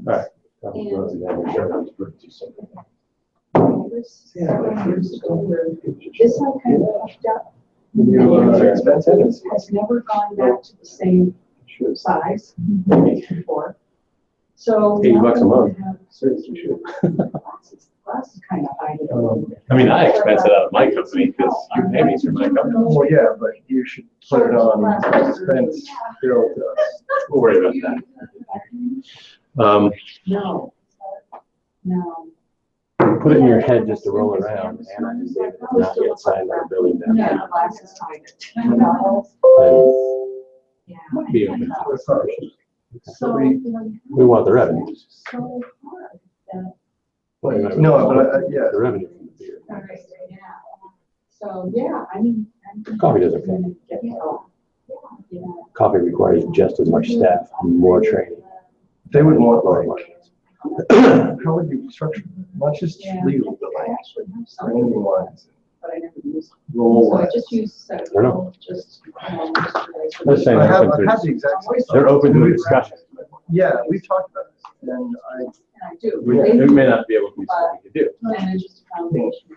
Right. This all kind of pushed up. Has never gone back to the same size before. So $80 a month. Glasses kind of hide it a little bit. I mean, I expense it out of my company because you pay me through my company. Well, yeah, but you should put it on expense bill to us. We'll worry about that. No. No. Put it in your head just to roll around. Anna and David have not yet signed our billing down. Yeah, glasses hide it. Yeah. Might be open. So, We want the revenue. so hard that. No, but yeah. The revenue from the beer. So, yeah, I mean. Coffee doesn't pay. Coffee requires just as much staff, more training. They would want Lower like, margins. how would you structure, not just legally, but like training wise, But I never use. role So I wise. just use. I don't know. Just. They're saying I they're have open had to, the exact same. they're open to a discussion. Yeah, we've talked about this, and I do. We may not be able to do what we could do. And it's just a foundation.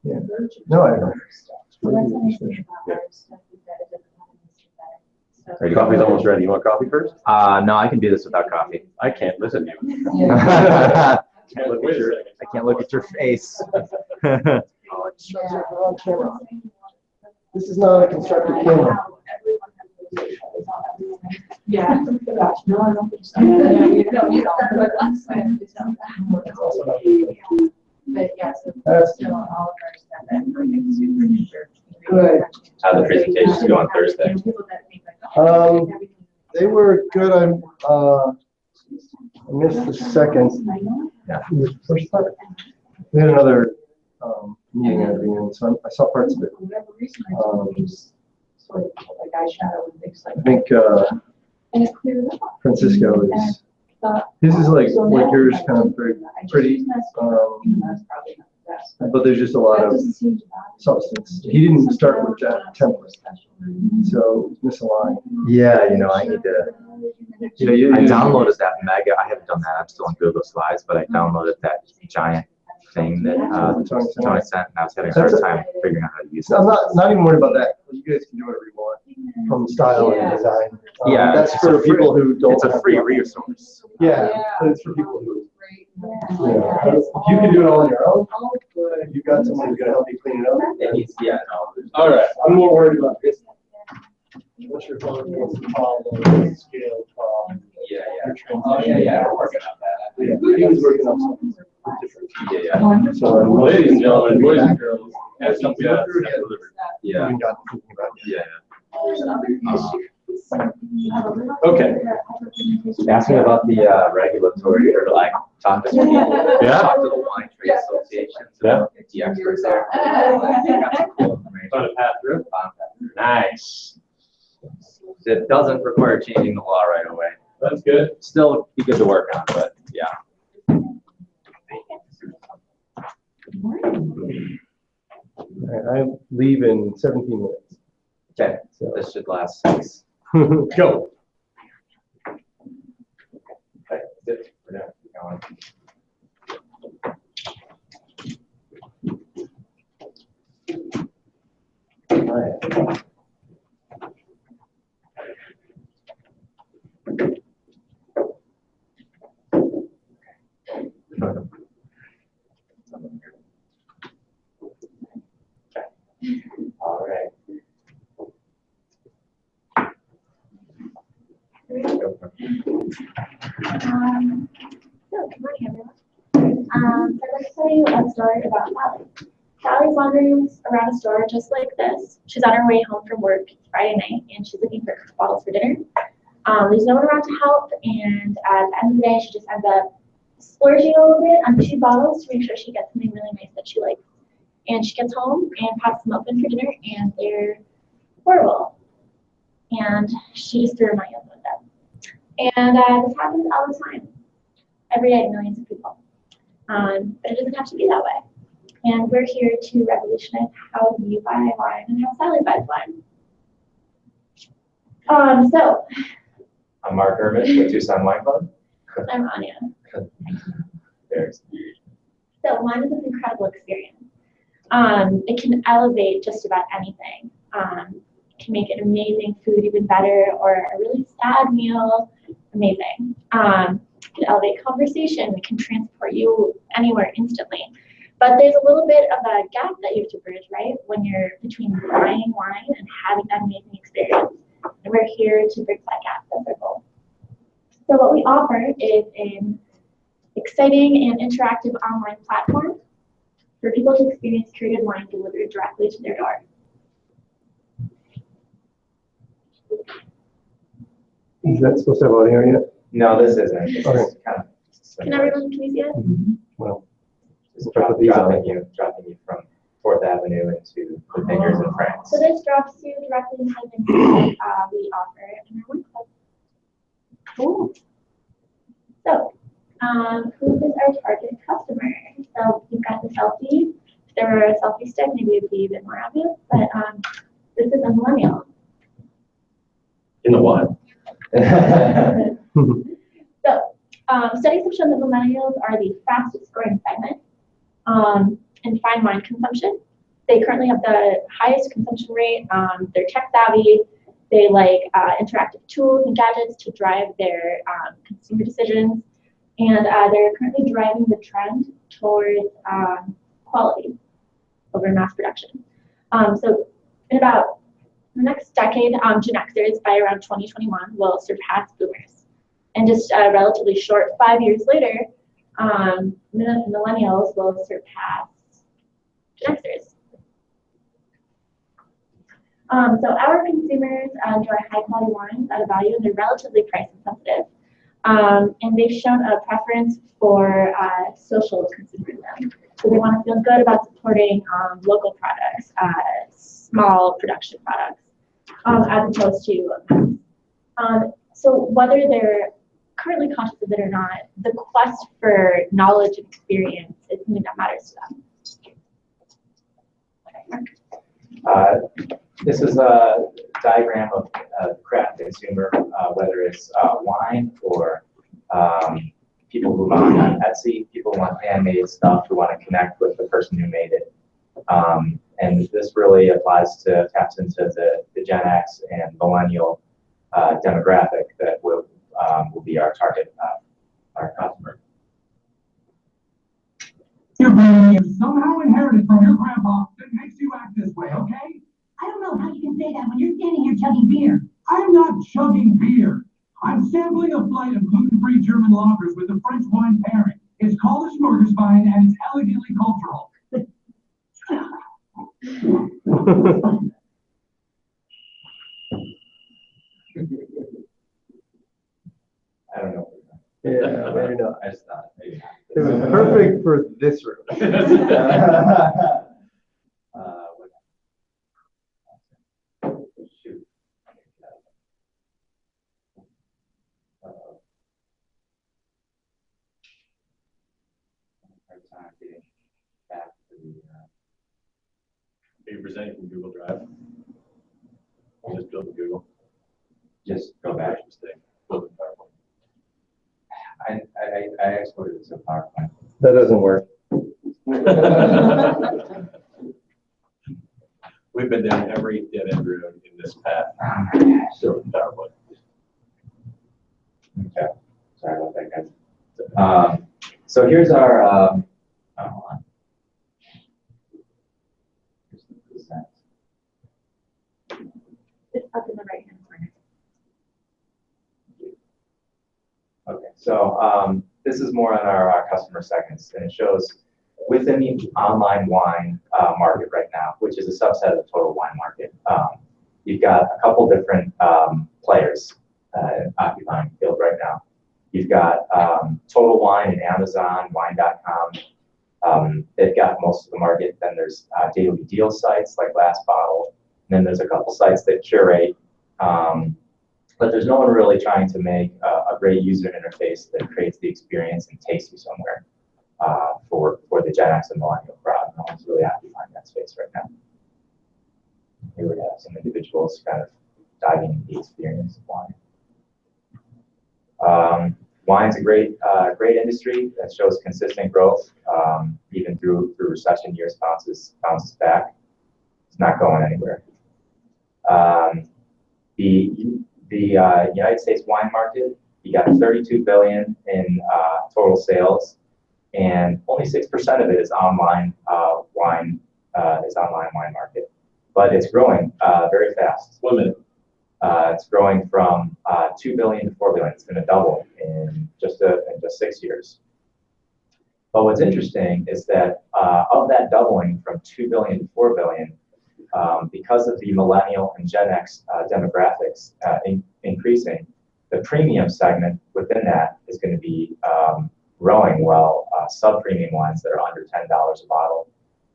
Yeah. No, I know. Coffee's almost ready. You want coffee first? No, I can do this without coffee. I can't listen to you. I Can't look at your- can't look at your face. This is not a constructive camera. Yeah. No, I don't think so. Yeah, you don't, but that's fine. It's not that. But yeah, so still all of our stuff and everything super duper. Good. How the presentations go on Thursday? They were good. I missed the second. Yeah. The first part. We had another meeting at the end, so I saw parts of it. For whatever reason, I told him sort of like eyeshadow and things like I that. think And it cleared up. Francisco is, his is like yours, kind of very pretty, That's probably not the best. but there's just a lot That of doesn't seem to bother me. substance. He didn't start with that template, so it's misaligned. Yeah, I need to. I downloaded that mega. I haven't done that. I'm still on Google Slides, but I downloaded that giant thing that Tony sent, and I was having a hard time figuring out how to use it. I'm not even worried about that. You guys can do whatever you want from style and design. Yeah, That's it's for a free- people who don't. It's a have free the- resource. Yeah, but it's for people who. Yeah. If you can do it all on your own, Oh, good. you got someone who's gonna help you clean it up. It needs, yeah, no. All right. I'm more worried about this. What's your phone, what's the problem, scale problem? Yeah, Oh, yeah, we're working on that. Yeah, he was working on something different. Yeah. So, Ladies and gentlemen, boys and girls, as you got delivered. Yeah. We got thinking about it. Yeah. Okay. Ask me about the regulatory, or like, talk to people. Yeah. Talk to the wine trade associations. Yeah. The experts there. Got some cool information. Found a path through? Found that. Nice. It doesn't require changing the law right away. That's good. Still be good to work on, but yeah. All right, I leave in 17 minutes. Okay, So, this should last 6. go. Okay, that's it for now. Keep going. All right. All right. Good morning, everyone. I'd like to tell you a story about Sally. Sally's wandering around a store just like this. She's on her way home from work Friday night, and she's looking for bottles for dinner. There's no one around to help, and at the end of the day, she just ends up splurging a little bit on 2 bottles to make sure she gets something really nice that she likes. And she gets home and pops them open for dinner, and they're horrible. And she just threw my husband at them. And this happens all the time. Every day, millions of people. But it doesn't have to be that way. and we're here to revolutionize how you buy wine and how Sally buys wine. So I'm Mark Hermit with Tucson Wine Club. I'm Anya. There's So wine is an incredible experience. It can elevate just about anything. It can make an amazing food even better, or a really sad meal amazing. It can elevate conversation. It can transport you anywhere instantly. But there's a little bit of a gap that you have to bridge, right? When you're between buying wine and having that amazing experience. And we're here to bridge that gap. That's our goal. So what we offer is an exciting and interactive online platform for people to experience curated wine delivered directly to their door. Is that supposed to have audio yet? no, this isn't. This Okay. is kind of Can we see it? Well, just put these on. dropping you from 4th Avenue into the vineyards in France. So this drops you directly into the things we offer in our wine club. Cool. So, who is our target customer? So you've got the selfie. If there were a selfie stick, maybe it would be even more obvious. But this is a millennial. In the wild. So studies have shown that millennials are the fastest growing segment in fine wine consumption. They currently have the highest consumption rate. They're tech savvy. They like interactive tools and gadgets to drive their consumer decisions. And they're currently driving the trend towards quality over mass production. So in about the next decade, Gen Xers by around 2021 will surpass boomers. And just relatively short, 5 years later, millennials will surpass Gen Xers. So our consumers enjoy high quality wines at a value, and they're relatively price insensitive. And they've shown a preference for social consumerism. So they want to feel good about supporting local products, small production products, as opposed to so whether they're currently conscious of it or not, the quest for knowledge and experience is something that matters to them. This is a diagram of craft consumer, whether it's wine or people who buy on Etsy, people who want handmade stuff, who want to connect with the person who made it. And this really taps into the Gen X and millennial demographic that will be our target, our customer. Your brain is somehow inherited from your grandpa that makes you act this way, okay? I don't know how you can say that when you're standing here chugging beer. I'm not chugging beer. I'm sampling a flight of gluten-free German lagers with a French wine pairing. It's called a smorgasbord and it's elegantly cultural. I don't know. yeah, maybe not. I just thought maybe not. It was perfect for this room. Shoot. Hard time getting back to the. Are you presenting from Google Drive? I'll just build a Google. Just go back. Mistake. Build a PowerPoint. I exported it to PowerPoint. That doesn't work. We've been down every dead end room in this path. So PowerPoint. Okay. Sorry about that, guys. So here's our. Hold on. Here's the present. It's up in the right hand corner. Okay, so this is more on our customer segments, and it shows within the online wine market right now, which is a subset of the total wine market. You've got a couple different players occupying the field right now. You've got Total Wine and Amazon, Wine.com. They've got most of the market. Then there's daily deal sites like Last Bottle. And then there's a couple sites that curate. But there's no one really trying to make a great user interface that creates the experience and takes you somewhere for the Gen X and millennial crowd. no one's really occupying that space right now. We would have some individuals kind of diving into the experience of wine. Wine's a great industry that shows consistent growth, even through recession years, bounces back. It's not going anywhere. The United States wine market, you got 32 billion in total sales, and only 6% of it is online wine market, but it's growing very fast. 1 minute. It's growing from 2 billion to 4 billion. It's going to double in just 6 years. But what's interesting is that of that doubling from 2 billion to 4 billion, because of the millennial and Gen X demographics increasing, the premium segment within that is going to be growing, while sub-premium wines that are under $10 a bottle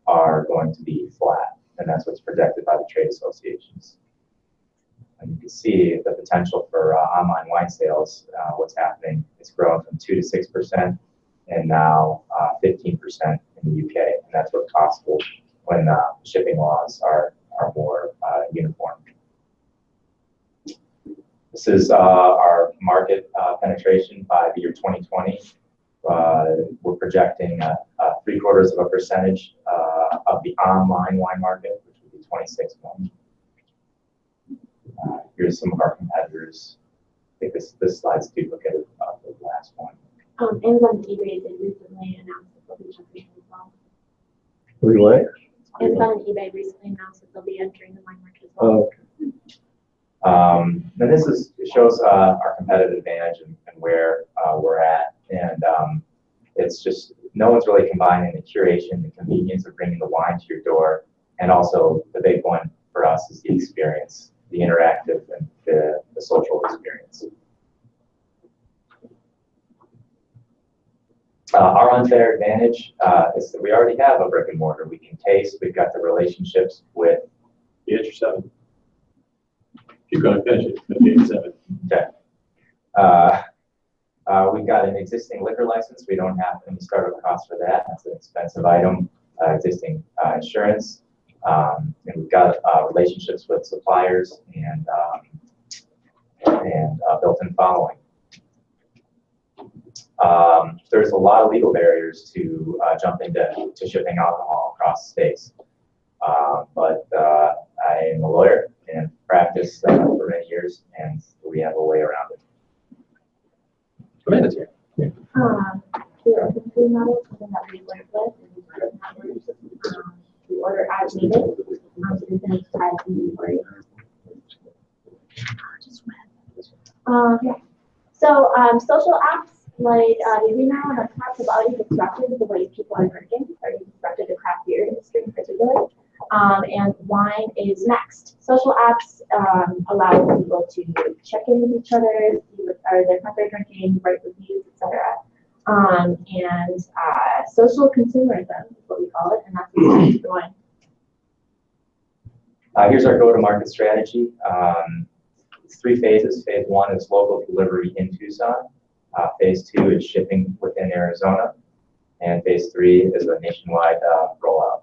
are going to be flat, and that's what's projected by the trade associations. And you can see the potential for online wine sales, what's happening. It's grown from 2 to 6%, and now 15% in the UK, and that's what's possible when shipping laws are more uniform. This is our market penetration by the year 2020. We're projecting 0.75% of the online wine market, which would be 26 million. Here's some of our competitors. I think this slide's duplicated of the last one. Amazon and eBay did recently announce that they'll be jumping in as well. What? Amazon and eBay recently announced that they'll be entering the wine market as well. Oh, okay. And this shows our competitive advantage and where we're at. And it's just, no one's really combining the curation, the convenience of bringing the wine to your door, and also the big one for us is the experience, the interactive and the social experience. Our unfair advantage is that we already have a brick and mortar. We can taste, we've got the relationships with. You hit your 7. Keep going, finish it. 57. Okay. We've got an existing liquor license. We don't have any startup costs for that. That's an expensive item. Existing insurance. And we've got relationships with suppliers and built-in following. There's a lot of legal barriers to jump into shipping alcohol across the states. But I am a lawyer and practiced for many years, and we have a way around it. Amanda's here. Yeah. The open food model, something that we work with, and we order as needed. So we can try inventory. Yeah. So social apps like now have talked about disrupted the way people are drinking, or disrupted the craft beer industry in particular. And wine is next. Social apps allow people to check in with each other, see what are their friends are drinking, write reviews, etc. And social consumerism is what we call it, and that's what's going. Here's our go-to-market strategy. It's 3 phases. Phase 1 is local delivery in Tucson. Phase 2 is shipping within Arizona. And phase 3 is a nationwide rollout.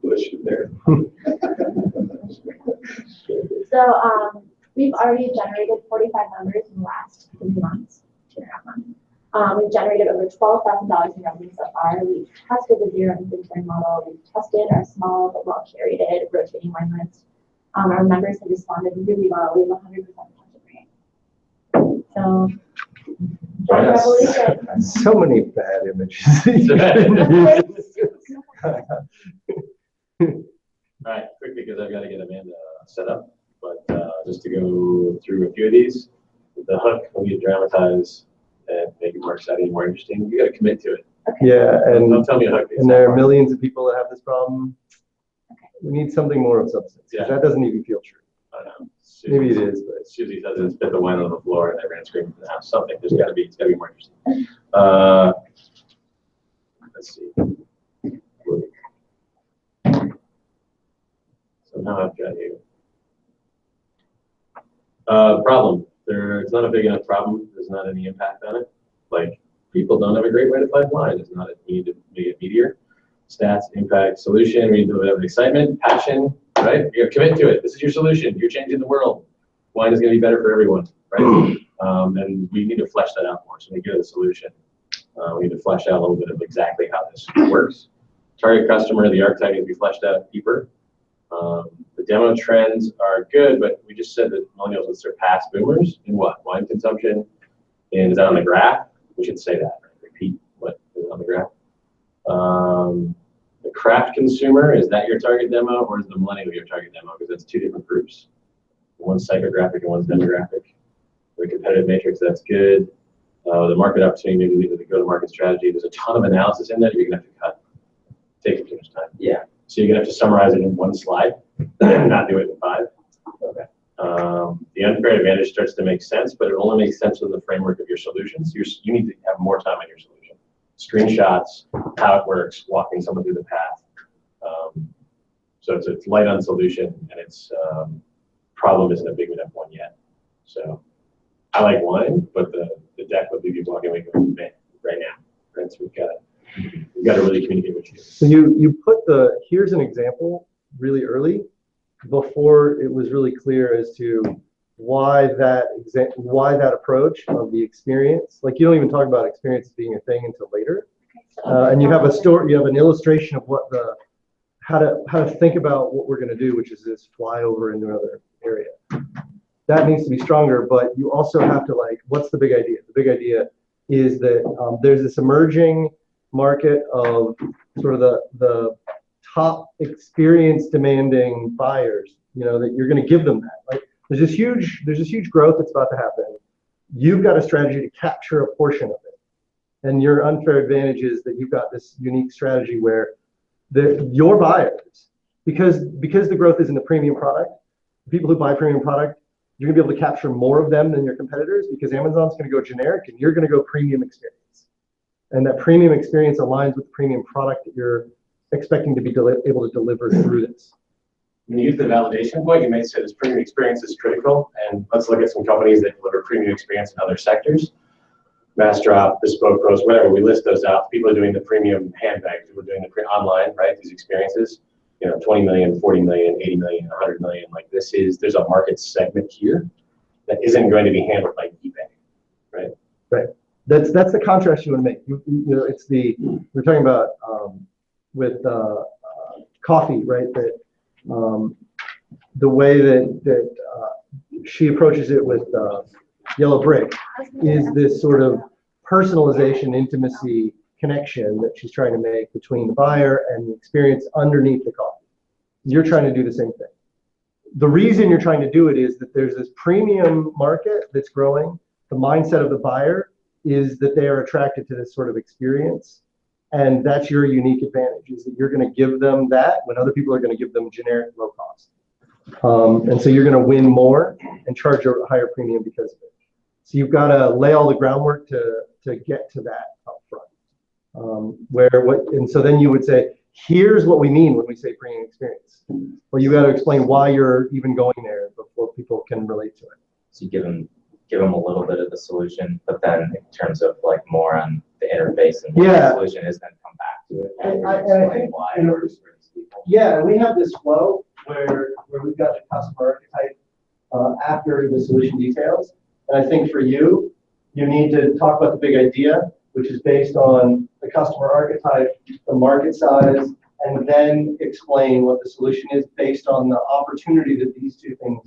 Bush there. So we've already generated 45 members in the last 3 months, 2.5 months. We've generated over $12,000 in revenue so far. We've tested the zero inventory model. We've tested our small but well-curated rotating wine list. Our members have responded really well. We have 100% retention rate. So, revolution. So many bad images. All right, quickly, because I've got to get Amanda set up. But just to go through a few of these, the hook, when you dramatize and make it more exciting, more interesting, you got to commit to it. Okay. Yeah, and don't tell me a hook. And there are millions of people that have this problem. Okay. We need something more of substance. Yeah. That doesn't even feel true. I know. Maybe it is, but Susie does it. Spit the wine on the floor, and everyone's screaming for that. Something. There's got to be. It's got to be more interesting. Let's see. So now I've got you. Problem. It's not a big enough problem. There's not any impact on it. Like people don't have a great way to find wine. It's not, we need to make it meatier. Stats, impact, solution, we need to have excitement, passion, right? You have to commit to it. This is your solution. You're changing the world. Wine is going to be better for everyone, right? And we need to flesh that out more. So we get a solution. We need to flesh out a little bit of exactly how this works. Target customer, the archetype needs to be fleshed out deeper. The demo trends are good, but we just said that millennials would surpass boomers in what? Wine consumption. And is that on the graph? We should say that, right? Repeat what is on the graph. The craft consumer, is that your target demo, or is the millennial your target demo? Because that's two different groups. One's psychographic and one's demographic. The competitive matrix, that's good. The market opportunity, maybe lead to the go-to-market strategy. There's a ton of analysis in that you're gonna have to cut. Take too much time. Yeah. So you're gonna have to summarize it in one slide, not do it in 5. Okay. The unfair advantage starts to make sense, but it only makes sense within the framework of your solutions. You need to have more time on your solution. Screenshots, how it works, walking someone through the path. So it's light on solution, and its problem isn't a big enough one yet. So I like wine, but the deck would leave you walking away going, man, right now. Right? So we've got to really communicate with you. So you put here's an example really early, before it was really clear as to why that approach of the experience, like you don't even talk about experience being a thing until later. And you have a story, you have an illustration of what how to think about what we're going to do, which is this fly over into another area. That needs to be stronger, but you also have to what's the big idea? The big idea is that there's this emerging market of sort of the top experience demanding buyers, that you're going to give them that. There's this huge growth that's about to happen. You've got a strategy to capture a portion of it. And your unfair advantage is that you've got this unique strategy where your buyers, because the growth is in the premium product, the people who buy premium product, you're gonna be able to capture more of them than your competitors, because Amazon's gonna go generic and you're gonna go premium experience. And that premium experience aligns with the premium product that you're expecting to be able to deliver through this. When you use the validation point, you may say this premium experience is critical, and let's look at some companies that deliver premium experience in other sectors. Massdrop, Bespoke Pros, whatever, we list those out. People are doing the premium handbags, we're doing the online, right? These experiences, 20 million, 40 million, 80 million, 100 million. There's a market segment here that isn't going to be handled by eBay, right? Right. That's the contrast you want to make. It's we're talking about with coffee, right? That the way that she approaches it with Yellow Brick is this sort of personalization, intimacy connection that she's trying to make between the buyer and the experience underneath the coffee. You're trying to do the same thing. The reason you're trying to do it is that there's this premium market that's growing. The mindset of the buyer is that they are attracted to this sort of experience. And that's your unique advantage, is that you're going to give them that when other people are going to give them generic low cost. And so you're going to win more and charge a higher premium because of it. So you've got to lay all the groundwork to get to that up front. And so then you would say, here's what we mean when we say premium experience. Well, you got to explain why you're even going there before people can relate to it. So you give them a little bit of the solution, but then in terms of more on the interface and what the solution is, then come back to it and explain why it works for these people. Yeah, we have this flow where we've got the customer archetype after the solution details. And I think for you need to talk about the big idea, which is based on the customer archetype, the market size, and then explain what the solution is based on the opportunity that these two things.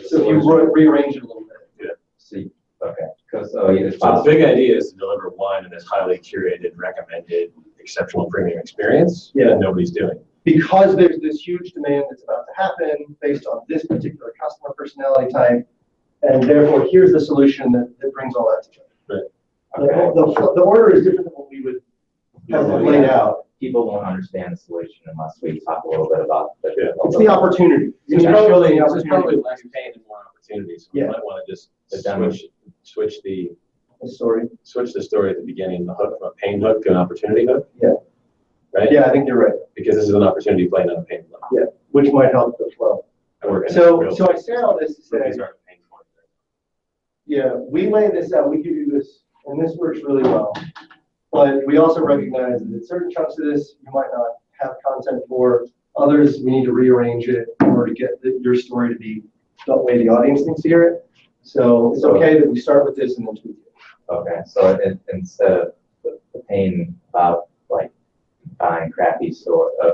So if you rearrange it a little bit. Yeah. See, okay. So the big idea is to deliver wine in this highly curated, recommended, exceptional premium experience that nobody's doing. Because there's this huge demand that's about to happen based on this particular customer personality type, and therefore here's the solution that brings all that together. Right. Okay. The order is different than what we would have laid out. People won't understand the solution unless we talk a little bit about It's the opportunity. It's probably less pain and more opportunity. So we might want to just switch the story at the beginning, the hook from a pain hook to an opportunity hook. Yeah. Right? Yeah, I think you're right. Because this is an opportunity play, not a pain play. Yeah, which might help as well. So I say all this to say, yeah, we lay this out, we give you this, and this works really well. But we also recognize that certain chunks of this you might not have content for. Others, we need to rearrange it in order to get your story to be the way the audience needs to hear it. So it's okay that we start with this and then tweak it. Okay, so instead of the pain about like buying crappy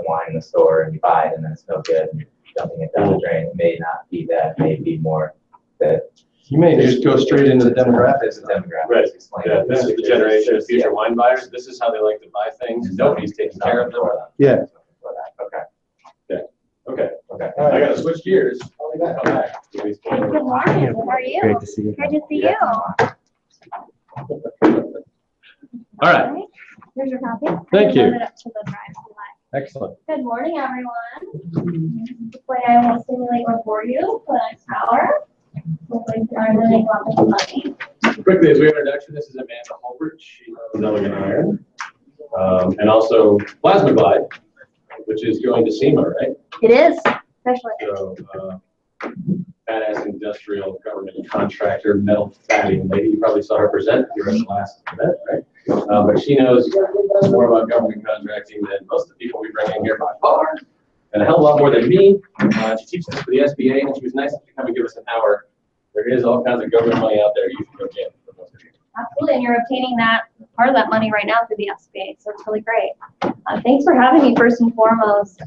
wine in the store and you buy it and then it's no good and you're dumping it down the drain, it may not be that, it may be more that. You may just go straight into the demographics. Right. Explain Yeah, it. this is the generation of future wine buyers. This is how they like to buy things. Nobody's taking care of them. Yeah. Okay. Okay. Okay. I gotta switch gears. I'll be back. Good morning, how are you? Great to see you. Good to see you. All right. Here's your copy. Thank you. Load it up to the Thryve slide. Excellent. Good morning, everyone. Hopefully I won't stimulate or bore you for the next hour. Hopefully I'm really lots of money. Quickly, as we introduction, this is Amanda Holbert. She owns Elegant Iron. And also Plasma Glide, which is going to SEMA, right? It is, especially. So, badass industrial government contractor, metal fatting lady. You probably saw her present here at the last event, right? But she knows more about government contracting than most of the people we bring in here by far, and a hell of a lot more than me. She teaches us for the SBA, and she was nice to come and give us an hour. There is all kinds of government money out there you can go get for most of you. Absolutely, and you're obtaining that part of that money right now through the SBA, so it's really great. Thanks for having me first and foremost.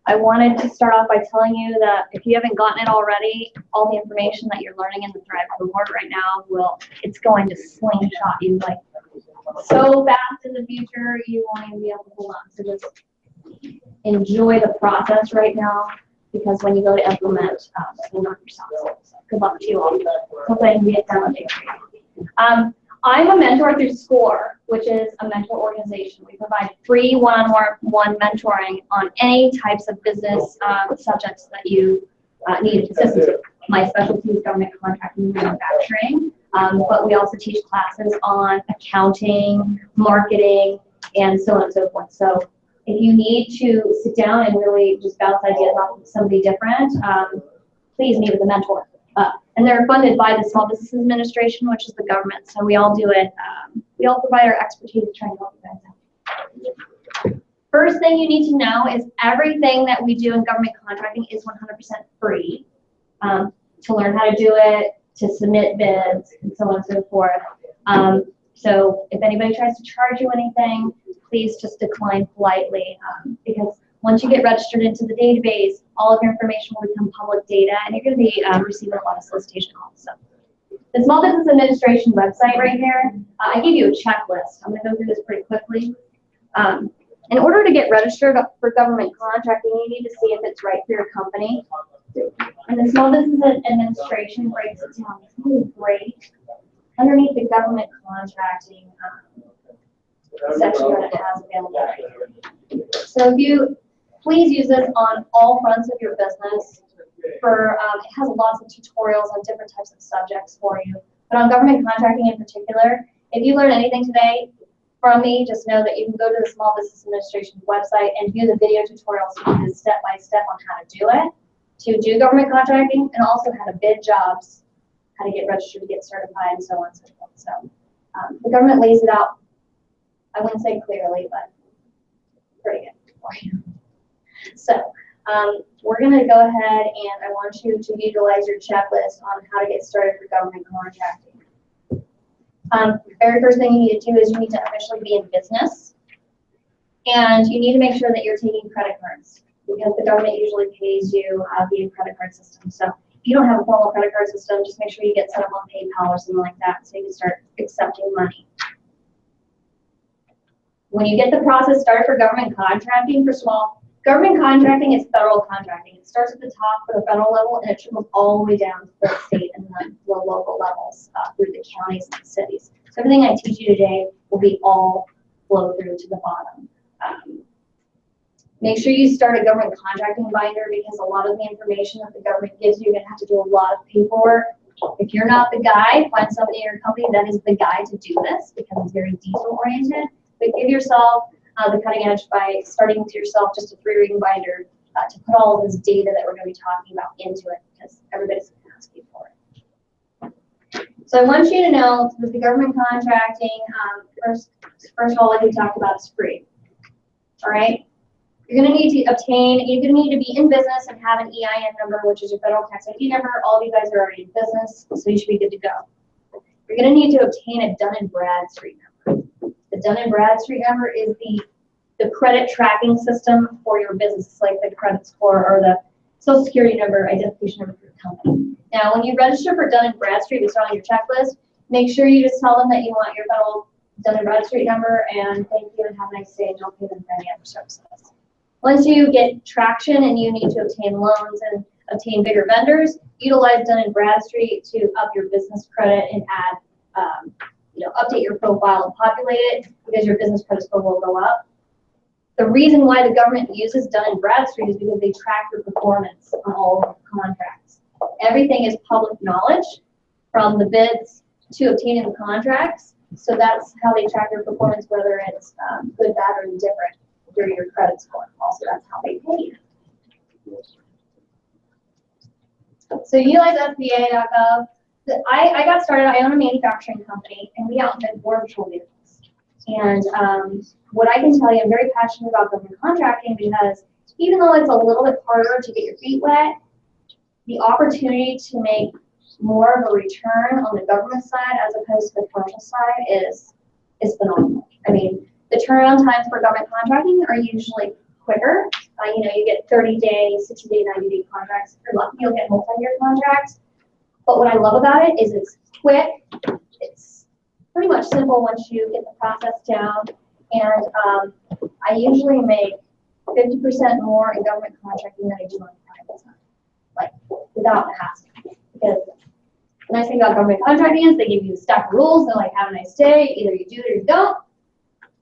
I wanted to start off by telling you that if you haven't gotten it already, all the information that you're learning in the Thryve cohort right now it's going to slingshot you like so fast in the future, you won't even be able to hold on. So just enjoy the process right now, because when you go to implement, you'll knock yourself out. So good luck to you all. Hopefully I can get done with it. I'm a mentor through SCORE, which is a mentor organization. We provide free one-on-one mentoring on any types of business subjects that you need assistance with. My specialty is government contracting and manufacturing, but we also teach classes on accounting, marketing, and so on and so forth. So if you need to sit down and really just bounce ideas off of somebody different, please meet with a mentor. And they're funded by the Small Business Administration, which is the government. So we all do it. We all provide our expertise to try and help you guys out. First thing you need to know is everything that we do in government contracting is 100% free. To learn how to do it, to submit bids, and so on and so forth. So if anybody tries to charge you anything, please just decline politely, because once you get registered into the database, all of your information will become public data, and you're going to be receiving a lot of solicitation calls. So the Small Business Administration website right here, I gave you a checklist. I'm going to go through this pretty quickly. In order to get registered for government contracting, you need to see if it's right for your company. And the Small Business Administration breaks it down. It's really great. Underneath the government contracting section that it has available. So if you please use this on all fronts of your business. It has lots of tutorials on different types of subjects for you. But on government contracting in particular, if you learn anything today from me, just know that you can go to the Small Business Administration website and view the video tutorials step by step on how to do it, to do government contracting, and also how to bid jobs, how to get registered, to get certified, and so on and so forth. So the government lays it out, I wouldn't say clearly, but pretty good for you. So we're going to go ahead and I want you to utilize your checklist on how to get started for government contracting. The very first thing you need to do is you need to officially be in business, and you need to make sure that you're taking credit cards, because the government usually pays you via credit card system. So if you don't have a formal credit card system, just make sure you get set up on PayPal or something like that so you can start accepting money. When you get the process started for government contracting, first of all, government contracting is federal contracting. It starts at the top for the federal level and it trickles all the way down to the state and the local levels through the counties and the cities. So everything I teach you today will be all flow through to the bottom. Make sure you start a government contracting binder, because a lot of the information that the government gives you, you're going to have to do a lot of paperwork. If you're not the guy, find somebody in your company that is the guy to do this, because it's very detail oriented. But give yourself the cutting edge by starting with yourself just a 3-reading binder to put all of this data that we're going to be talking about into it, because everybody's going to ask you for it. So I want you to know that the government contracting, first of all, like we talked about, is free. All right? You're going to need to obtain, you're going to need to be in business and have an EIN number, which is your federal tax ID number. All of you guys are already in business, so you should be good to go. You're going to need to obtain a Dun & Bradstreet number. The Dun & Bradstreet number is the credit tracking system for your business. It's like the credit score or the social security number, identification number for your company. Now, when you register for Dun & Bradstreet, it's on your checklist, make sure you just tell them that you want your federal Dun & Bradstreet number, and thank you and have a nice day, and don't pay them for any other services. Once you get traction and you need to obtain loans and obtain bigger vendors, utilize Dun & Bradstreet to up your business credit and add, update your profile and populate it, because your business credit score will go up. The reason why the government uses Dun & Bradstreet is because they track your performance on all contracts. Everything is public knowledge, from the bids to obtaining the contracts. So that's how they track your performance, whether it's good, bad, or indifferent through your credit score. Also, that's how they pay you. So utilize SBA.gov. I got started, I own a manufacturing company, and we outfit Border Patrol vehicles. And what I can tell you, I'm very passionate about government contracting, because even though it's a little bit harder to get your feet wet, the opportunity to make more of a return on the government side as opposed to the commercial side is phenomenal. I mean, the turnaround times for government contracting are usually quicker. You get 30-day, 60-day, 90-day contracts. If you're lucky, you'll get multi-year contracts. But what I love about it is it's quick. It's pretty much simple once you get the process down. And I usually make 50% more in government contracting than I do on private side, like without the hassle. Because the nice thing about government contracting is they give you a stack of rules. They're like, have a nice day. Either you do it or you don't.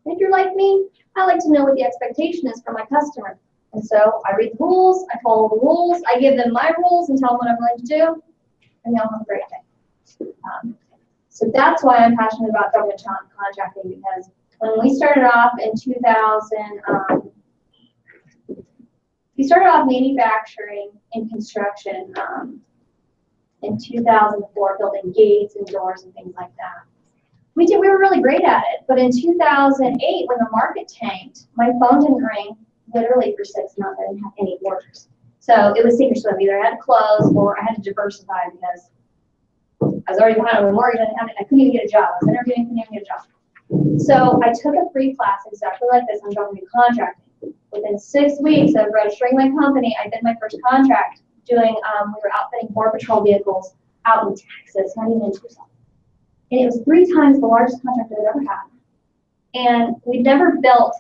And if you're like me, I like to know what the expectation is for my customer. And so I read the rules, I follow the rules, I give them my rules and tell them what I'm going to do, and they'll have a great day. So that's why I'm passionate about government contracting, because when we started off in 2000, we started off manufacturing and construction in 2004, building gates and doors and things like that. We were really great at it, but in 2008, when the market tanked, my phone didn't ring literally for 6 months. I didn't have any orders. So it was sink or swim. Either I had to close or I had to diversify, because I was already behind on my mortgage. I couldn't even get a job. I was interviewing, couldn't even get a job. So I took a free class exactly like this on government contracting. Within 6 weeks of registering my company, I did my first contract doing, we were outfitting Border Patrol vehicles out in Texas, not even in Tucson. And it was 3 times the largest contract I've ever had. And we'd never built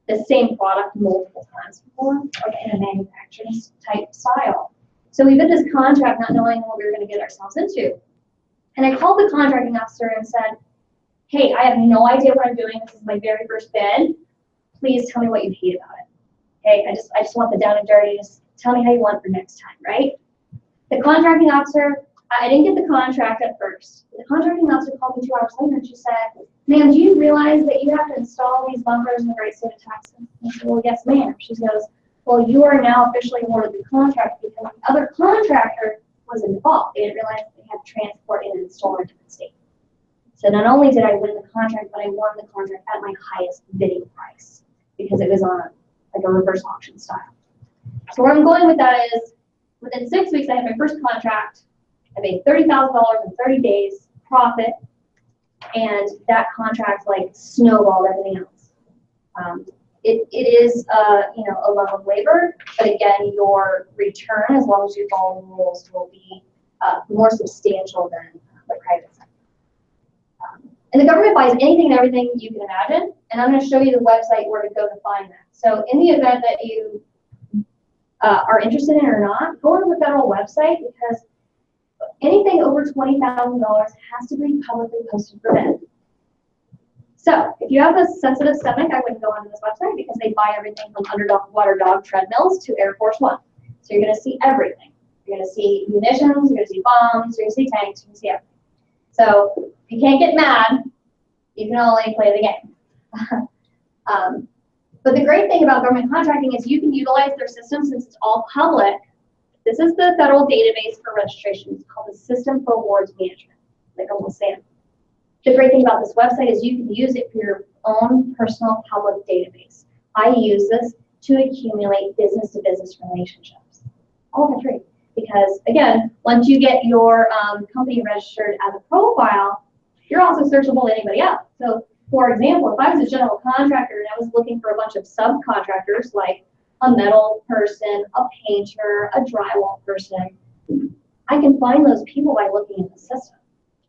the same product multiple times before, like in a manufacturing type style. So we did this contract not knowing what we were going to get ourselves into. And I called the contracting officer and said, hey, I have no idea what I'm doing. This is my very first bid. Please tell me what you hate about it. Okay, I just want the down and dirty. Just tell me how you want it for next time, right? The contracting officer, I didn't get the contract at first. The contracting officer called me 2 hours later and she said, ma'am, do you realize that you have to install these bumpers in the great state of Texas? And I said, well, yes, ma'am. She goes, well, you are now officially awarded the contract because the other contractor was in default. They didn't realize they had to transport and install in a different state. So not only did I win the contract, but I won the contract at my highest bidding price because it was on like a reverse auction style. So where I'm going with that is, within 6 weeks, I had my first contract. I made $30,000 in 30 days profit, and that contract like snowballed everything else. It is a love of labor, but again, your return, as long as you follow the rules, will be more substantial than the private sector. And the government buys anything and everything you can imagine, and I'm going to show you the website where to go to find that. So in the event that you are interested in it or not, go to the federal website, because anything over $20,000 has to be publicly posted for bid. So if you have a sensitive stomach, I wouldn't go onto this website because they buy everything from underwater dog treadmills to Air Force One. So you're going to see everything. You're going to see munitions, you're going to see bombs, you're going to see tanks, you're going to see everything. So if you can't get mad, you can only play the game. But the great thing about government contracting is you can utilize their system since it's all public. This is the federal database for registration. It's called the System for Awards Management. like a little stamp. The great thing about this website is you can use it for your own personal public database. I use this to accumulate business-to-business relationships, all for free. Because again, once you get your company registered as a profile, you're also searchable to anybody else. So for example, if I was a general contractor and I was looking for a bunch of subcontractors like a metal person, a painter, a drywall person, I can find those people by looking in the system.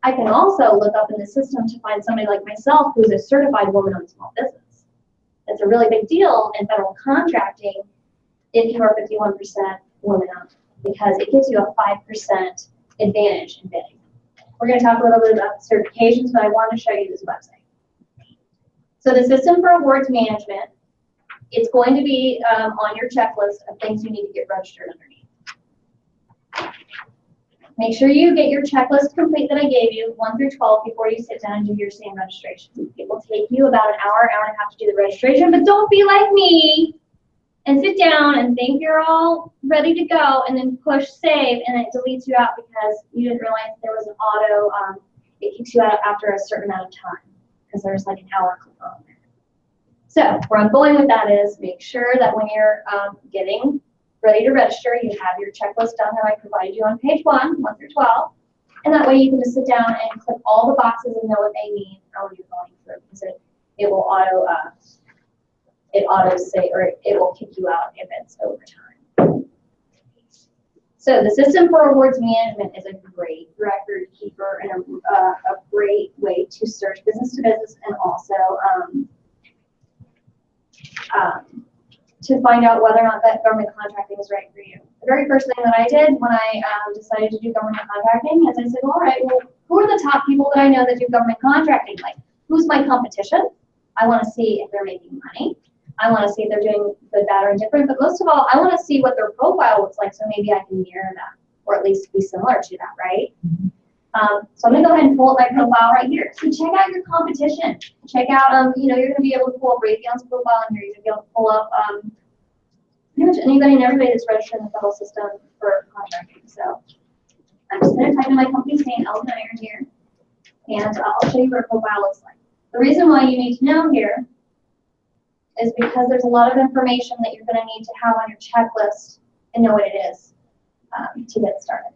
I can also look up in the system to find somebody like myself who's a certified woman-owned small business. It's a really big deal in federal contracting if you are 51% women-owned, because it gives you a 5% advantage in bidding. We're going to talk a little bit about certifications, but I want to show you this website. So the system for awards management, it's going to be on your checklist of things you need to get registered underneath. Make sure you get your checklist complete that I gave you, 1 through 12, before you sit down and do your SAM registration. It will take you about an hour and a half to do the registration, but don't be like me and sit down and think you're all ready to go and then push save and it deletes you out because you didn't realize there was an auto, it kicks you out after a certain amount of time because there's like an hour click on there. So where I'm going with that is make sure that when you're getting ready to register, you have your checklist done that I provided you on page 1 through 12. And that way you can just sit down and click all the boxes and know what they mean and what you're going through because it will auto say, or it will kick you out if it's over time. So the system for awards management is a great record keeper and a great way to search business to business and also to find out whether or not that government contracting is right for you. The very first thing that I did when I decided to do government contracting is I said, all right, well, who are the top people that I know that do government contracting? Like, who's my competition? I want to see if they're making money. I want to see if they're doing good, bad, or indifferent. But most of all, I want to see what their profile looks like so maybe I can mirror that or at least be similar to that, right? So I'm going to go ahead and pull up my profile right here. So check out your competition. Check out, you're going to be able to pull up Raytheon's profile in here. You're going to be able to pull up pretty much anybody and everybody that's registered in the federal system for contracting. So I'm just going to type in my company's name, Elgin Iron here, and I'll show you what a profile looks like. The reason why you need to know here is because there's a lot of information that you're going to need to have on your checklist and know what it is to get started.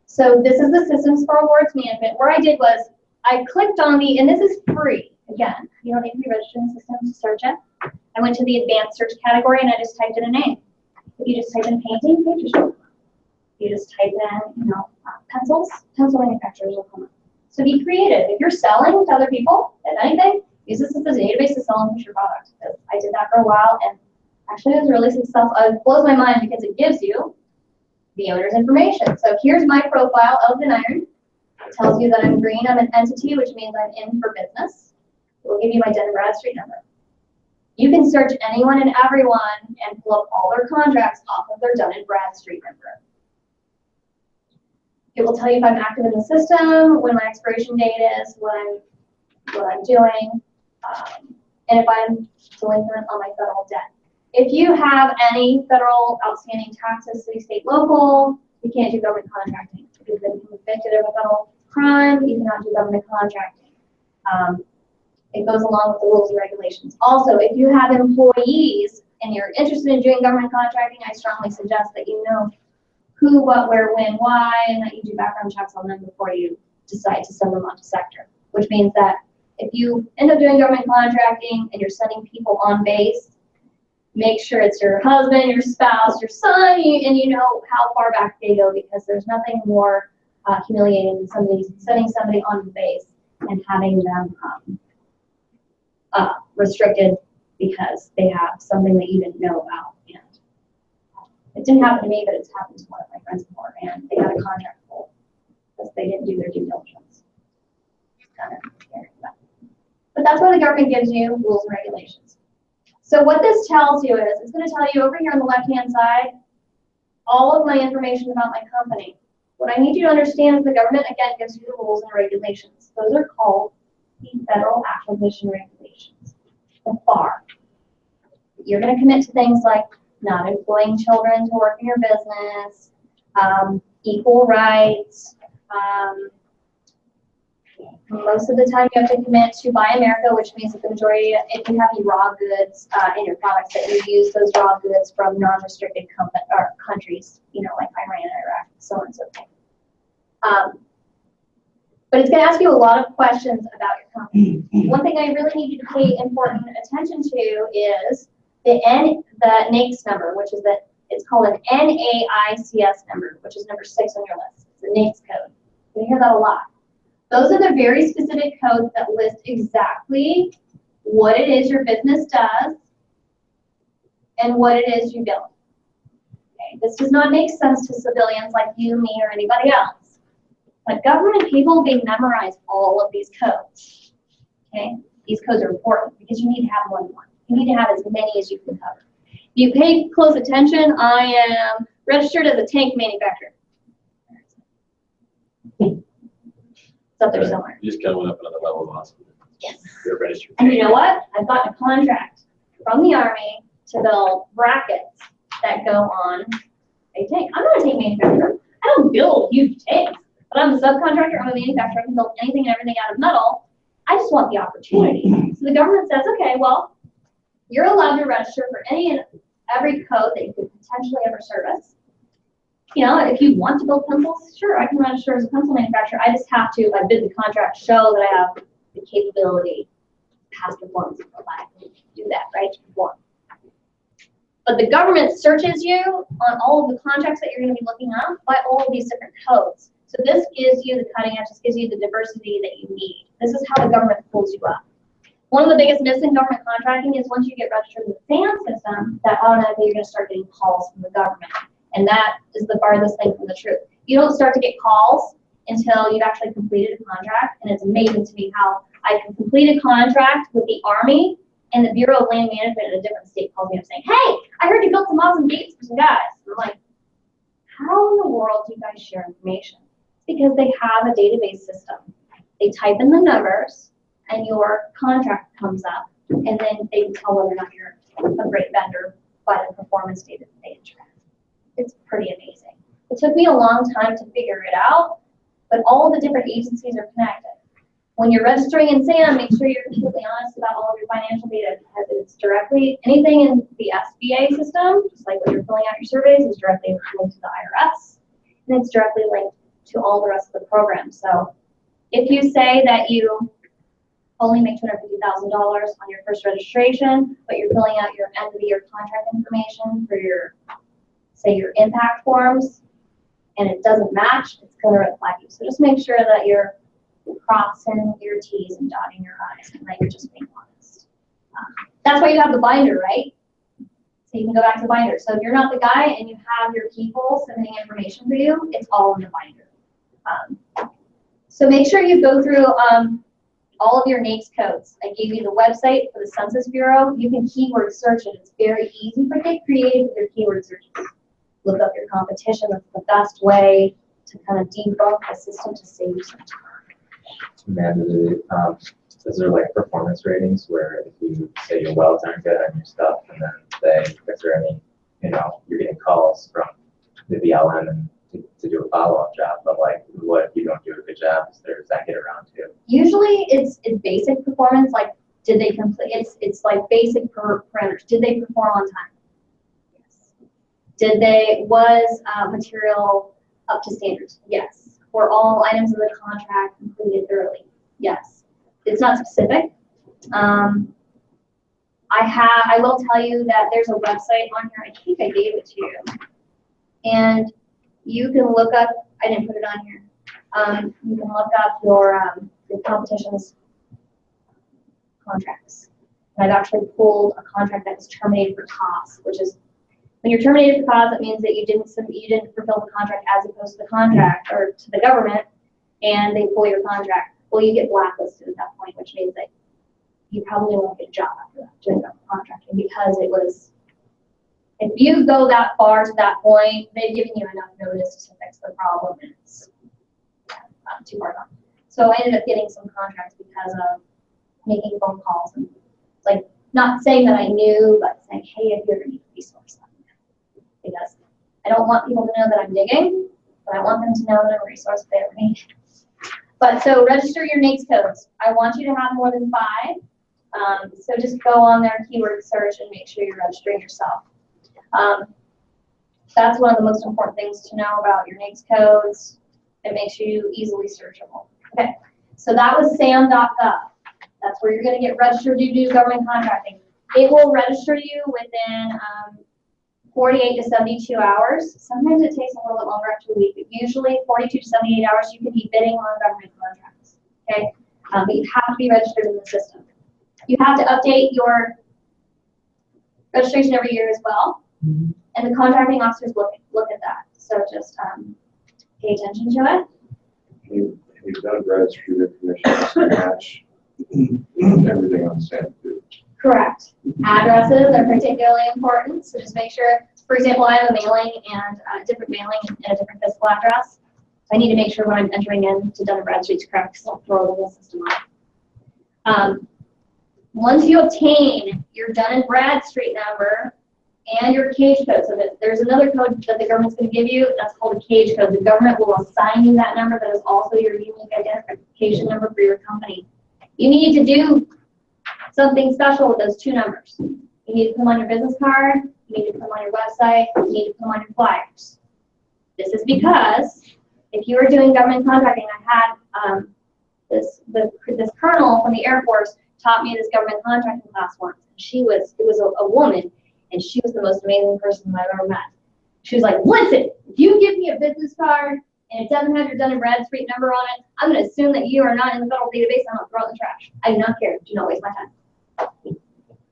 So this is the Systems for Awards Management. What I did was I clicked on the, and this is free. Again, you don't need to be registered in the system to search it. I went to the advanced search category and I just typed in a name. If you just type in painting, painters will come up. You just type in, pencils, pencil manufacturers will come up. So be creative. If you're selling to other people, if anything, use this as a database to sell and push your product. I did that for a while and actually it was really successful. It blows my mind because it gives you the owner's information. So here's my profile, Elgin Iron. It tells you that I'm green, I'm an entity, which means I'm in for business. It will give you my Dun & Bradstreet number. You can search anyone and everyone and pull up all their contracts off of their Dun & Bradstreet number. It will tell you if I'm active in the system, when my expiration date is, what I'm doing, and if I'm delinquent on my federal debt. If you have any federal outstanding taxes, city, state, local, you can't do government contracting. If you've been convicted of a federal crime, you cannot do government contracting. It goes along with the rules and regulations. Also, if you have employees and you're interested in doing government contracting, I strongly suggest that you know who, what, where, when, why, and that you do background checks on them before you decide to send them on to sector. Which means that if you end up doing government contracting and you're sending people on base, make sure it's your husband, your spouse, your son, and you know how far back they go, because there's nothing more humiliating than sending somebody on the base and having them restricted because they have something that you didn't know about. And it didn't happen to me, but it's happened to one of my friends before, and they got a contract pulled because they didn't do their due diligence. Kind of scary, but that's why the government gives you rules and regulations. So what this tells you is, it's going to tell you over here on the left-hand side, all of my information about my company. What I need you to understand is the government, again, gives you the rules and regulations. Those are called the Federal Acquisition Regulations, the FAR. You're going to commit to things like not employing children to work in your business, equal rights, Most of the time you have to commit to Buy America, which means that the majority, if you have any raw goods in your products, that you use those raw goods from non-restricted countries, like Iran, Iraq, so on and so forth. But it's going to ask you a lot of questions about your company. One thing I really need you to pay important attention to is the NAICS number, which is it's called an NAICS number, which is number 6 on your list. It's the NAICS code. You hear that a lot. Those are the very specific codes that list exactly what it is your business does and what it is you build. Okay? This does not make sense to civilians like you, me, or anybody else. But government people, they memorize all of these codes. Okay? These codes are important because you need to have more than one. You need to have as many as you can cover. If you pay close attention, I am registered as a tank manufacturer. It's up there somewhere. You just kind of went up another level of awesome. Yes. You're registered. And you know what? I've gotten a contract from the Army to build brackets that go on a tank. I'm not a tank manufacturer. I don't build huge tanks, but I'm a subcontractor. I'm a manufacturer. I can build anything and everything out of metal. I just want the opportunity. So the government says, okay, well, you're allowed to register for any and every code that you could potentially ever service. If you want to build pencils, sure, I can register as a pencil manufacturer. I just have to, if I bid the contract, show that I have the capability, past performance, and I can do that, right, to perform. But the government searches you on all of the contracts that you're going to be looking up by all of these different codes. So this gives you the cutting edge, this gives you the diversity that you need. This is how the government pulls you up. One of the biggest myths in government contracting is once you get registered in the SAM system, that automatically you're going to start getting calls from the government. And that is the farthest thing from the truth. You don't start to get calls until you've actually completed a contract. And it's amazing to me how I can complete a contract with the Army and the Bureau of Land Management in a different state calls me up saying, hey, I heard you built some awesome gates for some guys. And I'm like, how in the world do you guys share information? It's because they have a database system. They type in the numbers and your contract comes up, and then they can tell whether or not you're a great vendor by the performance data that they interact. It's pretty amazing. It took me a long time to figure it out, but all the different agencies are connected. When you're registering in SAM, make sure you're completely honest about all of your financial data, because it's directly, anything in the SBA system, just like when you're filling out your surveys, is directly linked to the IRS, and it's directly linked to all the rest of the program. So if you say that you only make $250,000 on your first registration, but you're filling out your end of the year contract information for your, say, your impact forms, and it doesn't match, it's going to red flag you. So just make sure that you're crossing your T's and dotting your I's, and that you're just being honest. That's why you have the binder, right? So you can go back to the binder. So if you're not the guy and you have your people submitting information for you, it's all in the binder. So make sure you go through all of your NAICS codes. I gave you the website for the Census Bureau. You can keyword search it. It's very easy to get creative with your keyword searches. Look up your competition. That's the best way to kind of debunk the system to save you some time. Is there like performance ratings where if you say your welds aren't good on your stuff, and then is there any, you're getting calls from the BLM and to do a follow-up job, but like, what if you don't do a good job? Does that get around too? Usually it's basic performance, like did they complete, it's like basic parameters. Did they perform on time? Yes. Was material up to standards? Yes. Were all items of the contract completed thoroughly? Yes. It's not specific. I will tell you that there's a website on here, I think I gave it to you. And you can look up, I didn't put it on here. You can look up your competition's contracts. And I've actually pulled a contract that was terminated for cause, which is when you're terminated for cause, that means that you didn't fulfill the contract as opposed to the contract or to the government, and they pull your contract. Well, you get blacklisted at that point, which means that you probably won't get a job after that doing government contracting, because it was. If you go that far to that point, they've given you enough notice to fix the problem, and it's too far gone. So I ended up getting some contracts because of making phone calls and like not saying that I knew, but saying, hey, if you ever need a resource, let me know. Because I don't want people to know that I'm digging, but I want them to know that I'm a resource if they ever need. But so register your NAICS codes. I want you to have more than 5. So just go on there, keyword search, and make sure you're registering yourself. That's one of the most important things to know about your NAICS codes. It makes you easily searchable. Okay, so that was sam.gov. That's where you're going to get registered to do government contracting. It will register you within 48 to 72 hours. Sometimes it takes a little bit longer, up to a week, but usually 42 to 78 hours you can be bidding on government contracts. Okay, but you have to be registered in the system. You have to update your registration every year as well, and the contracting officers look at that. So just pay attention to it. You've done registry information to match everything on stamp too. Correct. Addresses are particularly important, so just make sure, for example, I have a mailing and a different mailing and a different physical address. I need to make sure when I'm entering in to Dun & Bradstreet's correct, because I'll throw the whole system off. Once you obtain your Dun & Bradstreet number and your cage code, so that there's another code that the government's going to give you, that's called a cage code. The government will assign you that number that is also your unique identification number for your company. You need to do something special with those 2 numbers. You need to put them on your business card, you need to put them on your website, you need to put them on your flyers. This is because if you are doing government contracting, I had this colonel from the Air Force taught me this government contracting class once. It was a woman, and she was the most amazing person I've ever met. She was like, listen, if you give me a business card and it doesn't have your Dun & Bradstreet number on it, I'm going to assume that you are not in the federal database and I'm going to throw it in the trash. I do not care. Do not waste my time. I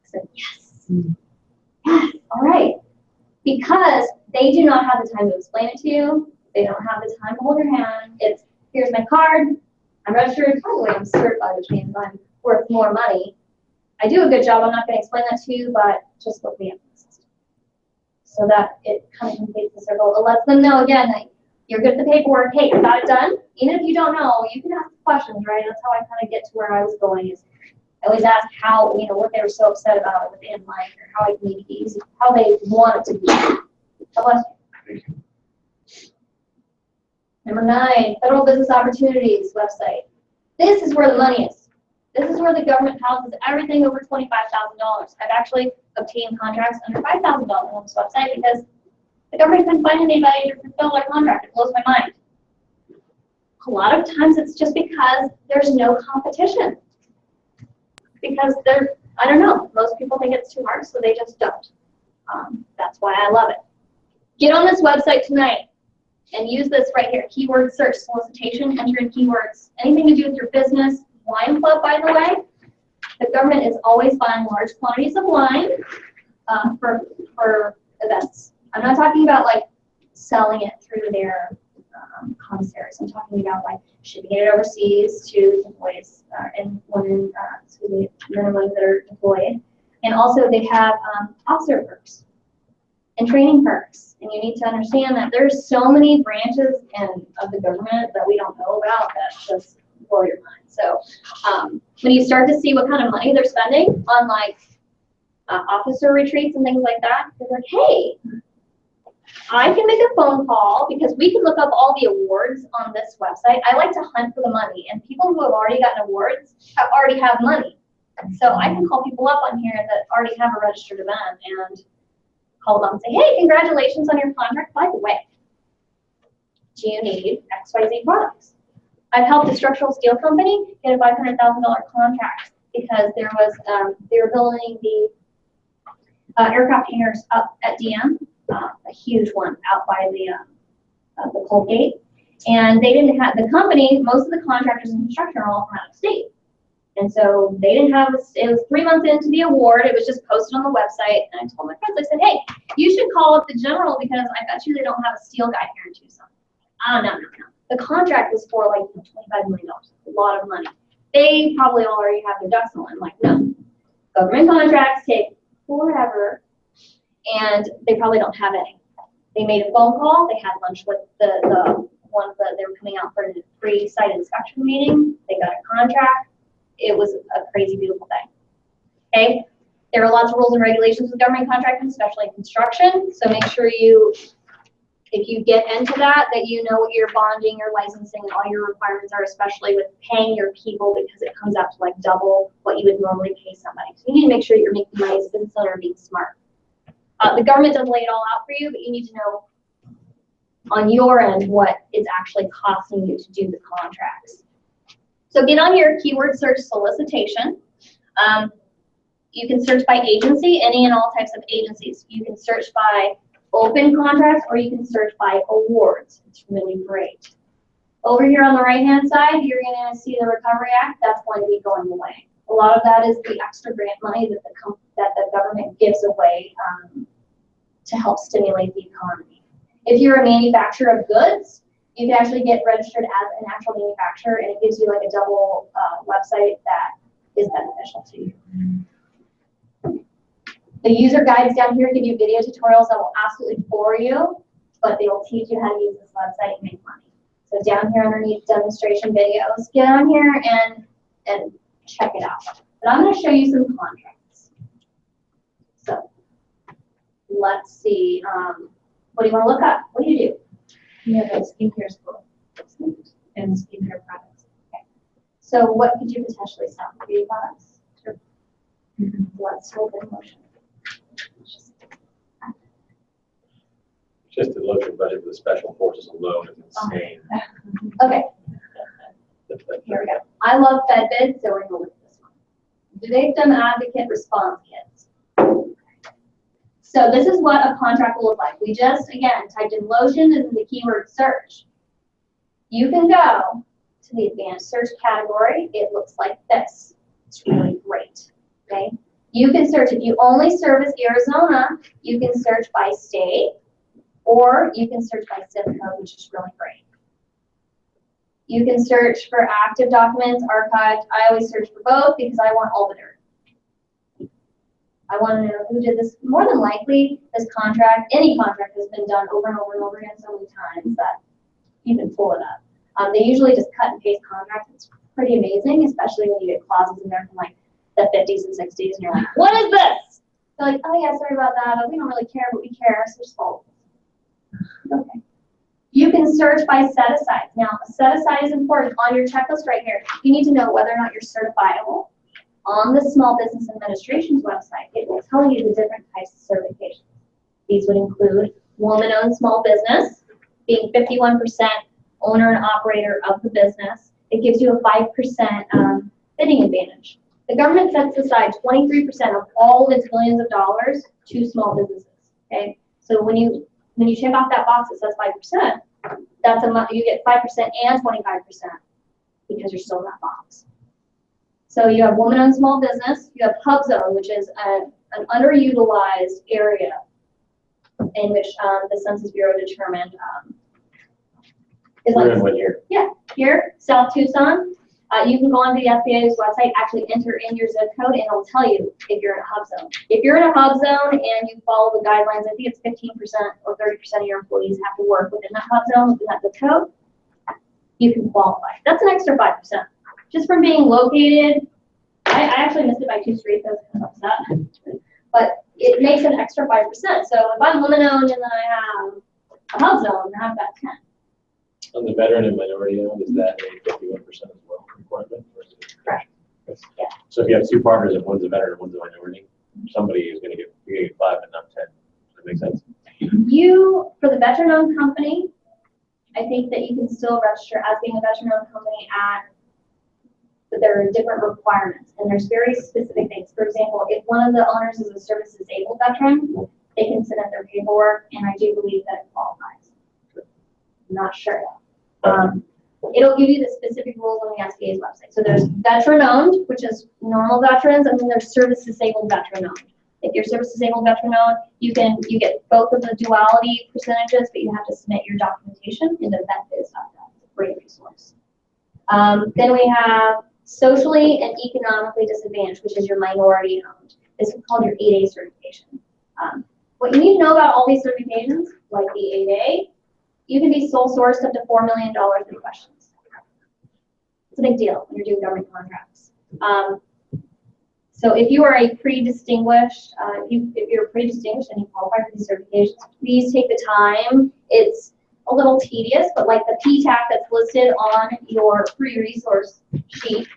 said, yes. Yes, all right. Because they do not have the time to explain it to you. They don't have the time to hold your hand. It's, here's my card. I'm registered. Probably I'm certified, which means I'm worth more money. I do a good job. I'm not going to explain that to you, but just look me up in the system. So that it kind of completes the circle. It lets them know, again, that you're good at the paperwork. Hey, I got it done. Even if you don't know, you can ask questions, right? That's how I kind of get to where I was going. Is I always ask how, what they were so upset about it within life, or how I can make it easy, how they want it to be. How about you? Number 9, Federal Business Opportunities website. This is where the money is. This is where the government houses everything over $25,000. I've actually obtained contracts under $5,000 on this website because the government couldn't find anybody to fulfill their contract. It blows my mind. A lot of times it's just because there's no competition. Because I don't know, most people think it's too hard, so they just don't. That's why I love it. Get on this website tonight and use this right here, keyword search solicitation, enter in keywords. Anything to do with your business. Wine club, by the way, the government is always buying large quantities of wine for events. I'm not talking about like selling it through their commissaries. I'm talking about like shipping it overseas to employees and women, men and women that are employed. And also they have officer perks and training perks. And you need to understand that there's so many branches of the government that we don't know about that just blow your mind. So when you start to see what kind of money they're spending on like officer retreats and things like that, they're like, hey, I can make a phone call because we can look up all the awards on this website. I like to hunt for the money, and people who have already gotten awards already have money. So I can call people up on here that already have a registered event and call them up and say, hey, congratulations on your contract. By the way, do you need XYZ products? I've helped a structural steel company get a $500,000 contract because there was they were building the aircraft hangars up at DM, a huge one out by the coal gate, and they didn't have the company. Most of the contractors in construction are all from out of state, and so they didn't have. It was 3 months into the award. It was just posted on the website, and I told my friends, I said, hey, you should call up the general because I bet you they don't have a steel guy here in Tucson. Oh, no. The contract was for like $25 million, a lot of money. They probably already have their ducks in line. Like, no, government contracts take forever, and they probably don't have any. They made a phone call. They had lunch with the ones that they were coming out for a free site inspection meeting. They got a contract. It was a crazy, beautiful thing. Okay, there are lots of rules and regulations with government contracting, especially in construction. So make sure you If you get into that you know what your bonding, your licensing, and all your requirements are, especially with paying your people, because it comes out to like double what you would normally pay somebody. So you need to make sure that you're making money as a business owner and being smart. The government doesn't lay it all out for you, but you need to know on your end what is actually costing you to do the contracts. So get on here, keyword search solicitation. You can search by agency, any and all types of agencies. You can search by open contracts, or you can search by awards. It's really great. Over here on the right-hand side, you're going to see the Recovery Act. That's going to be going away. A lot of that is the extra grant money that the government gives away to help stimulate the economy. If you're a manufacturer of goods, you can actually get registered as an actual manufacturer, and it gives you like a double website that is beneficial to you. The user guides down here give you video tutorials that will absolutely bore you, but they will teach you how to use this website and make money. So down here underneath demonstration videos, get on here and check it out. But I'm going to show you some contracts. So let's see. What do you want to look up? What do you do? Yeah, that's skincare school and skincare products. Okay. So what could you potentially sell? Beauty products? Sure. Let's hold in motion. Just to look at the budget for the special forces alone is insane. Okay. Here we go. I love FedBid, so we're going to look at this one. Victim Advocate Response Kits. So this is what a contract will look like. We just, again, typed in lotion and the keyword search. You can go to the advanced search category. It looks like this. It's really great. Okay. You can search, if you only service Arizona, you can search by state, or you can search by zip code, which is really great. You can search for active documents, archived. I always search for both because I want all the dirt. I want to know who did this. More than likely, this contract, any contract, has been done over and over and over again so many times that you can pull it up. They usually just cut and paste contracts. It's pretty amazing, especially when you get clauses in there from like the 50s and 60s, and you're like, what is this? They're like, oh yeah, sorry about that. We don't really care, but we care, so just follow. Okay. You can search by set-aside. Now, a set-aside is important on your checklist right here. You need to know whether or not you're certifiable. On the Small Business Administration's website, it will tell you the different types of certifications. These would include woman-owned small business, being 51% owner and operator of the business. It gives you a 5% bidding advantage. The government sets aside 23% of all its billions of dollars to small businesses. Okay, so when you check off that box that says 5%, that's you get 5% and 25% because you're still in that box. So you have woman-owned small business. You have Hub Zone, which is an underutilized area in which the Census Bureau determined is like, yeah, here, South Tucson. You can go onto the SBA's website, actually enter in your zip code, and it'll tell you if you're in a hub zone. If you're in a hub zone and you follow the guidelines, I think it's 15% or 30% of your employees have to work within that hub zone, within that zip code, you can qualify. That's an extra 5%. Just from being located, I actually missed it by 2 streets, I was kind of upset. But it makes an extra 5%. So if I'm woman-owned and then I have a hub zone, I have that 10. On the veteran and minority owned, is that a 51% as well requirement? Correct. Yeah. So if you have 2 partners and one's a veteran and one's a minority, somebody is going to get, you're going to get 5 but not 10. Does that make sense? For the veteran-owned company, I think that you can still register as being a veteran-owned company but there are different requirements, and there's very specific things. For example, if one of the owners is a service-disabled veteran, they can submit their paperwork, and I do believe that it qualifies. I'm not sure. It'll give you the specific rules on the SBA's website. So there's veteran-owned, which is normal veterans, and then there's service-disabled veteran-owned. If you're service-disabled veteran-owned, you get both of the duality percentages, but you have to submit your documentation into vetbiz.gov. Great resource. Then we have socially and economically disadvantaged, which is your minority-owned. This is called your 8A certification. What you need to know about all these certifications, like the 8A, you can be sole sourced up to $4 million in questions. It's a big deal when you're doing government contracts. So if you are a pre-distinguished, if you're pre-distinguished and you qualify for these certifications, please take the time. It's a little tedious, but like the PTAC that's listed on your free resource sheet,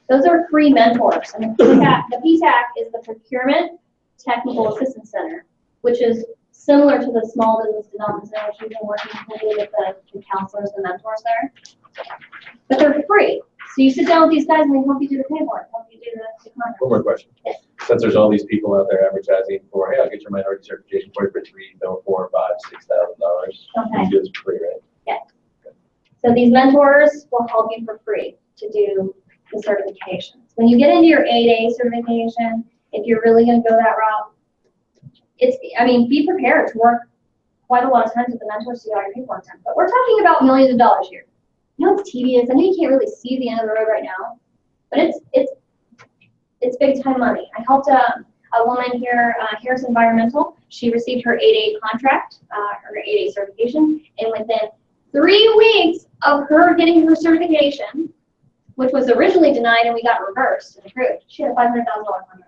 those are free mentors. And the PTAC is the Procurement Technical Assistance Center, which is similar to the Small Business Development Center, which we've been working closely with the counselors and mentors there. But they're free. So you sit down with these guys and they help you do the paperwork, help you do the contract. One more question. Yes. Since there's all these people out there advertising for, hey, I'll get your minority certification for you for $3, $4, $5, $6,000. Okay. You do this for free, right? Yes. So these mentors will help you for free to do the certifications. When you get into your 8A certification, if you're really going to go that route, be prepared to work quite a lot of times with the mentors to get all your paperwork done. But we're talking about millions of dollars here. I know it's tedious. I know you can't really see the end of the road right now, but it's big time money. I helped a woman here, Harris Environmental. She received her 8A contract, her 8A certification, and within 3 weeks of her getting her certification, which was originally denied and we got reversed and approved, she had a $500,000 contract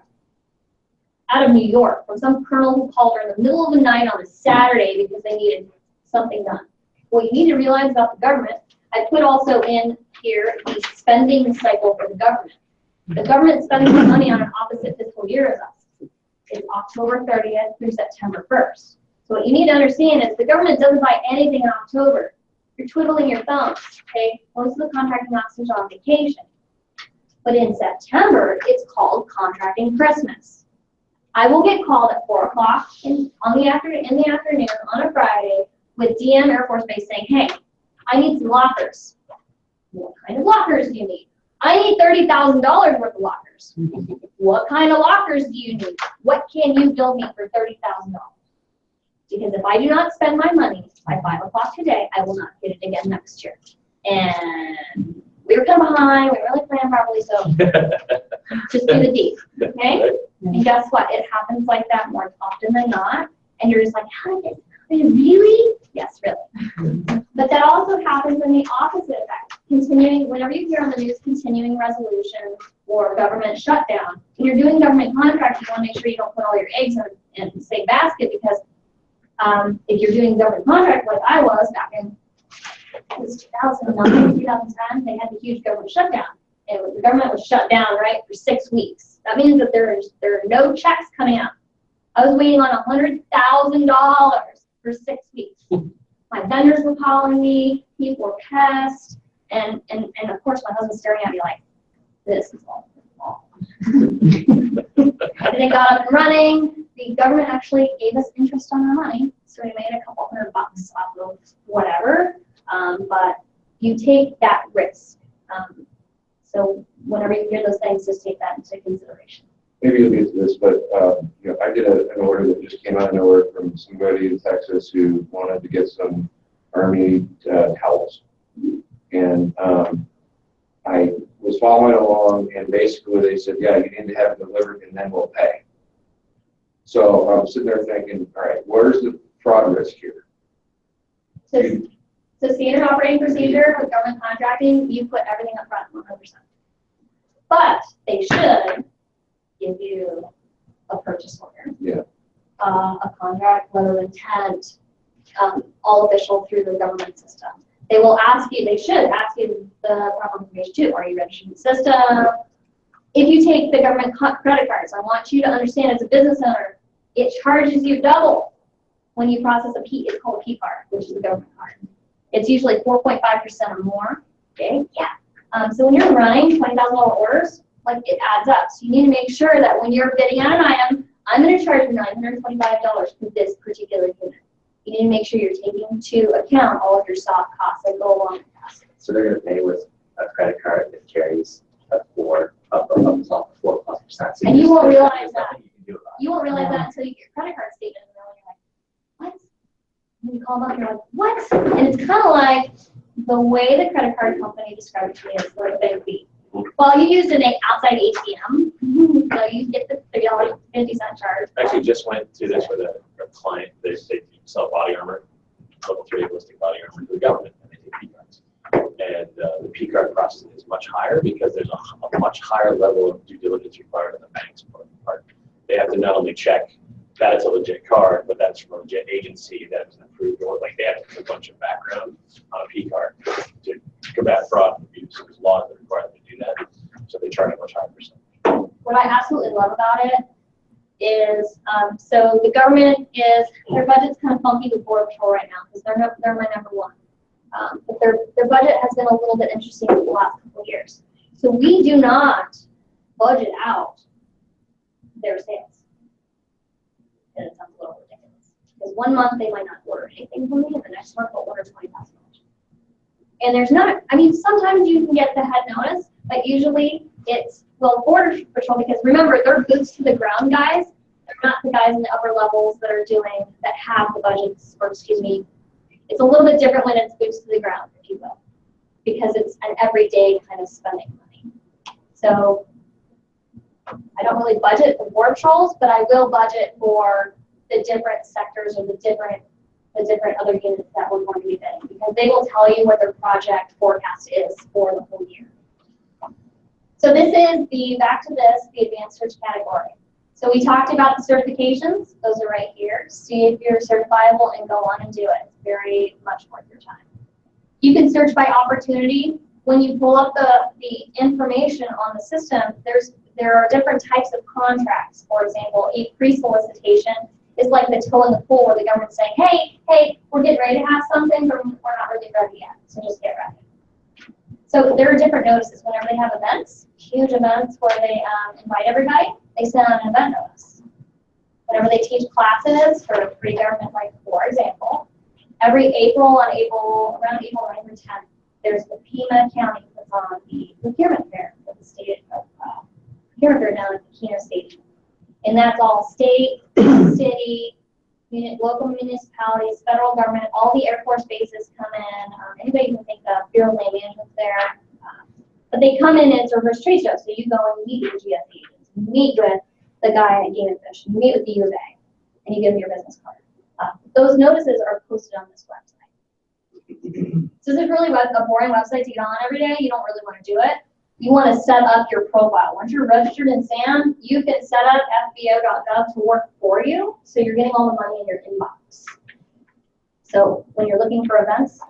out of New York from some colonel who called her in the middle of the night on a Saturday because they needed something done. What you need to realize about the government, I put also in here the spending cycle for the government. The government spends more money on an opposite fiscal year as us. It's October 30th through September 1st. So what you need to understand is the government doesn't buy anything in October. You're twiddling your thumbs, okay? Most of the contracting officers are on vacation. But in September, it's called contracting Christmas. I will get called at 4 o'clock in the afternoon on a Friday with DM Air Force Base saying, hey, I need some lockers. What kind of lockers do you need? I need $30,000 worth of lockers. What kind of lockers do you need? What can you build me for $30,000? Because if I do not spend my money by 5 o'clock today, I will not get it again next year. And we were kind of behind. We really planned properly, so just do the deed, okay? And guess what? It happens like that more often than not. And you're just like, how did it really? Yes, really. But that also happens in the opposite effect. Continuing, whenever you hear on the news continuing resolution or government shutdown, when you're doing government contracts, you want to make sure you don't put all your eggs in the same basket because if you're doing government contract like I was back in 2009, 2010, they had the huge government shutdown. And the government was shut down, right, for 6 weeks. That means that there are no checks coming out. I was waiting on $100,000 for 6 weeks. My vendors were calling me, people were pissed, and of course my husband's staring at me like, this is all. Everything got up and running. The government actually gave us interest on our money, so we made a couple $100 off of whatever. But you take that risk. So whenever you hear those things, just take that into consideration. Maybe you'll get to this, but I did an order that just came out of nowhere from somebody in Texas who wanted to get some Army towels, and I was following along, and basically they said, yeah, you need to have it delivered, and then we'll pay. So I'm sitting there thinking, all right, where's the fraud risk here? So standard operating procedure with government contracting, you put everything up front 100%. But they should give you a purchase order, a contract, letter of intent, all official through the government system. They will ask you, they should ask you the proper information too. Are you registered in the system? If you take the government credit cards, I want you to understand as a business owner, it charges you double when you process a P, it's called a P card, which is a government card. It's usually 4.5% or more, okay? Yeah. So when you're running $20,000 orders, like it adds up. So you need to make sure that when you're bidding on an item, I'm going to charge you $925 for this particular unit. You need to make sure you're taking into account all of your soft costs that go along with that. So they're going to pay with a credit card that carries a 4+%. So and you won't realize there's that. nothing you can do about it. You won't realize that until you get your credit card statement, and then you're like, what? And you call them up, you're like, what? And it's kind of like the way the credit card company described it to me is like bank fee. Well, you used an outside ATM, so you get the $3.50 charge. Actually, just went to this with a client. They sell body armor, level 3 ballistic body armor to the government, and they take P cards. And the P card processing is much higher because there's a much higher level of due diligence required on the bank's part. They have to not only check that it's a legit card, but that's from a legit agency that was approved, or like they have to do a bunch of background on a P card to combat fraud and abuse. So there's laws that require them to do that. So they charge a much higher percentage. What I absolutely love about it is, so the government is, their budget's kind of funky with Border Patrol right now because they're my number one. But their budget has been a little bit interesting for the last couple of years. So we do not budget out their sales. And it sounds a little ridiculous. Because one month they might not order anything from me, and the next month they'll order $20,000. And there's not, I mean, sometimes you can get the head notice, but usually it's, well, Border Patrol, because remember, they're boots to the ground guys. They're not the guys in the upper levels that are doing, that have the budgets, or excuse me, it's a little bit different when it's boots to the ground, if you will, because it's an everyday kind of spending money. So I don't really budget for Border Patrols, but I will budget for the different sectors or the different other units that we're going to be bidding, because they will tell you what their project forecast is for the whole year. So this is the advanced search category. So we talked about the certifications. Those are right here. See if you're certifiable and go on and do it. It's very much worth your time. You can search by opportunity. When you pull up the information on the system, there are different types of contracts. For example, a pre-solicitation is like the toe in the pool where the government's saying, hey, we're getting ready to have something, but we're not really ready yet, so just get ready. So there are different notices. Whenever they have events, huge events where they invite everybody, they send out an event notice. Whenever they teach classes for free government, like for example, every around April 9th or 10th, there's the Pima County that's on the procurement fair with the state of procurement fair down at the Keno Stadium. And that's all state, city, local municipalities, federal government, all the Air Force bases come in, anybody you can think of, Bureau of Land Management's there. But they come in and it's a reverse trade show. So you go and meet with the GS agents, you meet with the guy at Game and Fish, you meet with the U of A, and you give them your business card. Those notices are posted on this website. So this is really a boring website to get on every day. You don't really want to do it. You want to set up your profile. Once you're registered in SAM, you can set up FBO.gov to work for you, so you're getting all the money in your inbox. So when you're looking for events,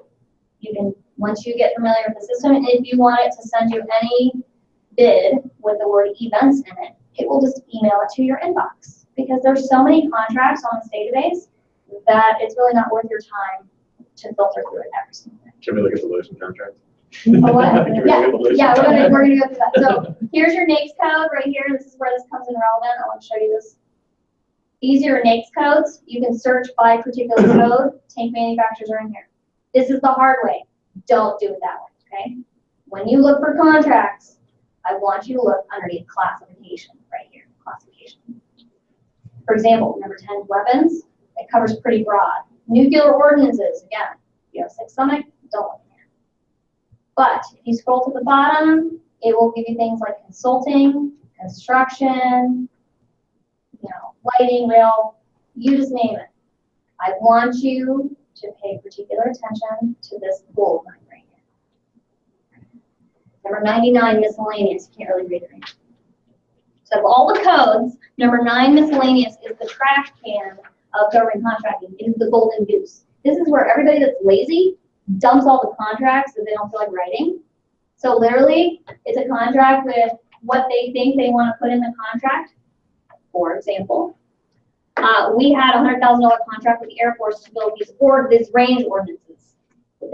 you can, once you get familiar with the system, and if you want it to send you any bid with the word events in it, it will just email it to your inbox. Because there's so many contracts on this database that it's really not worth your time to filter through it every single day. Can we look at the Lotion contract? Oh, what? Yeah, we're gonna go through that. So here's your NAICS code right here. This is where this comes in relevant. I want to show you this. These are your NAICS codes. You can search by particular code. Tank manufacturers are in here. This is the hard way. Don't do it that way, okay? When you look for contracts, I want you to look underneath classification right here, classification. For example, number 10, weapons. It covers pretty broad. Nuclear ordinances, again, you have sick stomach, don't look here. But if you scroll to the bottom, it will give you things like consulting, construction, lighting, rail, you just name it. I want you to pay particular attention to this bold line right here. Number 99, miscellaneous. You can't really read it. So of all the codes, number 9, miscellaneous, is the trash can of government contracting. It is the golden goose. This is where everybody that's lazy dumps all the contracts that they don't feel like writing. So literally, it's a contract with what they think they want to put in the contract. For example, we had a $100,000 contract with the Air Force to build these range ordinances. What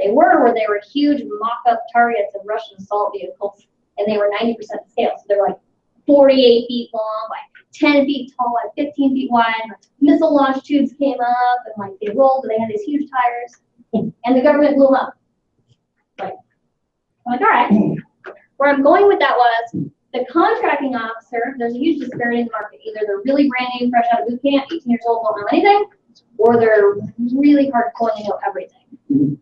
they were huge mock-up targets of Russian assault vehicles, and they were 90% scale. So they're like 48 feet long, like 10 feet tall, like 15 feet wide. Missile launch tubes came up, and like they rolled, and they had these huge tires, and the government blew them up. I'm like, all right. Where I'm going with that was the contracting officer. There's a huge disparity in the market. Either they're really brand new, fresh out of boot camp, 18 years old, don't know anything, or they're really hardcore and they know everything.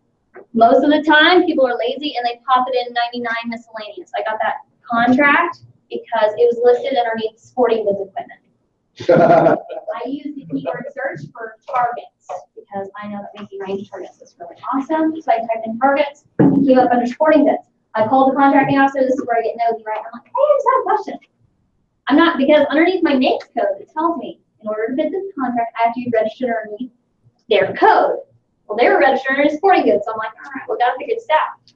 Most of the time, people are lazy and they pop it in 99 miscellaneous. I got that contract because it was listed underneath sporting goods equipment. I use the keyword search for targets because I know that making range targets is really awesome. So I typed in targets and came up under sporting goods. I called the contracting officer, this is where I get nosy, right? I'm like, hey, I just have a question. I'm not, because underneath my NAICS code, it tells me, in order to bid this contract, I have to be registered underneath their code. Well, they were registered under sporting goods, so I'm like, all right, well, gotta figure this out. So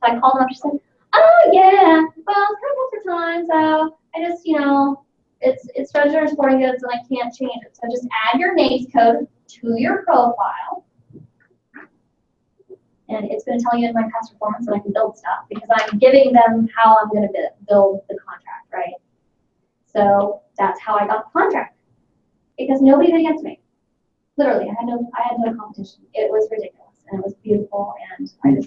I called them up, she said, oh, yeah, well, it's kind of for time, so I just, you know, it's registered as sporting goods and I can't change it. So just add your NAICS code to your profile. And it's going to tell you in my past performance that I can build stuff because I'm giving them how I'm going to build the contract, right? So that's how I got the contract. Because nobody bid against me. Literally, I had no competition. It was ridiculous and it was beautiful and I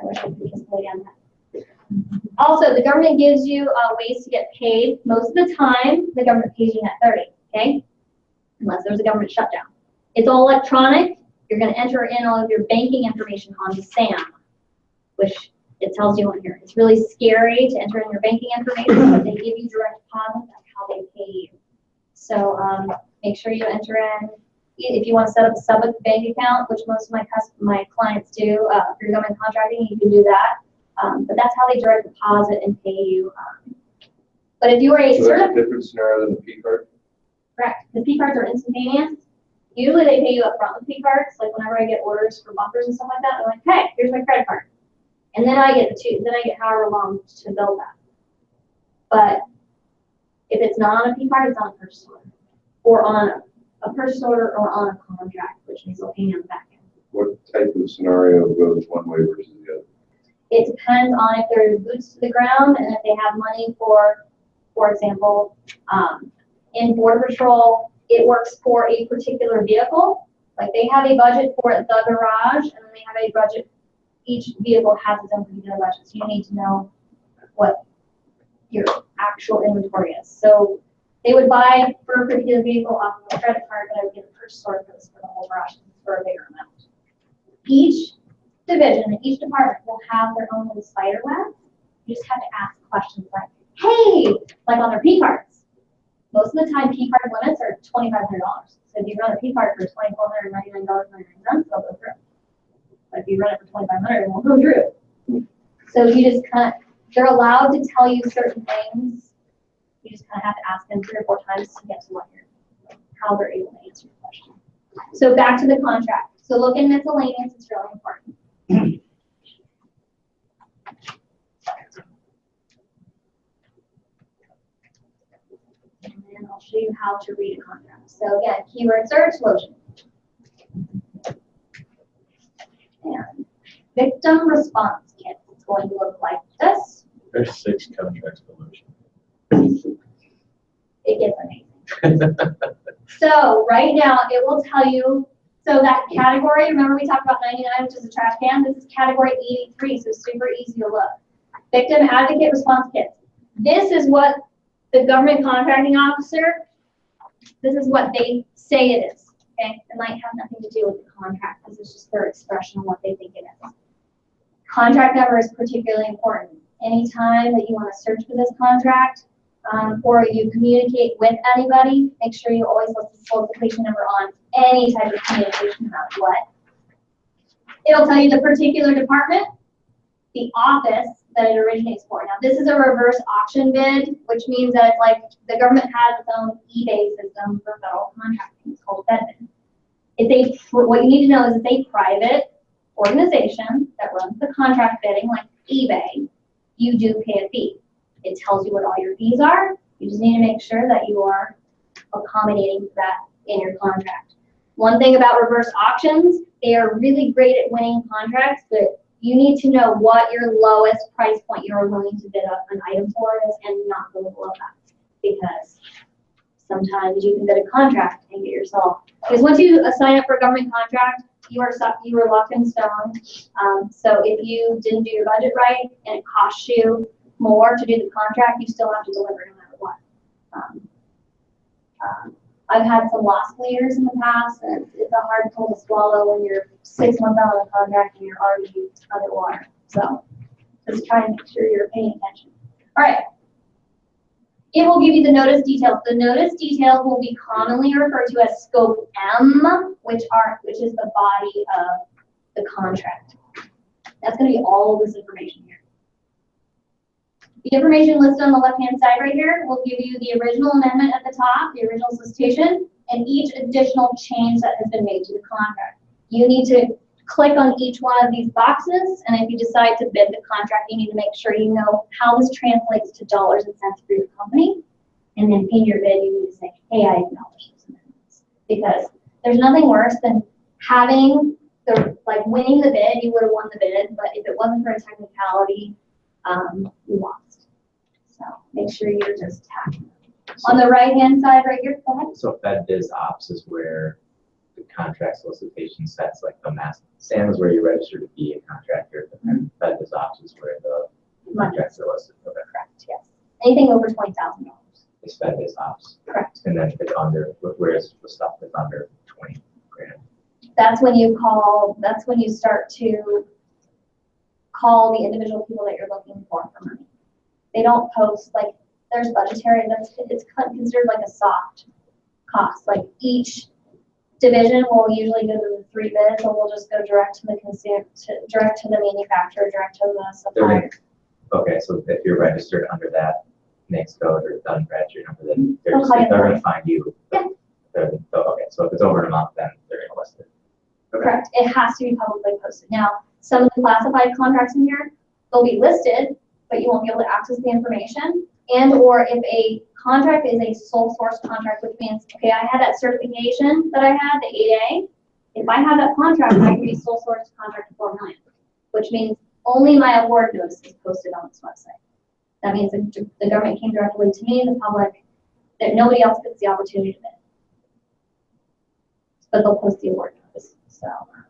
wish I could just play on that. Also, the government gives you ways to get paid. Most of the time, the government pays you net 30, okay? Unless there's a government shutdown. It's all electronic. You're going to enter in all of your banking information on SAM, which it tells you on here. It's really scary to enter in your banking information, but they give you direct deposit. That's how they pay you. So make sure you enter in. If you want to set up a sub bank account, which most of my clients do, if you're government contracting, you can do that. But that's how they direct deposit and pay you. But if you are a so that's a different scenario than the P card? Correct. The P cards are instantaneous. Usually they pay you up front with P cards. Like whenever I get orders for bumpers and stuff like that, I'm like, hey, here's my credit card. And then I get however long to build that. But if it's not on a P card, it's on a purchase order. Or on a purchase order or on a contract, which means they'll pay me on the back end. What type of scenario goes one way versus the other? It depends on if there's boots to the ground and if they have money for example, in Border Patrol, it works for a particular vehicle. Like they have a budget for the garage and then they have a budget. Each vehicle has its own particular budget. So you need to know what your actual inventory is. So they would buy for a particular vehicle off of a credit card, but I would get a purchase order for this for the whole garage for a bigger amount. Each division, each department will have their own little spider web. You just have to ask questions like, hey, like on their P cards. Most of the time, P card limits are $2,500. So if you run a P card for $2,499.99, they'll go through. But if you run it for $2,500, it won't go through. So you just kind of, they're allowed to tell you certain things. You just kind of have to ask them 3 or 4 times to get to what how they're able to answer your question. So back to the contract. So look in miscellaneous, it's really important. And then I'll show you how to read a contract. So again, keyword search, Lotion. And victim response kit. It's going to look like this. There's 6 contracts for Lotion. It gets amazing. So right now it will tell you, so that category, remember we talked about 99, which is a trash can? This is category 83, so super easy to look. Victim advocate response kits. This is what the government contracting officer, this is what they say it is. Okay? It might have nothing to do with the contract. This is just their expression of what they think it is. Contract number is particularly important. Anytime that you want to search for this contract, or you communicate with anybody, make sure you always list the solicitation number on any type of communication about what. It'll tell you the particular department, the office that it originates for. Now, this is a reverse auction bid, which means that it's like the government has its own eBay system for federal contracting. It's called FedBid. What you need to know is it's a private organization that runs the contract bidding, like eBay. You do pay a fee. It tells you what all your fees are. You just need to make sure that you are accommodating that in your contract. One thing about reverse auctions, they are really great at winning contracts, but you need to know what your lowest price point you're willing to bid up an item for is and not go below that. Because sometimes you can bid a contract and get yourself, because once you sign up for a government contract, you are locked in stone. So if you didn't do your budget right and it costs you more to do the contract, you still have to deliver no matter what. I've had some lost leaders in the past, and it's a hard pill to swallow when you're 6 months out of the contract and you're already underwater. So just try and make sure you're paying attention. All right. It will give you the notice details. The notice details will be commonly referred to as Scope M, which is the body of the contract. That's going to be all of this information here. The information listed on the left-hand side right here will give you the original amendment at the top, the original solicitation, and each additional change that has been made to the contract. You need to click on each one of these boxes, and if you decide to bid the contract, you need to make sure you know how this translates to dollars and cents for your company. And then in your bid, you need to say, hey, I acknowledge those amendments. Because there's nothing worse than having winning the bid, you would have won the bid, but if it wasn't for a technicality, you lost. So make sure you're just tagging. On the right-hand side right here, go ahead. So Fed Biz Ops is where the contract solicitation sets like the mass. SAM is where you register to be a contractor, and Fed Biz Ops is where the contracts are listed. Okay. Correct, yes. Anything over $20,000. Is Fed Biz Ops. Correct. And then if it's under, where's the stuff that's under 20 grand? That's when you start to call the individual people that you're looking for money. They don't post, like, there's budgetary, it's considered like a soft cost. Like each division will usually go to the 3 bids, or we'll just go direct to the consumer, direct to the manufacturer, direct to the supplier. Okay, so if you're registered under that NAICS code or done registered under that, they're going to find you. Yeah. Okay, so if it's over an amount, then they're going to list it. Okay. Correct. It has to be publicly posted. Now, some of the classified contracts in here, they'll be listed, but you won't be able to access the information. And or if a contract is a sole source contract, which means, okay, I had that certification that I had, the 8A. If I have that contract, I can be sole source contract to $4 million, which means only my award notice is posted on this website. That means that the government came directly to me, the public, that nobody else gets the opportunity to bid. But they'll post the award notice. So,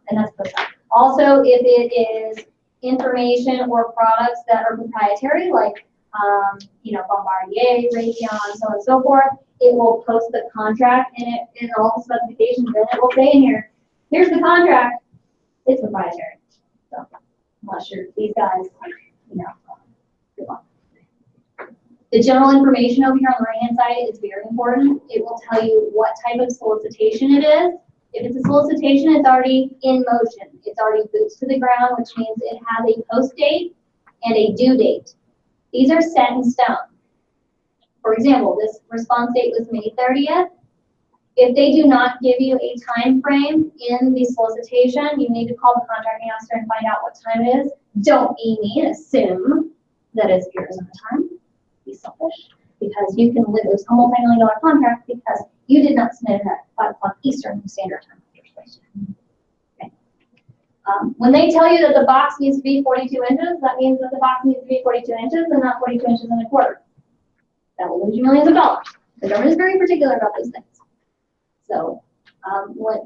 and that's posted. Also, if it is information or products that are proprietary, like Bombardier, Raytheon, so on and so forth, it will post the contract and it in all the specifications, and it will say in here, here's the contract, it's proprietary. So, unless you're these guys, good luck. The general information over here on the right-hand side is very important. It will tell you what type of solicitation it is. If it's a solicitation, it's already in motion. It's already boots to the ground, which means it has a post date and a due date. These are set in stone. For example, this response date was May 30th. If they do not give you a time frame in the solicitation, you need to call the contracting officer and find out what time it is. Don't me and assume that it's yours at the time. Be selfish, because you can lose a multi-million-dollar contract because you did not submit it at 5 o'clock Eastern Standard Time. Okay. When they tell you that the box needs to be 42 inches, that means that the box needs to be 42 inches and not 42 inches and a quarter. That will lose you millions of dollars. The government is very particular about those things. So where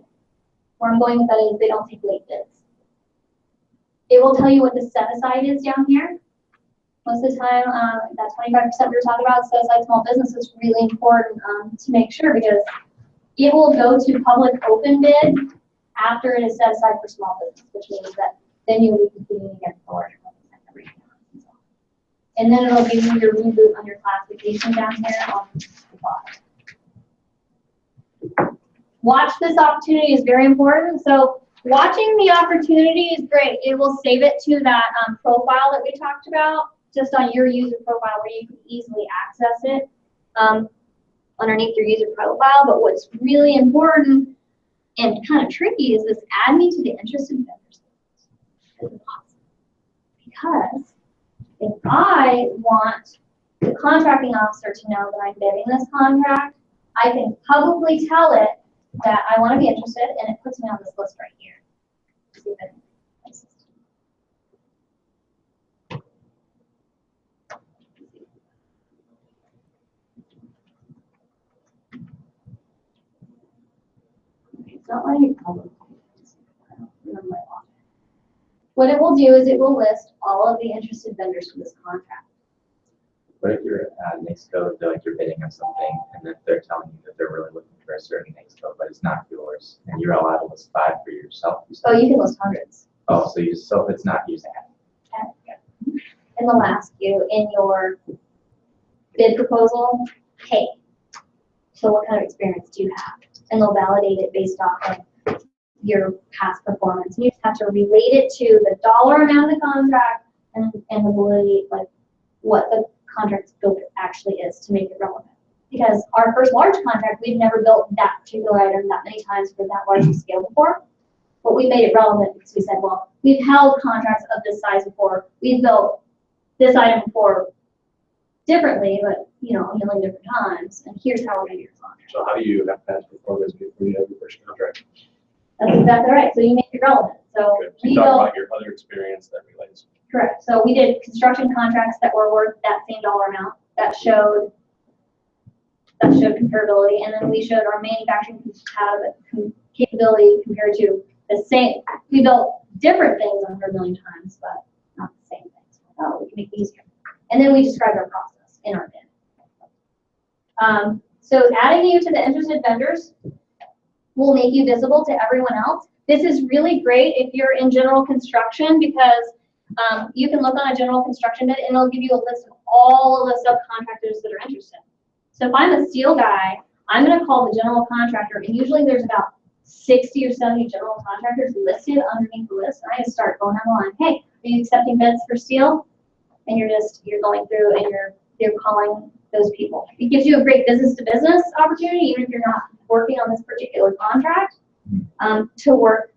I'm going with that is they don't take late bids. It will tell you what the set aside is down here. Most of the time, that 25% we were talking about, set aside small business, is really important to make sure, because it will go to public open bid after it is set aside for small business, which means that then you will be competing against the larger companies. And then it'll give you your reboot on your classification down here on the bottom. Watch this opportunity is very important. So watching the opportunity is great. It will save it to that profile that we talked about, just on your user profile where you can easily access it underneath your user profile. But what's really important and kind of tricky is this add me to the interested vendors. Because if I want the contracting officer to know that I'm bidding this contract, I can publicly tell it that I want to be interested, and it puts me on this list right here. See if I can It's not letting it public. I don't remember my law. What it will do is it will list all of the interested vendors for this contract. What if you're NAICS code, they're like you're bidding on something, and then they're telling you that they're really looking for a certain NAICS code, but it's not yours, and you're allowed to list 5 for yourself. Oh, you can list hundreds. Oh, so if it's not used, And they'll ask you in your bid proposal, hey, so what kind of experience do you have? And they'll validate it based off of your past performance. You just have to relate it to the dollar amount of the contract and the validity, like what the contract scope actually is to make it relevant. Because our first large contract, we've never built that particular item that many times for that large of scale before. But we made it relevant because we said, well, we've held contracts of this size before. We've built this item before differently, but a million different times. And here's how we're going to do your contract. So how do you have past performance before you have your first contract? That's exactly right. So you make it relevant. So Okay. So we you talk built, about your other experience that relates. correct. So we did construction contracts that were worth that same dollar amount that showed comparability, and then we showed our manufacturing capability compared to the same. We built different things 100 million times, but not the same things. We can make it easier. And then we described our process in our bid. So adding you to the interested vendors will make you visible to everyone else. This is really great if you're in general construction because you can look on a general construction bid and it'll give you a list of all of the subcontractors that are interested. So if I'm a steel guy, I'm going to call the general contractor, and usually there's about 60 or 70 general contractors listed underneath the list. And I just start going down the line. Hey, are you accepting bids for steel? And you're going through and you're calling those people. It gives you a great business to business opportunity, even if you're not working on this particular contract, to work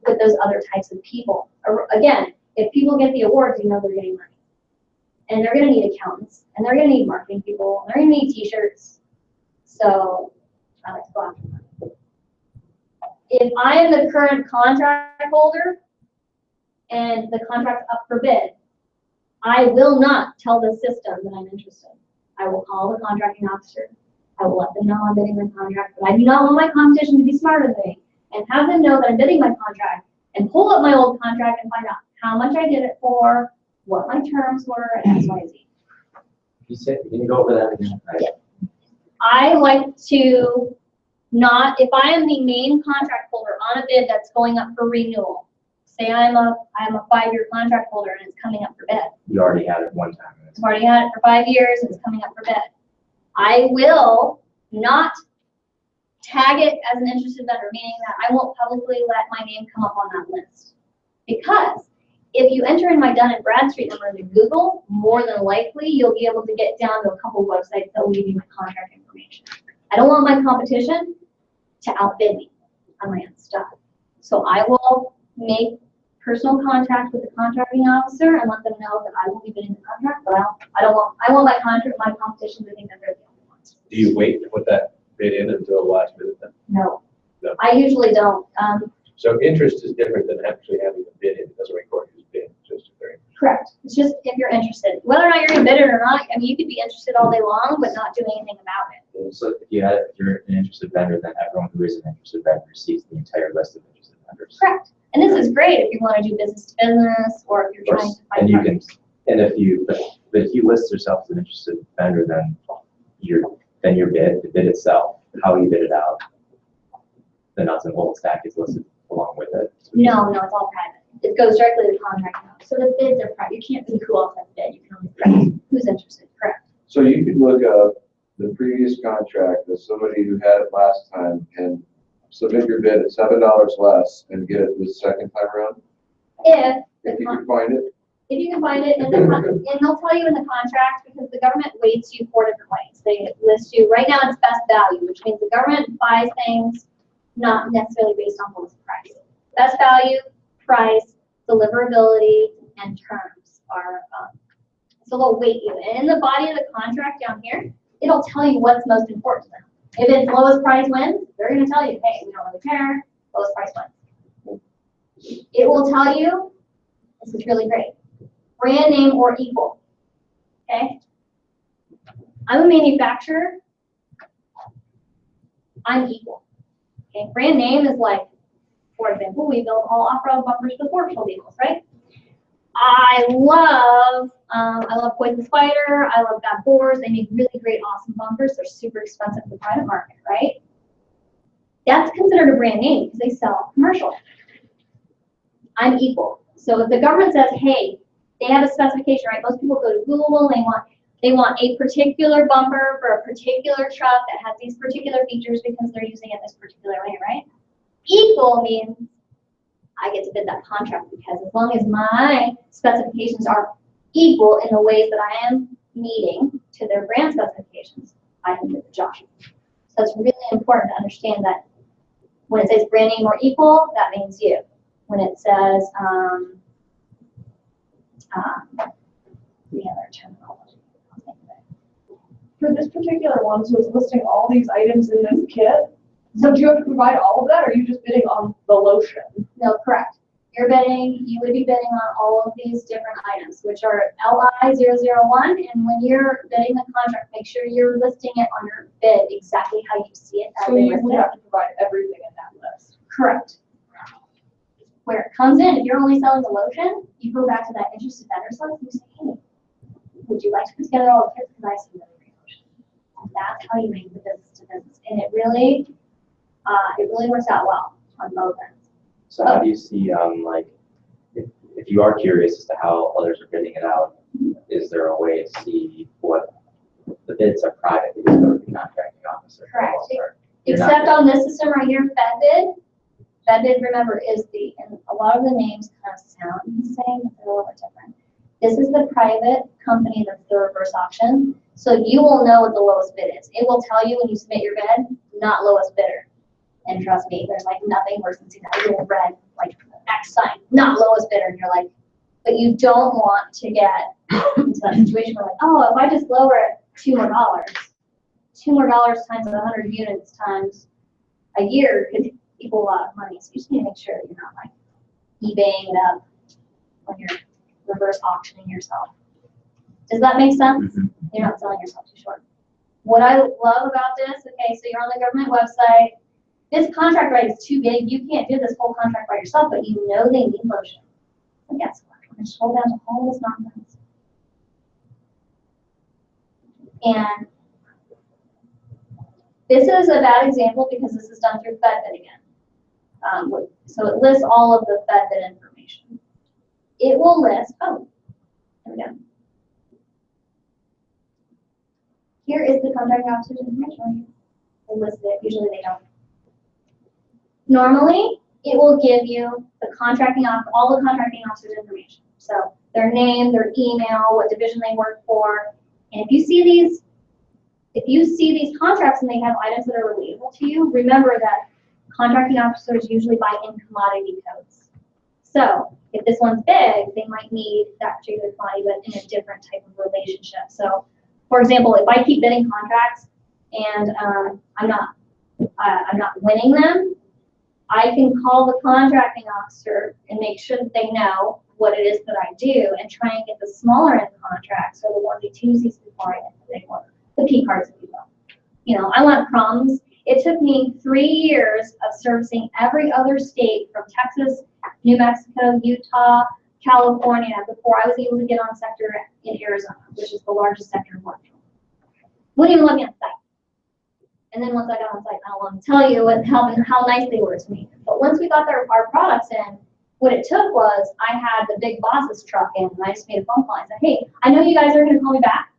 with those other types of people. Again, if people get the awards, they're getting money. And they're going to need accountants, and they're going to need marketing people, and they're going to need t-shirts. So I like to go after them. If I am the current contract holder and the contract's up for bid, I will not tell the system that I'm interested. I will call the contracting officer. I will let them know I'm bidding my contract, but I do not want my competition to be smarter than me and have them know that I'm bidding my contract and pull up my old contract and find out how much I did it for, what my terms were, and X, Y, Z. Can you go over that again? I like to not, if I am the main contract holder on a bid that's going up for renewal, say I'm a 5-year contract holder and it's coming up for bid. You already had it one time. I've already had it for 5 years and it's coming up for bid. I will not tag it as an interested vendor, meaning that I won't publicly let my name come up on that list. Because if you enter in my Dun & Bradstreet number into Google, more than likely you'll be able to get down to a couple of websites that will give you my contract information. I don't want my competition to outbid me on my own stuff. So I will make personal contact with the contracting officer and let them know that I will be bidding the contract, but I want my competition to think that they're the only ones. Do you wait to put that bid in until the last minute then? No. No. I usually don't. So interest is different than actually having a bid in. It doesn't record who's bid, just if they're interested. Correct. It's just if you're interested. Whether or not you're going to bid it or not, I mean, you could be interested all day long, but not do anything about it. So if you're an interested vendor, then everyone who is an interested vendor sees the entire list of interested vendors. Correct. And this is great if you want to do business to business or if you're trying to find And you partners. can, and if you list yourself as an interested vendor, then your bid, the bid itself, how you bid it out, the nuts and bolts stack is listed along with it. No, it's all private. It goes directly to the contracting officer. So the bids are private. You can't see who else has bid. You can only see who's interested. Correct. So you could look up the previous contract of somebody who had it last time and submit your bid at $7 less and get it this second time around? If you can find it? If you can find it, and they'll tell you in the contract because the government weights you 4 different ways. They list you, right now it's best value, which means the government buys things not necessarily based on lowest price. Best value, price, deliverability, and terms are, so they'll weight you. And in the body of the contract down here, it'll tell you what's most important to them. If it's lowest price wins, they're going to tell you, hey, we don't really care, lowest price wins. It will tell you, this is really great, brand name or equal, okay? I'm a manufacturer, I'm equal, okay? Brand name is like, for example, we build all off-road bumpers for commercial vehicles, right? I love Poison Spider, I love Bad Boars, they make really great, awesome bumpers, they're super expensive in the private market, right? That's considered a brand name because they sell commercial. I'm equal. So if the government says, hey, they have a specification, right? Most people go to Google and they want a particular bumper for a particular truck that has these particular features because they're using it this particular way, right? Equal means I get to bid that contract because as long as my specifications are equal in the ways that I am meeting to their brand specifications, I can get the job. So it's really important to understand that when it says brand name or equal, that means you. When it says, the other terminology. For this particular one, so it's listing all these items in this kit. So do you have to provide all of that, or are you just bidding on the lotion? No, correct. You're bidding, you would be bidding on all of these different items, which are LI001, and when you're bidding the contract, make sure you're listing it on your bid exactly how you see it. So you would have to provide everything in that list. Correct. Where it comes in, if you're only selling the lotion, you go back to that interested vendor list and you say, hey, would you like to put together all the kits because I see really great lotion? And that's how you make the business to business. And it really works out well on both ends. So how do you see, like, if you are curious as to how others are bidding it out, is there a way to see what the bids are private because go to the contracting officer? Correct. You're not- Except on this system right here, FedBid. FedBid, remember, is and a lot of the names kind of sound the same, but they're a little bit different. This is the private company that's the reverse auction. So you will know what the lowest bid is. It will tell you when you submit your bid, not lowest bidder. And trust me, there's like nothing worse than seeing that little red, like X sign, not lowest bidder. And you're like, but you don't want to get into that situation where like, oh, if I just lower it $2 more, $2 more times 100 units times a year could equal a lot of money. So you just need to make sure that you're not like eBaying it up when you're reverse auctioning yourself. Does that make sense? Mm-hmm. You're not selling yourself too short. What I love about this, okay, so you're on the government website. This contract right is too big. You can't do this whole contract by yourself, but you know they need lotion. And guess what? We're going to scroll down to all this nonsense. And this is a bad example because this is done through FedBid again. So it lists all of the FedBid information. It will list, oh, there we go. Here is the contract officer's information. They listed it, usually they don't. Normally, it will give you the all the contracting officer's information. So their name, their email, what division they work for. And if you see these contracts and they have items that are relatable to you, remember that contracting officers usually buy in commodity codes. So if this one's big, they might need that particular commodity, but in a different type of relationship. So for example, if I keep bidding contracts and I'm not winning them, I can call the contracting officer and make sure that they know what it is that I do and try and get the smaller end contracts or the ones they twosies before I get the big one, the P cards, if you will. You know, I want crumbs. It took me 3 years of servicing every other state from Texas, New Mexico, Utah, California before I was able to get on sector in Arizona, which is the largest sector in Border Patrol. Wouldn't even let me on site. And then once I got on site, I don't want to tell you how nice they were to me. But once we got our products in, what it took was I had the big boss's truck in, and I just made a phone call and said, hey, I know you guys are going to call me back,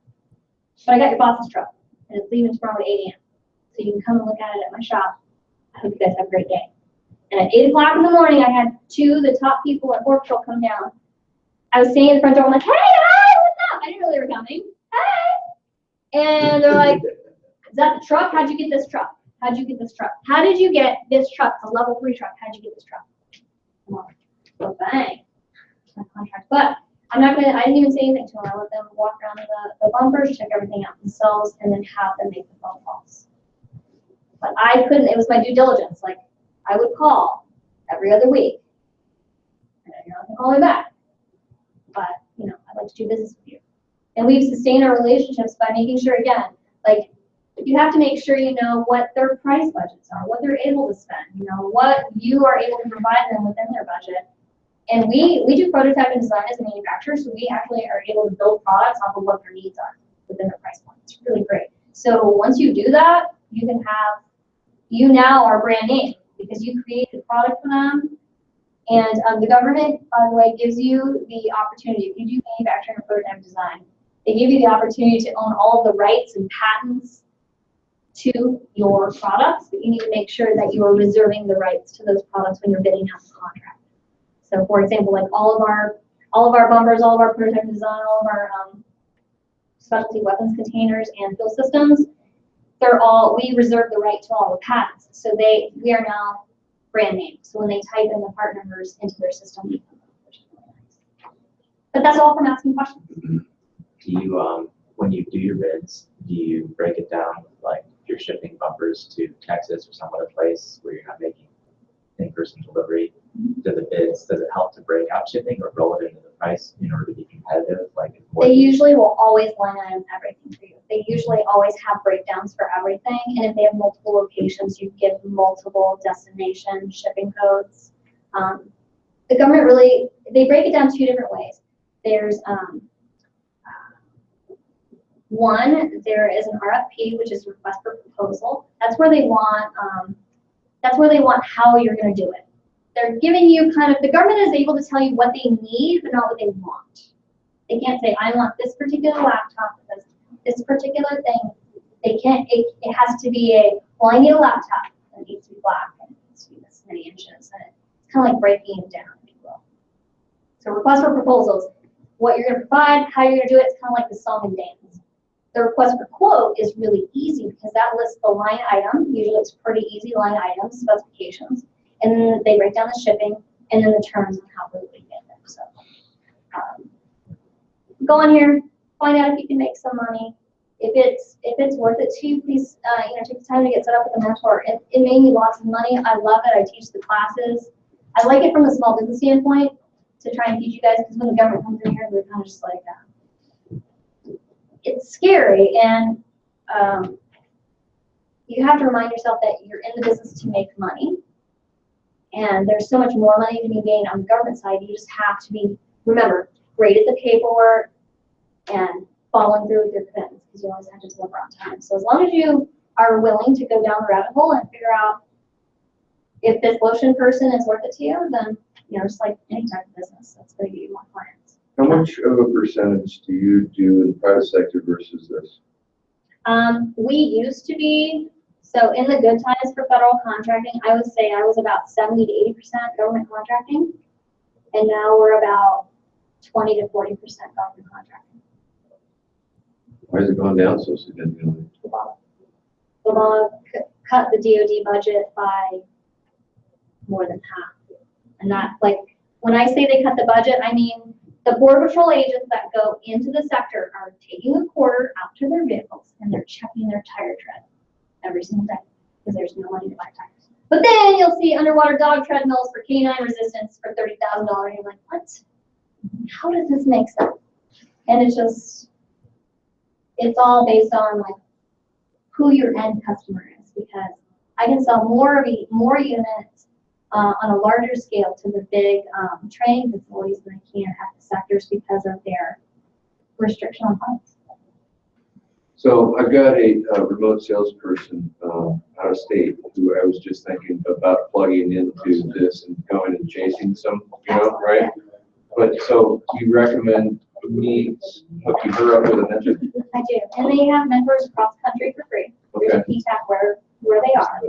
but I got your boss's truck, and it's leaving tomorrow at 8 a.m. So you can come and look at it at my shop. I hope you guys have a great day. And at 8 o'clock in the morning, I had 2 of the top people at Border Patrol come down. I was standing in the front door, I'm like, hey, what's up? I didn't know they were coming. Hey! And they're like, is that the truck? How'd you get this truck? How'd you get this truck? How did you get this truck? It's a level 3 truck. How'd you get this truck? Well, bang. My contract. But I didn't even say anything to them. I let them walk around the bumpers, check everything out themselves, and then have them make the phone calls. But I couldn't, it was my due diligence. Like, I would call every other week. And you're not gonna call me back. But, you know, I'd like to do business with you. And we've sustained our relationships by making sure, again, like, you have to make sure you know what their price budgets are, what they're able to spend, you know, what you are able to provide them within their budget. And we do prototype and design as a manufacturer, so we actually are able to build products off of what their needs are within their price point. It's really great. So once you do that, you now are brand name because you create the product for them. And the government, by the way, gives you the opportunity, if you do manufacturing or prototype design, they give you the opportunity to own all of the rights and patents to your products, but you need to make sure that you are reserving the rights to those products when you're bidding out the contract. So for example, like all of our bumpers, all of our prototype design, all of our specialty weapons containers and fuel systems, we reserve the right to all the patents. So we are now brand name. So when they type in the part numbers into their system, we can, which is really nice. But that's all from asking questions. Do you, when you do your bids, do you break it down with like your shipping bumpers to Texas or some other place where you're not making in-person delivery? Does it help to break out shipping or roll it into the price in order to be competitive? Like they usually will always line item everything for you. They usually always have breakdowns for everything. And if they have multiple locations, you give multiple destination shipping codes. The government really, they break it down two different ways. There's one, there is an RFP, which is request for proposal. That's where they want how you're going to do it. They're giving you the government is able to tell you what they need, but not what they want. They can't say, I want this particular laptop, this particular thing. They can't, it has to be well, I need a laptop, and it needs to be black, and it needs to be this many inches, and it's kind of like breaking it down, if you will. So request for proposals, what you're going to provide, how you're going to do it, it's kind of like the song and dance. The request for quote is really easy because that lists the line item. Usually it's pretty easy line items, specifications. And then they break down the shipping and then the terms on how quickly you get them. So go on here, find out if you can make some money. If it's worth it to you, please take the time to get set up with a mentor. It made me lots of money. I love it. I teach the classes. I like it from a small business standpoint to try and teach you guys because when the government comes in here, they're kind of just like it's scary, and you have to remind yourself that you're in the business to make money, and there's so much more money to be gained on the government side. You just have to remember, great at the paperwork and following through with your commitments because you always have to deliver on time. So as long as you are willing to go down the rabbit hole and figure out if this lotion person is worth it to you, then just like any type of business, that's going to get you more clients. How much of a percentage do you do in the private sector versus this? We used to be, so in the good times for federal contracting, I would say I was about 70 to 80% government contracting, and now we're about 20 to 40% government contracting. Why has it gone down so significantly? Obama cut the DoD budget by more than half. And that, when I say they cut the budget, I mean the Border Patrol agents that go into the sector are taking a quarter out to their vehicles and they're checking their tire tread every single day because there's no money to buy tires. But then you'll see underwater dog treadmills for canine resistance for $30,000. You're like, what? How does this make sense? And it's all based on who your end customer is, because I can sell more units on a larger scale to the big training facilities than I can at the sectors because of their restriction on funds. So I've got a remote salesperson out of state who I was just thinking about plugging into this and going and chasing some, right? But so you recommend me hooking her up with a mentor? I do, and they have mentors across the country for free. Okay. There's a PTAC where they are.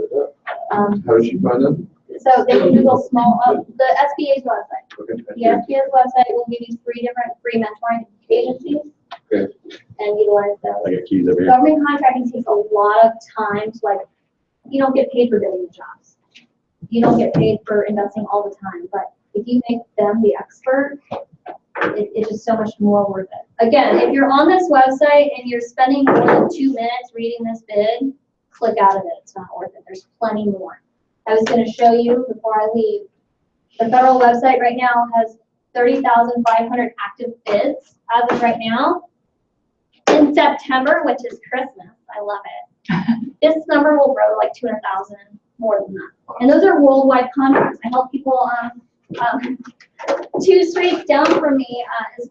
How does she find them? So they can Google the SBA's website. Okay. The SBA's website will give you 3 different free mentoring agencies. Okay. And utilize those. I got keys over here. Government contracting takes a lot of time to you don't get paid for doing the jobs. You don't get paid for investing all the time, but if you make them the expert, it's just so much more worth it. Again, if you're on this website and you're spending more than 2 minutes reading this bid, click out of it. It's not worth it. There's plenty more. I was going to show you before I leave. The federal website right now has 30,500 active bids as of right now. In September, which is Christmas, I love it. This number will grow to 200,000, more than that. And those are worldwide contracts. I help people. 2 streets down from me is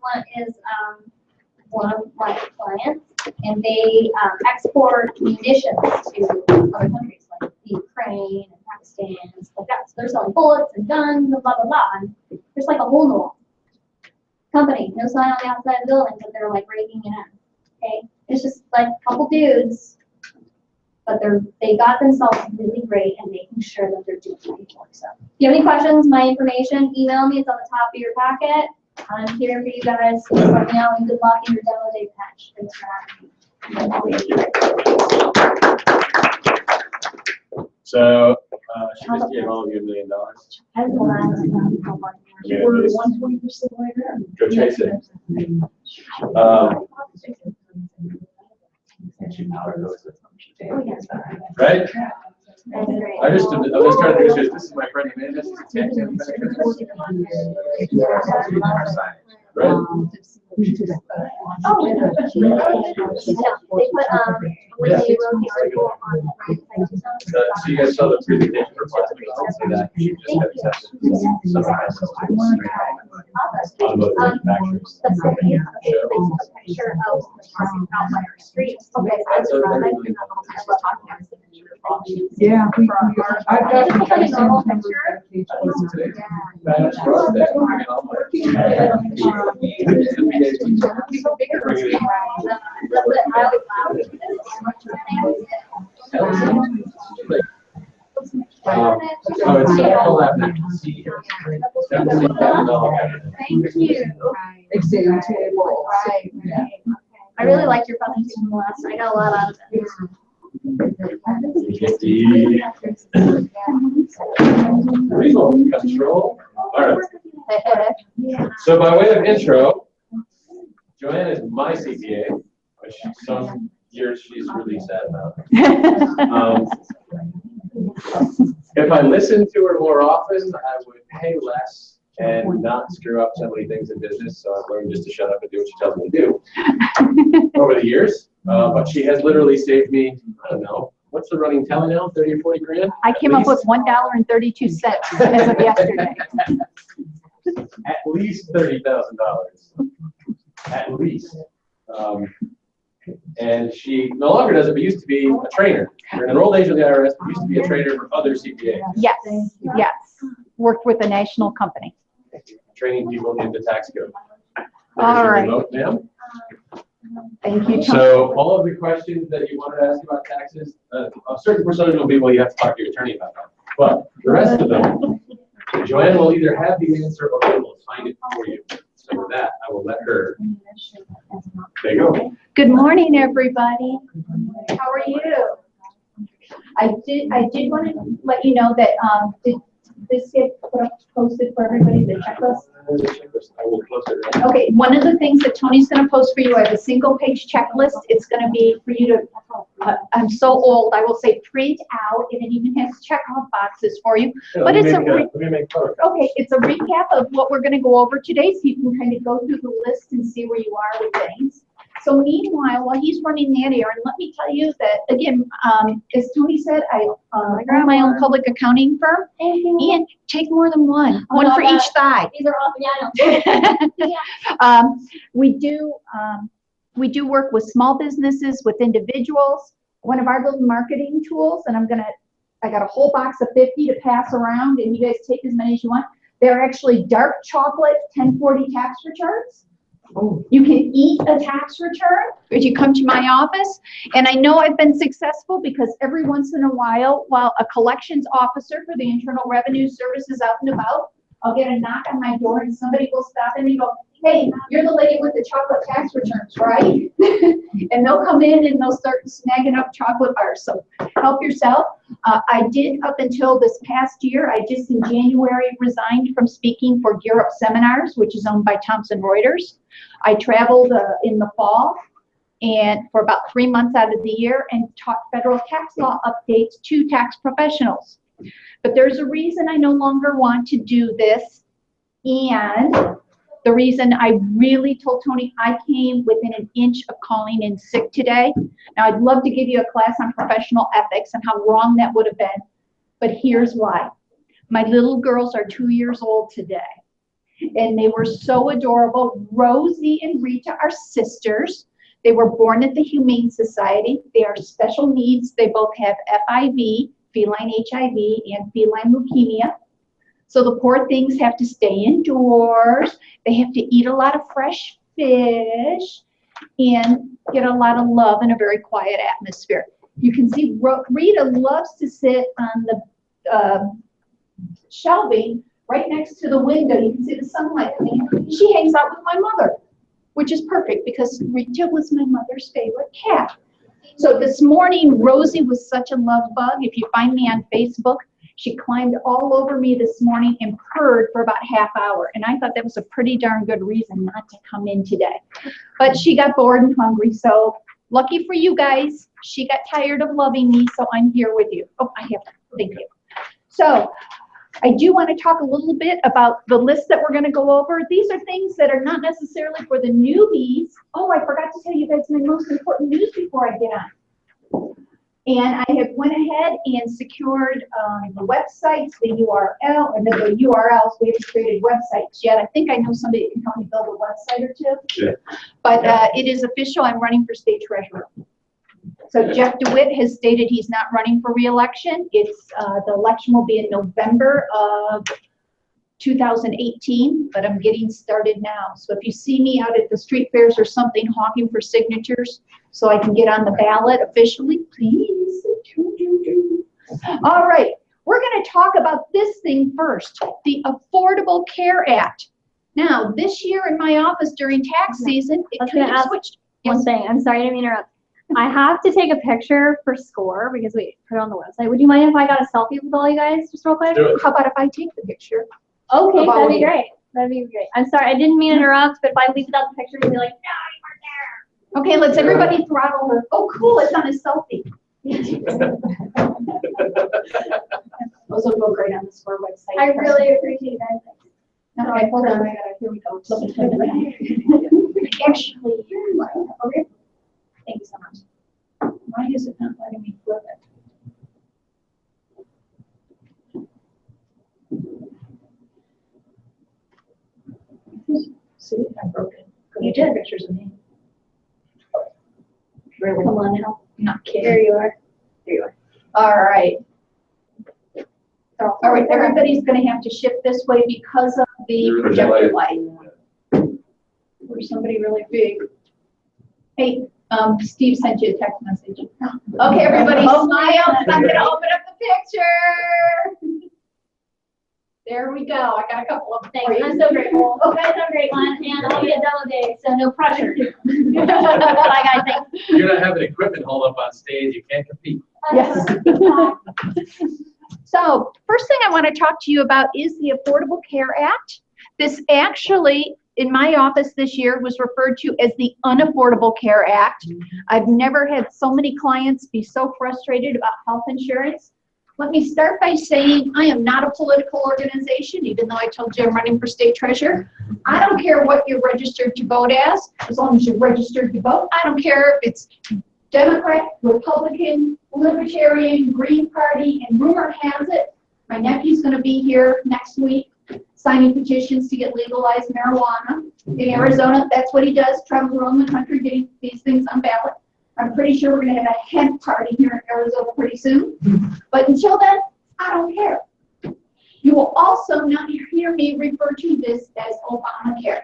one of my clients, and they export munitions to other countries like Ukraine and Pakistan and stuff like that. So they're selling bullets and guns and blah blah blah. And there's a hole in the wall. Company, no sign on the outside of the building, but they're breaking it in. Okay, it's just a couple dudes, but they got themselves really great and making sure that they're doing the work. So if you have any questions, my information, email me. It's on the top of your packet. I'm here for you guys. Just let me know and good luck in your demo day patch. Thanks for having me. So, she just gave all of you $1 million. I have the last We're 120% way there. Go chase it. Right? I'm just trying to do this. This is my friend Amanda. She's a tech right? Oh, they put when they wrote the article on So you guys saw the presentation for plastic. You just got accepted. Automotive manufacturers. That's the picture of outlier streets. Okay. Yeah. I've got Just put a normal picture. That's right. Bigger. I always Thank you. exam table. Right. I really like your presentation last. I got a lot out of it. Legal control. All right. So by way of intro, Joanne is my CPA, which some years she's really sad about. If I listened to her more often, I would pay less and not screw up so many things in business. So I've learned just to shut up and do what she tells me to do over the years. But she has literally saved me, I don't know, what's the running tally now, 30 or 40 grand? I came up with $1.32 as of yesterday. At least $30,000. At least. And she no longer does it, but used to be a trainer. You're an enrolled agent of the IRS, but used to be a trainer for other CPAs. Yes, yes. Worked with a national company. Training people in the tax code. All right. Remote, ma'am. Thank you, Tom. So all of the questions that you wanted to ask about taxes, a certain percentage will be, well, you have to talk to your attorney about that. But the rest of them, Joanne will either have the answer or I will find it for you. So with that, I will let her. There you go. Good morning, everybody. How are you? I did want to let you know that did this get posted for everybody, the checklist? I will close it right. Okay, one of the things that Tony's going to post for you, I have a single page checklist. It's going to be for you to, I'm so old, I will say print out, and it even has check-off boxes for you. Yeah, But it's let me make color. okay, it's a recap of what we're going to go over today, so you can kind of go through the list and see where you are with things. So meanwhile, while he's running that errand, let me tell you that, again, as Tony said, I run my own public accounting firm, and take more than one for each thigh. These are all, yeah, I know. We do work with small businesses, with individuals. One of our little marketing tools, and I got a whole box of 50 to pass around, and you guys take as many as you want. They're actually dark chocolate 1040 tax returns. Oh. You can eat a tax return if you come to my office. And I know I've been successful because every once in a while a collections officer for the Internal Revenue Service is out and about, I'll get a knock on my door and somebody will stop in and go, hey, you're the lady with the chocolate tax returns, right? And they'll come in and they'll start snagging up chocolate bars. So help yourself. I did up until this past year, I just in January resigned from speaking for Gear Up Seminars, which is owned by Thomson Reuters. I traveled in the fall and for about 3 months out of the year and taught federal tax law updates to tax professionals. But there's a reason I no longer want to do this, and the reason I really told Tony I came within an inch of calling in sick today. Now, I'd love to give you a class on professional ethics and how wrong that would have been, but here's why. My little girls are 2 years old today, and they were so adorable. Rosie and Rita are sisters. They were born at the Humane Society. They are special needs. They both have FIV, feline HIV, and feline leukemia. So the poor things have to stay indoors. They have to eat a lot of fresh fish and get a lot of love in a very quiet atmosphere. You can see Rita loves to sit on the shelving right next to the window. You can see the sunlight coming in. She hangs out with my mother, which is perfect because Rita was my mother's favorite cat. So this morning, Rosie was such a love bug. If you find me on Facebook, she climbed all over me this morning and purred for about half hour. And I thought that was a pretty darn good reason not to come in today. But she got bored and hungry. So lucky for you guys, she got tired of loving me. So I'm here with you. Oh, I have to. Thank you. So I do want to talk a little bit about the list that we're going to go over. These are things that are not necessarily for the newbies. Oh, I forgot to tell you guys my most important news before I get on. And I have went ahead and secured the websites, the URL, or the URLs. We haven't created websites yet. I think I know somebody that can help me build a website or two. Yeah. But it is official. I'm running for state treasurer. So Jeff DeWitt has stated he's not running for re-election. It's the election will be in November of 2018, but I'm getting started now. So if you see me out at the street fairs or something hawking for signatures so I can get on the ballot officially, please. All right, we're going to talk about this thing first, the Affordable Care Act. Now, this year in my office during tax season, it kind of switched. One thing, I'm sorry to interrupt. I have to take a picture for SCORE because we put it on the website. Would you mind if I got a selfie with all you guys just real quick? How about if I take the picture? Okay, that'd be great. That'd be great. I'm sorry, I didn't mean to interrupt, but if I leave without the picture, you'll be like, no, you weren't there. Okay, let's everybody throttle her. Oh, cool, it's on a selfie. Those will go great on the SCORE website. I really appreciate that. Okay, hold on. Here we go. Actually, okay. Thank you so much. Why is it not letting me flip it? See, I broke it. You did pictures of me. Really? Come on now. Not kidding. There you are. There you are. All right. All right, everybody's going to have to shift this way because of the projector light. Or somebody really big. Hey, Steve sent you a text message. Okay, everybody smile. I'm going to open up the picture. There we go. I got a couple of Thanks. I'm so grateful. You guys are a great one, and I'll be a delegate, so no pressure. Bye, guys. Thanks. You're not having equipment hold up on stage. You can't compete. Yes. So first thing I want to talk to you about is the Affordable Care Act. This actually, in my office this year, was referred to as the Unaffordable Care Act. I've never had so many clients be so frustrated about health insurance. Let me start by saying I am not a political organization, even though I told you I'm running for state treasurer. I don't care what you're registered to vote as long as you're registered to vote. I don't care if it's Democrat, Republican, Libertarian, Green Party, and rumor has it, my nephew's going to be here next week signing petitions to get legalized marijuana in Arizona. That's what he does, travels around the country getting these things on ballot. I'm pretty sure we're going to have a hemp party here in Arizona pretty soon. But until then, I don't care. You will also not hear me refer to this as Obamacare.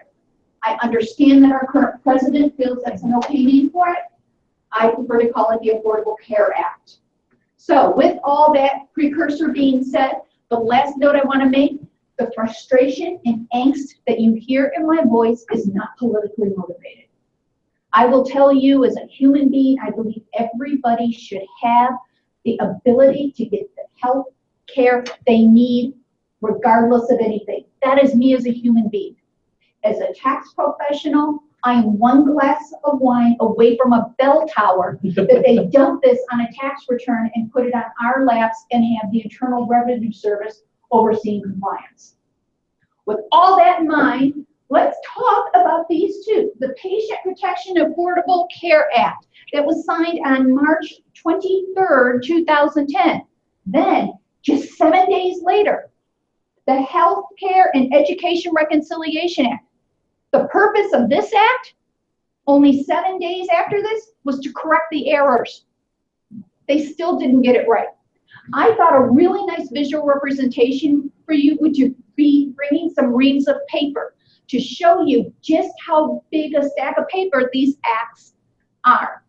I understand that our current president feels that's an okay name for it. I prefer to call it the Affordable Care Act. So with all that precursor being said, the last note I want to make, the frustration and angst that you hear in my voice is not politically motivated. I will tell you as a human being, I believe everybody should have the ability to get the health care they need regardless of anything. That is me as a human being. As a tax professional, I am one glass of wine away from a bell tower that they dump this on a tax return and put it on our laps and have the Internal Revenue Service overseeing compliance. With all that in mind, let's talk about these two. The Patient Protection Affordable Care Act that was signed on March 23rd, 2010. Then, just 7 days later, the Health Care and Education Reconciliation Act. The purpose of this act, only 7 days after this, was to correct the errors. They still didn't get it right. I thought a really nice visual representation for you would be bringing some reams of paper to show you just how big a stack of paper these acts are.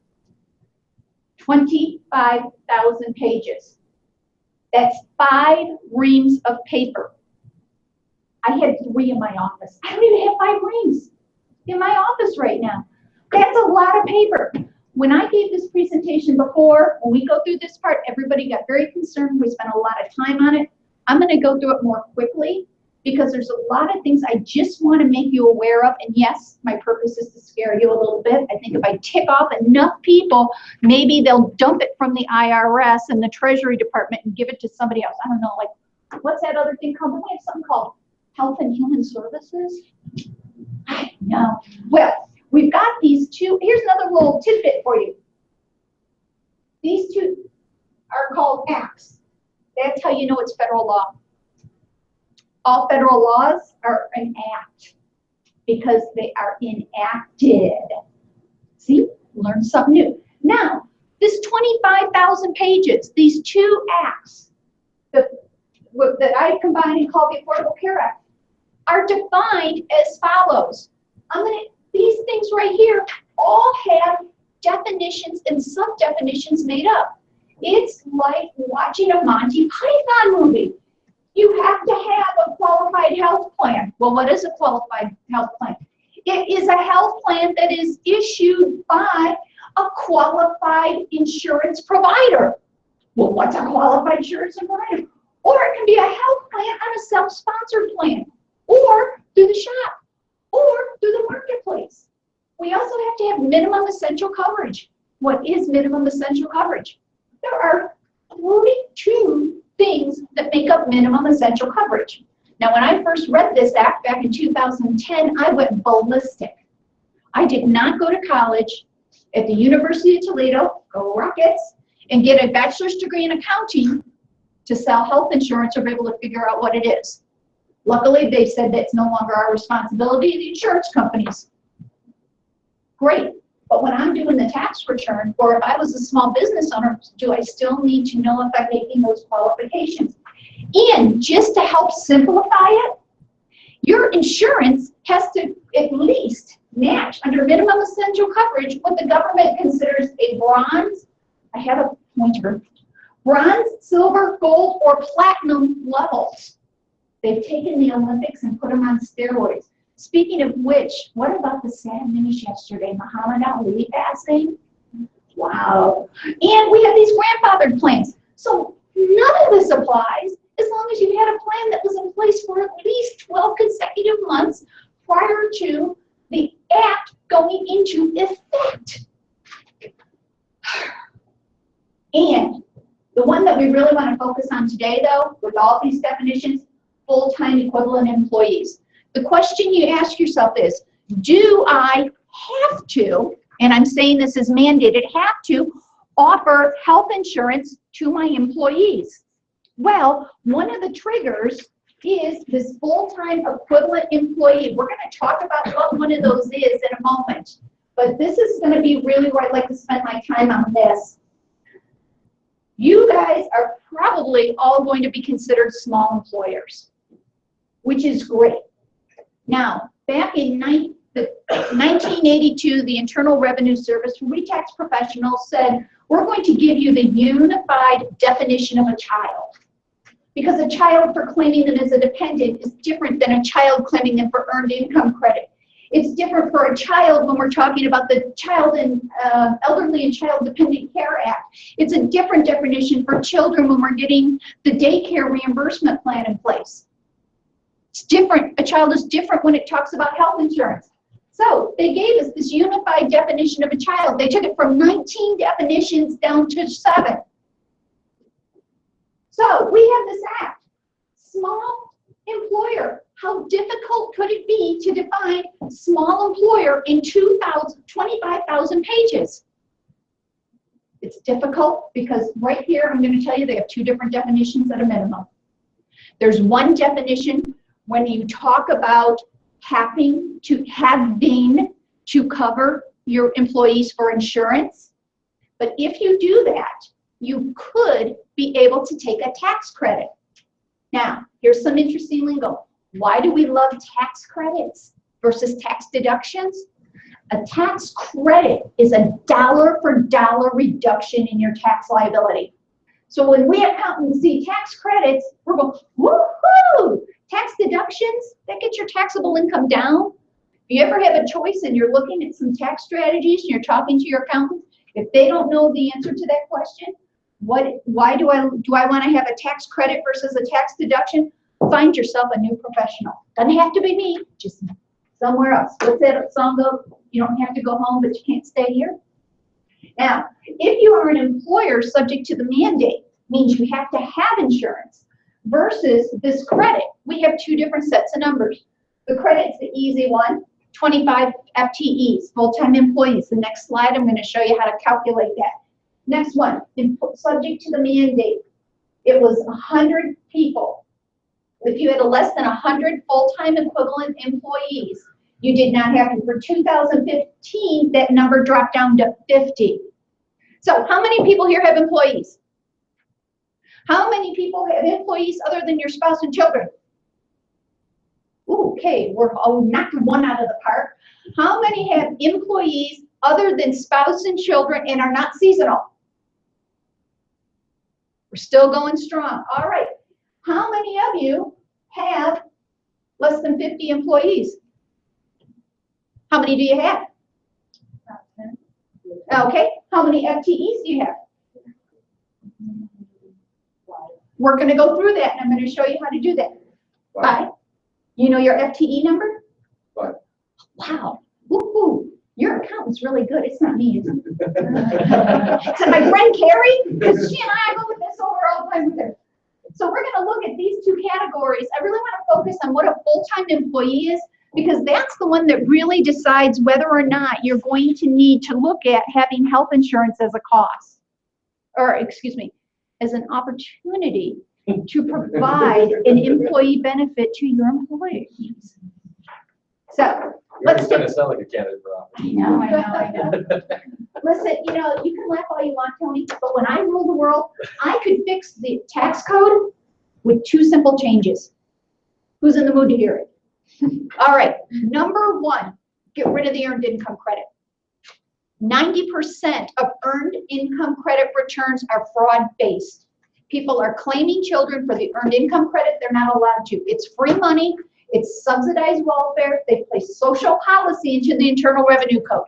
25,000 pages. That's 5 reams of paper. I had 3 in my office. I don't even have 5 rings in my office right now. That's a lot of paper. When I gave this presentation before, when we go through this part, everybody got very concerned. We spent a lot of time on it. I'm going to go through it more quickly because there's a lot of things I just want to make you aware of. And yes, my purpose is to scare you a little bit. I think if I tick off enough people, maybe they'll dump it from the IRS and the Treasury Department and give it to somebody else. I don't know, like, what's that other thing called? We have something called Health and Human Services. No. Well, we've got these 2. Here's another little tidbit for you. These 2 are called acts. That's how you know it's federal law. All federal laws are an act because they are enacted. See, learn something new. Now, this 25,000 pages, these 2 acts that I combined and called the Affordable Care Act are defined as follows. These things right here all have definitions and sub-definitions made up. It's like watching a Monty Python movie. You have to have a qualified health plan. Well, what is a qualified health plan? It is a health plan that is issued by a qualified insurance provider. Well, what's a qualified insurance provider? Or it can be a health plan on a self-sponsored plan, or through the shop, or through the marketplace. We also have to have minimum essential coverage. What is minimum essential coverage? There are 42 things that make up minimum essential coverage. Now, when I first read this act back in 2010, I went ballistic. I did not go to college at the University of Toledo, go Rockets, and get a bachelor's degree in accounting to sell health insurance or be able to figure out what it is. Luckily, they said that's no longer our responsibility, the insurance companies. Great. But when I'm doing the tax return, or if I was a small business owner, do I still need to know if I'm making those qualifications? And just to help simplify it, your insurance has to at least match under minimum essential coverage what the government considers a bronze, I have a pointer, bronze, silver, gold, or platinum levels. They've taken the Olympics and put them on steroids. Speaking of which, what about the sad news yesterday? Muhammad Ali passing? Wow. And we have these grandfathered plans. So none of this applies as long as you had a plan that was in place for at least 12 consecutive months prior to the act going into effect. And the one that we really want to focus on today, though, with all these definitions, full-time equivalent employees. The question you ask yourself is, do I have to, and I'm saying this is mandated, have to offer health insurance to my employees? Well, one of the triggers is this full-time equivalent employee. We're going to talk about what one of those is in a moment, but this is going to be really where I'd like to spend my time on this. You guys are probably all going to be considered small employers, which is great. Now, back in 1982, the Internal Revenue Service, we tax professionals said, we're going to give you the unified definition of a child. Because a child for claiming them as a dependent is different than a child claiming them for earned income credit. It's different for a child when we're talking about the Child and Elderly and Child Dependent Care Act. It's a different definition for children when we're getting the daycare reimbursement plan in place. It's different. A child is different when it talks about health insurance. So they gave us this unified definition of a child. They took it from 19 definitions down to 7. So we have this act, small employer. How difficult could it be to define small employer in 25,000 pages? It's difficult because right here, I'm going to tell you they have 2 different definitions at a minimum. There's one definition when you talk about having to cover your employees for insurance. But if you do that, you could be able to take a tax credit. Now, here's some interesting lingo. Why do we love tax credits versus tax deductions? A tax credit is a dollar for dollar reduction in your tax liability. So when we accountants see tax credits, we're going, woohoo! Tax deductions, that gets your taxable income down. If you ever have a choice and you're looking at some tax strategies and you're talking to your accountant, if they don't know the answer to that question, why do I want to have a tax credit versus a tax deduction? Find yourself a new professional. Doesn't have to be me, just somewhere else. What's that song go? You don't have to go home, but you can't stay here. Now, if you are an employer subject to the mandate, means you have to have insurance versus this credit. We have two different sets of numbers. The credit's the easy one, 25 FTEs, full-time employees. The next slide, I'm going to show you how to calculate that. Next one, subject to the mandate. It was 100 people. If you had a less than 100 full-time equivalent employees, you did not have to. For 2015, that number dropped down to 50. So how many people here have employees? How many people have employees other than your spouse and children? Ooh, okay, we're knocking one out of the park. How many have employees other than spouse and children and are not seasonal? We're still going strong. All right. How many of you have less than 50 employees? How many do you have? Okay. How many FTEs do you have? We're going to go through that, and I'm going to show you how to do that. Five. You know your FTE number? 5. Wow. Woo-hoo. Your accountant's really good. It's not me. Is it my friend Carrie? Because she and I go with this over all the time with her. So we're going to look at these two categories. I really want to focus on what a full-time employee is, because that's the one that really decides whether or not you're going to need to look at having health insurance as a cost, or excuse me, as an opportunity to provide an employee benefit to your employees. So You're going to sound like a candidate for office. I know. Listen, you know, you can laugh all you want, Tony, but when I rule the world, I could fix the tax code with 2 simple changes. Who's in the mood to hear it? All right, number 1, get rid of the earned income credit. 90% of earned income credit returns are fraud-based. People are claiming children for the earned income credit. They're not allowed to. It's free money. It's subsidized welfare. They place social policy into the Internal Revenue Code.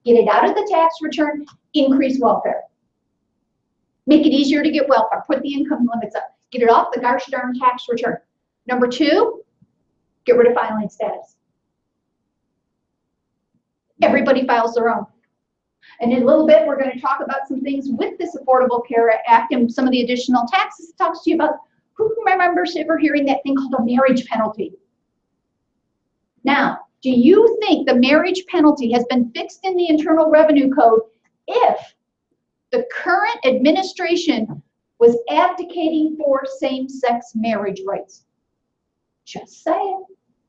Get it out of the tax return, increase welfare. Make it easier to get welfare. Put the income limits up. Get it off the gosh darn tax return. Number 2, get rid of filing status. Everybody files their own. And in a little bit, we're going to talk about some things with this Affordable Care Act and some of the additional taxes. It talks to you about, who remembers ever hearing that thing called a marriage penalty? Now, do you think the marriage penalty has been fixed in the Internal Revenue Code if the current administration was abdicating for same-sex marriage rights? Just saying.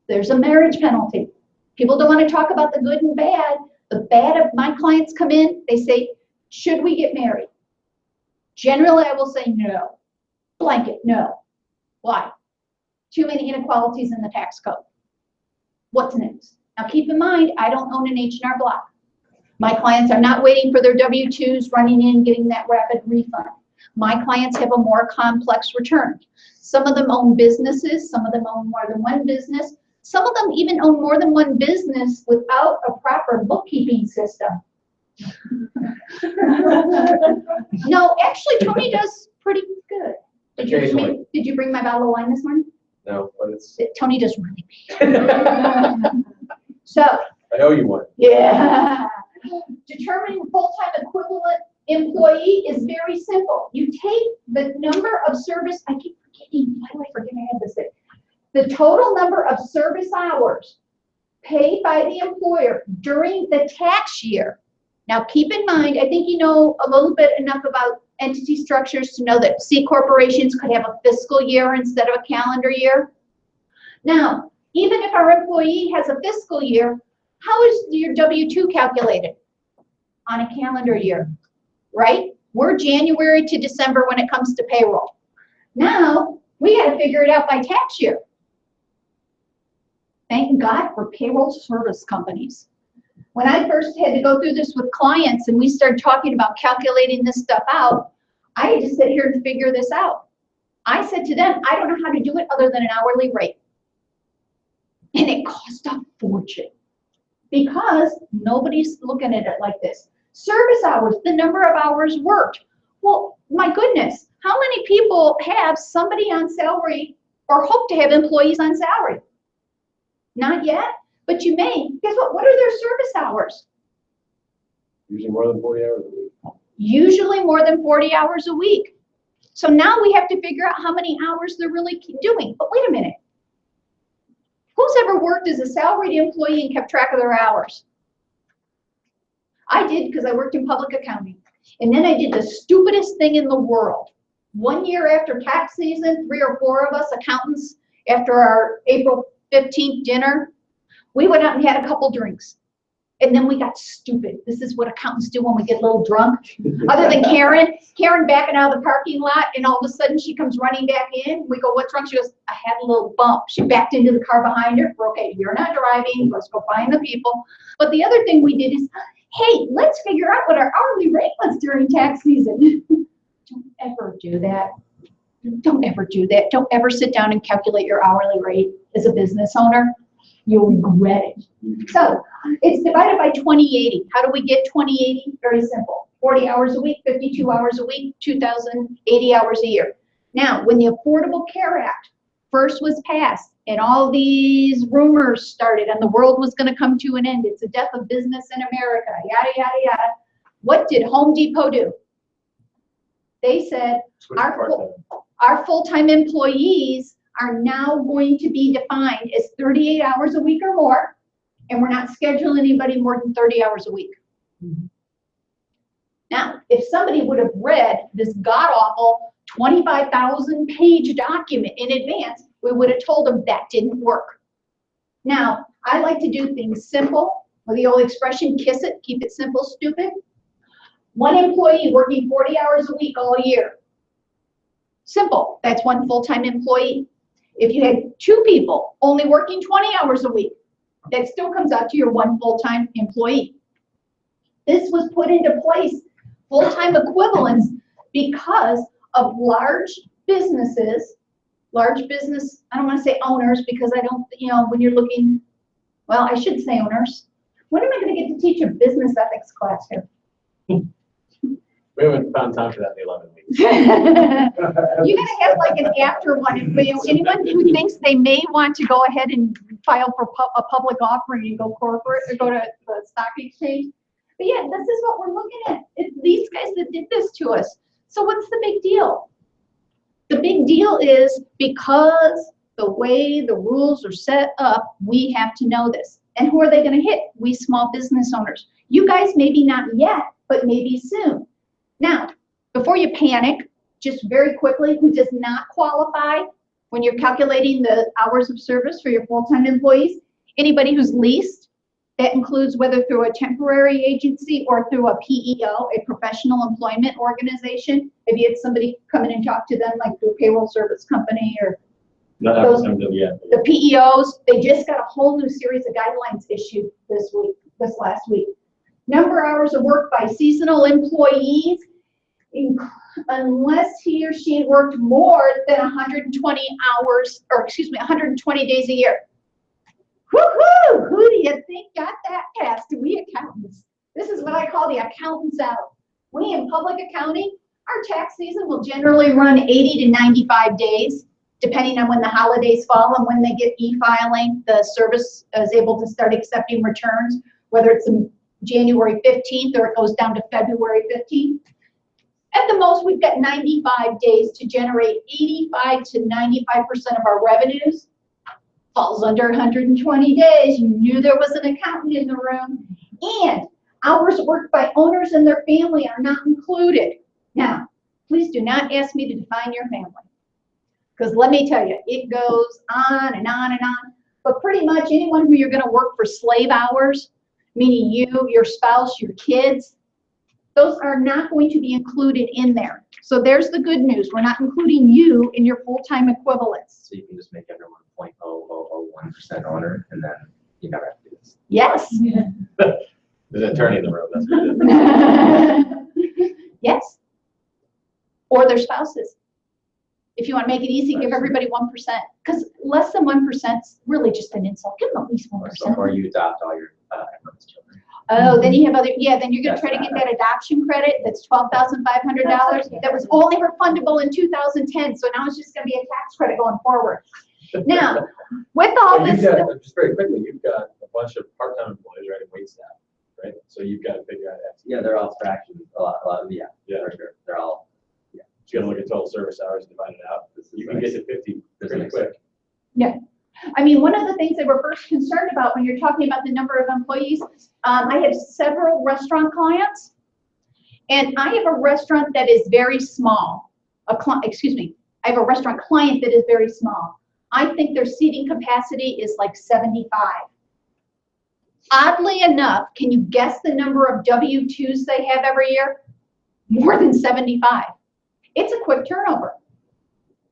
There's a marriage penalty. People don't want to talk about the good and bad. The bad of my clients come in, they say, should we get married? Generally, I will say no. Blanket, no. Why? Too many inequalities in the tax code. What's next? Now keep in mind, I don't own an H&R Block. My clients are not waiting for their W-2s, running in, getting that rapid refund. My clients have a more complex return. Some of them own businesses, some of them own more than one business. Some of them even own more than one business without a proper bookkeeping system. No, actually, Tony does pretty good. Did you bring my bottle of wine this morning? No, but it's. Tony does really bad. So. I owe you one. Yeah. Determining full-time equivalent employee is very simple. You take the number of service, I keep forgetting, why do I forget I have this thing? The total number of service hours paid by the employer during the tax year. Now keep in mind, I think you know a little bit enough about entity structures to know that C corporations could have a fiscal year instead of a calendar year. Now, even if our employee has a fiscal year, how is your W-2 calculated? On a calendar year, right? We're January to December when it comes to payroll. Now, we got to figure it out by tax year. Thank God for payroll service companies. When I first had to go through this with clients and we started talking about calculating this stuff out, I had to sit here and figure this out. I said to them, I don't know how to do it other than an hourly rate. And it cost a fortune because nobody's looking at it like this. Service hours, the number of hours worked. Well, my goodness, how many people have somebody on salary or hope to have employees on salary? Not yet, but you may. Guess what? What are their service hours? Usually more than 40 hours a week. Usually more than 40 hours a week. So now we have to figure out how many hours they're really doing. But wait a minute. Who's ever worked as a salaried employee and kept track of their hours? I did because I worked in public accounting. And then I did the stupidest thing in the world. 1 year after tax season, 3 or 4 of us accountants, after our April 15th dinner, we went out and had a couple drinks. And then we got stupid. This is what accountants do when we get a little drunk. Other than Karen backing out of the parking lot, and all of a sudden she comes running back in. We go, what's wrong? She goes, I had a little bump. She backed into the car behind her. We're okay, you're not driving. Let's go find the people. But the other thing we did is, hey, let's figure out what our hourly rate was during tax season. Don't ever do that. Don't ever do that. Don't ever sit down and calculate your hourly rate as a business owner. You'll regret it. So it's divided by 2080. How do we get 2080? Very simple. 40 hours a week, 52 hours a week, 2,080 hours a year. Now, when the Affordable Care Act first was passed and all these rumors started and the world was going to come to an end, it's the death of business in America, yada, yada, yada. What did Home Depot do? They said, our full-time employees are now going to be defined as 38 hours a week or more, and we're not scheduling anybody more than 30 hours a week. Now, if somebody would have read this god-awful 25,000-page document in advance, we would have told them that didn't work. Now, I like to do things simple, with the old expression, kiss it, keep it simple, stupid. One employee working 40 hours a week all year. Simple, that's one full-time employee. If you had 2 people only working 20 hours a week, that still comes out to your one full-time employee. This was put into place, full-time equivalents, because of large businesses, I don't want to say owners because I don't, when you're looking, well, I should say owners. When am I going to get to teach a business ethics class here? We haven't found time for that in the 11 weeks. You're going to have like an after one. Anyone who thinks they may want to go ahead and file for a public offering and go corporate or go to the stock exchange. But yeah, this is what we're looking at. It's these guys that did this to us. So what's the big deal? The big deal is because the way the rules are set up, we have to know this. And who are they going to hit? We small business owners. You guys maybe not yet, but maybe soon. Now, before you panic, just very quickly, who does not qualify when you're calculating the hours of service for your full-time employees? Anybody who's leased. That includes whether through a temporary agency or through a PEO, a professional employment organization. If you had somebody come in and talk to them, like through a payroll service company or the PEOs, they just got a whole new series of guidelines issued this last week. Number of hours of work by seasonal employees, unless he or she worked more than 120 hours, or excuse me, 120 days a year. Woohoo! Who do you think got that passed? We accountants. This is what I call the accountants out. We in public accounting, our tax season will generally run 80 to 95 days, depending on when the holidays fall and when they get e-filing. The service is able to start accepting returns, whether it's in January 15th or it goes down to February 15th. At the most, we've got 95 days to generate 85 to 95% of our revenues. Falls under 120 days. You knew there was an accountant in the room. And hours worked by owners and their family are not included. Now, please do not ask me to define your family. Because let me tell you, it goes on and on and on. But pretty much anyone who you're going to work for slave hours, meaning you, your spouse, your kids, those are not going to be included in there. So there's the good news. We're not including you in your full-time equivalents. So you can just make everyone 0.0001% owner, and then you never have to do this. Yes. There's an attorney in the room. That's what it is. Yes. Or their spouses. If you want to make it easy, give everybody 1%, because less than 1% is really just an insult. Give them at least 1%. Or you adopt all your everyone's children. Oh, then you have other, yeah, then you're gonna try to get that adoption credit, that's $12,500. That was only refundable in 2010, so now it's just gonna be a tax credit going forward. Now, with all Well, this, just very quickly, you've got a bunch of part-time employees, right, and wait staff, right? So you've got to figure out. Yeah, they're all fractions, a lot of, yeah, Yeah. for sure. They're all, You gotta look at total service hours and divide it out. You can get to 50 pretty quick. yeah. I mean, one of the things they were first concerned about when you're talking about the number of employees, I have several restaurant clients, and I have a restaurant that is very small. Excuse me, I have a restaurant client that is very small. I think their seating capacity is like 75. Oddly enough, can you guess the number of W-2s they have every year? More than 75. It's a quick turnover.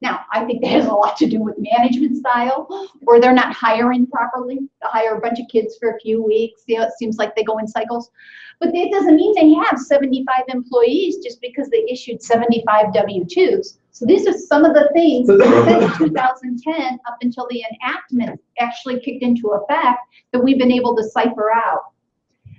Now, I think that has a lot to do with management style, or they're not hiring properly. They hire a bunch of kids for a few weeks. You know, it seems like they go in cycles. But that doesn't mean they have 75 employees just because they issued 75 W-2s. So these are some of the things since 2010 up until the enactment actually kicked into effect that we've been able to cipher out.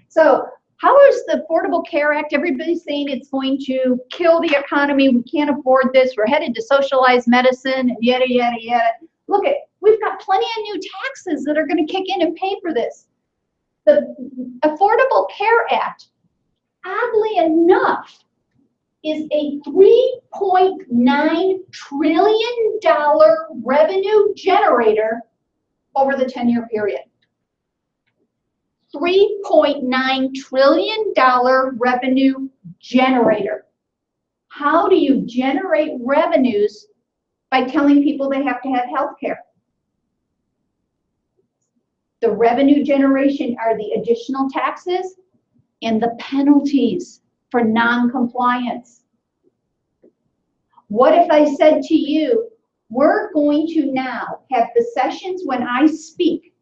So how is the Affordable Care Act? Everybody's saying it's going to kill the economy. We can't afford this. We're headed to socialized medicine and yada, yada, yada. Look at, we've got plenty of new taxes that are going to kick in and pay for this. The Affordable Care Act, oddly enough, is a $3.9 trillion revenue generator over the 10-year period. $3.9 trillion revenue generator. How do you generate revenues? By telling people they have to have health care. The revenue generation are the additional taxes and the penalties for non-compliance. What if I said to you, we're going to now have the sessions when I speak.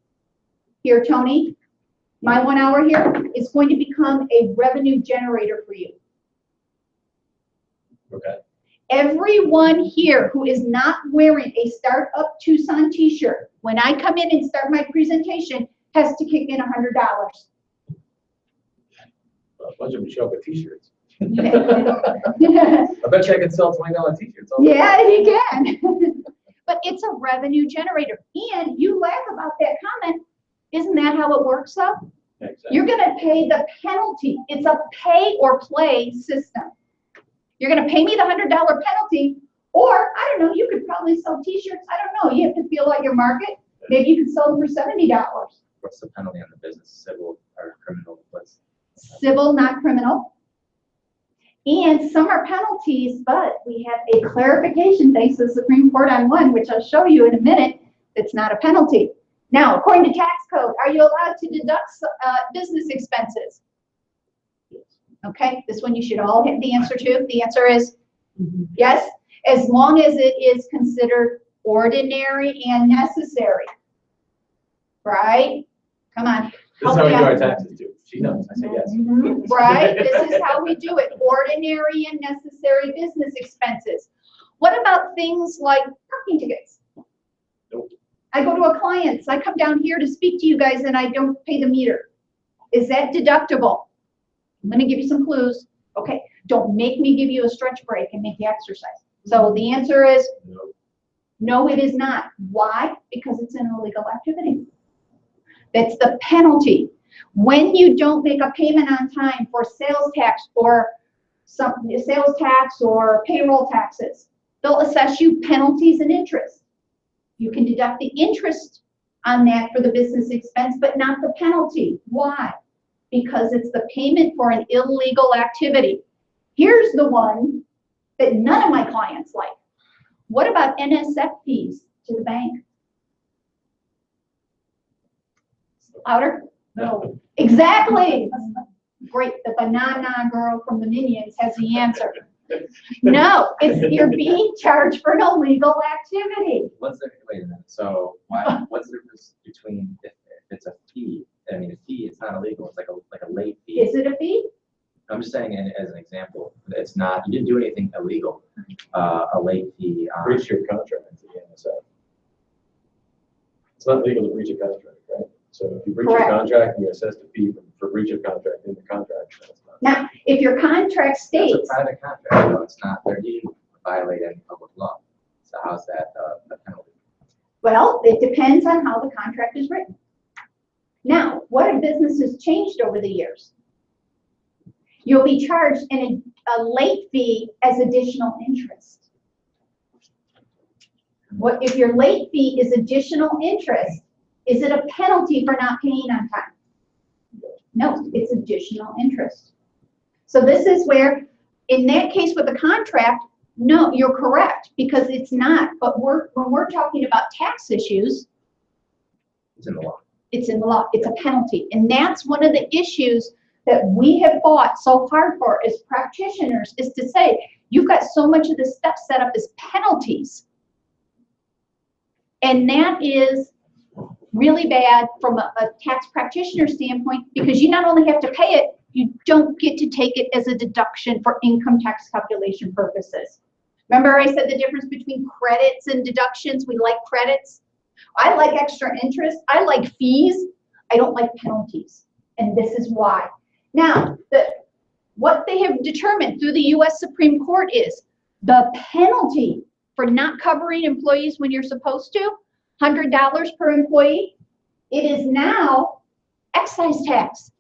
Here, Tony, my 1 hour here is going to become a revenue generator for you. Okay. Everyone here who is not wearing a Startup Tucson t-shirt, when I come in and start my presentation, has to kick in $100. A bunch of them show up with t-shirts. I bet you I could sell $20 t-shirts. Yeah, you can. But it's a revenue generator. And you laugh about that comment. Isn't that how it works though? Exactly. You're going to pay the penalty. It's a pay or play system. You're going to pay me the $100 penalty, or I don't know, you could probably sell t-shirts. I don't know. You have to feel out your market. Maybe you could sell them for $70. What's the penalty on the business? Civil or criminal? What's Civil, not criminal. And some are penalties, but we have a clarification thanks to the Supreme Court on one, which I'll show you in a minute. It's not a penalty. Now, according to tax code, are you allowed to deduct business expenses? Okay, this one you should all have the answer to. The answer is yes, as long as it is considered ordinary and necessary. Right? Come on. This is how we do our taxes too. She knows. I say yes. Right? This is how we do it. Ordinary and necessary business expenses. What about things like parking tickets? Nope. I go to a client's. I come down here to speak to you guys and I don't pay the meter. Is that deductible? I'm going to give you some clues. Okay. Don't make me give you a stretch break and make you exercise. So the answer is no, it is not. Why? Because it's an illegal activity. That's the penalty. When you don't make a payment on time for sales tax or payroll taxes, they'll assess you penalties and interest. You can deduct the interest on that for the business expense, but not the penalty. Why? Because it's the payment for an illegal activity. Here's the one that none of my clients like. What about NSF fees to the bank? Louder? No. Exactly. Great. The banana girl from the Minions has the answer. No, you're being charged for an illegal activity. wait a minute. So what's the difference between if it's a fee? I mean, a fee, it's not illegal. It's like a late fee. Is it a fee? I'm just saying, as an example, it's not. You didn't do anything illegal. a late fee. Breach your contract to the NSF. It's not legal to breach a contract, right? So if you breach your Correct. contract and you're assessed a fee for breach of contract in the contract, that's not. Now, if your contract It's a states, private contract, though. It's not, you didn't violate any public law. So how's that a penalty? well, it depends on how the contract is written. Now, what if business has changed over the years? You'll be charged a late fee as additional interest. What if your late fee is additional interest? Is it a penalty for not paying on time? No, it's additional interest. So this is where, in that case with the contract, no, you're correct, because it's not. But when we're talking about tax issues, It's in the law. it's in the law. It's a penalty. And that's one of the issues that we have fought so hard for as practitioners, is to say, you've got so much of the stuff set up as penalties. And that is really bad from a tax practitioner standpoint, because you not only have to pay it, you don't get to take it as a deduction for income tax calculation purposes. Remember I said the difference between credits and deductions? We like credits. I like extra interest. I like fees. I don't like penalties. And this is why. Now, what they have determined through the U.S. Supreme Court is the penalty for not covering employees when you're supposed to, $100 per employee, it is now excise tax.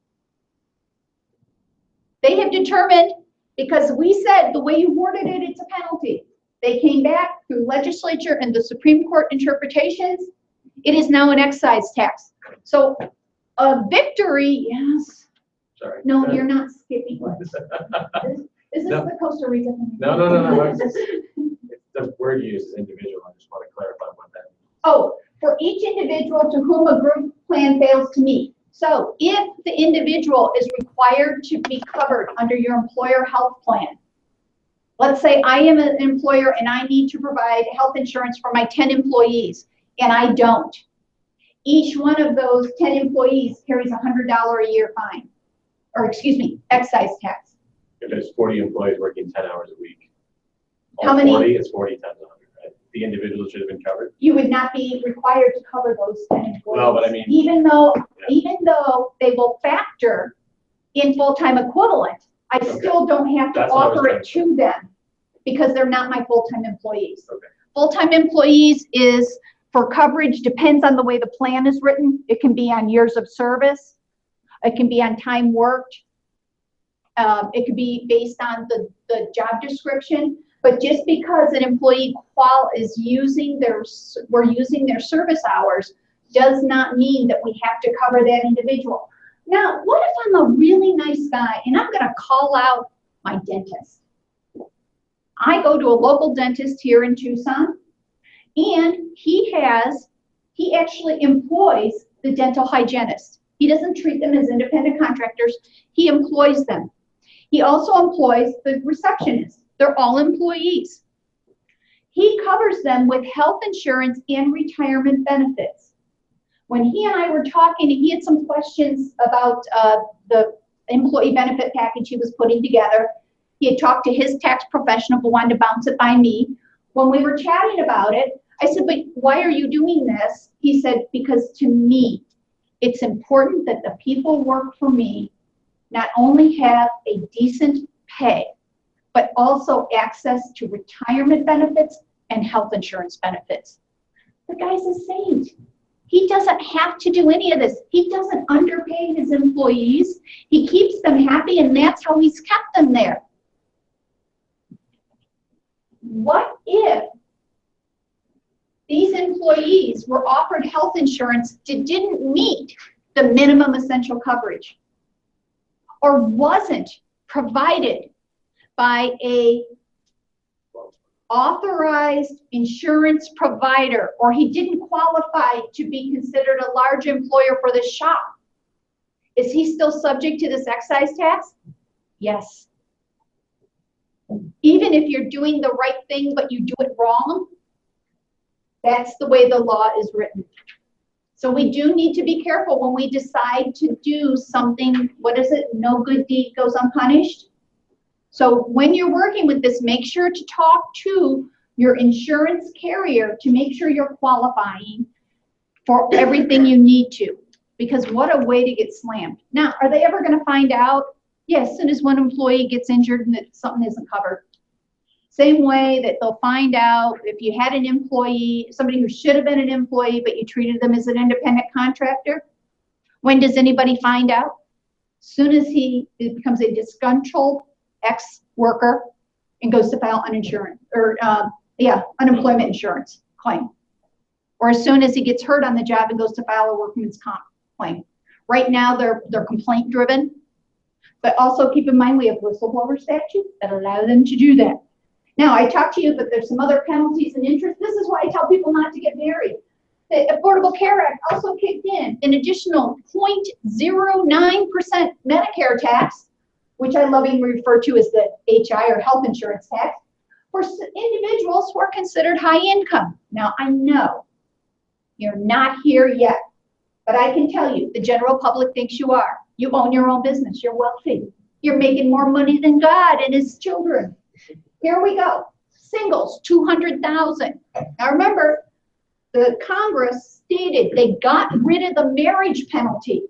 They have determined, because we said the way you worded it, it's a penalty. They came back through legislature and the Supreme Court interpretations. It is now an excise tax. So a victory, yes. Sorry. No, you're not skipping. Is this No. the Costa Rica thing? No. The word used is individual. I just want to clarify what that means. Oh, for each individual to whom a group plan fails to meet. So if the individual is required to be covered under your employer health plan, let's say I am an employer and I need to provide health insurance for my 10 employees and I don't. Each one of those 10 employees carries a $100 a year fine, or excuse me, excise tax. If there's 40 employees working 10 hours a week. How All many? 40, it's 40 times 100, right? The individual should have been covered. You would not be required to cover those 10 employees. Well, but I mean- Even though they will factor in full-time equivalent, I Okay. still don't have to That's what I was offer trying it to to them because they're not my full-time employees. Okay. Full-time employees is for coverage, depends on the way the plan is written. It can be on years of service. It can be on time worked. It could be based on the job description. But just because an employee is using their service hours does not mean that we have to cover that individual. Now, what if I'm a really nice guy and I'm going to call out my dentist? I go to a local dentist here in Tucson, and he actually employs the dental hygienist. He doesn't treat them as independent contractors. He employs them. He also employs the receptionist. They're all employees. He covers them with health insurance and retirement benefits. When he and I were talking, he had some questions about the employee benefit package he was putting together. He had talked to his tax professional, but wanted to bounce it by me. When we were chatting about it, I said, but why are you doing this? He said, because to me, it's important that the people who work for me not only have a decent pay, but also access to retirement benefits and health insurance benefits. The guy's a saint. He doesn't have to do any of this. He doesn't underpay his employees. He keeps them happy, and that's how he's kept them there. What if these employees were offered health insurance that didn't meet the minimum essential coverage or wasn't provided by a authorized insurance provider, or he didn't qualify to be considered a large employer for the shop? Is he still subject to this excise tax? Yes. Even if you're doing the right thing, but you do it wrong, that's the way the law is written. So we do need to be careful when we decide to do something. What is it? No good deed goes unpunished. So when you're working with this, make sure to talk to your insurance carrier to make sure you're qualifying for everything you need to, because what a way to get slammed. Now, are they ever going to find out? Yes, as soon as one employee gets injured and that something isn't covered. Same way that they'll find out if you had an employee, somebody who should have been an employee, but you treated them as an independent contractor. When does anybody find out? Soon as he becomes a disgruntled ex-worker and goes to file uninsurance or unemployment insurance claim. Or as soon as he gets hurt on the job and goes to file a workman's comp claim. Right now, they're complaint driven, but also keep in mind we have whistleblower statutes that allow them to do that. Now, I talked to you, but there's some other penalties and interest. This is why I tell people not to get married. The Affordable Care Act also kicked in an additional 0.09% Medicare tax, which I lovingly refer to as the HI or health insurance tax, for individuals who are considered high income. Now, I know you're not here yet, but I can tell you the general public thinks you are. You own your own business. You're wealthy. You're making more money than God and his children. Here we go. Singles, 200,000. Now remember, the Congress stated they got rid of the marriage penalty.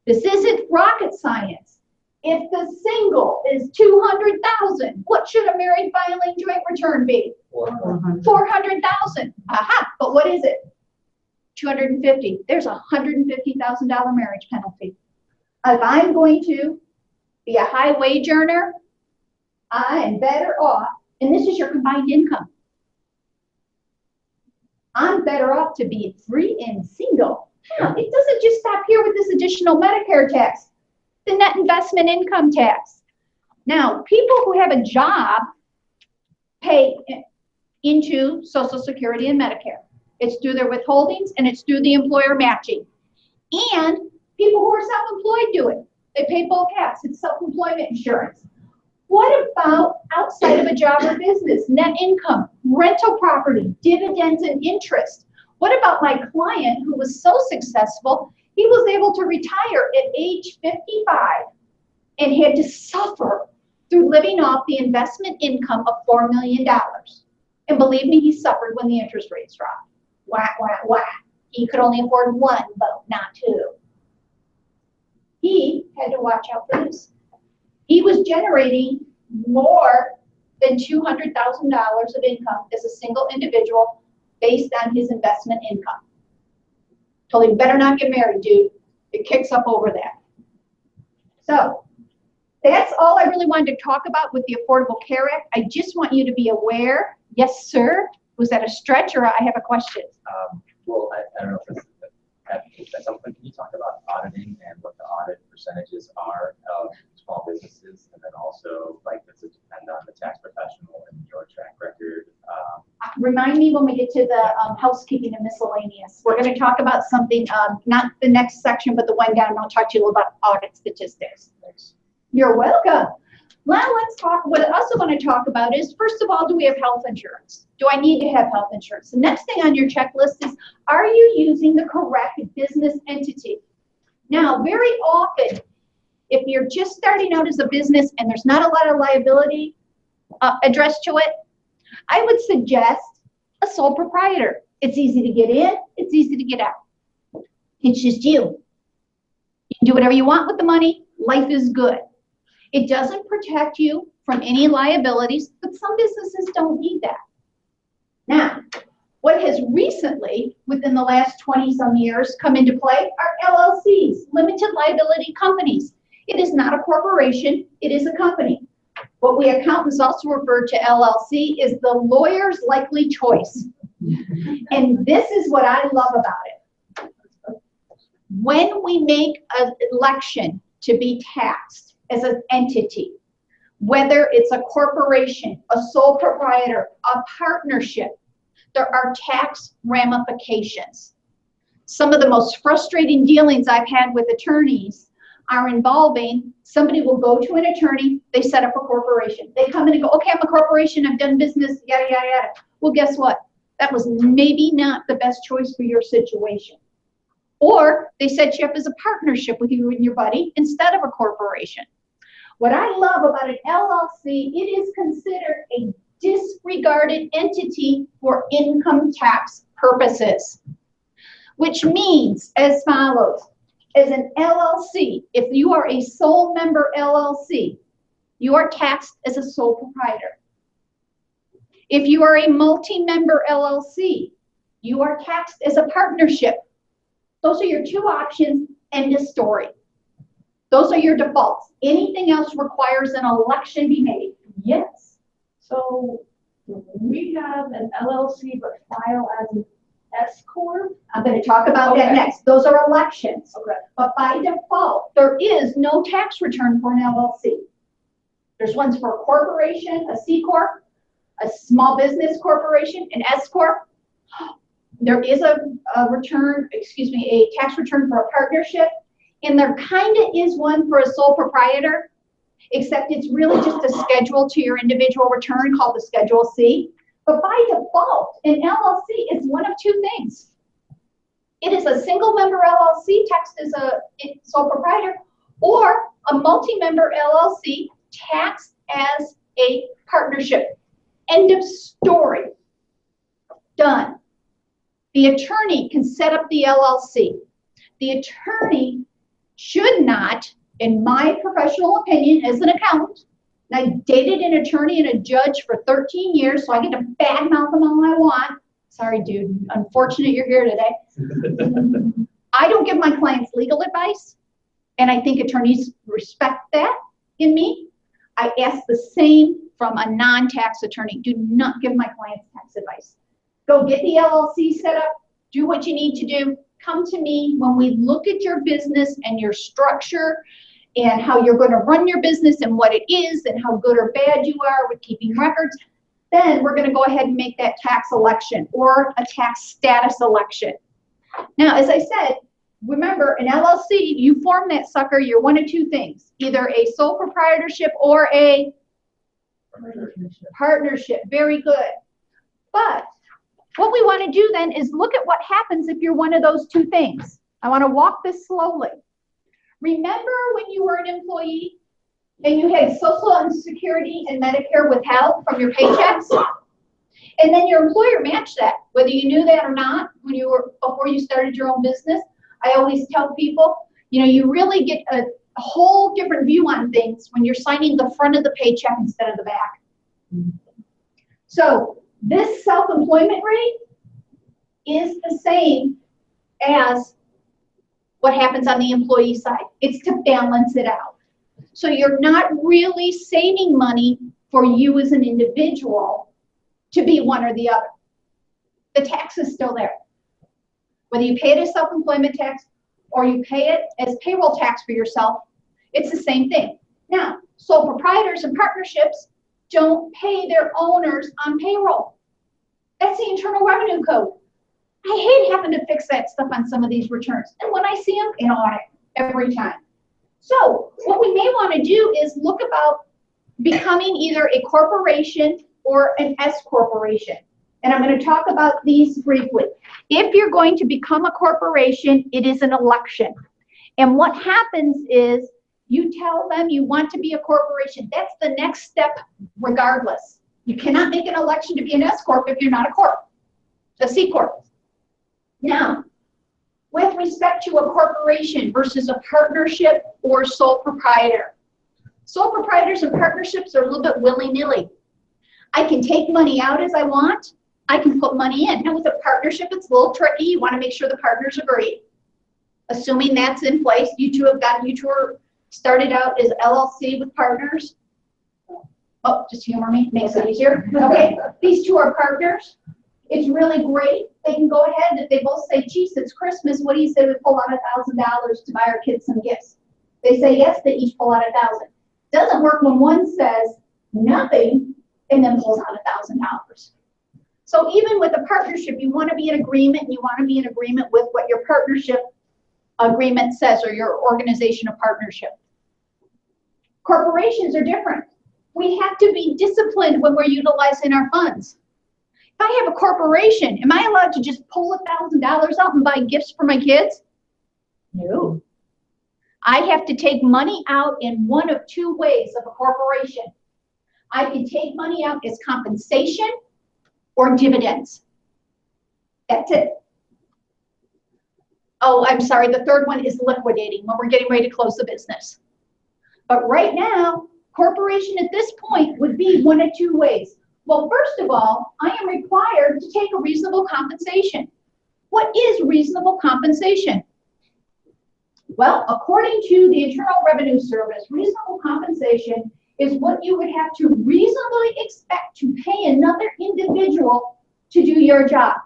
This isn't rocket science. If the single is 200,000, what should a married filing joint return be? 400,000. Aha, but what is it? 250. There's a $150,000 marriage penalty. If I'm going to be a high wage earner, I am better off, and this is your combined income. I'm better off to be free and single. Yeah, it doesn't just stop here with this additional Medicare tax, the net investment income tax. Now, people who have a job pay into Social Security and Medicare. It's through their withholdings and it's through the employer matching. And people who are self-employed do it. They pay both halves. It's self-employment insurance. What about outside of a job or business? Net income, rental property, dividends and interest. What about my client who was so successful, he was able to retire at age 55 and had to suffer through living off the investment income of $4 million. And believe me, he suffered when the interest rates dropped. Whack, whack, whack. He could only afford one boat, not two. He had to watch out for this. He was generating more than $200,000 of income as a single individual based on his investment income. Told him, better not get married, dude. It kicks up over that. So that's all I really wanted to talk about with the Affordable Care Act. I just want you to be aware. Yes, sir. Was that a stretch or I have a question? Well, I don't know if that's at some point, can you talk about auditing and what the audit percentages are of small businesses? And then also, like, does it depend on the tax professional and your track record? Remind me when we get to the housekeeping and miscellaneous. We're going to talk about something, not the next section, but the one down. And I'll talk to you about audit statistics. Thanks. You're welcome. Well, let's talk. What I also want to talk about is, first of all, do we have health insurance? Do I need to have health insurance? The next thing on your checklist is, are you using the correct business entity? Now, very often, if you're just starting out as a business and there's not a lot of liability addressed to it, I would suggest a sole proprietor. It's easy to get in, it's easy to get out. It's just you. You can do whatever you want with the money. Life is good. It doesn't protect you from any liabilities, but some businesses don't need that. Now, what has recently, within the last 20-some years, come into play are LLCs, limited liability companies. It is not a corporation, it is a company. What we accountants also refer to LLC is the lawyer's likely choice. And this is what I love about it. When we make an election to be taxed as an entity, whether it's a corporation, a sole proprietor, a partnership, there are tax ramifications. Some of the most frustrating dealings I've had with attorneys are involving somebody will go to an attorney, they set up a corporation. They come in and go, okay, I'm a corporation, I've done business, yada, yada, yada. Well, guess what? That was maybe not the best choice for your situation. Or they set you up as a partnership with you and your buddy instead of a corporation. What I love about an LLC, it is considered a disregarded entity for income tax purposes, which means as follows. As an LLC, if you are a sole member LLC, you are taxed as a sole proprietor. If you are a multi-member LLC, you are taxed as a partnership. Those are your two options, end of story. Those are your defaults. Anything else requires an election be made. Yes. So we have an LLC but file as an S corp. I'm going to talk about that next. Those are elections. Okay. But by default, there is no tax return for an LLC. There's ones for a corporation, a C corp, a small business corporation, an S corp. There is a return, excuse me, a tax return for a partnership, and there kind of is one for a sole proprietor, except it's really just a schedule to your individual return called the Schedule C. But by default, an LLC is one of two things. It is a single member LLC taxed as a sole proprietor, or a multi-member LLC taxed as a partnership. End of story. Done. The attorney can set up the LLC. The attorney should not, in my professional opinion as an accountant, and I dated an attorney and a judge for 13 years, so I get to badmouth them all I want. Sorry, dude. Unfortunate you're here today. I don't give my clients legal advice, and I think attorneys respect that in me. I ask the same from a non-tax attorney. Do not give my clients tax advice. Go get the LLC set up, do what you need to do. Come to me when we look at your business and your structure and how you're going to run your business and what it is and how good or bad you are with keeping records. Then we're going to go ahead and make that tax election or a tax status election. Now, as I said, remember, an LLC, you form that sucker, you're one of two things, either a sole proprietorship or a partnership. Very good. But what we want to do then is look at what happens if you're one of those two things. I want to walk this slowly. Remember when you were an employee and you had Social Security and Medicare withheld from your paychecks? And then your employer matched that, whether you knew that or not, when you were, before you started your own business. I always tell people, you know, you really get a whole different view on things when you're signing the front of the paycheck instead of the back. So this self-employment rate is the same as what happens on the employee side. It's to balance it out. So you're not really saving money for you as an individual to be one or the other. The tax is still there. Whether you pay it as self-employment tax or you pay it as payroll tax for yourself, it's the same thing. Now, sole proprietors and partnerships don't pay their owners on payroll. That's the Internal Revenue Code. I hate having to fix that stuff on some of these returns. And when I see them, in audit every time. So what we may want to do is look about becoming either a corporation or an S corporation. And I'm going to talk about these briefly. If you're going to become a corporation, it is an election. And what happens is you tell them you want to be a corporation. That's the next step regardless. You cannot make an election to be an S corp if you're not a corp, a C corp. Now, with respect to a corporation versus a partnership or sole proprietor, sole proprietors and partnerships are a little bit willy-nilly. I can take money out as I want. I can put money in. Now, with a partnership, it's a little tricky. You want to make sure the partners agree. Assuming that's in place, you two are started out as LLC with partners. Oh, just humor me, makes it easier. Okay, these two are partners. It's really great. They can go ahead and they both say, geez, it's Christmas. What do you say we pull out $1,000 to buy our kids some gifts? They say yes, they each pull out $1,000. Doesn't work when one says nothing and then pulls out $1,000. So even with a partnership, you want to be in agreement, and you want to be in agreement with what your partnership agreement says or your organization of partnership. Corporations are different. We have to be disciplined when we're utilizing our funds. If I have a corporation, am I allowed to just pull $1,000 out and buy gifts for my kids? No. I have to take money out in one of two ways of a corporation. I can take money out as compensation or dividends. That's it. Oh, I'm sorry, the third one is liquidating, when we're getting ready to close the business. But right now, corporation at this point would be one of two ways. Well, first of all, I am required to take a reasonable compensation. What is reasonable compensation? Well, according to the Internal Revenue Service, reasonable compensation is what you would have to reasonably expect to pay another individual to do your job.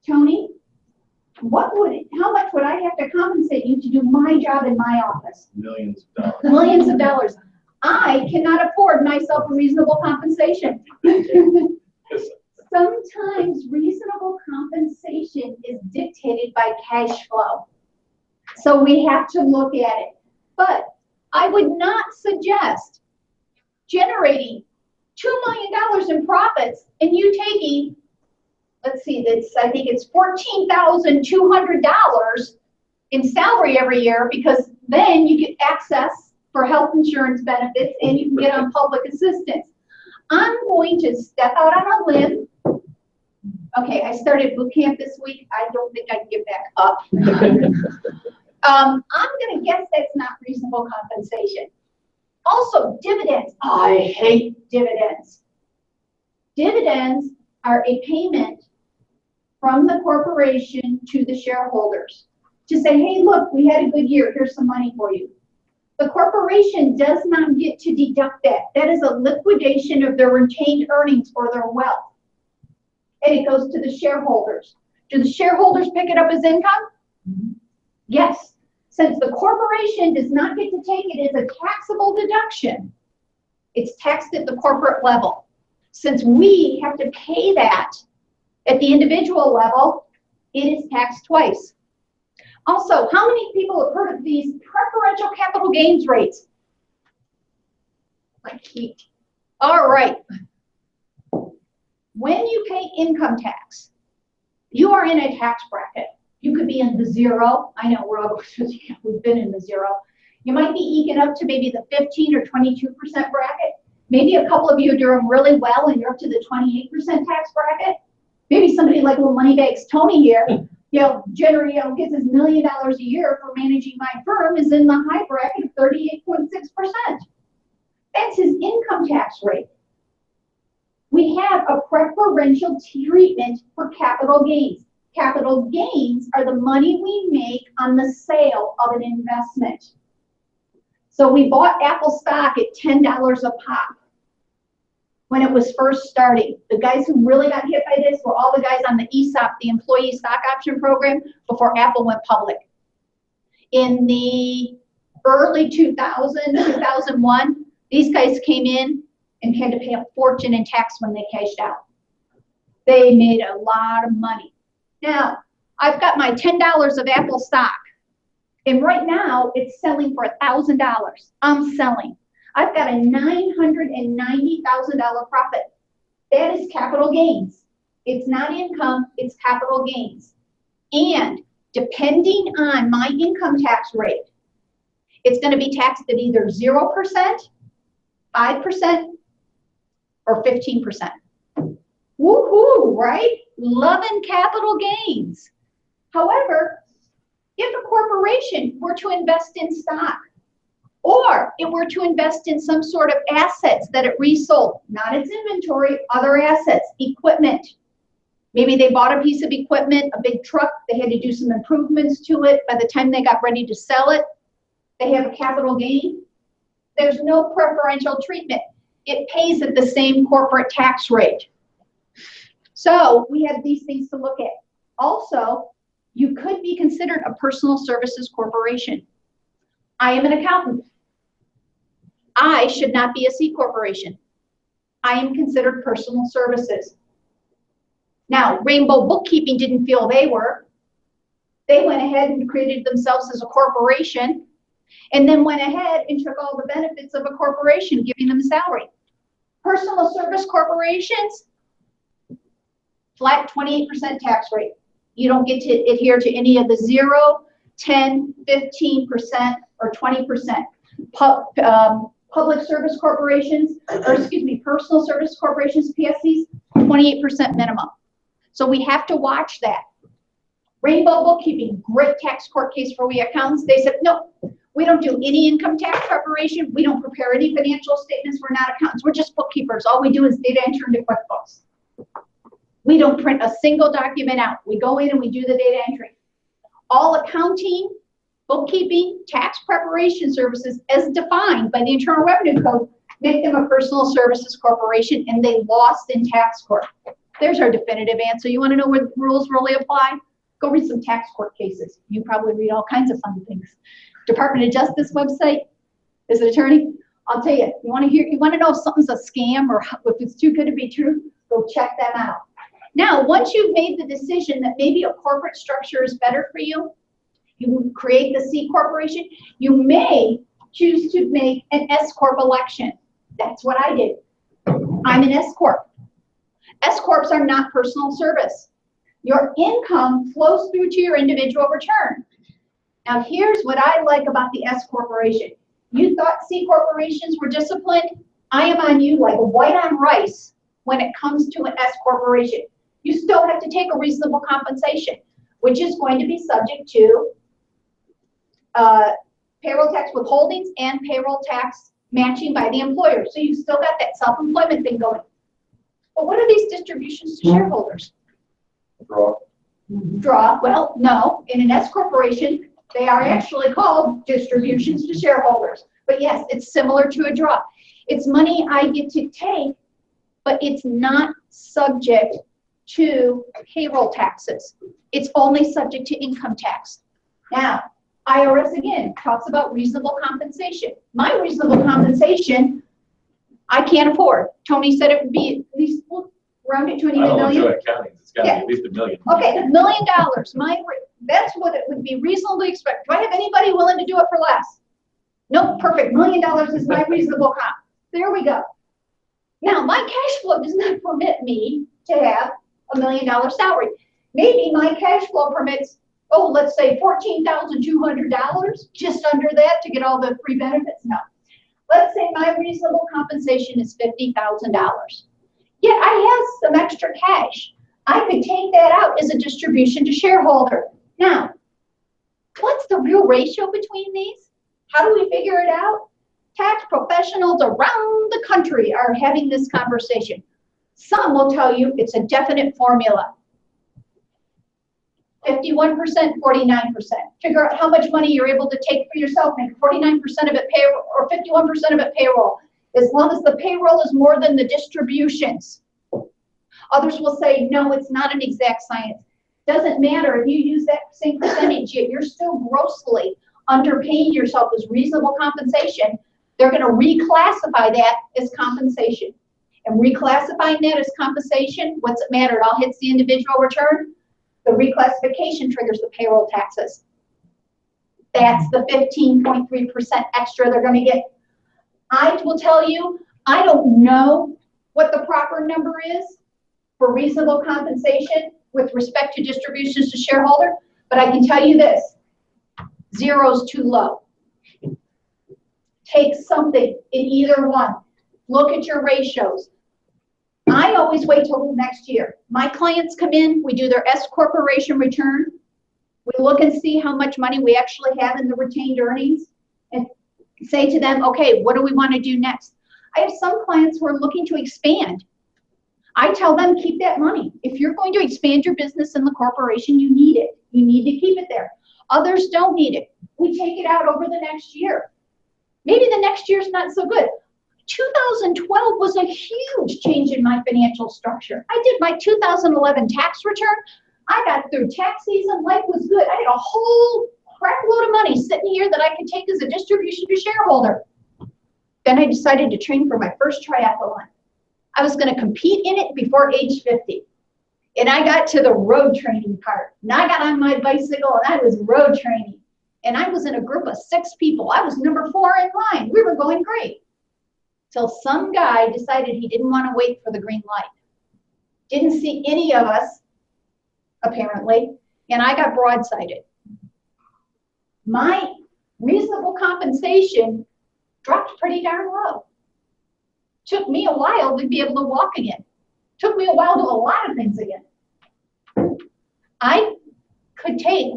Tony, how much would I have to compensate you to do my job in my office? Millions of dollars. Millions of dollars. I cannot afford myself a reasonable compensation. Sometimes reasonable compensation is dictated by cash flow. So we have to look at it. But I would not suggest generating $2 million in profits and you taking, let's see, I think it's $14,200 in salary every year, because then you get access for health insurance benefits and you can get on public assistance. I'm going to step out on a limb. Okay, I started boot camp this week. I don't think I can get back up. I'm going to guess that's not reasonable compensation. Also, dividends. I hate dividends. Dividends are a payment from the corporation to the shareholders to say, hey, look, we had a good year. Here's some money for you. The corporation does not get to deduct that. That is a liquidation of their retained earnings or their wealth. And it goes to the shareholders. Do the shareholders pick it up as income? Yes. Since the corporation does not get to take it as a taxable deduction, it's taxed at the corporate level. Since we have to pay that at the individual level, it is taxed twice. Also, how many people have heard of these preferential capital gains rates? All right. When you pay income tax, you are in a tax bracket. You could be in the zero. I know we've been in the zero. You might be eking up to maybe the 15 or 22% bracket. Maybe a couple of you are doing really well and you're up to the 28% tax bracket. Maybe somebody like little Moneybags Tony here, gets his $1 million a year for managing my firm, is in the high bracket of 38.6%. That's his income tax rate. We have a preferential treatment for capital gains. Capital gains are the money we make on the sale of an investment. So we bought Apple stock at $10 a pop when it was first starting. The guys who really got hit by this were all the guys on the ESOP, the employee stock option program, before Apple went public. In the early 2001, these guys came in and had to pay a fortune in tax when they cashed out. They made a lot of money. Now, I've got my $10 of Apple stock, and right now it's selling for $1,000. I'm selling. I've got a $990,000 profit. That is capital gains. It's not income, it's capital gains. And depending on my income tax rate, it's going to be taxed at either 0%, 5%, or 15%. Woohoo, right? Loving capital gains. However, if a corporation were to invest in stock, or it were to invest in some sort of assets that it resold, not its inventory, other assets, equipment. Maybe they bought a piece of equipment, a big truck, they had to do some improvements to it. By the time they got ready to sell it, they have a capital gain. There's no preferential treatment. It pays at the same corporate tax rate. So we have these things to look at. Also, you could be considered a personal services corporation. I am an accountant. I should not be a C corporation. I am considered personal services. Now, Rainbow Bookkeeping didn't feel they were. They went ahead and created themselves as a corporation, and then went ahead and took all the benefits of a corporation, giving them salary. Personal service corporations, flat 28% tax rate. You don't get to adhere to any of the 0 10, 15%, or 20%. Public service corporations, or excuse me, personal service corporations, PSCs, 28% minimum. So we have to watch that. Rainbow Bookkeeping, great tax court case for we accountants. They said, no, we don't do any income tax preparation. We don't prepare any financial statements. We're not accountants. We're just bookkeepers. All we do is data entry into QuickBooks. We don't print a single document out. We go in and we do the data entry. All accounting, bookkeeping, tax preparation services as defined by the Internal Revenue Code make them a personal services corporation, and they lost in tax court. There's our definitive answer. You want to know where the rules really apply? Go read some tax court cases. You probably read all kinds of fun things. Department of Justice website, as an attorney, I'll tell you, you want to know if something's a scam or if it's too good to be true, go check them out. Now, once you've made the decision that maybe a corporate structure is better for you, you create the C corporation, you may choose to make an S corp election. That's what I did. I'm an S corp. S corps are not personal service. Your income flows through to your individual return. Now, here's what I like about the S corporation. You thought C corporations were disciplined? I am on you like white on rice when it comes to an S corporation. You still have to take a reasonable compensation, which is going to be subject to payroll tax withholdings and payroll tax matching by the employer. So you still got that self-employment thing going. But what are these distributions to shareholders? Draw. Well, no. In an S corporation, they are actually called distributions to shareholders. But yes, it's similar to a draw. It's money I get to take, but it's not subject to payroll taxes. It's only subject to income tax. Now, IRS again talks about reasonable compensation. My reasonable compensation, I can't afford. Tony said it would be at least, we'll round it to an even million. It's got to be at least $1 million. Okay, $1 million. That's what it would be reasonably expected. Do I have anybody willing to do it for less? Nope, perfect. $1 million is my reasonable comp. There we go. Now, my cash flow does not permit me to have $1 million salary. Maybe my cash flow permits, oh, let's say $14,200, just under that to get all the free benefits. No. Let's say my reasonable compensation is $50,000. Yet I have some extra cash. I could take that out as a distribution to shareholder. Now, what's the real ratio between these? How do we figure it out? Tax professionals around the country are having this conversation. Some will tell you it's a definite formula. 51%, 49%. Figure out how much money you're able to take for yourself, make 49% of it payroll or 51% of it payroll, as long as the payroll is more than the distributions. Others will say, no, it's not an exact science. Doesn't matter if you use that same percentage, yet you're still grossly underpaying yourself as reasonable compensation. They're going to reclassify that as compensation. And reclassifying that as compensation, what's it matter? It all hits the individual return. The reclassification triggers the payroll taxes. That's the 15.3% extra they're going to get. I will tell you, I don't know what the proper number is for reasonable compensation with respect to distributions to shareholder, but I can tell you this, zero's too low. Take something in either one. Look at your ratios. I always wait till next year. My clients come in, we do their S corporation return. We look and see how much money we actually have in the retained earnings and say to them, okay, what do we want to do next? I have some clients who are looking to expand. I tell them, keep that money. If you're going to expand your business in the corporation, you need it. You need to keep it there. Others don't need it. We take it out over the next year. Maybe the next year's not so good. 2012 was a huge change in my financial structure. I did my 2011 tax return. I got through tax season. Life was good. I had a whole crap load of money sitting here that I could take as a distribution to shareholder. Then I decided to train for my first triathlon. I was going to compete in it before age 50. And I got to the road training part. And I got on my bicycle and I was road training. And I was in a group of 6 people. I was number 4 in line. We were going great. Till some guy decided he didn't want to wait for the green light. Didn't see any of us, apparently, and I got broadsided. my reasonable compensation dropped pretty darn low. Took me a while to be able to walk again. Took me a while to do a lot of things again. I could take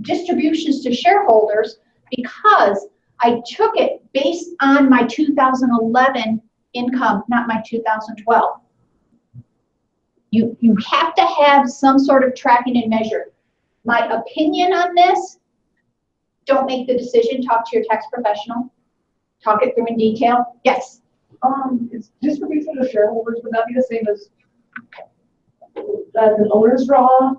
distributions to shareholders because I took it based on my 2011 income, not my 2012. You have to have some sort of tracking and measure. My opinion on this, don't make the decision, talk to your tax professional, talk it through in detail. Yes? Is distribution to shareholders, would that be the same as an owner's draw?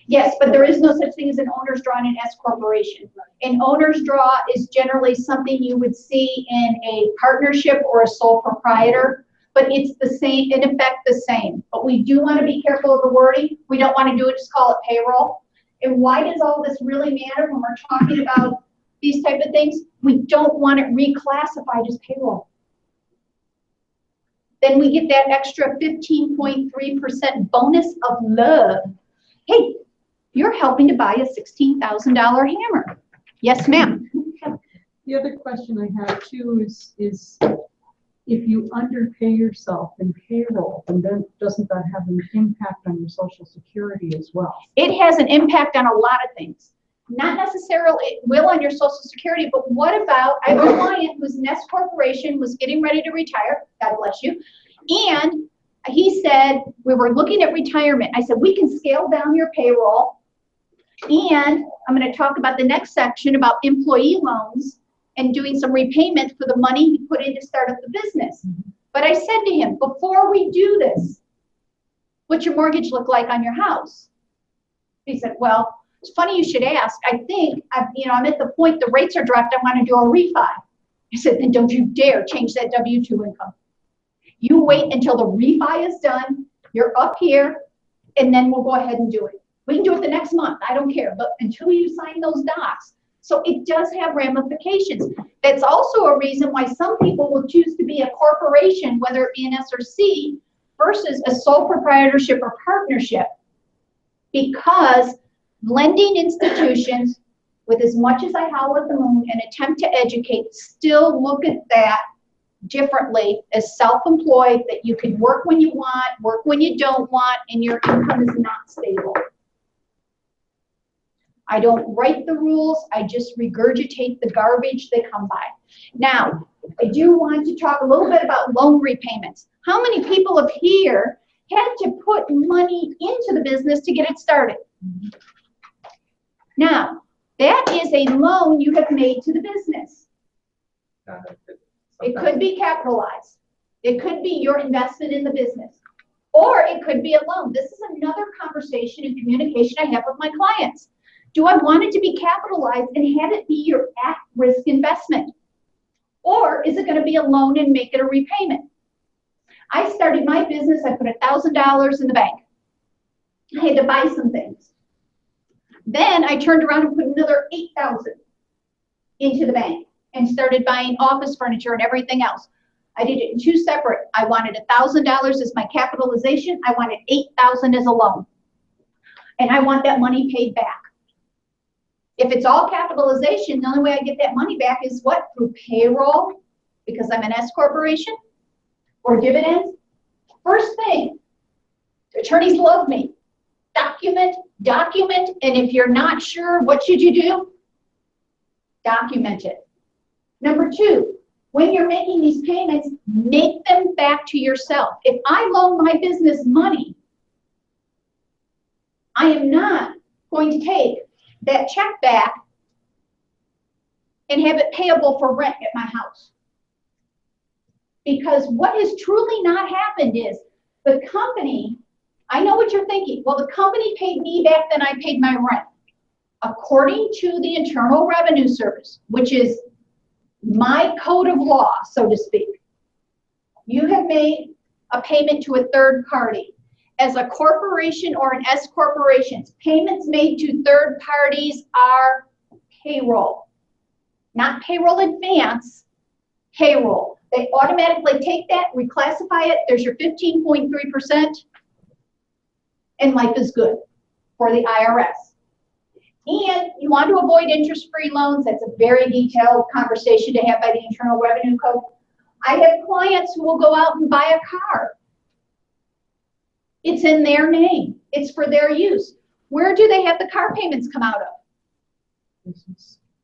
Yes, but there is no such thing as an owner's draw in an S corporation. An owner's draw is generally something you would see in a partnership or a sole proprietor, but it's the same, in effect the same. But we do want to be careful of the wording. We don't want to do it, just call it payroll. And why does all this really matter when we're talking about these type of things? We don't want it reclassified as payroll. Then we get that extra 15.3% bonus of love. Hey, you're helping to buy a $16,000 hammer. Yes, ma'am. The other question I have too is if you underpay yourself in payroll, and then doesn't that have an impact on your Social Security as well? It has an impact on a lot of things. Not necessarily, it will on your Social Security, but what about, I have a client whose S corporation was getting ready to retire, God bless you, and he said, we were looking at retirement. I said, we can scale down your payroll, and I'm going to talk about the next section about employee loans and doing some repayment for the money he put in to start up the business. But I said to him, before we do this, what's your mortgage look like on your house? He said, well, it's funny you should ask. I think, I'm at the point the rates are dropped, I want to do a refi. I said, then don't you dare change that W-2 income. You wait until the refi is done, you're up here, and then we'll go ahead and do it. We can do it the next month, I don't care, but until you sign those docs. So it does have ramifications. That's also a reason why some people will choose to be a corporation, whether it be an S or C, versus a sole proprietorship or partnership, because lending institutions, with as much as I howl at the moon and attempt to educate, still look at that differently as self-employed, that you can work when you want, work when you don't want, and your income is not stable. I don't write the rules, I just regurgitate the garbage they come by. Now, I do want to talk a little bit about loan repayments. How many people up here had to put money into the business to get it started? Now, that is a loan you have made to the business. It could be capitalized. It could be your investment in the business. Or it could be a loan. This is another conversation and communication I have with my clients. Do I want it to be capitalized and have it be your at-risk investment? Or is it going to be a loan and make it a repayment? I started my business, I put $1,000 in the bank. I had to buy some things. Then I turned around and put another $8,000 into the bank and started buying office furniture and everything else. I did it in two separate. I wanted $1,000 as my capitalization. I wanted $8,000 as a loan. And I want that money paid back. If it's all capitalization, the only way I get that money back is what? Through payroll, because I'm an S corporation, or dividends. First thing, attorneys love me. Document, and if you're not sure, what should you do? Document it. Number two, when you're making these payments, make them back to yourself. If I loan my business money, I am not going to take that check back and have it payable for rent at my house. Because what has truly not happened is the company, I know what you're thinking, well, the company paid me back, then I paid my rent. According to the Internal Revenue Service, which is my code of law, so to speak, you have made a payment to a third party. As a corporation or an S corporation, payments made to third parties are payroll. Not payroll advance, payroll. They automatically take that, reclassify it, there's your 15.3%, and life is good for the IRS. And you want to avoid interest-free loans. That's a very detailed conversation to have by the Internal Revenue Code. I have clients who will go out and buy a car. It's in their name. It's for their use. Where do they have the car payments come out of?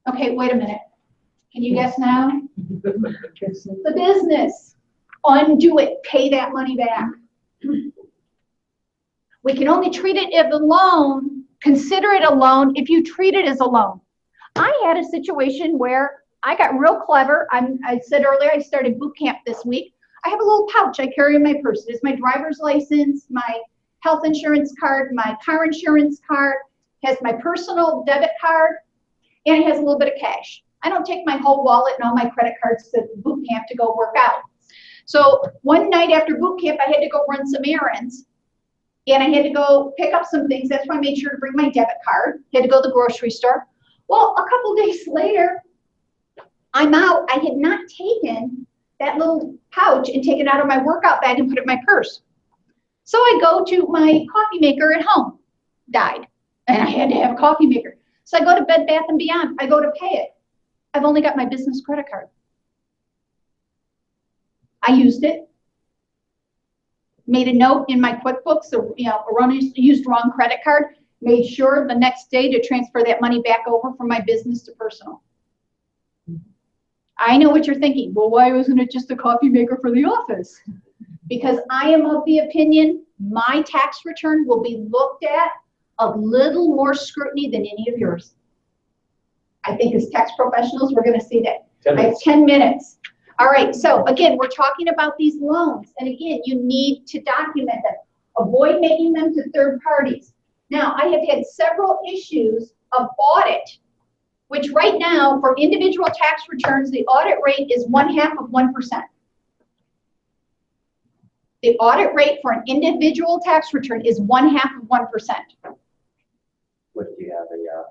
Okay, wait a minute. Can you guess now? The business. Undo it. Pay that money back. We can only treat it as a loan, consider it a loan if you treat it as a loan. I had a situation where I got real clever. I said earlier I started boot camp this week. I have a little pouch I carry in my purse. It's my driver's license, my health insurance card, my car insurance card, has my personal debit card, and it has a little bit of cash. I don't take my whole wallet and all my credit cards to boot camp to go work out. So one night after boot camp, I had to go run some errands, and I had to go pick up some things. That's why I made sure to bring my debit card. Had to go to the grocery store. Well, a couple days later, I'm out. I had not taken that little pouch and taken it out of my workout bag and put it in my purse. So I go to my coffee maker at home. Died. And I had to have a coffee maker. So I go to Bed Bath & Beyond. I go to pay it. I've only got my business credit card. I used it. Made a note in my QuickBooks, used wrong credit card. Made sure the next day to transfer that money back over from my business to personal. I know what you're thinking. Well, why wasn't it just a coffee maker for the office? Because I am of the opinion my tax return will be looked at a little more scrutiny than any of yours. I think as tax professionals, we're going to see that. I have 10 minutes. All right, so again, we're talking about these loans. And again, you need to document them. Avoid making them to third parties. Now, I have had several issues of audit, which right now for individual tax returns, the audit rate is 0.5%. The audit rate for an individual tax return is 0.5%. What if you have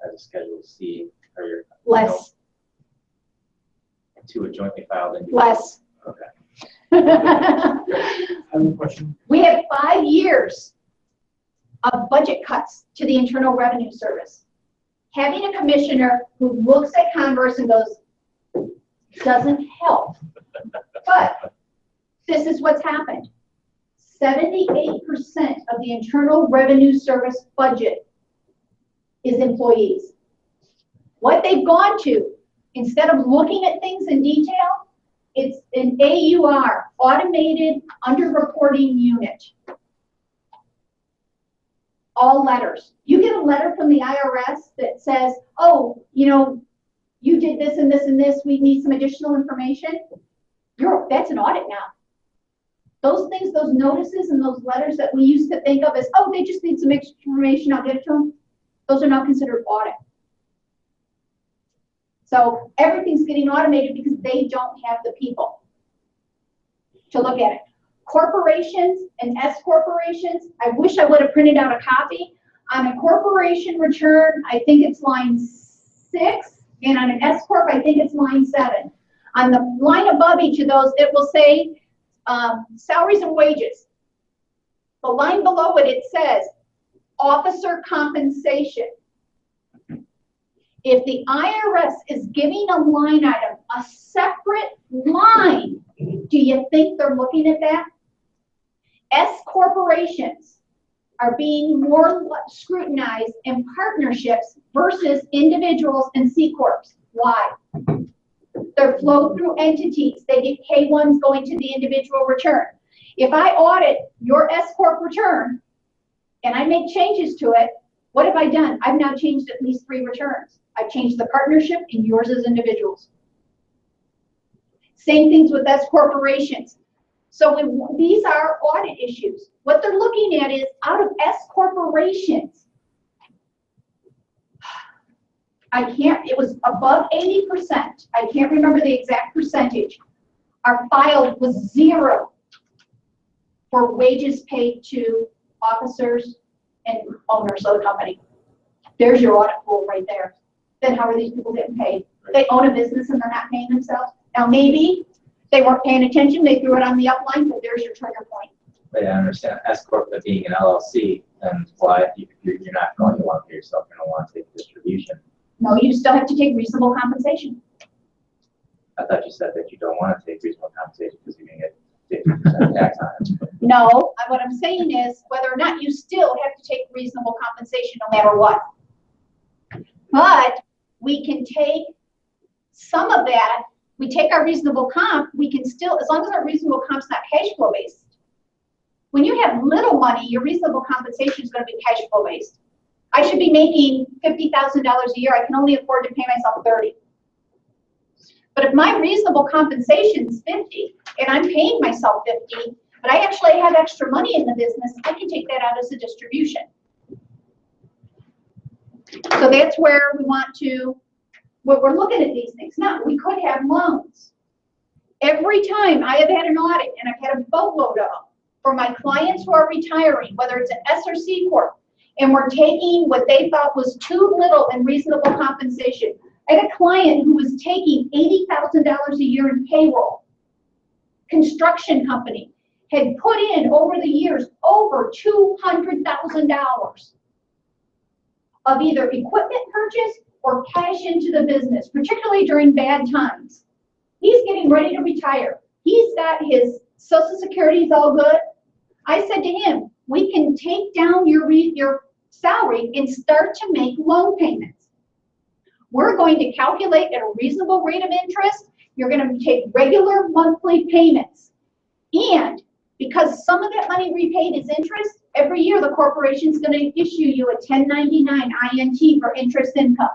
as a Schedule C or your Less. To a jointly filed individual? Less. Okay. I have a question. We have 5 years of budget cuts to the Internal Revenue Service. Having a commissioner who looks at Congress and goes, doesn't help. But this is what's happened. 78% of the Internal Revenue Service budget is employees. What they've gone to, instead of looking at things in detail, it's an AUR, Automated Underreporting Unit. All letters. You get a letter from the IRS that says, oh, you did this and this and this, we need some additional information. That's an audit now. Those things, those notices and those letters that we used to think of as, oh, they just need some extra information, I'll give it to them. Those are now considered audit. So everything's getting automated because they don't have the people to look at it. Corporations and S corporations, I wish I would have printed out a copy. On a corporation return, I think it's line 6, and on an S corp, I think it's line 7. On the line above each of those, it will say salaries and wages. The line below it, it says officer compensation. If the IRS is giving a line item a separate line, do you think they're looking at that? S corporations are being more scrutinized in partnerships versus individuals and C corps. Why? They're flow through entities. They get K1s going to the individual return. If I audit your S corp return and I make changes to it, what have I done? I've now changed at least 3 returns. I've changed the partnership and yours as individuals. Same things with S corporations. So these are audit issues. What they're looking at is out of S corporations, it was above 80%. I can't remember the exact percentage. Our file was 0 for wages paid to officers and owners of the company. There's your audit pool right there. Then how are these people getting paid? They own a business and they're not paying themselves. Now maybe they weren't paying attention, they threw it on the upline, but there's your trigger point. But I understand S corp being an LLC, And why, you're not going to want to pay yourself, you're going to want to take distribution. No, you still have to take reasonable compensation. I thought you said that you don't want to take reasonable compensation because you're going to get 50% tax on it. No, what I'm saying is whether or not you still have to take reasonable compensation no matter what. But we can take some of that, we take our reasonable comp, we can still, as long as our reasonable comp's not cash flow based. When you have little money, your reasonable compensation is going to be cash flow based. I should be making $50,000 a year. I can only afford to pay myself 30. But if my reasonable compensation is 50 and I'm paying myself 50, but I actually have extra money in the business, I can take that out as a distribution. So that's where we want to, we're looking at these things. Now, we could have loans. Every time I have had an audit, and I've had a boatload of them, for my clients who are retiring, whether it's an S or C Corp, and we're taking what they thought was too little in reasonable compensation. I had a client who was taking $80,000 a year in payroll. Construction company had put in over the years over $200,000 of either equipment purchase or cash into the business, particularly during bad times. He's getting ready to retire. He's got his Social Security is all good. I said to him, we can take down your salary and start to make loan payments. We're going to calculate at a reasonable rate of interest. You're going to take regular monthly payments. And because some of that money repaid is interest, every year the corporation's going to issue you a 1099 INT for interest income.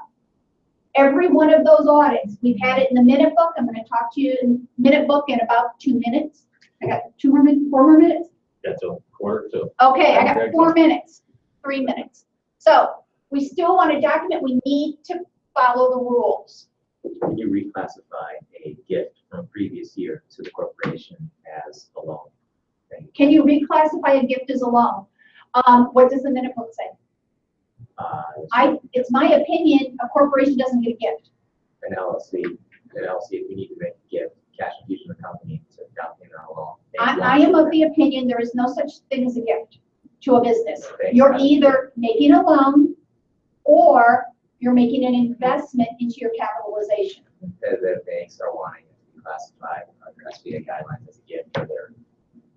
Every one of those audits, we've had it in the minute book. I'm going to talk to you in minute book in about 2 minutes. I got 4 more minutes? Yeah, till quarter to. Okay, I got 4 minutes, 3 minutes. So we still want to document, we need to follow the rules. Can you reclassify a gift from a previous year to the corporation as a loan? Can you reclassify a gift as a loan? What does the minute book say? It's my opinion, a corporation doesn't get a gift. An LLC, if we need to make a gift, cash infusion of the company to down payment on a loan. I am of the opinion there is no such thing as a gift to a business. Thanks. You're either making a loan or you're making an investment into your capitalization. The banks are wanting it to be classified under SBA guidelines as a gift for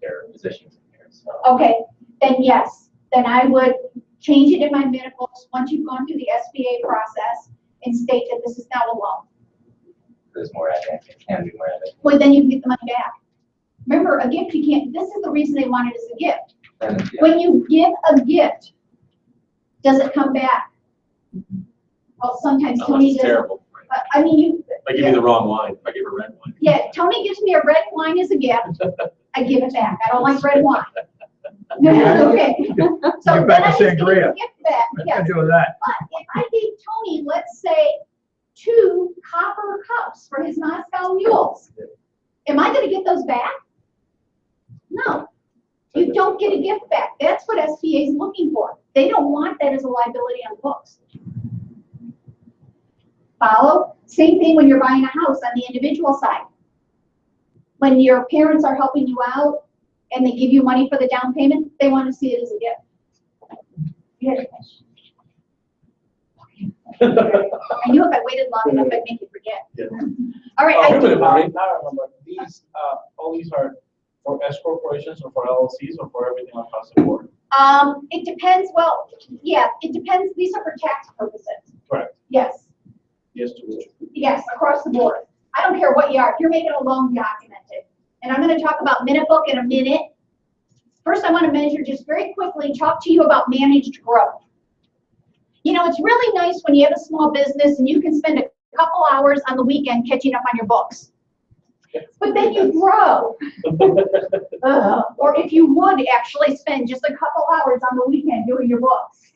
their positions in here. So. Okay, then yes, then I would change it in my minute books once you've gone through the SBA process and state that this is now a loan. There's more evidence, it can be more evidence. Well, then you can get the money back. Remember, a gift you can't, this is the reason they want it as a gift. Yeah. When you give a gift, does it come back? Well, sometimes Tony does. Terrible. I mean, you. I give you the wrong wine. I give her red wine. Yeah, Tony gives me a red wine as a gift. I give it back. I don't like red wine. Okay. So Give then back I a just give the sangria. gift back. Yes. do that. But if I gave Tony, let's say, 2 copper cups for his Moscow mules, am I going to get those back? No. You don't get a gift back. That's what SBA is looking for. They don't want that as a liability on the books. Follow? Same thing when you're buying a house on the individual side. When your parents are helping you out and they give you money for the down payment, they want to see it as a gift. You had a question. I knew if I waited long enough, I'd make you forget. Yeah. All right. Wait a minute, I now I remember, these, all these are for S corporations or for LLCs or for everything across the board? It depends. Well, yeah, it depends. These are for tax purposes. Correct. Yes. Yes to which? Yes, across the board. I don't care what you are. If you're making a loan, document it. And I'm going to talk about minute book in a minute. First, I want to measure just very quickly, talk to you about managed growth. You know, it's really nice when you have a small business and you can spend a couple hours on the weekend catching up on your books. But then you grow. Or if you would actually spend just a couple hours on the weekend doing your books.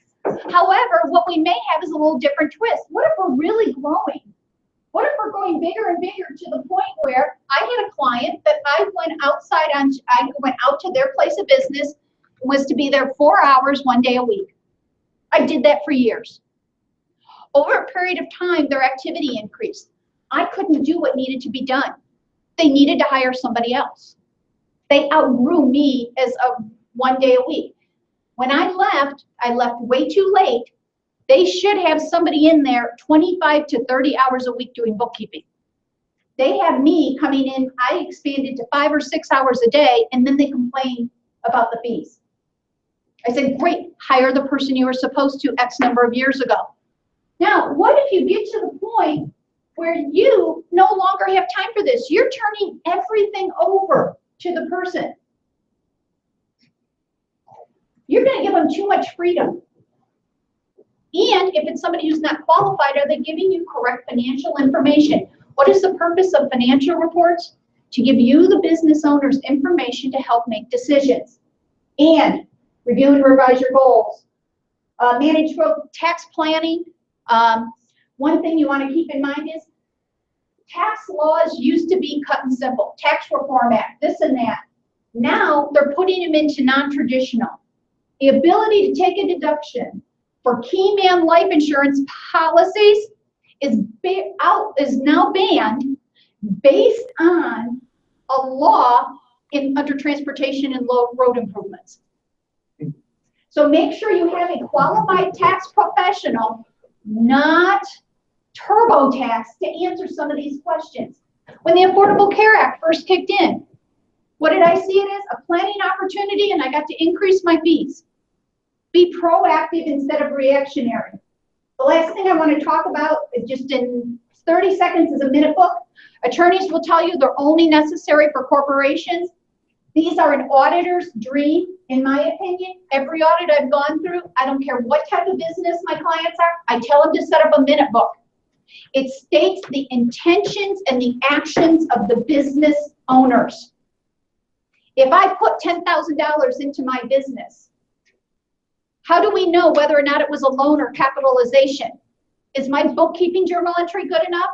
However, what we may have is a little different twist. What if we're really growing? What if we're going bigger and bigger to the point where I had a client that I went out to their place of business, was to be there 4 hours 1 day a week. I did that for years. Over a period of time, their activity increased. I couldn't do what needed to be done. They needed to hire somebody else. They outgrew me as a 1 day a week. When I left way too late. They should have somebody in there 25 to 30 hours a week doing bookkeeping. They have me coming in, I expanded to 5 or 6 hours a day, and then they complain about the fees. I said, great, hire the person you were supposed to X number of years ago. Now, what if you get to the point where you no longer have time for this? You're turning everything over to the person. You're going to give them too much freedom. And if it's somebody who's not qualified, are they giving you correct financial information? What is the purpose of financial reports? To give you, the business owners, information to help make decisions. And review and revise your goals. Manage growth, tax planning. One thing you want to keep in mind is tax laws used to be cut and simple. Tax Reform Act, this and that. Now they're putting them into non-traditional. The ability to take a deduction for key man life insurance policies is now banned based on a law under transportation and road improvements. So make sure you have a qualified tax professional, not TurboTax, to answer some of these questions. When the Affordable Care Act first kicked in, what did I see it as? A planning opportunity, and I got to increase my fees. Be proactive instead of reactionary. The last thing I want to talk about is just in 30 seconds is a minute book. Attorneys will tell you they're only necessary for corporations. These are an auditor's dream, in my opinion. Every audit I've gone through, I don't care what type of business my clients are, I tell them to set up a minute book. It states the intentions and the actions of the business owners. If I put $10,000 into my business, how do we know whether or not it was a loan or capitalization? Is my bookkeeping journal entry good enough?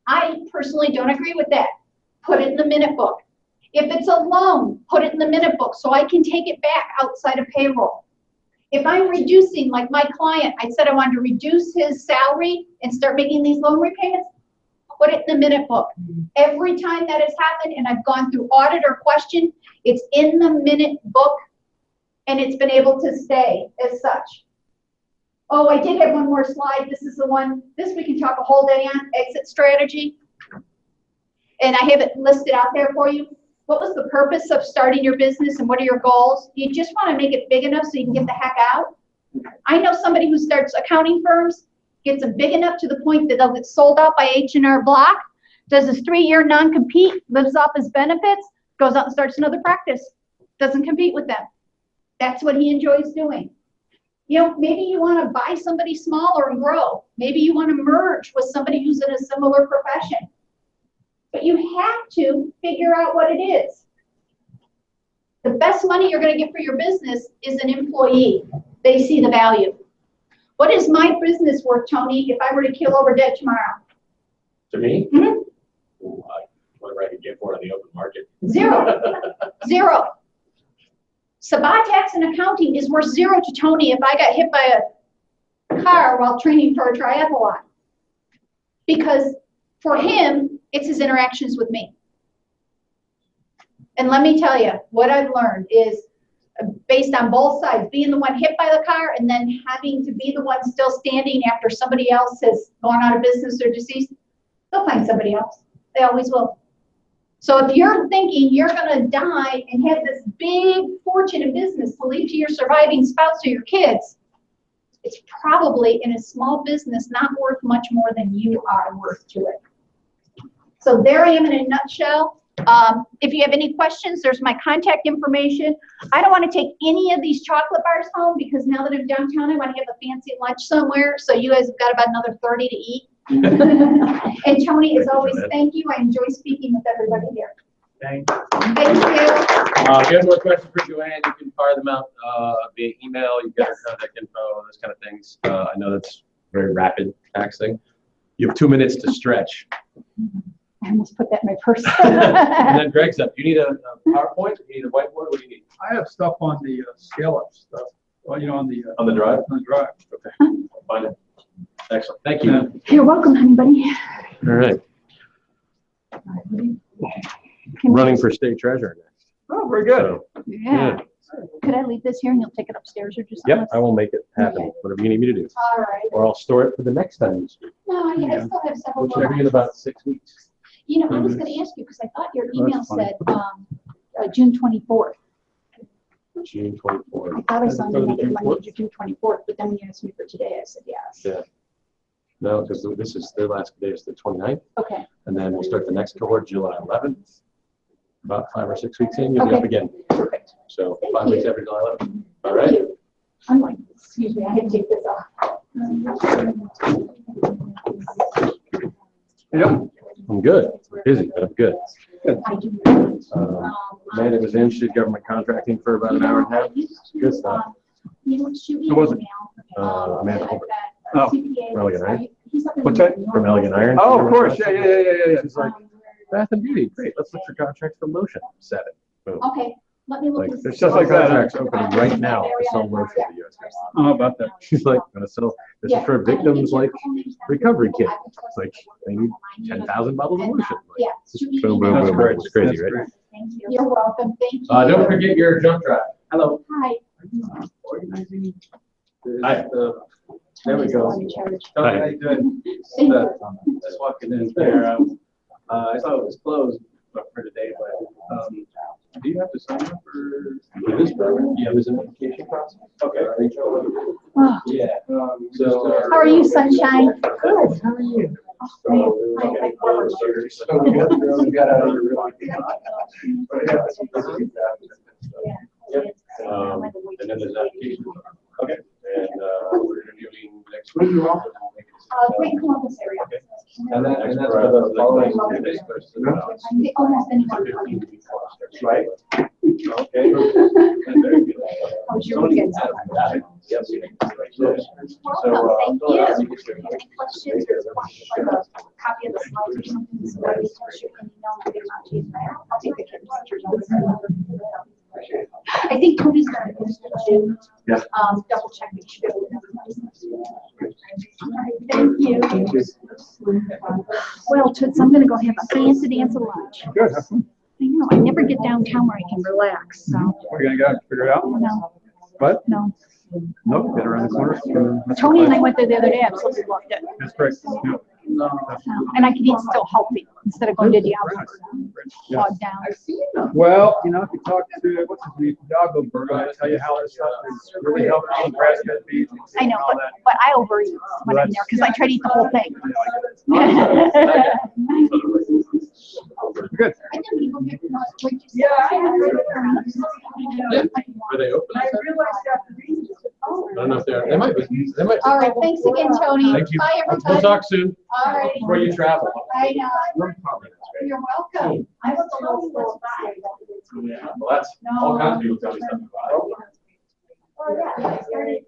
I personally don't agree with that. Put it in the minute book. If it's a loan, put it in the minute book so I can take it back outside of payroll. If I'm reducing, like my client, I said I wanted to reduce his salary and start making these loan repayments, put it in the minute book. Every time that has happened and I've gone through audit or question, it's in the minute book and it's been able to stay as such. Oh, I did have one more slide. This is the one, this we can talk a whole day on, exit strategy. And I have it listed out there for you. What was the purpose of starting your business and what are your goals? You just want to make it big enough so you can get the heck out. I know somebody who starts accounting firms, gets them big enough to the point that they'll get sold out by H&R Block, does his 3-year non-compete, lives off his benefits, goes out and starts another practice, doesn't compete with them. That's what he enjoys doing. You know, maybe you want to buy somebody smaller and grow. Maybe you want to merge with somebody who's in a similar profession. But you have to figure out what it is. The best money you're going to get for your business is an employee. They see the value. What is my business worth, Tony, if I were to keel over dead tomorrow? To me? Mm-hmm. Whatever I could get for it on the open market. Zero. Zero. Tax and accounting is worth zero to Tony if I got hit by a car while training for a triathlon. Because for him, it's his interactions with me. And let me tell you, what I've learned is based on both sides, being the one hit by the car and then having to be the one still standing after somebody else has gone out of business or deceased, they'll find somebody else. They always will. So if you're thinking you're going to die and have this big fortune in business to leave to your surviving spouse or your kids, it's probably in a small business not worth much more than you are worth to it. So there I am in a nutshell. If you have any questions, there's my contact information. I don't want to take any of these chocolate bars home because now that I'm downtown, I want to have a fancy lunch somewhere. So you guys have got about another 30 to eat. And Tony, as always, thank you. I enjoy speaking with everybody here. Thank you. Thank you. If you have more questions for Joanne, you can fire them out via email. You get her contact info, those kind of things. I know that's very rapid taxing. You have 2 minutes to stretch. I almost put that in my purse. And then Greg's up. Do you need a PowerPoint? Do you need a whiteboard? What do you need? I have stuff on the scale-up stuff. Well, you know, on the drive. On the drive. Okay. I'll find it. Excellent. Thank you. You're welcome, honey. All right. Running for state treasurer next. Oh, very good. Yeah. Could I leave this here and you'll take it upstairs or just? Yep, I will make it happen, whatever you need me to do. All right. Or I'll store it for the next time you speak, No, I still have several. which will be in about 6 weeks. You know, I was gonna ask you, because I thought your email said, June 24th. June 24th. I thought I saw you Monday, June 24th, but then when you asked me for today, I said yes. Yeah. No, because this is, their last day is the 29th. Okay. And then we'll start the next cohort July 11th. About 5 or 6 weeks in, you'll be up again. Perfect. So Thank 5 weeks you. after July 11th. All right? I'm like, excuse me, I had to take this off. Yep. I'm good. I'm busy, but I'm good. Amanda was in, she did government contracting for about an hour and a half. Good stuff. Who was it? Amanda. Oh. From Elegant Iron. What's that? From Elegant Iron. Oh, of course, yeah. She's like, Bath and Beauty, great, let's look for contracts for lotion. Set it. Boom. Okay, let me look. Like, and there's see. just like contracts opening right now to sell lotion to the US government. How about that? She's like, gonna sell, this is for victims like recovery kit. It's like, they need 10,000 bottles of lotion. Yeah. Like, boom, boom, That's boom. great. It's crazy, That's right? great. You're welcome, thank you. Don't forget your jump drive. Hello. Hi. Hi. There we go. Tony, How you doing? Thank you. Just walking in there. I saw it was closed for today, but do you have to sign up for this program? Yeah, there's an application process. Okay. Oh, Yeah. how are you, sunshine? Good, how are you? And then there's an application. Okay. And we're interviewing next Where week. are you off? Great Columbus area. And Next that's for for the following. Almost anyone. Right? Okay. How's your weekend? Yes. Welcome, thank you. Any questions or like a copy of the slides or something? So I can shoot an email and get them out to you. I'll take the pictures. I think Tony's got it too. Yeah. Double check. Make sure. Thank you. Thank you. Well, Toots, I'm gonna go have a fancy dance at lunch. Good, have fun. I know, I never get downtown where I can relax, so, We're gonna go figure it out. no, What? no. Nope, get around the corner. Tony and I went there the other day, absolutely loved it. That's great. Yeah. And I could eat still healthy instead of going to Diablo. Yeah. Bogged down. Well, you know, if you talk to, what's his name, Doggo I'll tell you how this stuff is really helping grass-fed beef. I know, but I overeat when I'm there, because I try to eat the whole thing. Good. Yeah. Are they open? I realized after these. I don't know if they're, they might be. They might be. All right, thanks again, Tony. Thank you. Bye, We'll everybody. talk soon. All right. Before you travel. I know. You're welcome. I was a little slow. Yeah, well, that's, all kinds of people tell me something about it. Well, yeah, I started.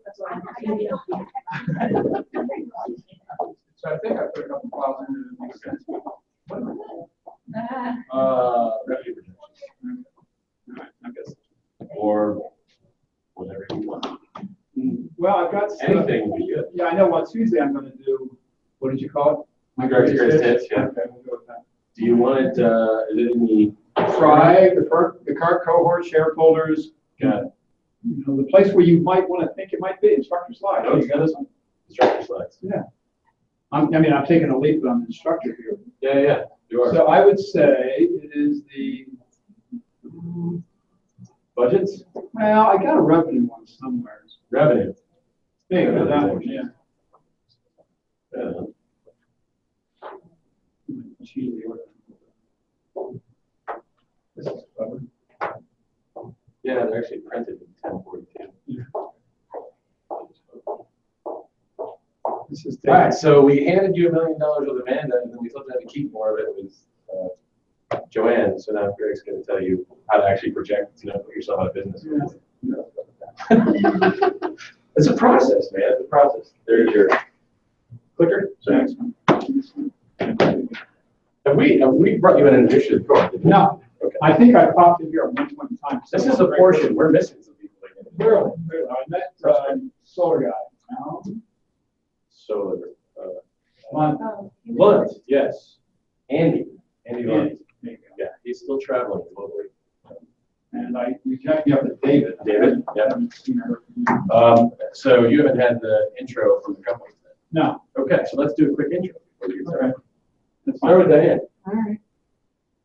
So I think I put a couple files in. Revenue projections. I guess. Or whatever you want. Well, I've got. Anything would be good. Yeah, I know. On Tuesday, I'm gonna do, what did you call it? My greatest hits, yeah. Okay, we'll go with that. Do you want it, is it in the? Thryve, the current cohort, shareholders. Got it. You know, the place where you might want to think it might be, instructor slide. Oh, you got this one? Instructor slides. Yeah. I mean, I'm taking a leap, but I'm an instructor here. Yeah, you are. So I would say it is the, Budgets? well, I got a revenue one somewhere. Revenue. Hey, that one, yeah. Yeah. This is covered. Yeah, they're actually printed in 1042. This is. All right, so we handed you $1 million with Amanda, and then we still had to keep more of it with Joanne. So now Greg's going to tell you how to actually project, put yourself out of business. It's a process, man. It's a process. There's your clicker. So have we brought you in an initiative? No, Okay. I think I popped in here at one point in time. This is a portion. We're missing some people. Really? I met solar guy. No? Solar. One. Lunt, yes. Andy Yeah. Lunt. Yeah, he's still traveling globally. Yeah. and you connect me up to David. David, yeah. I haven't seen her. So you haven't had the intro from the company then? No. Okay, so let's do a quick intro. Okay. That's Start with fine. Diane. All right.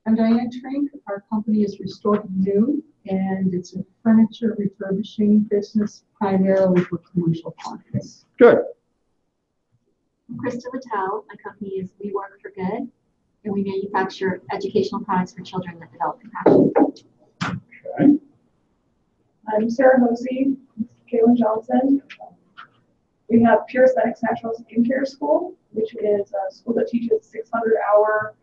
I'm Diane Trink. Our company is Restored New, and it's a furniture refurbishing business primarily for commercial clients. Good. I'm Krista Littell. My company is We Work for Good, and we manufacture educational products for children that develop compassion. Okay. I'm Sarah Hosey, Kaylin Johnson. We have Pure Aesthetics Natural Skincare School, which is a school that teaches 600-hour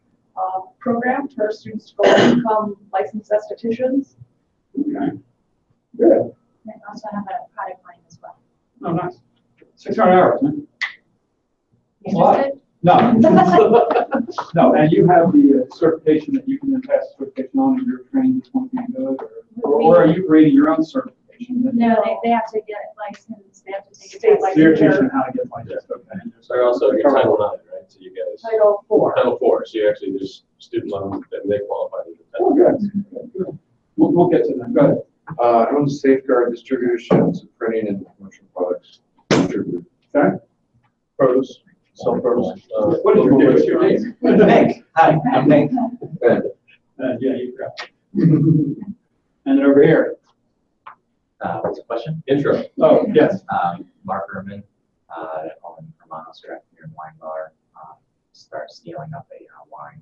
program to our students to go and become licensed estheticians. Okay. Good. And also have a product line as well. Oh, nice. 600 hours, huh? That's a lot. Interested? No. No, and you have the certification that you can then pass the certification on, and you're trained to want to do it, or are you creating your own certification? No, they have to get licensed, they have to take a State test. So you're teaching them how to get licensed, okay? They're also your Title IX, right? So you guys. Title IV. Title IV, so you actually just student loan, and they qualify as a Oh, Title. good. We'll get to them. Go ahead. I own Safeguard Distributions, printing and commercial products. Distributor. Okay. Pros, some pros. What is your name? Hank, hi, I'm Hank. Good. Yeah, you got it. And then over here. What's the question? Intro. Oh, yes. Mark Herman, on Hermanos Direct here in Wine Bar, start scaling up a wine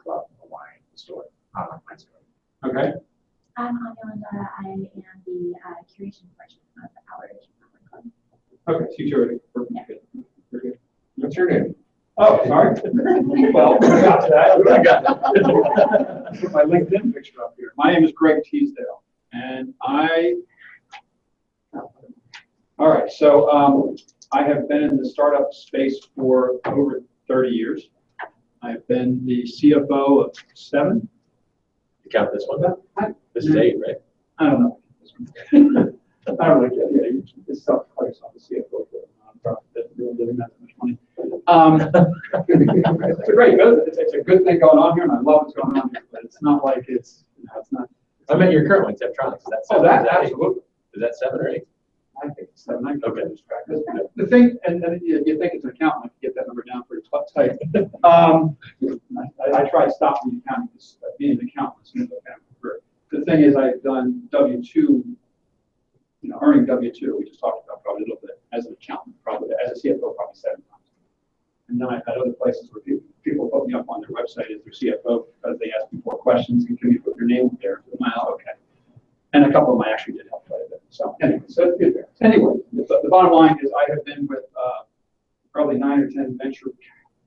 club, a wine store, online wine store. Okay. I'm Yolanda. I am the curation portion of our club. Okay, so you already. Yeah. Very good. What's your name? Oh, sorry. Well, I got to that. I got it. Put my LinkedIn picture up here. My name is Greg Teasdale, and all right, so I have been in the startup space for over 30 years. I've been the CFO of 7. You count this one down? This is 8, right? I don't know. I don't really get it. It's self-place on the CFO for a nonprofit that doesn't have that much money. It's a great business. It's a good thing going on here, and I love what's going on here, but it's not like it's not. I meant your current one, Temptronics. Is that Oh, 7? that, Is 8? absolutely. Is that 7 or 8? I think it's 7. I can Okay. lose track. The thing, and you think it's an accountant, I can get that number down pretty tight. I try to stop the accounting, because being an accountant is an accountant. The thing is, I've done W-2, earning W-2, we just talked about probably a little bit, as an accountant, probably, as a CFO, probably 7 times. And then I've had other places where people put me up on their website as their CFO because they ask me 4 questions and can you put your name up there? Okay. And a couple of them I actually did help quite a bit. So anyway, so it's good there. Anyway, the bottom line is I have been with probably 9 or 10 venture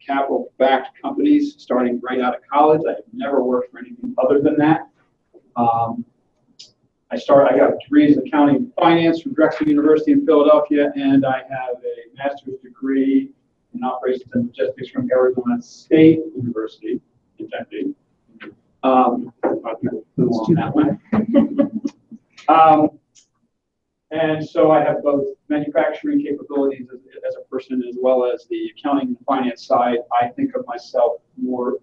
capital backed companies starting right out of college. I have never worked for anything other than that. I got degrees in accounting and finance from Drexel University in Philadelphia, and I have a master's degree in operations and logistics from Arizona State University in Tempe. I'll move on that one. And so I have both manufacturing capabilities as a person, as well as the accounting and finance side. I think of myself more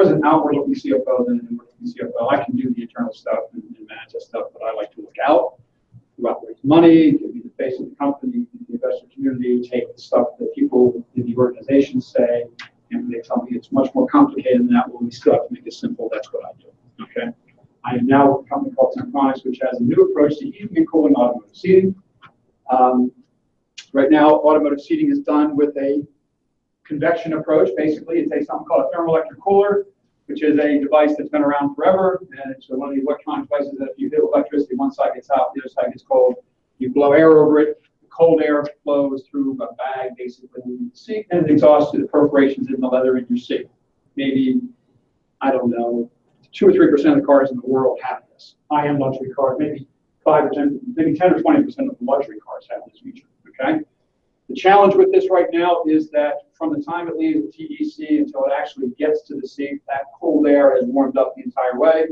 as an outward-looking CFO than an inward-looking CFO. I can do the internal stuff and manage that stuff, but I like to look out, go out, raise money, be the face of the company, the investor community, take the stuff that people in the organization say, and when they tell me it's much more complicated than that, well, we still have to make it simple. That's what I do. Okay. I am now with a company called Thryve, which has a new approach to heating and cooling automotive seating. Right now, automotive seating is done with a convection approach. Basically, it takes something called a thermoelectric cooler, which is a device that's been around forever, and it's one of the electronic devices that if you hit electricity, one side gets hot, the other side gets cold. You blow air over it, the cold air flows through a bag, basically, in the seat, and it exhausts to the perforations in the leather in your seat. Maybe, I don't know, 2 or 3% of the cars in the world have this. High-end luxury cars, maybe 5 or 10, maybe 10 or 20% of the luxury cars have this feature. Okay. The challenge with this right now is that from the time it leaves the TEC until it actually gets to the seat, that cold air has warmed up the entire way.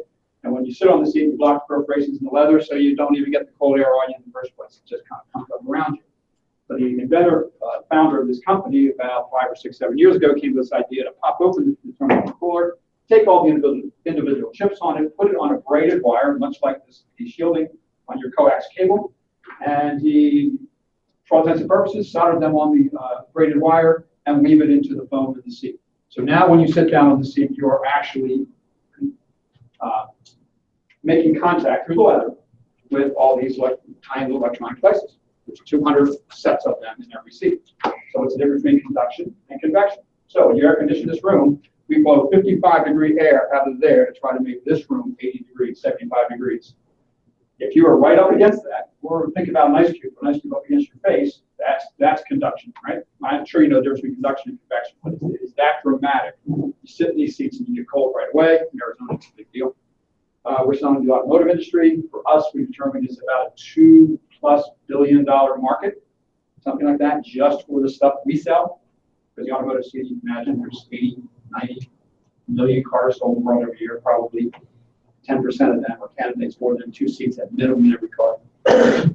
And when you sit on the seat, you block perforations in the leather, so you don't even get the cold air on you in the first place. It just kind of comes up around you. So the inventor, founder of this company, about 5 or 6, 7 years ago, came to this idea to pop open the thermal cooler, take all the individual chips on it, put it on a braided wire, much like the shielding on your coax cable, and he, for all intents and purposes, soldered them on the braided wire and weave it into the foam in the seat. So now when you sit down on the seat, you are actually making contact through the leather with all these tiny little electronic devices. There's 200 sets of them in every seat. So it's the difference between conduction and convection. So when you air condition this room, we blow 55-degree air out of there to try to make this room 80 degrees, 75 degrees. If you are right up against that, or think about an ice cube up against your face, that's conduction, right? I'm sure you know the difference between conduction and convection, but it's that dramatic. You sit in these seats and you get cold right away. In Arizona, it's a big deal. We're selling to the automotive industry. For us, we determined it's about a $2+ billion market, something like that, just for the stuff we sell. Because the automotive scene, you can imagine, there's 80, 90 million cars sold in the world every year. Probably 10% of them are candidates more than 2 seats at minimum in every car.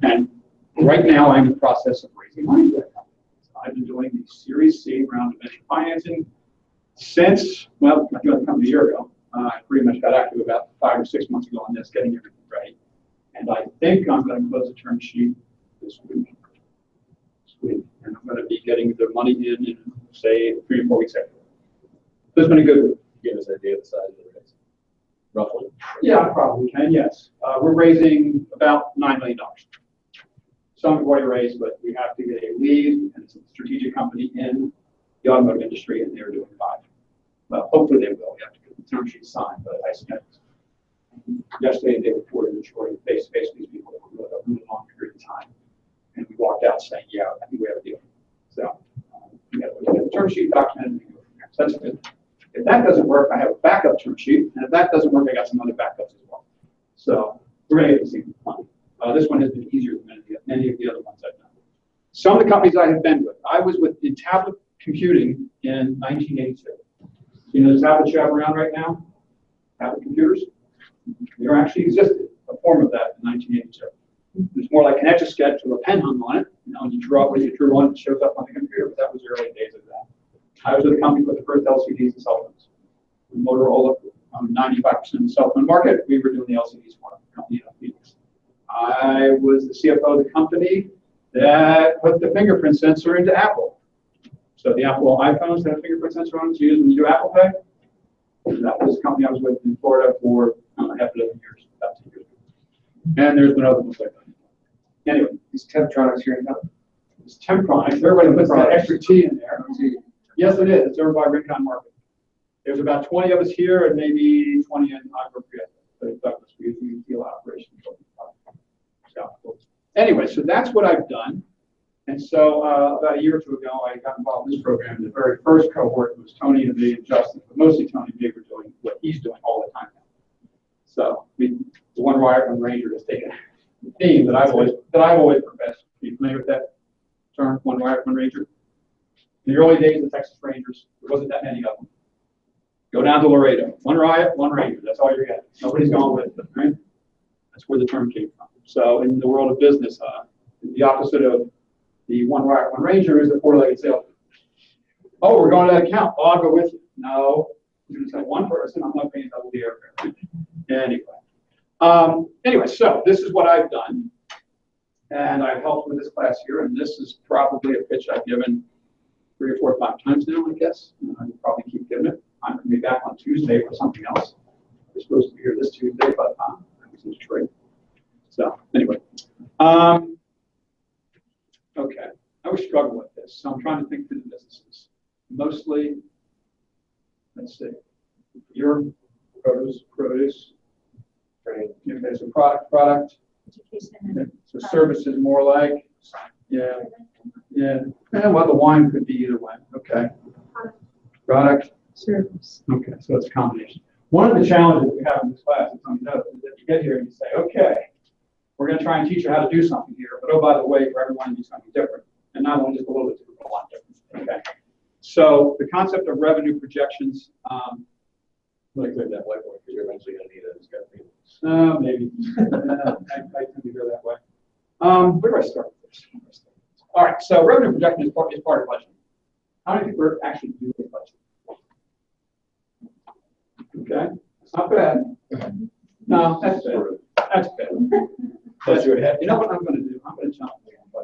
And right now, I'm in the process of raising money for that company. So I've been doing the Series C round of venture financing since, well, I joined the company a year ago. I pretty much got active about 5 or 6 months ago on this, getting everything ready. And I think I'm going to close the term sheet this week. And I'm going to be getting the money in say, 3 or 4 weeks after. It's been a good week. Give us an idea of the size of the raise, roughly. Yeah, I probably can, yes. We're raising about $9 million. Some have already raised, but we have to get a lead, and it's a strategic company in the automotive industry, and they're doing 5. Well, hopefully they will. We have to get the term sheet signed, but I spent yesterday and the day before ensuring face-to-face with these people for a really long period of time. And we walked out saying, yeah, I think we have a deal. So we got to get the term sheet documented and go from there. So that's good. If that doesn't work, I have a backup term sheet. And if that doesn't work, I got some other backups as well. So we're going to get this thing done. This one has been easier than many of the other ones I've done. Some of the companies I have been with, I was in tablet computing in 1982. You know the tablets you have around right now? Tablet computers? They actually existed, a form of that in 1982. It was more like an Etch-a-Sketch with a pen hung on it. You know, and you draw what you drew on, it shows up on the computer, but that was the early days of that. I was with a company with the first LCDs and cell phones. Motorola, 95% of the cell phone market, we were doing the LCDs for a company in Phoenix. I was the CFO of the company that put the fingerprint sensor into Apple. So the Apple iPhones that have fingerprint sensor on it, to use when you do Apple Pay. That was the company I was with in Florida for half a dozen years, about 2 years. And there's been other ones like that. Anyway, Is Temptronics here in town? it's Temptronics. Everybody puts that extra T in there. Yes, it is. It's over by Rincon Market. There's about 20 of us here and maybe 20 in Iowa. But Douglas, we usually deal operations. So, anyway, so that's what I've done. And so about a year or 2 ago, I got involved in this program. The very first cohort was Tony and me and Justin, but mostly Tony and me were doing what he's doing all the time now. So the one wire from Ranger has taken the theme that I've always professed. Are you familiar with that term, one wire from Ranger? In the early days of the Texas Rangers, there wasn't that many of them. Go down to Laredo, one riot, one Ranger. That's all you're getting. Nobody's going with it, right? That's where the term came from. So in the world of business, the opposite of the one wire, one Ranger is the 4-legged salesman. Oh, we're going to that account. Oh, I'll go with you. No, you're going to say one person. I'm not paying double the airfare. Anyway, so this is what I've done. And I've helped with this class here. And this is probably a pitch I've given 3 or 4 or 5 times now, I guess. And I will probably keep giving it. I'm going to be back on Tuesday for something else. We're supposed to be here this Tuesday, but I was in Detroit. So anyway. Okay. I was struggling with this. So I'm trying to think through the businesses. Mostly, let's see, your produce. Okay, so product. Okay. So service is more like, yeah. Well, the wine could be either way. Okay. Product. Service. Okay, so it's a combination. One of the challenges that we have in this class is that you get here and you say, okay, we're going to try and teach you how to do something here, but oh, by the way, for everyone, it's going to be different. And not only just a little bit different, but a lot different. Okay. So the concept of revenue projections. Let me clear that whiteboard because you're eventually going to need it. Maybe. I tend to go that way. Where do I start with this? All right, so revenue projection is part of budgeting. How many people actually do a budget? Okay, Not bad. No, that's bad. That's bad. That's your head. You know what I'm gonna do? I'm gonna jump.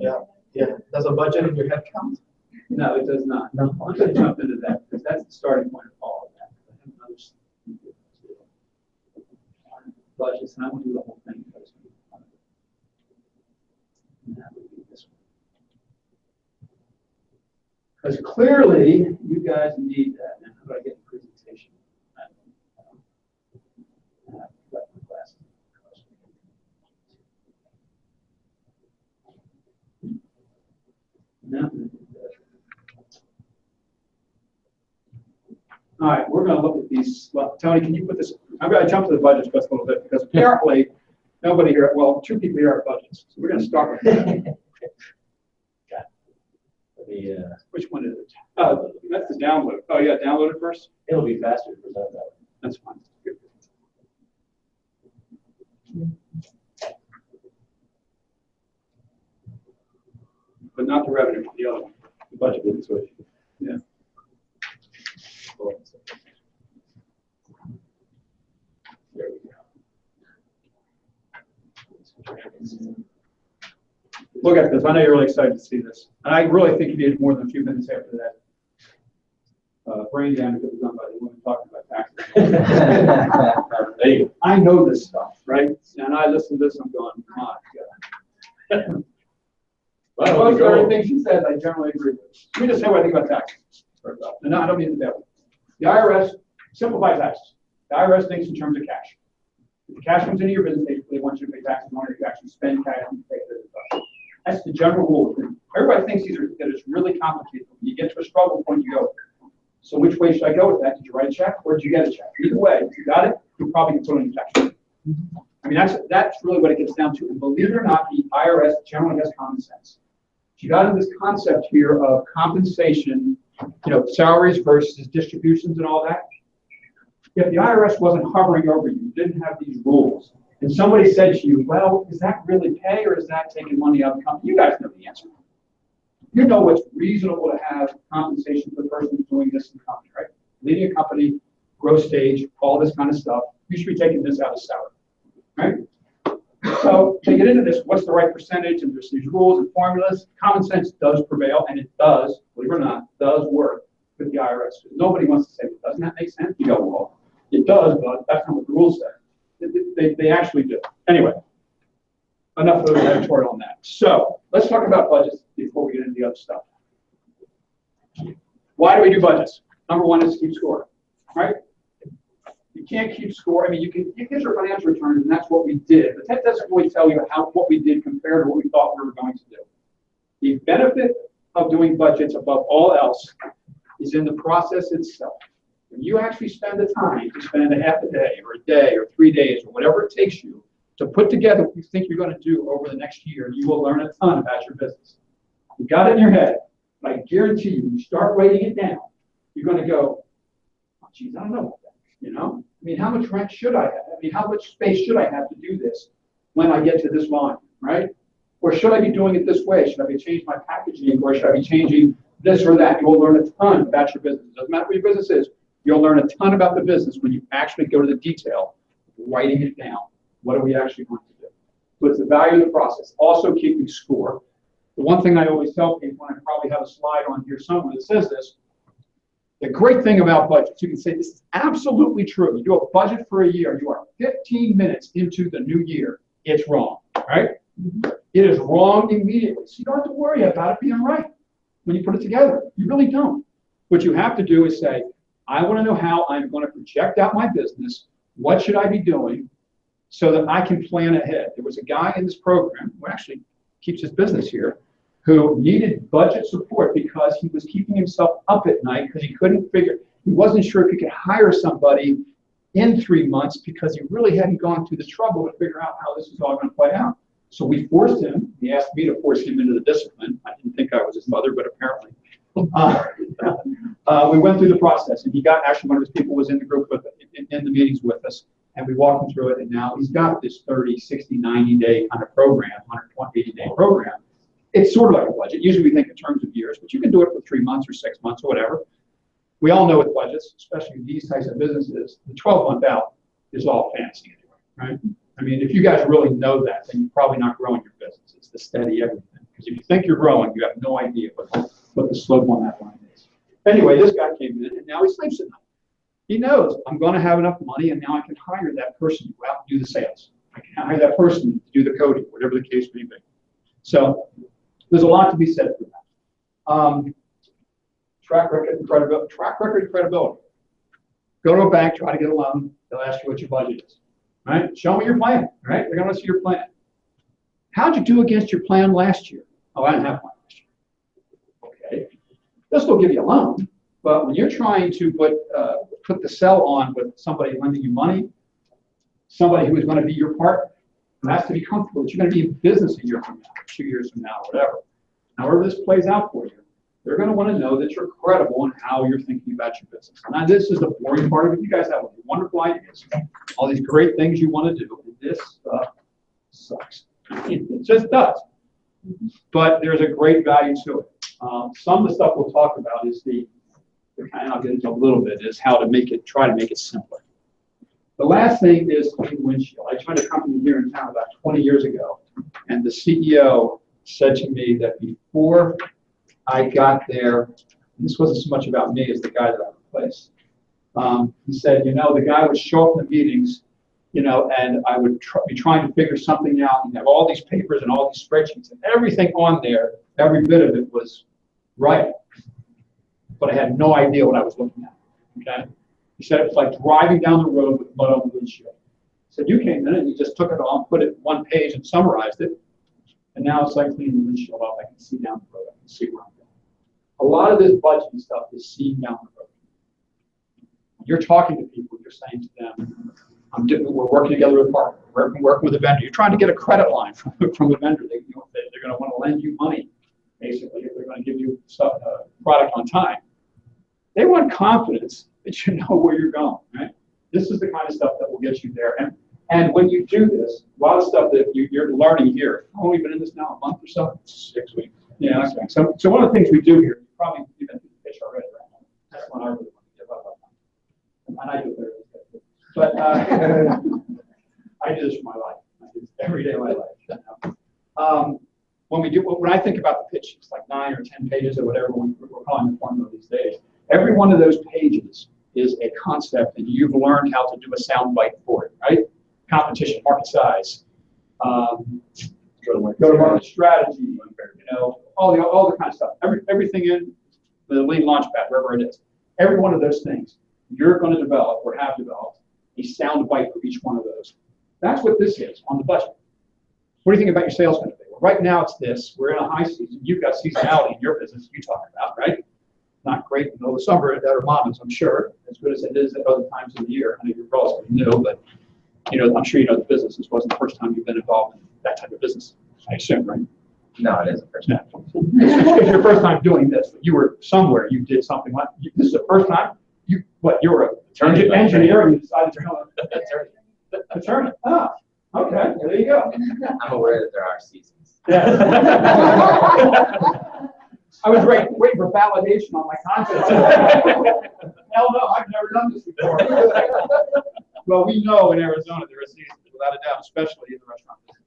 Yeah, yeah. Does a budget in your head count? No, it does not. No. I'm gonna jump into that, because that's the starting point of all of that. I have another budgets, and I want to do the whole thing. And that would be this one. Because clearly, you guys need that. Now, how do I get the presentation? I've got my glasses. No. All right, we're going to look at these. Well, Tony, can you put this? I'm going to jump to the budgets just a little bit, because apparently nobody here, well, 2 people here are budgets. So we're going to start with that. Which one is it? Oh, that's the download. Oh, yeah, download it first. It'll be faster to present that way. That's fine. Good. But not the revenue, the other one. The budget didn't switch. Yeah. There we go. Look at this. I know you're really excited to see this. And I really think you needed more than a few minutes after that. Brain damage that was done by the woman talking about taxes. There you go. I know this stuff, right? And I listen to this, I'm going, my God. Well, Most everything she says, I generally agree with. Let me just say what I think about taxes. And no, I don't mean the devil. The IRS simplifies taxes. The IRS thinks in terms of cash. If the cash comes into your business, they want you to pay taxes on it. You actually spend cash and pay the business. That's the general rule. Everybody thinks that it's really complicated. When you get to a struggle point, you go, so which way should I go with that? Did you write a check or did you get a check? Either way, if you got it, you probably can put it in your tax. I mean, that's really what it gets down to. And believe it or not, the IRS generally has common sense. You got into this concept here of compensation, salaries versus distributions and all that. If the IRS wasn't hovering over you, didn't have these rules, and somebody said to you, well, is that really pay or is that taking money out of the company? You guys know the answer. You know what's reasonable to have compensation for the person who's doing this in the company, right? Leading a company, growth stage, all this kind of stuff. You should be taking this out of salary, right? So to get into this, what's the right percentage? And there's these rules and formulas. Common sense does prevail, and it does, believe it or not, does work with the IRS. Nobody wants to say, doesn't that make sense? You go, well, it does, but that's not what the rules say. They actually do. Anyway, enough of the editorial on that. So let's talk about budgets before we get into the other stuff. Why do we do budgets? Number one is to keep score, right? You can't keep score. I mean, you get your financial returns, and that's what we did. But that doesn't really tell you what we did compared to what we thought we were going to do. The benefit of doing budgets above all else is in the process itself. When you actually spend the time to spend a half a day or a day or 3 days or whatever it takes you to put together what you think you're going to do over the next year, you will learn a ton about your business. You got it in your head, but I guarantee you, when you start writing it down, you're going to go, oh, geez, I don't know about that. I mean, how much rent should I have? I mean, how much space should I have to do this when I get to this volume, right? Or should I be doing it this way? Should I be changing my packaging, or should I be changing this or that? You will learn a ton about your business. It doesn't matter what your business is. You'll learn a ton about the business when you actually go to the detail, writing it down. What are we actually going to do? So it's the value of the process. Also keeping score. The one thing I always tell people, and I probably have a slide on here somewhere that says this, the great thing about budgets, you can say this is absolutely true. You do a budget for a year, you are 15 minutes into the new year. It's wrong, right? It is wrong immediately. So you don't have to worry about it being right when you put it together. You really don't. What you have to do is say, I want to know how I'm going to project out my business. What should I be doing so that I can plan ahead? There was a guy in this program who actually keeps his business here who needed budget support because he was keeping himself up at night because he wasn't sure if he could hire somebody in 3 months because he really hadn't gone through the trouble to figure out how this is all going to play out. So we forced him, he asked me to force him into the discipline. I didn't think I was his mother, but apparently. We went through the process, and he got, actually one of his people was in the group in the meetings with us, and we walked him through it, and now he's got this 30, 60, 90-day kind of program, 120, 80-day program. It's sort of like a budget. Usually we think in terms of years, but you can do it for 3 months or 6 months or whatever. We all know with budgets, especially these types of businesses, the 12-month out is all fantasy anyway, right? I mean, if you guys really know that, then you're probably not growing your business. It's the steady everything. Because if you think you're growing, you have no idea what the slope on that line is. Anyway, this guy came in and now he sleeps at night. He knows I'm going to have enough money and now I can hire that person to go out and do the sales. I can hire that person to do the coding, whatever the case may be. So there's a lot to be said for that. Track record and credibility. Go to a bank, try to get a loan. They'll ask you what your budget is. Right? Show me your plan. Right? They're going to see your plan. How'd you do against your plan last year? Oh, I didn't have one last year. Okay. They'll still give you a loan, but when you're trying to put the sell on with somebody lending you money, somebody who is going to be your partner, it has to be comfortable that you're going to be in business a year from now, 2 years from now, whatever. However this plays out for you, they're going to want to know that you're credible in how you're thinking about your business. Now, this is the boring part of it. You guys have wonderful ideas, all these great things you want to do. This stuff sucks. It just does. But there's a great value to it. Some of the stuff we'll talk about is and I'll get into a little bit, is how to try to make it simpler. The last thing is clean windshield. I joined a company here in town about 20 years ago, and the CEO said to me that before I got there, and this wasn't so much about me as the guy that I replaced. He said, the guy would show up in the meetings, and I would be trying to figure something out and have all these papers and all these spreadsheets and everything on there, every bit of it was right. But I had no idea what I was looking at, okay? He said it was like driving down the road with mud on the windshield. He said, you came in and you just took it all and put it in one page and summarized it. And now it's like cleaning the windshield off. I can see down the road. I can see where I'm going. A lot of this budgeting stuff is seeing down the road. When you're talking to people, you're saying to them, we're working together with a partner. We're working with a vendor. You're trying to get a credit line from a vendor. They're going to want to lend you money, basically, if they're going to give you product on time. They want confidence that you know where you're going, right? This is the kind of stuff that will get you there. And when you do this, a lot of stuff that you're learning here, how long have you been in this now, a month or so? 6 weeks. Yeah, okay. So one of the things we do here, you've been through the pitch already, right? That's one I really want to give up on. And I do it very but I do this for my life. I do this every day of my life. When I think about the pitch, it's like 9 or 10 pages or whatever we're calling the formula these days. Every one of those pages is a concept, and you've learned how to do a sound bite for it, right? Competition, market size, go-to-market strategy, all the kind of stuff. Everything in the Lean Launchpad, wherever it is. Every one of those things, you're going to develop or have developed a sound bite for each one of those. That's what this is on the budget. What do you think about your sales going to be? Well, right now it's this. We're in a high season. You've got seasonality in your business you talk about, right? Not great in the middle of summer at Hermanos, I'm sure, as good as it is at other times of the year. I know you're relatively new, but I'm sure you know the business. This wasn't the first time you've been involved in that type of business, I assume, right? No, it isn't the first time. It's your first time doing this. You were somewhere, you did something like this is the first time? You were an engineer and you decided to become an attorney. Ah, okay, there you go. I'm aware that there are seasons. Yeah. I was waiting for validation on my confidence. Hell no, I've never done this before. Well, we know in Arizona there are seasons, without a doubt, especially in the restaurant business.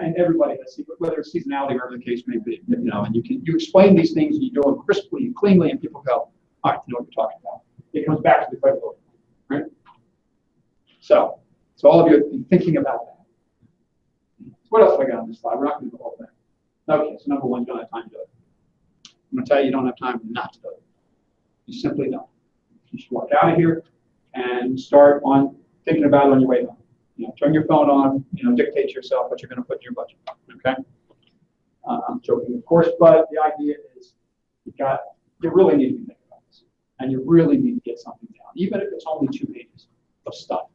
And everybody has, whether it's seasonality or whatever the case may be, and you explain these things and you do them crisply and cleanly, and people go, all right, you know what you're talking about. It comes back to the credibility, right? So all of you are thinking about that. What else have I got on this slide? We're not going to do the whole thing. Okay, so number one, you don't have time to do it. I'm going to tell you, you don't have time not to do it. You simply don't. You should walk out of here and start on thinking about it on your way home. Turn your phone on, dictate to yourself what you're going to put in your budget, okay? I'm joking, of course, but the idea is you really need to be thinking about this. And you really need to get something down, even if it's only 2 pages of stuff,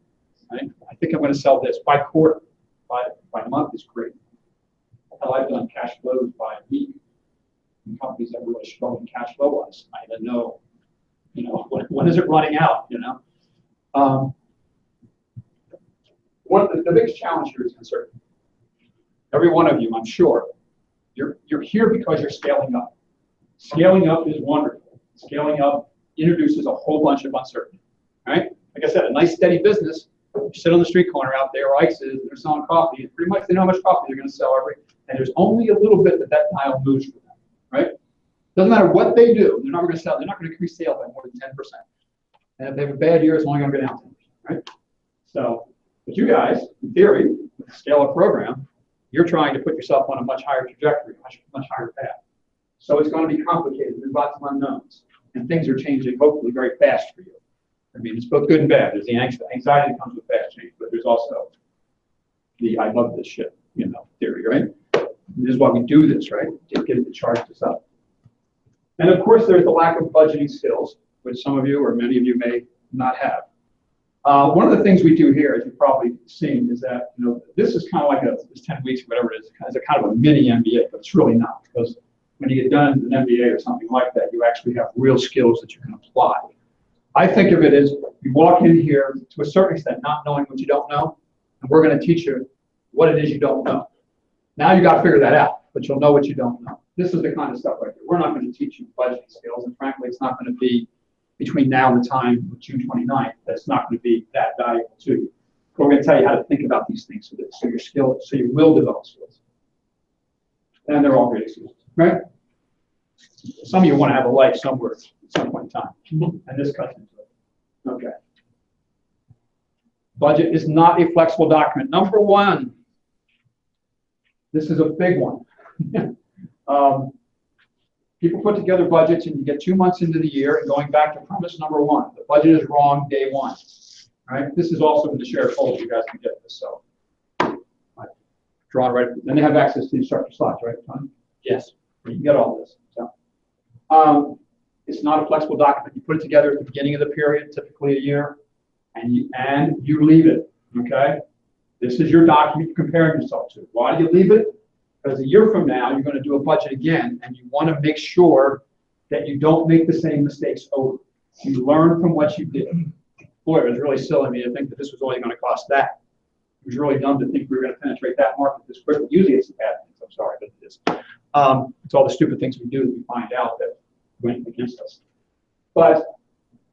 right? I think I'm going to sell this by quarter, by month is great. Hell, I've done cash flows by week in companies that really struggle in cash flow wise. I didn't know, when is it running out, the biggest challenge here is uncertainty. Every one of you, I'm sure, you're here because you're scaling up. Scaling up is wonderful. Scaling up introduces a whole bunch of uncertainty, right? like I said, a nice steady business. You sit on the street corner out there, where Ike's is, and they're selling coffee, and pretty much they know how much coffee they're going to sell and there's only a little bit that dial moves for them, right? Doesn't matter what they do, they're not going to sell. They're not going to increase sales by more than 10%. And if they have a bad year, it's only going to go down 10%, right? So, but you guys, in theory, with the scale-up program, you're trying to put yourself on a much higher trajectory, much higher path. So it's going to be complicated. There's lots of unknowns, and things are changing hopefully very fast for you. I mean, it's both good and bad. There's the anxiety that comes with fast change, but there's also the I love this shit, theory, right? This is why we do this, right? To get it to charge us up. And of course, there's the lack of budgeting skills, which some of you or many of you may not have. One of the things we do here, as you've probably seen, is that this is kind of like this 10 weeks, or whatever it is, it's a kind of a mini MBA, but it's really not, because when you get done in an MBA or something like that, you actually have real skills that you can apply. I think of it as you walk in here to a certain extent, not knowing what you don't know, and we're going to teach you what it is you don't know. Now you got to figure that out, but you'll know what you don't know. This is the kind of stuff right here. We're not going to teach you budgeting skills, and frankly, it's not going to be between now and the time of June 29th. That's not going to be that valuable to you. But we're going to tell you how to think about these things so your skills, so you will develop skills. And they're all great excuses, right? Some of you want to have a life somewhere at some point in time, and this cuts into it. Okay. Budget is not a flexible document. Number one, this is a big one. People put together budgets and you get 2 months into the year and going back to premise number one, the budget is wrong day one, right? This is also in the shared folder. You guys can get this. So I've drawn right. Then they have access to the instructor slides, right, Tony? Yes. You can get all this. So it's not a flexible document. You put it together at the beginning of the period, typically a year, and you leave it, okay? This is your document you're comparing yourself to. Why do you leave it? Because a year from now, you're going to do a budget again, and you want to make sure that you don't make the same mistakes over. You learn from what you did. Boy, it was really silly of me to think that this was only going to cost that. It was really dumb to think we were going to penetrate that market this quickly. Usually it's the bad things. I'm sorry, but it is. It's all the stupid things we do that we find out that went against us. But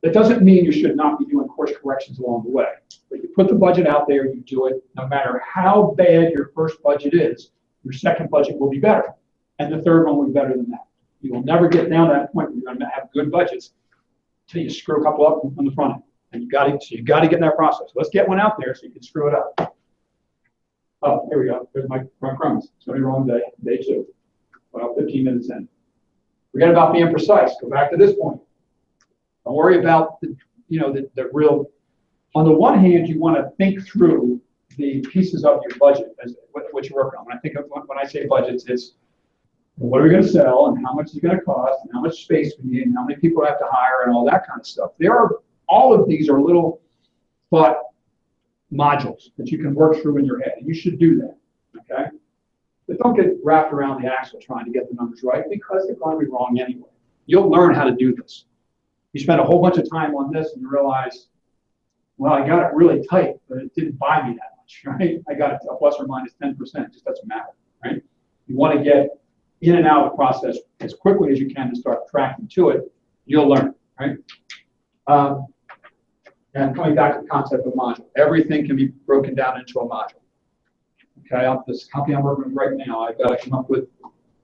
that doesn't mean you should not be doing course corrections along the way. But you put the budget out there, you do it. No matter how bad your first budget is, your second budget will be better. And the third one will be better than that. You will never get down to that point where you're going to have good budgets until you screw a couple up on the front end. And you got to get in that process. Let's get one out there so you can screw it up. Oh, here we go. There's my crumbs. It's going to be wrong day 2. Well, 15 minutes in. Forget about being precise. Go back to this point. Don't worry about the real. On the one hand, you want to think through the pieces of your budget as what you're working on. When I say budgets, it's what are we going to sell and how much is it going to cost and how much space we need and how many people I have to hire and all that kind of stuff. All of these are little thought modules that you can work through in your head, and you should do that. Okay, but don't get wrapped around the axle trying to get the numbers right because they're going to be wrong anyway. You'll learn how to do this. You spend a whole bunch of time on this and you realize, well, I got it really tight, but it didn't buy me that much, right? I got it to plus or minus 10%, it just doesn't matter, right? You want to get in and out of the process as quickly as you can and start tracking to it, you'll learn, right? And coming back to the concept of module, everything can be broken down into a module. Okay, this company I'm working with right now, I've got to come up with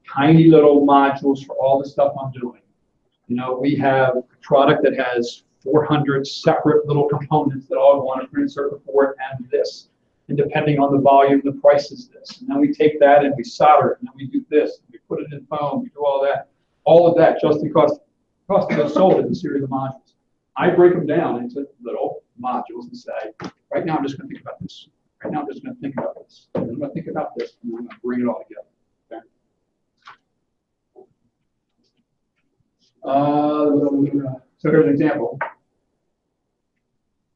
tiny little modules for all the stuff I'm doing. We have a product that has 400 separate little components that all go on a printed circuit board and this. And depending on the volume, the price is this. And then we take that and we solder it, and then we do this. And we put it in foam, we do all that. All of that just the cost of goods sold in a series of modules. I break them down into little modules and say, right now I'm just going to think about this. Right now I'm just going to think about this. And then I'm going to think about this, and I'm going to bring it all together. Okay? So here's an example.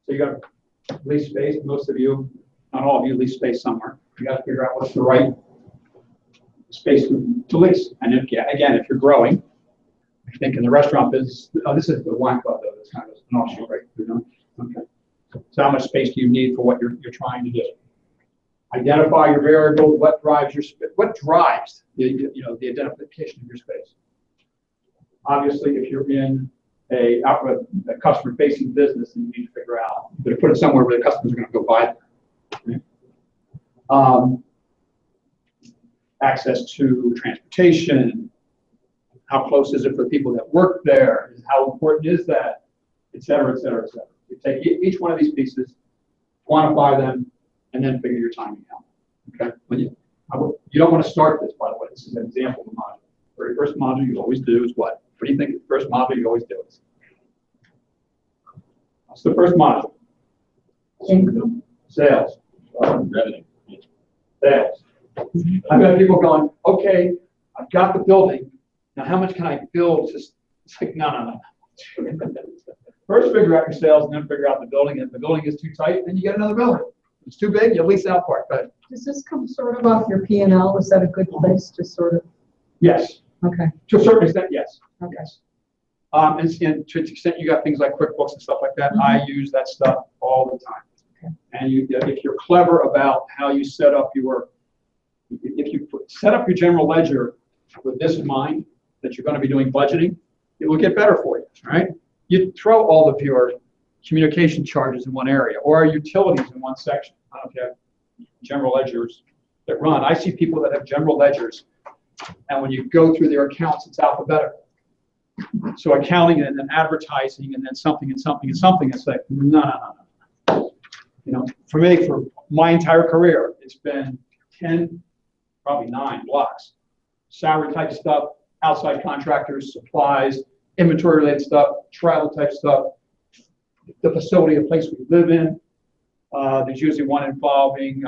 So you got to lease space. Most of you, not all of you, lease space somewhere. You got to figure out what's the right space to lease. And if you're growing, I think in the restaurant business, this is the wine club though. That's kind of an offshoot, right? Okay. So how much space do you need for what you're trying to do? Identify your variables. What drives the identification of your space? Obviously, if you're in a customer-facing business, and you need to figure out, you better put it somewhere where the customers are going to go buy it. Access to transportation, how close is it for people that work there, how important is that, et cetera, et cetera, et cetera. You take each one of these pieces, quantify them, and then figure your timing out. Okay? You don't want to start this, by the way. This is an example of a module. The very first module you always do is what? What do you think the first module you always do is? What's the first module? Sales. Revenue. Sales. I've got people going, okay, I've got the building. Now, how much can I build? It's like, no. First, figure out your sales, and then figure out the building. If the building is too tight, then you get another building. If it's too big, you lease out part. But does this come sort of off your P&L? Is that a good place to sort of? Yes. Okay. To a certain extent, yes. Okay. Yes. And to an extent, you got things like QuickBooks and stuff like that. I use that stuff all the time. Okay. And if you're clever about how you set up your, set up your general ledger with this in mind, that you're going to be doing budgeting, it will get better for you, right? You throw all of your communication charges in one area or utilities in one section. I don't know if you have general ledgers that run. I see people that have general ledgers, and when you go through their accounts, it's alphabetical. So accounting and then advertising and then something and something and something. It's like, no. You know, for me, for my entire career, it's been 10, probably 9 blocks. Salary type stuff, outside contractors, supplies, inventory related stuff, travel type stuff, the facility, the place we live in. There's usually one involving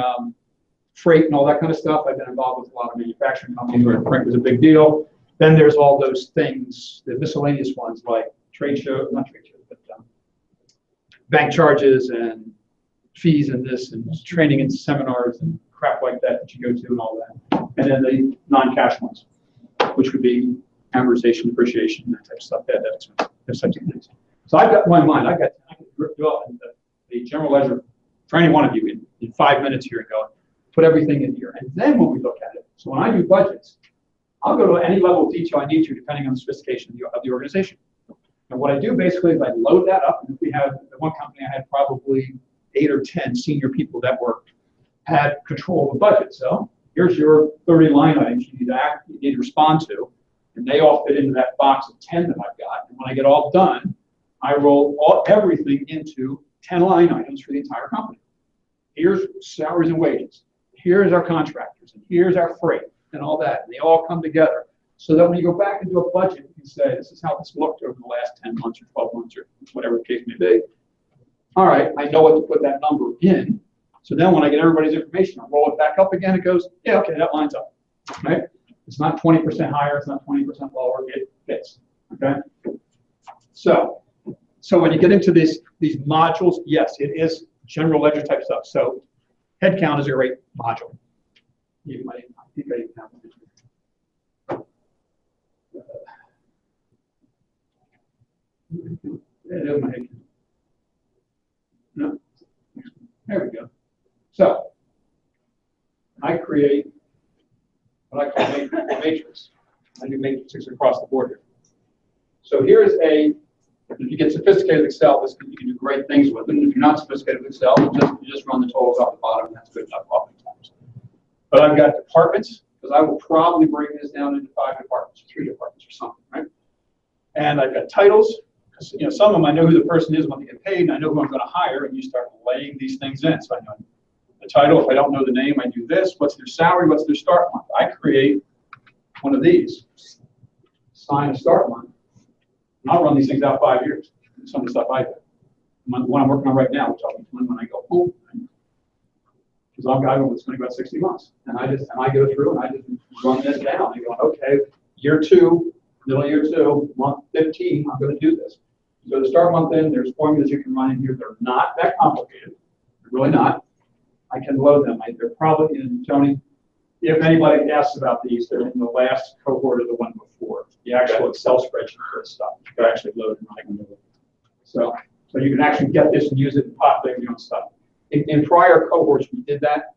freight and all that kind of stuff. I've been involved with a lot of manufacturing companies where freight was a big deal. Then there's all those things, the miscellaneous ones like trade shows, not trade shows, but bank charges and fees and this and training and seminars and crap like that you go to and all that. And then the non-cash ones, which would be amortization, depreciation, that type of stuff, those types of things. So I've got in my mind, I can draw the general ledger for any one of you in 5 minutes here and go, put everything in here. And then when we look at it, so when I do budgets, I'll go to any level of detail I need to depending on the sophistication of the organization. And what I do basically is I load that up. And if we have, at one company, I had probably 8 or 10 senior people that had control of the budget. So here's your 30 line items you need to respond to. And they all fit into that box of 10 that I've got. And when I get all done, I roll everything into 10 line items for the entire company. Here's salaries and wages. Here's our contractors. And here's our freight and all that. And they all come together. So that when you go back and do a budget, you can say, this is how this looked over the last 10 months or 12 months or whatever the case may be. All right, I know what to put that number in. So then when I get everybody's information, I roll it back up again. It goes, yeah, okay, that lines up, right? It's not 20% higher. It's not 20% lower. It fits, okay? So when you get into these modules, yes, it is general ledger type stuff. So headcount is a great module. You might, I think I even have one. There's my headcount. No, there we go. So I create what I call a matrix. I do matrices across the board here. So here's if you get sophisticated with Excel, you can do great things with it. And if you're not sophisticated with Excel, you just run the totals off the bottom, and that's good enough oftentimes. But I've got departments, because I will probably bring this down into 5 departments or 3 departments or something, right? And I've got titles. You know, some of them I know who the person is when they get paid, and I know who I'm going to hire, and you start laying these things in. So I know the title. If I don't know the name, I do this. What's their salary? What's their start month? I create one of these. Assign a start month. And I'll run these things out 5 years. Some of the stuff I do. The one I'm working on right now, which I'll be doing when I go home. Because I've got one that's going to go about 60 months. And I go through and I just run this down. I go, okay, year 2, middle of year 2, month 15, I'm going to do this. So to start month in, there's formulas you can run in here. They're not that complicated. They're really not. I can load them. They're probably in, Tony, if anybody asks about these, they're in the last cohort of the one before. The actual Excel spreadsheet for this stuff. You can actually load and run it. So you can actually get this and use it and populate your own stuff. In prior cohorts, we did that.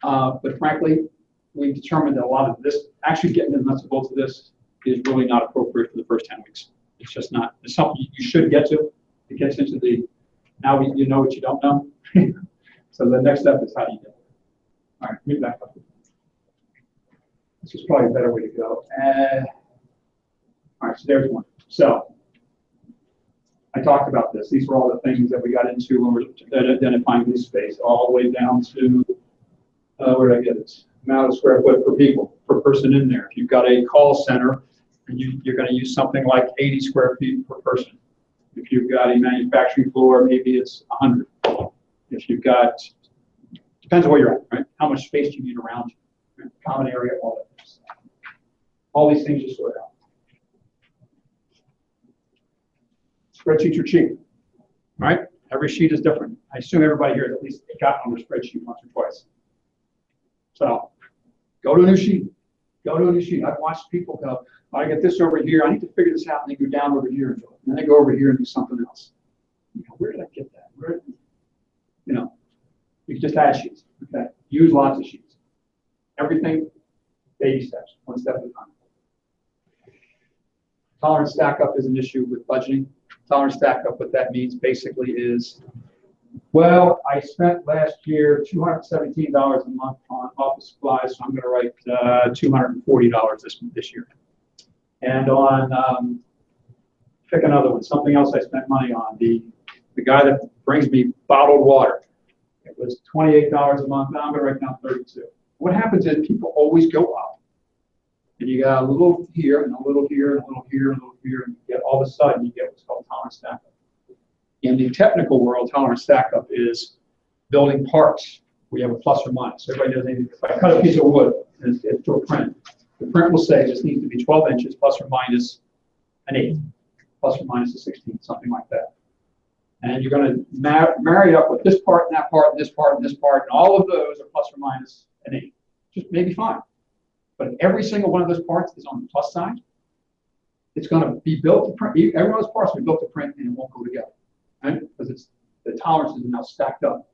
But frankly, we determined that a lot of this, actually getting the nuts and bolts of this, is really not appropriate for the first 10 weeks. It's just not, it's something you should get to. It gets into the, now you know what you don't know. So the next step is how do you get it? All right, move back up. This is probably a better way to go. All right, so there's one. So I talked about this. These were all the things that we got into when we're identifying this space, all the way down to, where did I get it? Amount of square foot per people, per person in there. If you've got a call center, and you're going to use something like 80 square feet per person. If you've got a manufacturing floor, maybe it's 100. If you've got, depends on where you're at, right? How much space do you need around you? Right? Common area, all that stuff. All these things you sort out. Spreadsheets are cheap, right? Every sheet is different. I assume everybody here has at least got on their spreadsheet once or twice. So go to a new sheet. Go to a new sheet. I've watched people go, oh, I get this over here. I need to figure this out. And they go down over here and do it. And then they go over here and do something else. You know, where did I get that? Where, you know, you can just add sheets. Okay. Use lots of sheets. Everything, baby steps, one step at a time. Tolerance stack up is an issue with budgeting. Tolerance stack up, what that means basically is, well, I spent last year $217 a month on office supplies, so I'm going to write $240 this year. And on, pick another one, something else I spent money on. The guy that brings me bottled water, it was $28 a month. Now I'm going to write down 32. What happens is people always go up. And you got a little here, and a little here, and a little here, and a little here, and you get all of a sudden you get what's called tolerance stack up. In the technical world, tolerance stack up is building parts. We have a plus or minus. Everybody knows anything. If I cut a piece of wood and it's to a print, the print will say this needs to be 12 inches plus or minus an 8, plus or minus a 16, something like that. And you're going to marry it up with this part and that part and this part and this part, and all of those are plus or minus an 8. Just maybe fine. But if every single one of those parts is on the plus side, it's going to be built to print. Every one of those parts will be built to print, and it won't go together, right? Because it's the tolerances are now stacked up.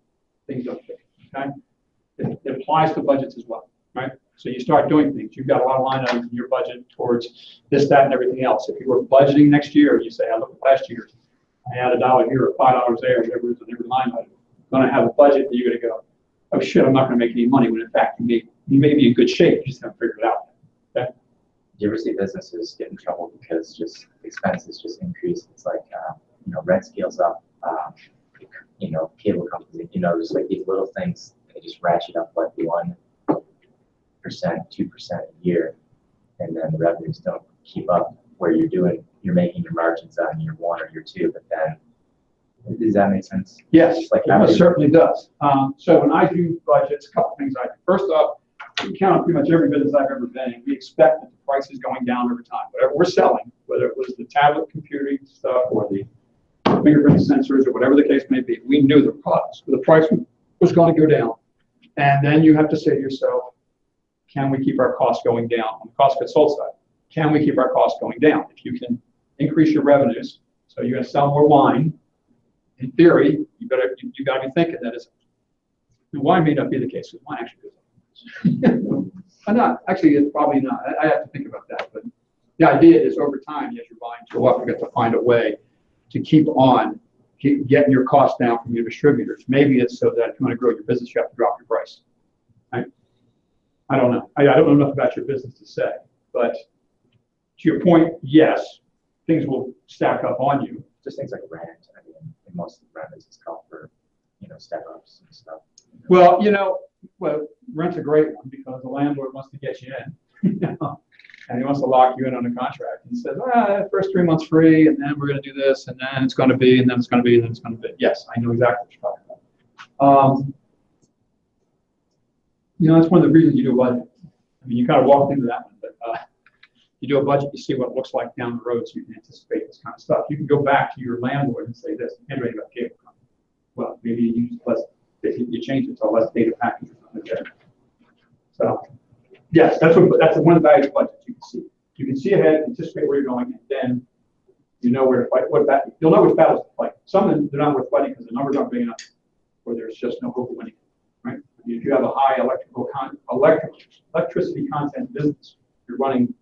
Things don't fit. Okay, it applies to budgets as well, right? So you start doing things. You've got a lot of line items in your budget towards this, that, and everything else. If you were budgeting next year, you say, I look at last year, I had $1 here or $5 there, whatever it is on every line item. You're going to have a budget, and you're going to go, oh shit, I'm not going to make any money. When in fact you may be in good shape, you just haven't figured it out. Okay? Do you ever see businesses get in trouble because just expenses just increase? It's like, you know, rent scales up, you know, cable companies, you know, just like these little things, they just ratchet up like 1%, 2% a year, and then the revenues don't keep up where you're making your margins on year 1 or year 2, but then, does that make sense? Yes, like it certainly does. So when I do budgets, a couple things I do. First off, we count on pretty much every business I've ever been in. We expect that the price is going down over time. Whatever we're selling, whether it was the tablet computing stuff or the fingerprint sensors or whatever the case may be, we knew the price was going to go down. And then you have to say to yourself, can we keep our costs going down on the cost of goods sold side? Can we keep our costs going down? If you can increase your revenues, so you're going to sell more wine, in theory, you got to be thinking that wine may not be the case, because wine actually goes up. Not actually, it's probably not. I have to think about that. But the idea is over time, as your volumes go up, you got to find a way to keep getting your costs down from your distributors. Maybe it's so that if you want to grow your business, you have to drop your price. Right? I don't know. I don't know enough about your business to say. But to your point, yes, things will stack up on you. Just things like rent. I mean, in most of the rent is called for, you know, step ups and stuff. Well, you know, rent's a great one because the landlord wants to get you in, you know, and he wants to lock you in on a contract. And says, first 3 months free, and then we're going to do this, and then it's going to be, and then it's going to be, and then it's going to be. Yes, I know exactly what you're talking about. You know, that's one of the reasons you do a budget. I mean, you kind of walked into that one, but you do a budget, you see what it looks like down the road, so you can anticipate this kind of stuff. You can go back to your landlord and say this, and anything about cable company. Well, maybe you use less. You change it to a less data package or something like that. So, yes, that's one of the values of budgets you can see. You can see ahead, anticipate where you're going, and then you know where to fight. You'll know which battles to fight. Some of them, they're not worth fighting because the numbers aren't big enough, or there's just no hope of winning. Right? If you have a high electricity content business, you're running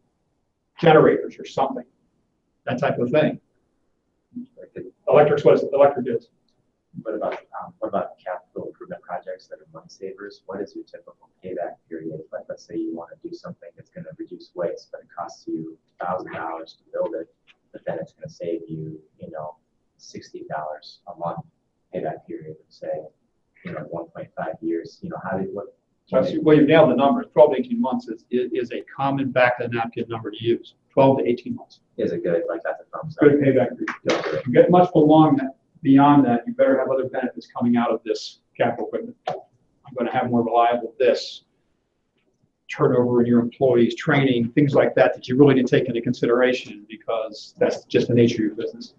generators or something, that type of thing. Electric's what electric is. What about capital improvement projects that are money savers? What is your typical payback period? Like, let's say you want to do something that's going to reduce waste, but it costs you $1,000 to build it, but then it's going to save you, $60 a month payback period of, say, 1.5 years. So well, you've nailed the number. 12 to 18 months is a common back of the napkin number to use. 12 to 18 months. Is it good? Like, that's a thumbs up. Good payback period. If you get much beyond that, you better have other benefits coming out of this capital equipment. I'm going to have more reliable turnover in your employees, training, things like that you really didn't take into consideration because that's just the nature of your business.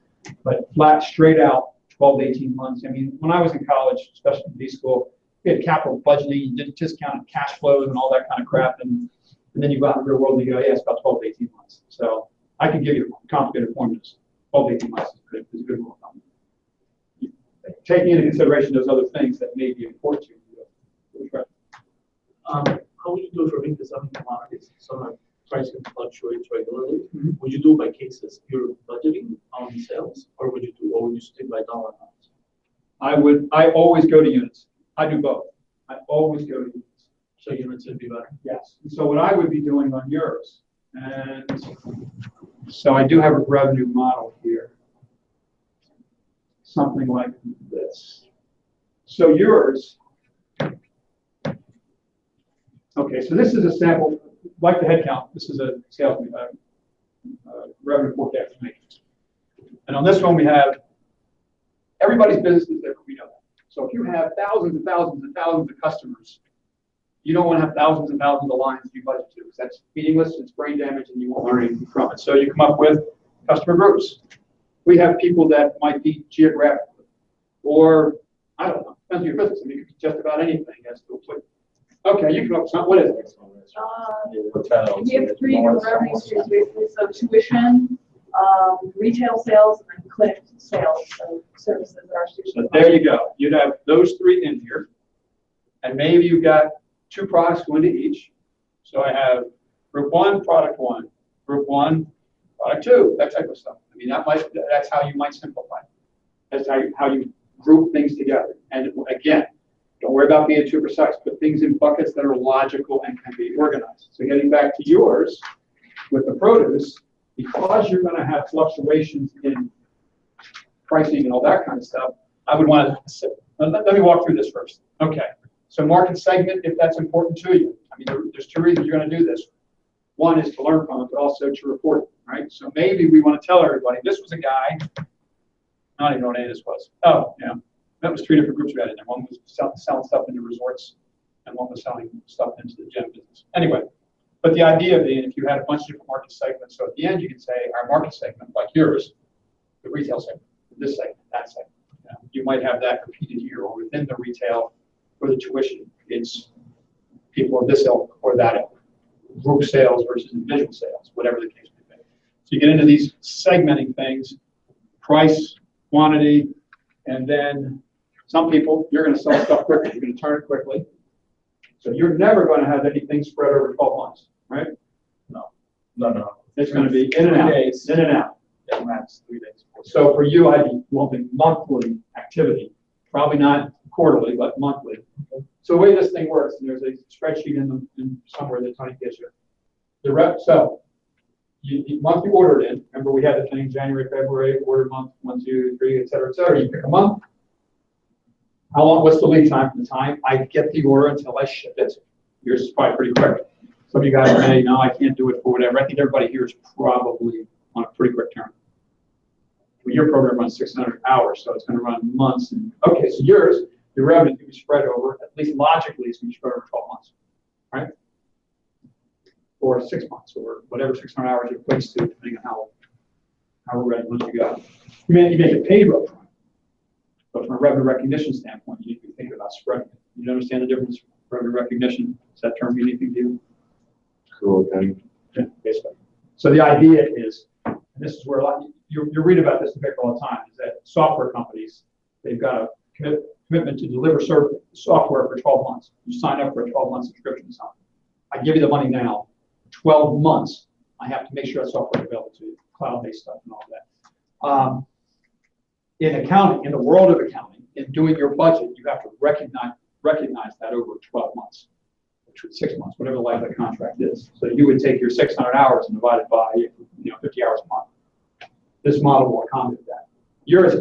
But flat, straight out, 12 to 18 months. I mean, when I was in college, especially in B school, we had capital budgeting, you did discounted cash flows and all that kind of crap. And then you go out in the real world and you go, yeah, it's about 12 to 18 months. So I can give you complicated formulas. 12 to 18 months is a good rule of thumb. Taking into consideration those other things that may be important to you. How would you do it for selling commodities? Some price can fluctuate regularly. Mm-hmm. Would you do by cases? You're budgeting on sales, or would you stick by dollar amounts? I always go to units. I do both. I always go to units. So units would be better. Yes. So what I would be doing on yours, and so I do have a revenue model here. Something like this. So yours, okay, so this is a sample, like the head count, this is a sales revenue forecast for me. And on this one, we have everybody's business is different, we know that. So if you have thousands and thousands and thousands of customers, you don't want to have thousands and thousands of lines you budget to, because that's meaningless, it's brain damage, and you won't learn anything from it. So you come up with customer groups. We have people that might be geographically, or I don't know, depends on your business. I mean, it could be just about anything as to what. Okay, you come up with something. What is it? We have 3 different revenue streams basically. So tuition, retail sales, and then clinic sales, so services that our students. So there you go. You'd have those 3 in here, and maybe you've got 2 products going to each. So I have group 1, product 1, group 1, product 2, that type of stuff. I mean, that's how you might simplify it. That's how you group things together. And again, don't worry about being too precise. Put things in buckets that are logical and can be organized. So getting back to yours with the produce, because you're going to have fluctuations in pricing and all that kind of stuff, I would want to, let me walk through this first. Okay, so market segment, if that's important to you. I mean, there's 2 reasons you're going to do this. One is to learn from it, but also to report it, right? So maybe we want to tell everybody, this was a guy, I don't even know what any of this was. Oh, yeah. That was 3 different groups we had in there. One was selling stuff into resorts, and one was selling stuff into the gym business. Anyway, but the idea being, if you had a bunch of different market segments, so at the end you can say our market segment, like yours, the retail segment, this segment, that segment. You might have that repeated here, or within the retail or the tuition, it's people of this ilk or that ilk, group sales versus individual sales, whatever the case may be. So you get into these segmenting things, price, quantity, and then some people, you're going to sell stuff quickly. You're going to turn it quickly. So you're never going to have anything spread over 12 months, right? No. It's going to be in and out, in and out. Yeah, max 3 days. So for you, I'd be lumping monthly activity, probably not quarterly, but monthly. So the way this thing works, and there's a spreadsheet in somewhere that Tony gives you. So you monthly order it in. Remember, we had the thing January, February, order month 1, 2, 3, et cetera, et cetera. You pick a month. How long? What's the lead time from the time I get the order until I ship it? Yours is probably pretty quick. Some of you guys may, no, I can't do it for whatever. I think everybody here is probably on a pretty quick turn. Well, your program runs 600 hours, so it's going to run months. Okay, so yours, your revenue can be spread over, at least logically, it's going to be spread over 12 months, right? Or 6 months, or whatever 600 hours it equates to, depending on how ready once you got. You may get paid up front, but from a revenue recognition standpoint, you need to be thinking about spreading it. You understand the difference? Revenue recognition, does that term mean anything to you? Cool, then. Yeah, basically. So the idea is, and this is where a lot, you read about this in the paper all the time, is that software companies, they've got a commitment to deliver software for 12 months. You sign up for a 12-month subscription or something. I give you the money now. 12 months, I have to make sure that software is available to you. cloud-based stuff and all that. In accounting, in the world of accounting, in doing your budget, you have to recognize that over 12 months, 6 months, whatever the life of the contract is. So you would take your 600 hours and divide it by 50 hours a month. This model will accommodate that. Yours,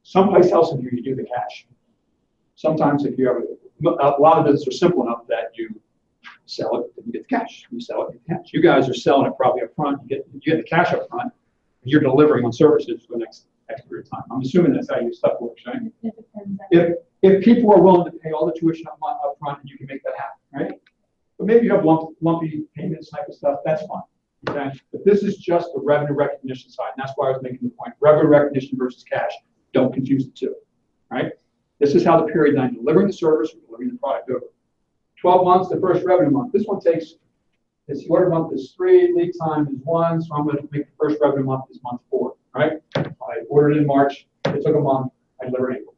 someplace else in here, you do the cash. Sometimes if you have a lot of businesses are simple enough that you sell it, and you get the cash. You sell it, you get the cash. You guys are selling it probably up front. You get the cash up front, and you're delivering on services for the next X period of time. I'm assuming that's how your stuff works, right? It depends. If people are willing to pay all the tuition up front, and you can make that happen, right? But maybe you have lumpy payments type of stuff. That's fine. Okay. But this is just the revenue recognition side, and that's why I was making the point: revenue recognition versus cash. Don't confuse the two, right? This is how the period I'm delivering the service or delivering the product over. 12 months, the first revenue month. This one takes, the order month is 3, lead time is 1, so I'm going to make the first revenue month is month 4, right? I ordered in March, it took a month, I delivered in April.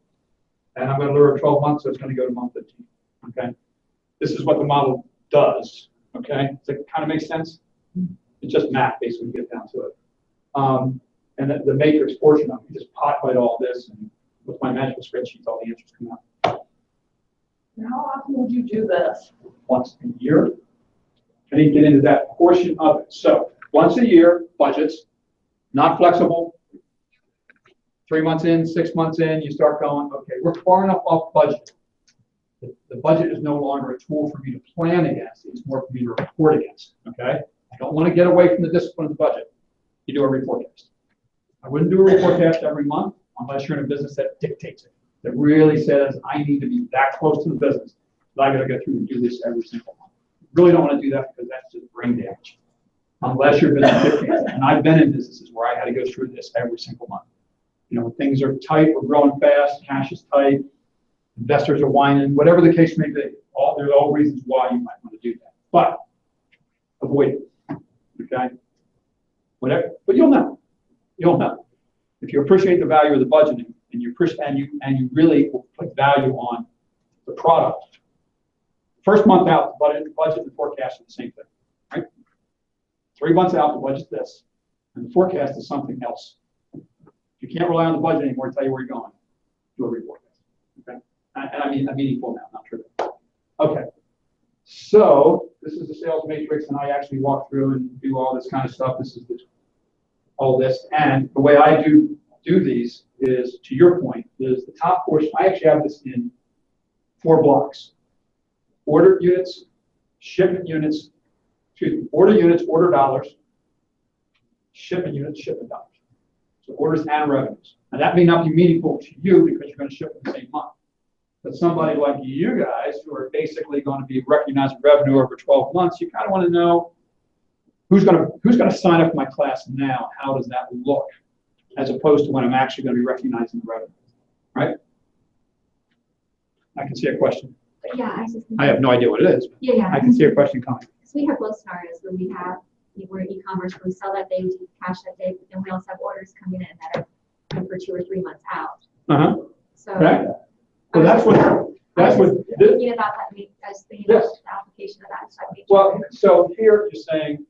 And I'm going to deliver 12 months, so it's going to go to month 15, okay? This is what the model does, okay? Does it kind of make sense? It's just math, basically, get down to it. And the matrix portion of it, you just populate all this, and with my magical spreadsheets, all the answers come out. And how often would you do this? Once a year. I didn't get into that portion of it. So once a year, budgets, not flexible. 3 months in, 6 months in, you start going, okay, we're far enough off budget. The budget is no longer a tool for me to plan against. It's more for me to report against, okay? I don't want to get away from the discipline of the budget. You do a reforecast. I wouldn't do a reforecast every month unless you're in a business that dictates it, that really says, I need to be that close to the business that I got to go through and do this every single month. Really don't want to do that because that's just brain damage. Unless your business dictates it. And I've been in businesses where I had to go through this every single month. You know, when things are tight, we're growing fast, cash is tight, investors are whining, whatever the case may be. There's all reasons why you might want to do that. But avoid it. Okay? Whatever. But you'll know. You'll know. If you appreciate the value of the budgeting and you really put value on the product, first month out, the budget and forecast are the same thing, right? 3 months out, the budget's this, and the forecast is something else. If you can't rely on the budget anymore to tell you where you're going, do a reforecast, okay? And I mean a meaningful amount, not trivial. Okay, so this is the sales matrix, and I actually walk through and do all this kind of stuff. This is all this, and the way I do these is, to your point, is the top portion. I actually have this in 4 blocks. Order units, shipment units, order units, order dollars, shipment units, shipment dollars. So orders and revenues. And that may not be meaningful to you because you're going to ship in the same month. But somebody like you guys who are basically going to be recognizing revenue over 12 months, you kind of want to know who's going to sign up for my class now. How does that look? As opposed to when I'm actually going to be recognizing the revenue, right? I can see a question. Yeah, I have no idea what it is. Yeah. I can see a question coming. So we have both scenarios where we're e-commerce, where we sell that day, we do cash that day, but then we also have orders coming in that are for 2 or 3 months out. So, right. So that's what thinking about that. I was thinking about the application of that. Well, so here you're saying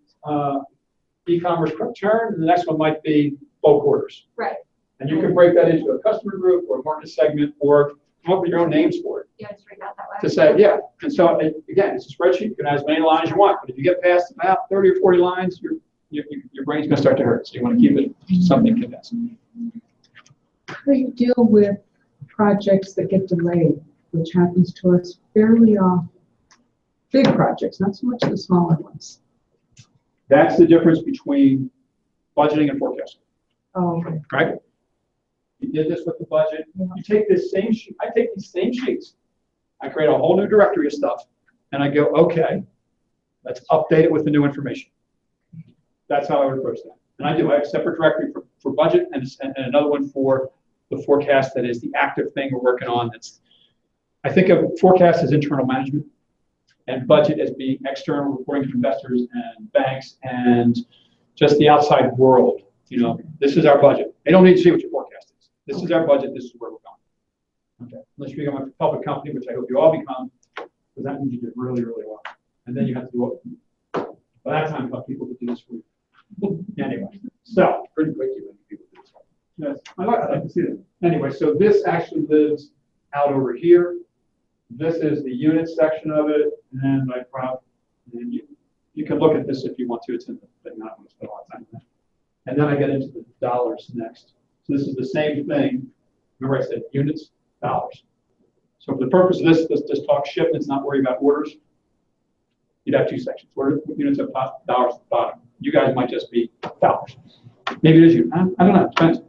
e-commerce return, and the next one might be bulk orders. Right. And you can break that into a customer group or a market segment or come up with your own names for it. Yeah, just break out that way. To say, yeah. And so again, it's a spreadsheet. You can have as many lines as you want, but if you get past about 30 or 40 lines, your brain's going to start to hurt. So you want to keep it something condensed. How do you deal with projects that get delayed, which happens to us fairly often? Big projects, not so much the smaller ones. That's the difference between budgeting and forecasting. Oh, okay. Right? You did this with the budget. You take this same sheet. I take these same sheets. I create a whole new directory of stuff, and I go, okay, let's update it with the new information. That's how I would approach that. And I do. I have a separate directory for budget and another one for the forecast that is the active thing we're working on. I think of forecast as internal management and budget as being external, reporting to investors and banks and just the outside world. You know, this is our budget. They don't need to see what your forecast is. This is our budget. This is where we're going. Okay. Unless you become a public company, which I hope you all become, because that means you did really, really well. And then you have to do it. By that time, you'll have people to do this for you. Anyway, So, Pretty quickly when people do this one. yes, I like to see that. Anyway, so this actually lives out over here. This is the unit section of it, and my prop. And you can look at this if you want to. It's in the thing. I'm not going to spend a lot of time on that. And then I get into the dollars next. So this is the same thing. Remember I said units, dollars. So for the purpose of this, let's talk shipments, not worry about orders. You'd have two sections. Order units at top, dollars at the bottom. You guys might just be dollars. Maybe it is you. I don't know. It depends.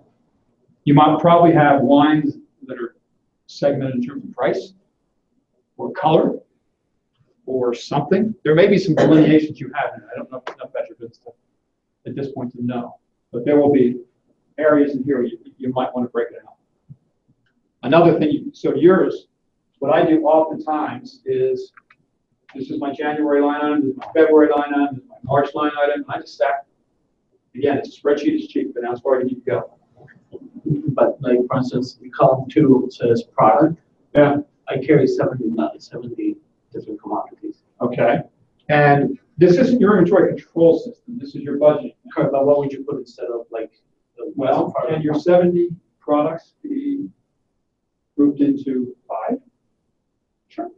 You might probably have wines that are segmented in terms of price or color or something. There may be some delineations you have in it. I don't know if that's your business at this point to know. But there will be areas in here you might want to break it out. Another thing, so yours, what I do oftentimes is, this is my January line item, this is my February line item, this is my March line item, and I just stack. Again, it's a spreadsheet, it's cheap, but now as far as you need to go. But like, for instance, column 2 says product. Yeah. I carry 70 different commodities. Okay. And this isn't your inventory control system. This is your budget. Correct, but what would you put instead of like the Well, can your 70 products be grouped into 5? Sure.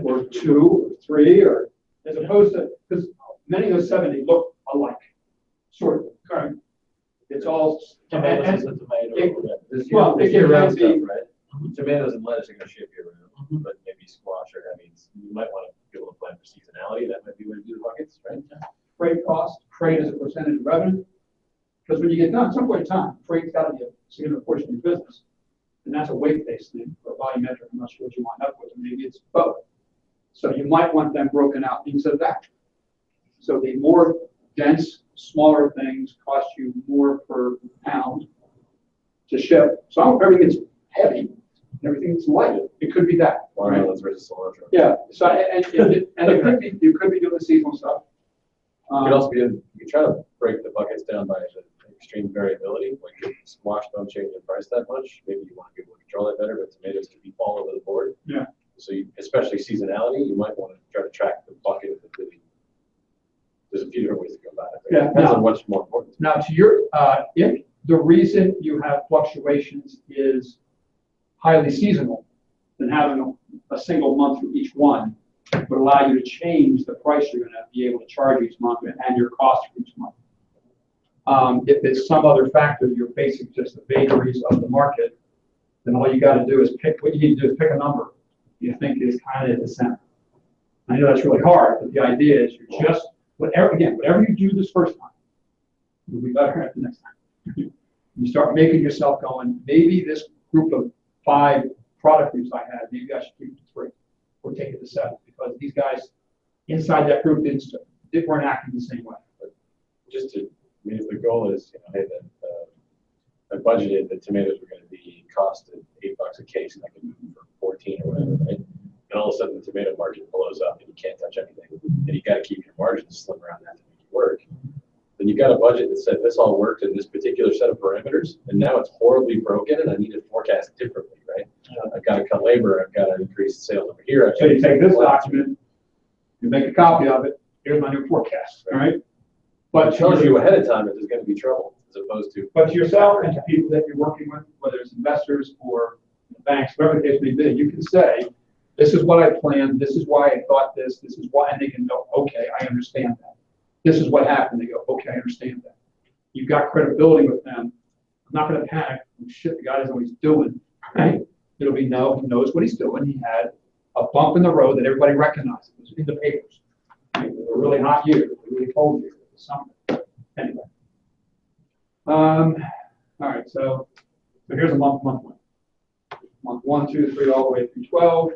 Or 2, or 3, or as opposed to, because many of those 70 look alike, sort of. Correct. It's all Tomatoes is a tomato. well, This it year can round be- stuff, right? Tomatoes and lettuce are gonna ship year round, but maybe squash or, I mean, you might wanna be able to plan for seasonality, that might be where to do the buckets, right? freight cost, freight as a percentage of revenue. Because when you get done, at some point in time, freight's got to be a significant portion of your business. And that's a weight-based thing or volumetric. I'm not sure what you wind up with. Maybe it's both. So you might want them broken out into that. So the more dense, smaller things cost you more per pound to ship. So I don't know if everything's heavy and everything's light. It could be that. Watermelons versus cilantro. Yeah. So and it could be you could be doing seasonal stuff. You could also be, you could try to break the buckets down by the extreme variability. Like if squash don't change in price that much, maybe you want to be able to control that better, but tomatoes could be all over the board. Yeah. So you, especially seasonality, you might want to try to track the bucket of the really. There's a few different ways to go about it. Yeah. Depends on what's more important. Now, to your, if the reason you have fluctuations is highly seasonal, then having a single month for each one would allow you to change the price you're going to be able to charge each month and your cost for each month. If it's some other factor, you're facing just the vagaries of the market, then all you got to do is pick, what you need to do is pick a number you think is kind of at the center. I know that's really hard, but the idea is you're just, whatever you do this first time, you'll be better at the next time. You start making yourself going, maybe this group of 5 product groups I had, maybe I should keep it to 3 or take it to 7 because these guys inside that group weren't acting the same way. But just to, I mean, if the goal is, you know, hey, I budgeted that tomatoes were going to be costed $8 a case, and I can move them for 14 or whatever, right? And all of a sudden the tomato market blows up, and you can't touch anything, and you got to keep your margins slim around that to make it work. Then you've got a budget that said this all worked in this particular set of parameters, and now it's horribly broken, and I need to forecast differently, right? I've got to cut labor, I've got to increase sales over here. So you take this document, you make a copy of it, here's my new forecast, all right? But it tells you ahead of time if there's going to be trouble, as opposed to. But to yourself and to people that you're working with, whether it's investors or banks, whatever the case may be, you can say, this is what I planned, this is why I thought this is why, and they can go, okay, I understand that. This is what happened. They go, okay, I understand that. You've got credibility with them. I'm not going to panic. Oh, shit, the guy doesn't know what he's doing, right? It'll be, no, he knows what he's doing. He had a bump in the road that everybody recognized. It was in the papers. Right? It was a really hot year, a really cold year, something. Anyway. All right, so here's a month one. Month 1, 2, 3, all the way through 12.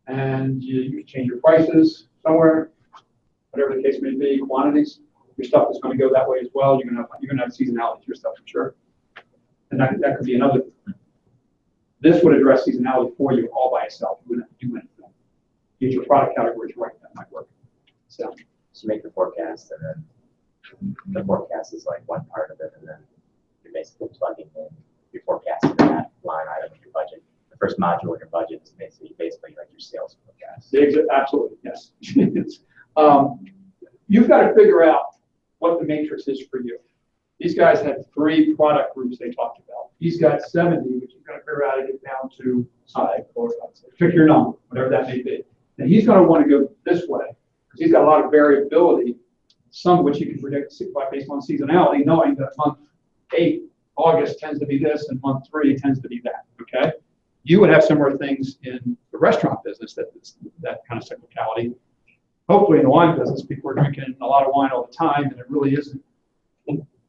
And you can change your prices somewhere, whatever the case may be, quantities. Your stuff is going to go that way as well. You're going to have seasonality to your stuff, for sure. And that could be another. This would address seasonality for you all by itself. You wouldn't have to do anything. Get your product categories right. That might work. So make the forecast, and then the forecast is like one part of it, and then you're basically plugging in your forecast into that line item of your budget. The first module of your budget is basically like your sales forecast. Absolutely, yes. You've got to figure out what the matrix is for you. These guys had 3 product groups they talked about. He's got 70, which he's going to figure out how to get down to 5 or pick your number, whatever that may be. And he's going to want to go this way because he's got a lot of variability, some of which you can predict based on seasonality, knowing that month 8, August tends to be this, and month 3 tends to be that. Okay, you would have similar things in the restaurant business, that kind of cyclicality. Hopefully, in the wine business, people are drinking a lot of wine all the time, and it really isn't.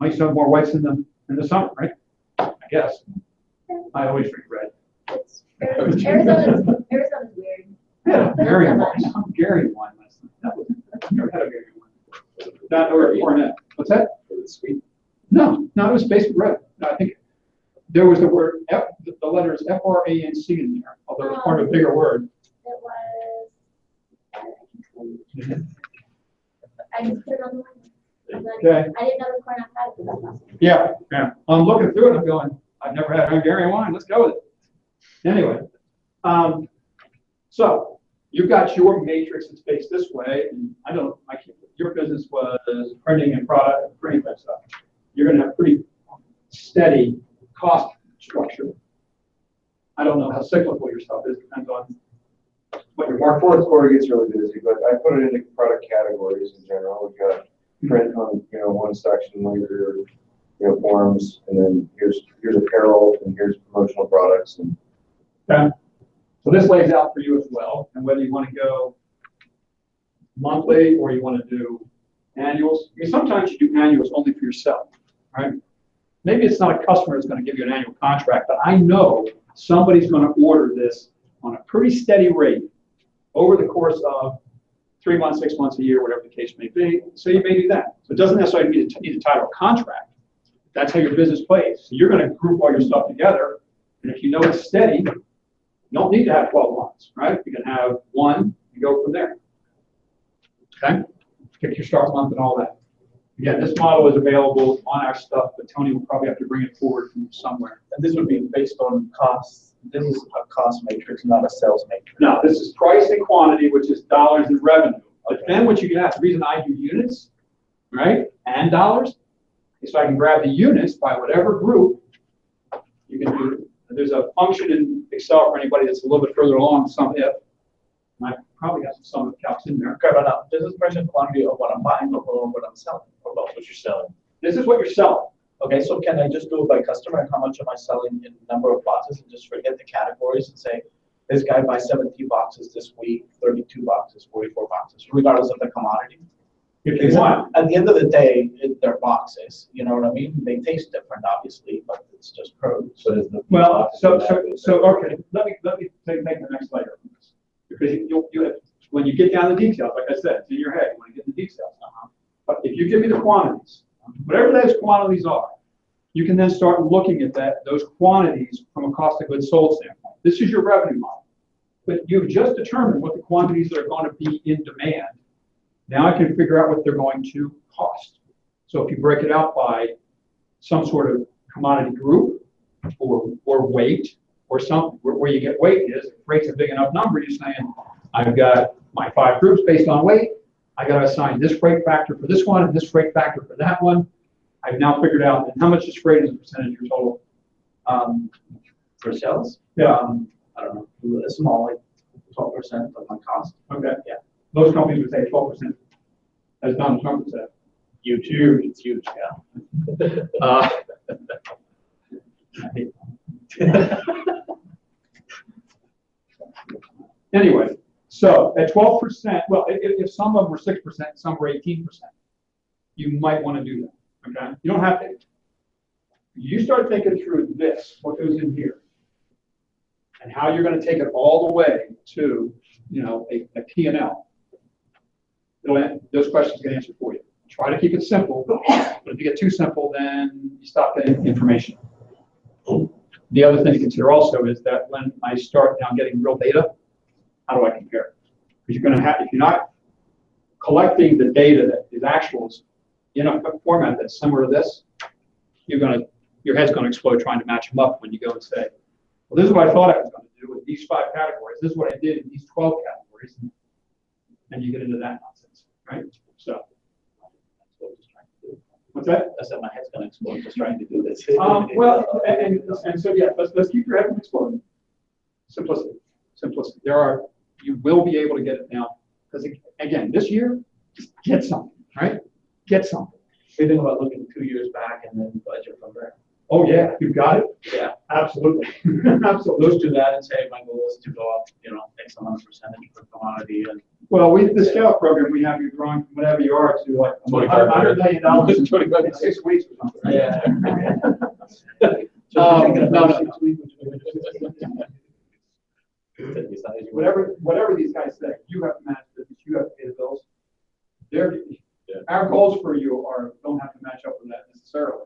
I used to have more whites in the summer, right? I guess. I always drink red. Arizona's weird. Yeah, Hungarian wine. Hungarian wine last night. I've never had a Hungarian wine. Not or Cornet. What's that? Was it sweet? No, it was basically red. No, I think there was the word F, the letters FRANC in there, although it's part of a bigger word. It was. I just put it on the one. Okay. I didn't know the corn had it, but that's awesome. Yeah. I'm looking through it. I'm going, I've never had Hungarian wine. Let's go with it. Anyway, so you've got your matrix that's based this way, and your business was printing and product, printing type stuff. You're going to have pretty steady cost structure. I don't know how cyclical your stuff is. Depends on what your Our fourth quarter gets really busy, but I put it into product categories in general. We've got print on one section, later forms, and then here's apparel, and here's promotional products. And okay. So this lays out for you as well, and whether you want to go monthly or you want to do annuals. I mean, sometimes you do annuals only for yourself, right? Maybe it's not a customer that's going to give you an annual contract, but I know somebody's going to order this on a pretty steady rate over the course of 3 months, 6 months, a year, whatever the case may be. So you may do that. So it doesn't necessarily need to tie to a contract. That's how your business plays. So you're going to group all your stuff together, and if you know it's steady, you don't need to have 12 months, right? You can have 1 and go from there. Okay? Pick your start month and all that. Again, this model is available on our stuff, but Tony will probably have to bring it forward from somewhere. And this would be based on costs. This is a cost matrix, not a sales matrix. No, this is price and quantity, which is dollars in revenue. But then what you can have, the reason I do units, right, and dollars, is so I can grab the units by whatever group you can do. There's a function in Excel for anybody that's a little bit further along, sum if. And I probably got some sum if calcs in there. Okay, but now, this is price and quantity of what I'm buying or what I'm selling, or about what you're selling. This is what you're selling. Okay, so can I just do it by customer and how much am I selling in number of boxes and just forget the categories and say, this guy buys 17 boxes this week, 32 boxes, 44 boxes, regardless of the commodity? If you want. At the end of the day, they're boxes, you know what I mean? They taste different, obviously, but it's just produce. So well, so okay, let me take the next layer on this. Because you have, when you get down to the details, like I said, it's in your head, you want to get the details. But if you give me the quantities, whatever those quantities are, you can then start looking at those quantities from a cost of goods sold standpoint. This is your revenue model. But you've just determined what the quantities that are going to be in demand. Now I can figure out what they're going to cost. So if you break it out by some sort of commodity group or weight or something, where you get weight is, if freight's a big enough number, you're saying, I've got my 5 groups based on weight. I got to assign this freight factor for this one and this freight factor for that one. I've now figured out how much is freight as a percentage of your total. For sales? Yeah. I don't know, a small, like 12% of my cost. Okay. Yeah. Most companies would say 12%. As Donald Trump would say. Huge. It's huge, yeah. Anyway, so at 12%, well, if some of them were 6%, some were 18%, you might want to do that. Okay? You don't have to. You start thinking through this, what goes in here, and how you're going to take it all the way to, a P&L. Those questions get answered for you. Try to keep it simple, but if you get too simple, then you stop getting information. The other thing to consider also is that when I start now getting real data, how do I compare? Because you're going to have, if you're not collecting the data that is actuals in a format that's similar to this, your head's going to explode trying to match them up when you go and say, well, this is what I thought I was going to do with these 5 categories. This is what I did in these 12 categories. And you get into that nonsense, right? So that's what we're just trying to do. What's that? I said my head's gonna explode just trying to do this. Well, and so yeah, let's keep your head from exploding. Simplicity. You will be able to get it down. Because again, this year, just get something, right? Get something. We think about looking 2 years back and then budget from there. Oh, yeah, you've got it? Yeah. Absolutely. Absolutely. Let's do that and say my goal is to go up, X amount of percentage per commodity and. Well, the scale program, we have you growing from whatever you are to like $100 million in 6 weeks or something. Right? Yeah. No. Whatever these guys say, you have to manage business, you have to pay the bills. Our goals for you don't have to match up with that necessarily,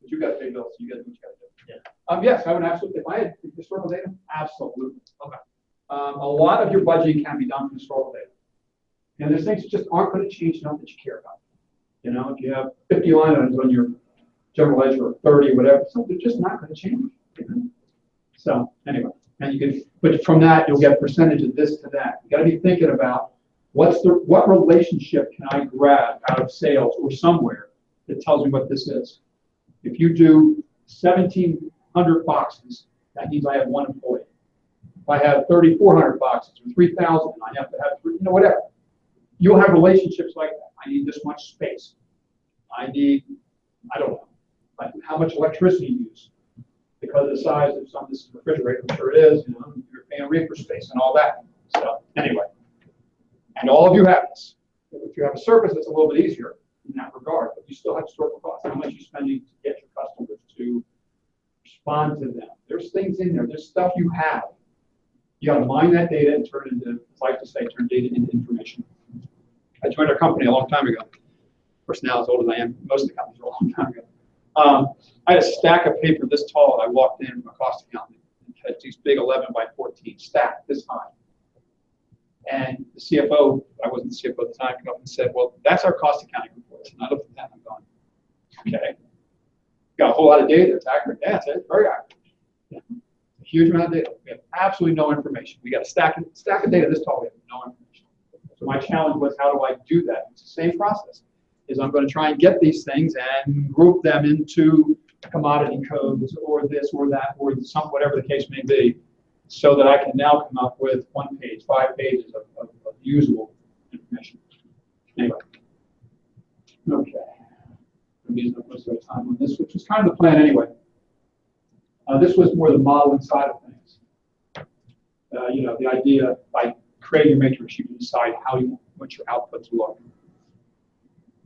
but you got to pay bills, so you got to do what you got to do. Yeah. Yes, I would absolutely. If I had historical data, absolutely. Okay. A lot of your budgeting can be done from historical data, and there's things that just aren't going to change enough that you care about. If you have 50 line items on your general ledger or 30 or whatever, something's just not going to change. So anyway. But from that, you'll get percentage of this to that. You got to be thinking about what relationship can I grab out of sales or somewhere that tells me what this is. If you do 1,700 boxes, that means I have one employee. If I have 3,400 boxes or 3,000, I have to have whatever. You'll have relationships like that. I need this much space. I don't know, like how much electricity you use. Because of the size of some of this refrigerator, I'm sure it is, you're paying reefer space and all that. So anyway, and all of you have this. If you have a service, it's a little bit easier in that regard, but you still have historical costs. How much you're spending to get your customers to respond to them. There's things in there. There's stuff you have. You got to mine that data and turn it into, I like to say, turn data into information. I joined our company a long time ago. Of course, now as old as I am, most of the companies were a long time ago. I had a stack of paper this tall. I walked in from a cost accountant and had these big 11 by 14 stacked this high. And the CFO, I wasn't the CFO at the time, came up and said, well, that's our cost accounting reports. And I looked at that and I'm going, okay. Got a whole lot of data. It's accurate. Yeah, it's very accurate. Yeah. A huge amount of data. We have absolutely no information. We got a stack of data this tall. We have no information. So my challenge was, how do I do that? It's the same process. Is I'm going to try and get these things and group them into commodity codes or this or that or some whatever the case may be, so that I can now come up with 1 page, 5 pages of usable information. Anyway, okay. I'm using up most of the time on this, which was kind of the plan anyway. This was more the modeling side of things. The idea by creating a matrix, you can decide how you want your output to look.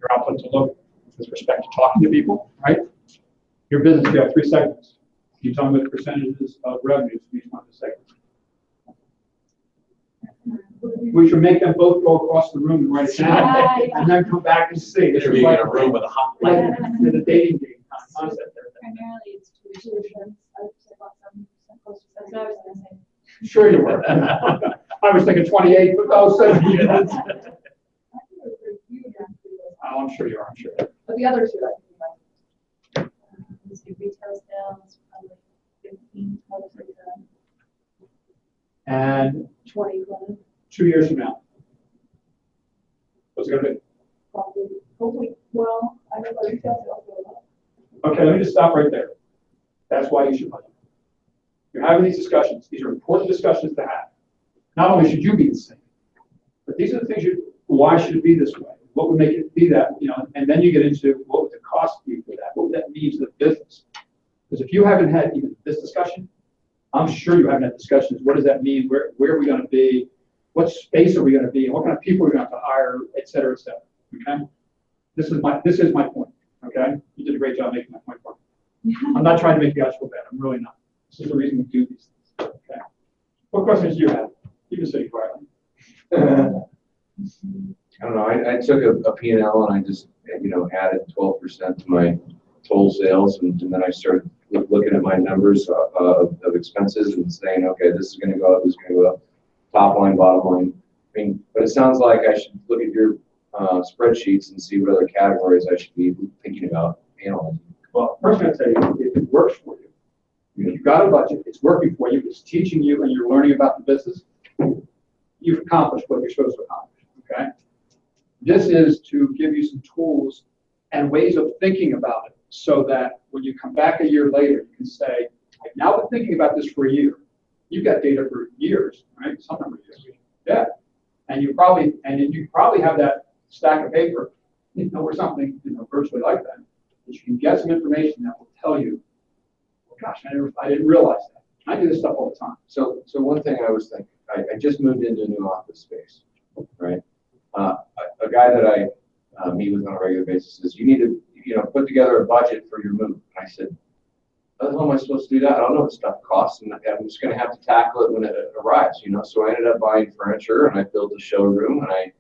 Your output to look with respect to talking to people, right? Your business, you have 3 segments. You tell me the percentages of revenues from each one of the segments. We should make them both go across the room and write it down, and then come back and see. It's being in a room with a hot like the dating game concept there. Primarily, it's tuition. I would say about 70% close to 70%. That's what I was going to say. Sure you were. I was thinking 28, but no, 70. Oh, I'm sure you are, I'm sure. But the other two, I think, Let's do retail sales, probably 15, 20%. And 20. 2 years from now, what's it going to be? Probably, hopefully, well, I know the retail sales go up. Okay, let me just stop right there. That's why you should budget. You're having these discussions. These are important discussions to have. Not only should you be the same, but these are the things why should it be this way? What would make it be that? And then you get into what would the cost be for that? What would that mean to the business? Because if you haven't had even this discussion, I'm sure you haven't had discussions. What does that mean? Where are we going to be? What space are we going to be? And what kind of people are we going to have to hire, et cetera, et cetera. Okay? This is my point. Okay? You did a great job making that point for me. I'm not trying to make you guys feel bad. I'm really not. This is the reason we do these things. Okay? What questions do you have? You can sit quietly. I don't know. I took a P&L and I just, added 12% to my total sales, and then I started looking at my numbers of expenses and saying, okay, this is going to go up, this is going to go up, top line, bottom line. But it sounds like I should look at your spreadsheets and see what other categories I should be thinking about analyzing. Well, first I'm going to tell you, if it works for you, you've got a budget, it's working for you, it's teaching you, and you're learning about the business, you've accomplished what you're supposed to accomplish. Okay? This is to give you some tools and ways of thinking about it so that when you come back a year later, you can say, I've now been thinking about this for a year. You've got data for years, right? Some number of years. Yeah. And you probably have that stack of paper, or something, virtually like that you can get some information that will tell you, oh, gosh, I didn't realize that. I do this stuff all the time. So one thing I was thinking, I just moved into a new office space, right? A guy that I meet with on a regular basis says, you need to, put together a budget for your move. And I said, how am I supposed to do that? I don't know what stuff costs, and I'm just going to have to tackle it when it arrives, So I ended up buying furniture, and I built a showroom, and I,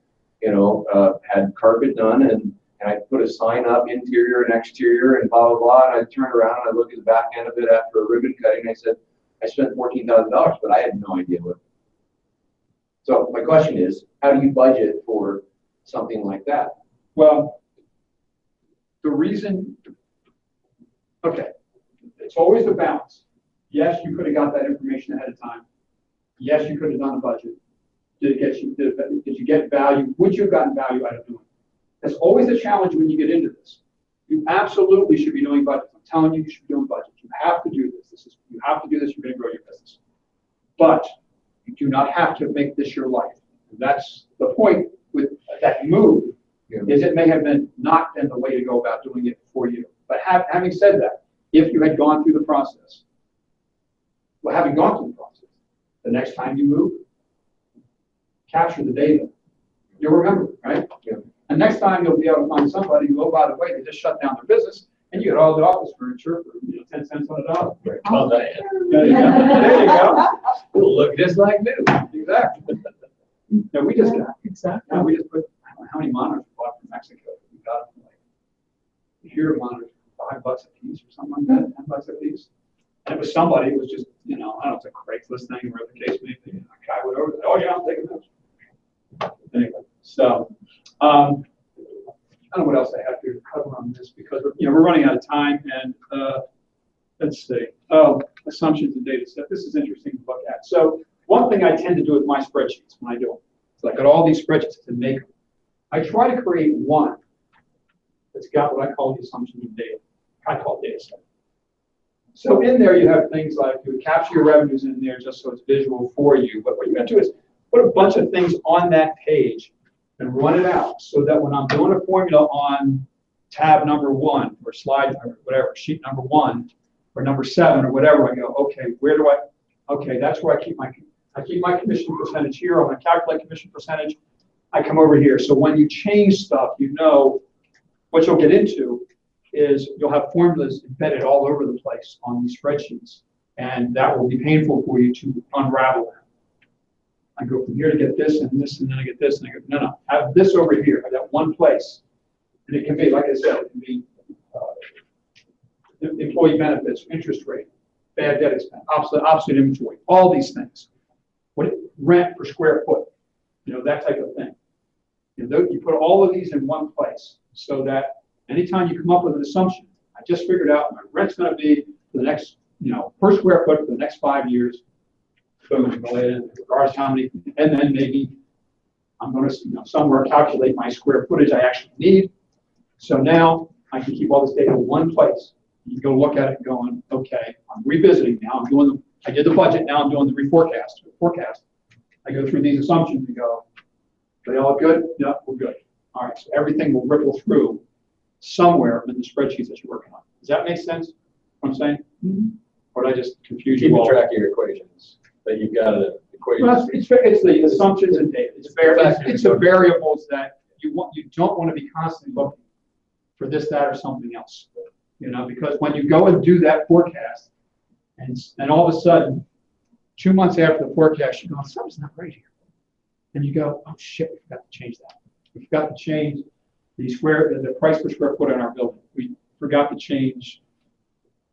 had carpet done, and I put a sign up, interior and exterior, and blah, blah, blah. And I turned around and I looked at the back end of it after a ribbon cutting. And I said, I spent $14,000, but I had no idea what. So my question is, how do you budget for something like that? Well, the reason, okay, it's always the balance. Yes, you could have got that information ahead of time. Yes, you could have done a budget. Did you get value? Would you have gotten value out of doing it? That's always a challenge when you get into this. You absolutely should be doing budgets. I'm telling you, you should be doing budgets. You have to do this. You have to do this. You're going to grow your business. But you do not have to make this your life. And that's the point with that move. Is it may have not been the way to go about doing it for you. But having said that, if you had gone through the process, having gone through the process, the next time you move, capture the data. You'll remember, right? Yeah. And next time you'll be able to find somebody who, oh, by the way, they just shut down their business, and you get all the office furniture for 10 cents on a dollar. Right. Well, there you go. There you go. It'll look just like new. Exactly. No, we just put how many monitors we bought from Mexico? We got them here monitors for $5 a piece or something like that, $10 a piece. And it was somebody who was just, I don't know, it's a Craigslist thing, whatever the case may be. A guy went over there, oh yeah, I'm taking this. Anyway, so I don't know what else I have to cover on this because we're running out of time, and let's see. Oh, assumptions and data set. This is interesting to look at. So one thing I tend to do with my spreadsheets when I do them, so I got all these spreadsheets to make them. I try to create one that's got what I call the assumptions and data. I call data set. So in there you have things like you would capture your revenues in there just so it's visual for you. But what you're going to do is put a bunch of things on that page and run it out so that when I'm doing a formula on tab number 1 or slide or whatever, sheet number 1 or number 7 or whatever, I go, okay, that's where I keep my commission percentage here. I'm going to calculate commission percentage. I come over here. So when you change stuff, what you'll get into is you'll have formulas embedded all over the place on these spreadsheets, and that will be painful for you to unravel them. I go from here to get this and this, and then I get this, and I go, no, I have this over here. I got one place, and it can be, like I said, it can be employee benefits, interest rate, bad debt expense, obsolete inventory, all these things. Rent per square foot, that type of thing. You put all of these in one place so that anytime you come up with an assumption, I just figured out my rent's going to be for the next, per square foot for the next 5 years. Boom, go in, regardless how many, and then maybe I'm going to somewhere calculate my square footage I actually need. So now I can keep all this data in one place. You can go look at it and going, okay, I'm revisiting now. I did the budget. Now I'm doing the forecast. I go through these assumptions and go, are they all good? Yeah, we're good. All right, so everything will ripple through somewhere in the spreadsheets that you're working on. Does that make sense? What I'm saying? Mm-hmm. Or did I just confuse you all? Keep track of your equations. That you've got an equation. Well, it's the assumptions and data. It's the variables that you don't want to be constantly looking for this, that, or something else. Because when you go and do that forecast, and all of a sudden, 2 months after the forecast, you go, something's not right here. And you go, oh shit, we forgot to change that. We forgot to change the price per square foot in our building. We forgot to change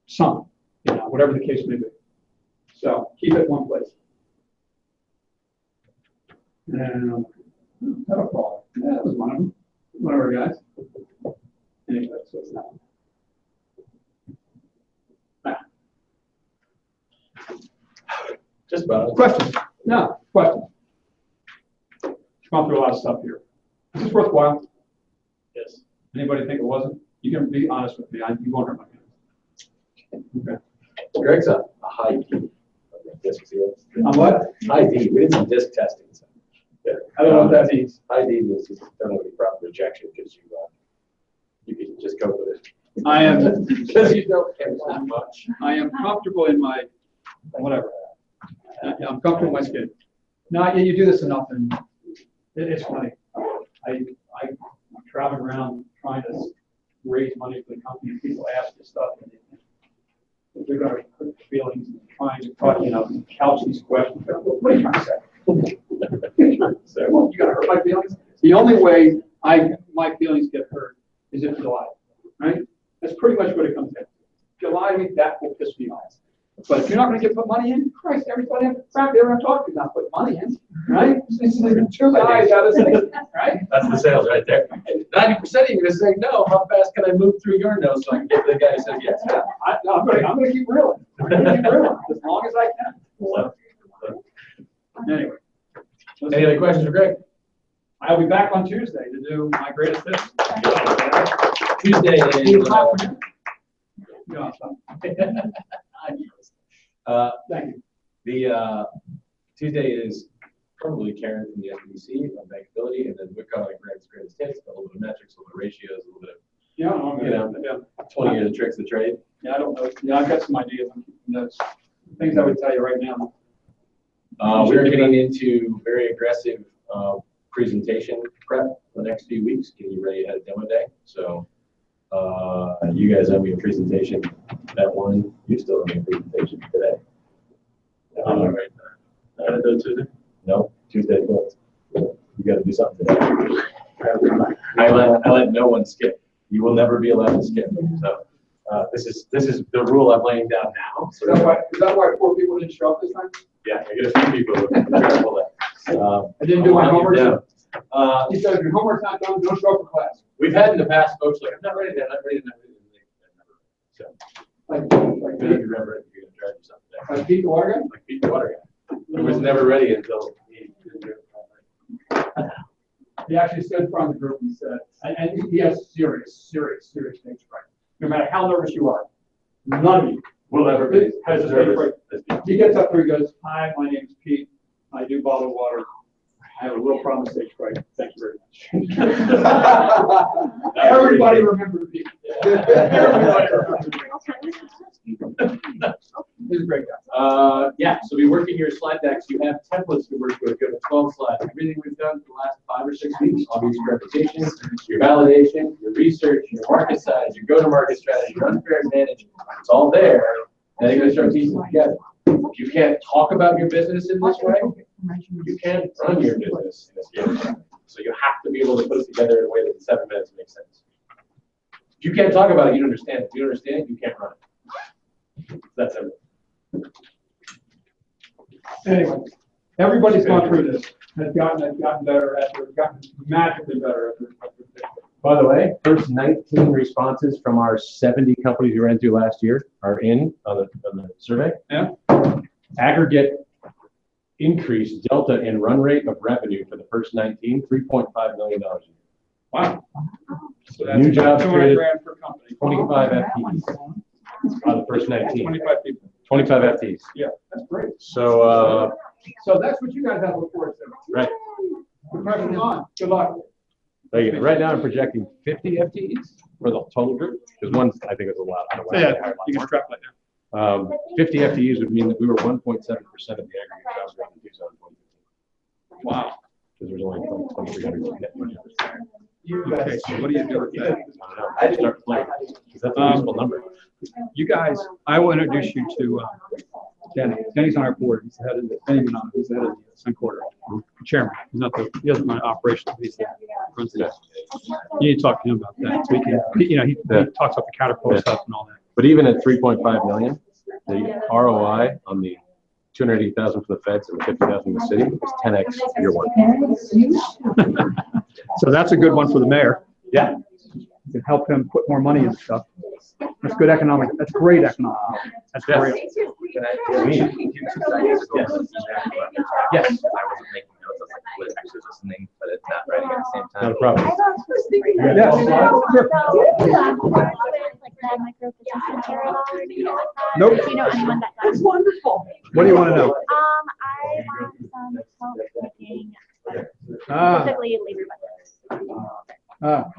some, whatever the case may be. So keep it in one place. And have a problem. Yeah, that was one of them. One of our guys. Anyway, so it's that one. Just about. Questions? No, questions. Gone through a lot of stuff here. Is this worthwhile? Yes. Anybody think it wasn't? You can be honest with me, you won't hurt my feelings. Okay. Greg's a high D. On what? High D. We did some disc testing. So. Yeah. I don't know what that means. High D means you don't have any problem rejection because you can just go with it. I am because you don't care that much. I am comfortable in my whatever. I'm comfortable in my skin. No, you do this enough, and it's funny. I'm traveling around trying to raise money for the company, and people ask this stuff, and they're going to hurt their feelings, and trying to couch these questions. What are you trying to say? So, well, you got to hurt my feelings. The only way my feelings get hurt is if you lie, right? That's pretty much what it comes down to. If you lie to me, that will piss me off. But if you're not going to put money in, Christ, everybody in fact, they're going to talk to you, not put money in, right? It's like two guys out of six, right? That's the sales right there. 90% of you are going to say no. How fast can I move through your no so I can get the guy who says yes? I'm going to keep reeling. I'm going to keep reeling as long as I can. So, anyway. Any other questions for Greg? I'll be back on Tuesday to do my greatest hits. Tuesday is. Thank you. The Tuesday is probably Karen from the SBC on bankability, and then we're covering Greg's greatest hits, a little bit of metrics, a little bit of ratios, a little bit of 20 years of tricks of the trade. Yeah, I don't know. Yeah, I've got some ideas. Notes. Things I would tell you right now. We're getting into very aggressive presentation prep for the next few weeks, getting you ready ahead of demo day. So you guys owe me a presentation that one. You still owe me a presentation today. Tuesday? No, Tuesday. You got to do something today. I let no one skip. You will never be allowed to skip. So this is the rule I'm laying down now. So is that why 4 people didn't show up this time? Yeah, I get a few people who try to pull that. I didn't do my homework. He said, if your homework's not done, don't show up for class. We've had in the past folks like, I'm not ready, I'm not ready, I'm not ready. So, like you remember it, you're going to drive yourself today. Like Pete the water guy? Like Pete the water guy. He was never ready until he didn't do it. He actually stood in front of the group and said, and he has serious stage fright. No matter how nervous you are, none of you will ever be has a stage fright. He gets up there, he goes, hi, my name's Pete. I do bottled water. I have a real problem with stage fright. Thank you very much. Everybody remembered Pete. Everybody remembered Pete. He's a great guy. Yeah, so be working your slide decks. You have templates to work with. You have 12 slides. Everything we've done for the last 5 or 6 weeks, all these reputations, your validation, your research, your market size, your go-to-market strategy, your unfair advantage, it's all there. Then you're going to start piecing it together. If you can't talk about your business in this way, you can't run your business in this way. So you have to be able to put it together in a way that in 7 minutes makes sense. If you can't talk about it, you don't understand it. If you don't understand it, you can't run it. That's it. Anyway, everybody's gone through this. Has gotten better after, gotten magically better after. By the way, first 19 responses from our 70 companies we ran through last year are in on the survey. Yeah. Aggregate increase delta in run rate of revenue for the first 19, $3.5 million a year. Wow. So that's New jobs created, per company. 25 FTEs on the first 19. 25 people. 25 FTEs. Yeah, that's great. So so that's what you guys have to look forward to. right. The pressure's on. Good luck. Right now I'm projecting 50 FTEs for the total group, because one I think is a lot. I don't know why they hired a lot you can more. extrapolate now. 50 FTEs would mean that we were 1.7% of the aggregate jobs around the 2015. Wow. Because there's only 2,300 net new jobs. Okay, so what do you do with that? I just start playing. That's a useful number. You guys, I will introduce you to Denny. Denny's on our board. He's the head of the he's the head of the Sun Quarter chairman. He's not the he doesn't run operations. He's the runs it. You need to talk to him about that. So he can, he talks about the Caterpillar stuff and all that. But even at 3.5 million, the ROI on the 280,000 for the feds and the 50,000 in the city is 10x year one. So that's a good one for the mayor. Yeah. You can help him put more money into stuff. That's good economic. That's great economic. That's great. Yes. I wasn't making notes. I was like actually listening, but it's not writing at the same time. Not a problem. Nope. Do you know anyone that does? That's wonderful. What do you want to know? I want some help making Ah. specifically labor budgets. Ah.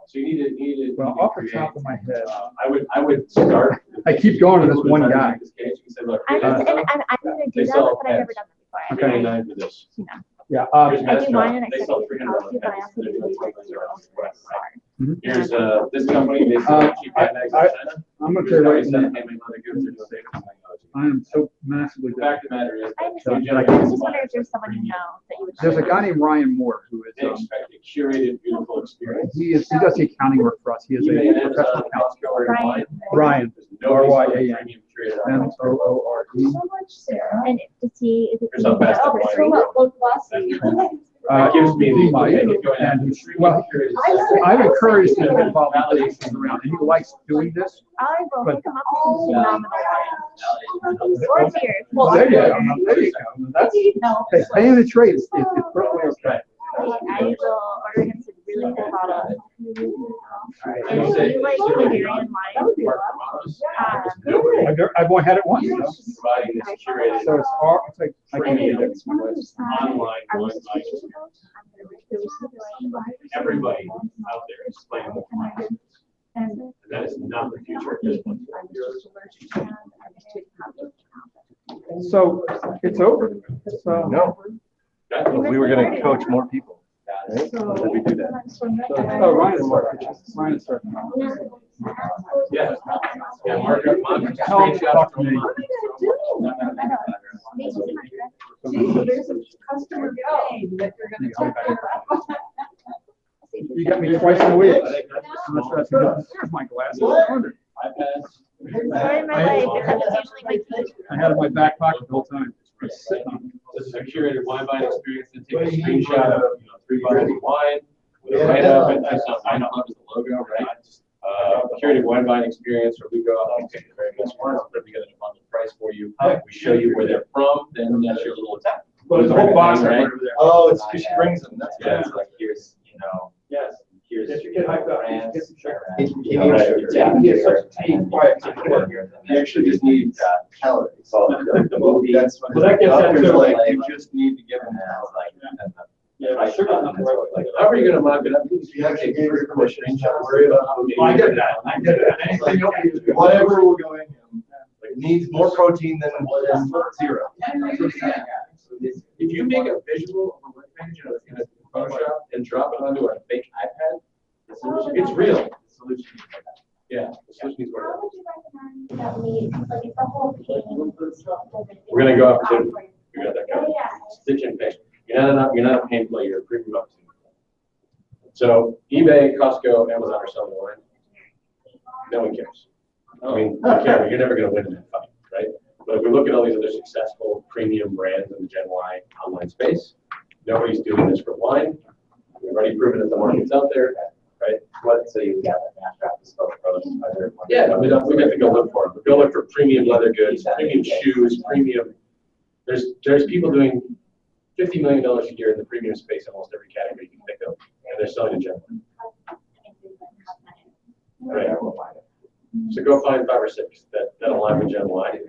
So you need to. Well, off the top of my head, I would start. I keep going to this one guy. I'm just, and I'm gonna do that, but I've never done that before. Okay. $29 for this. You know. Yeah. I do wine and I They study sell with $300 policy, but I also do pens. labor. Here's this company. They sell cheap handbags in China. I'm gonna tell you right now, Handmade leather goods. They're doing savings technology. I am so massively. The fact of the matter is, I understand. I was just wondering if there's someone you know that you would. There's a guy named Ryan Moore who is. They expect a curated, beautiful experience. He does the accounting work for us. He is eBay a and professional Amazon, accountant. Costco, Ryan. Nobody's RYAN. premium curated. MOORE. So much, Sarah. And is he? Is it? Here's how fast that for wine free? Look, That gives me He the. might. okay, keep going. And well, I've encouraged him to get involved in businesses around, and he likes doing this. I will But- hook him up with some phenomenal wine. Or beer. Well, there you go. There you go. That's, hey, paying the trade is perfectly okay. I will order him some really good bottles. And You if say- you like Hungarian wine, I've only had it once. You know? Providing this curated. So it's hard. It's like I can't eat it. Online wine buying experience. Everybody out there is playing with wine. And that is not the future at this point. So it's over. So No. We were gonna coach more people. Right? So- Did we do that? Oh, Ryan is starting. Ryan is starting. Yeah. Yeah, mark up, Tell him to talk to me. Gee, so there's a customer pain that you're gonna take care of. You got me twice a week. That's good. There's my glasses. iPads. story of my life, because it's usually my teacher. I had it in my back pocket the whole time. It's sitting on it. This is a curated wine buying experience. Then take a screenshot of, three bottles of wine. With a write up, and that's not wine club is the logo, right? Curated wine buying experience, where we go out and take the very best wines, put together a bundle price for you. We show you where they're from, then that's your little tap. But there's a whole box right? right over there. Oh, it's because she brings them. That's Yeah, good. it's like here's, Yes. here's. Get your kid hyped up. brands, Get some sugar. Yeah. He is such a team, quiet. You actually just need calories. the movie. That's Well, that gets Others into like, like, you just need to give them. yeah, but sugar, not the right way. Like, how are you gonna mock it up? You have to get your permission, you don't worry about how many. Well, I get that, I get that. Anything else you do. Whatever we're going, it needs more protein than zero. If you make a visual of a web page in a Photoshop and drop it onto a fake iPad, it's real. Yeah, the solution is How working. would you recommend that we, like, if the whole page. We're gonna go opportunity. You got that Oh, covered. yeah. Stitch and fix. You're not a pain player, you're a premium opportunity. So eBay, Costco, Amazon are selling wine. No one cares. I mean, you care, you're never gonna win in that fight, right? But if we look at all these other successful premium brands in the Gen Y online space, nobody's doing this for wine. We've already proven that the market's out there, right? So you got the mass rapid spell pros. Yeah, we have to go look for them. Go look for premium leather goods, premium shoes, premium. There's people doing $50 million a year in the premium space in almost every category you can think of, and they're selling in general. Right. So go find 5 or 6 that align with Gen Y.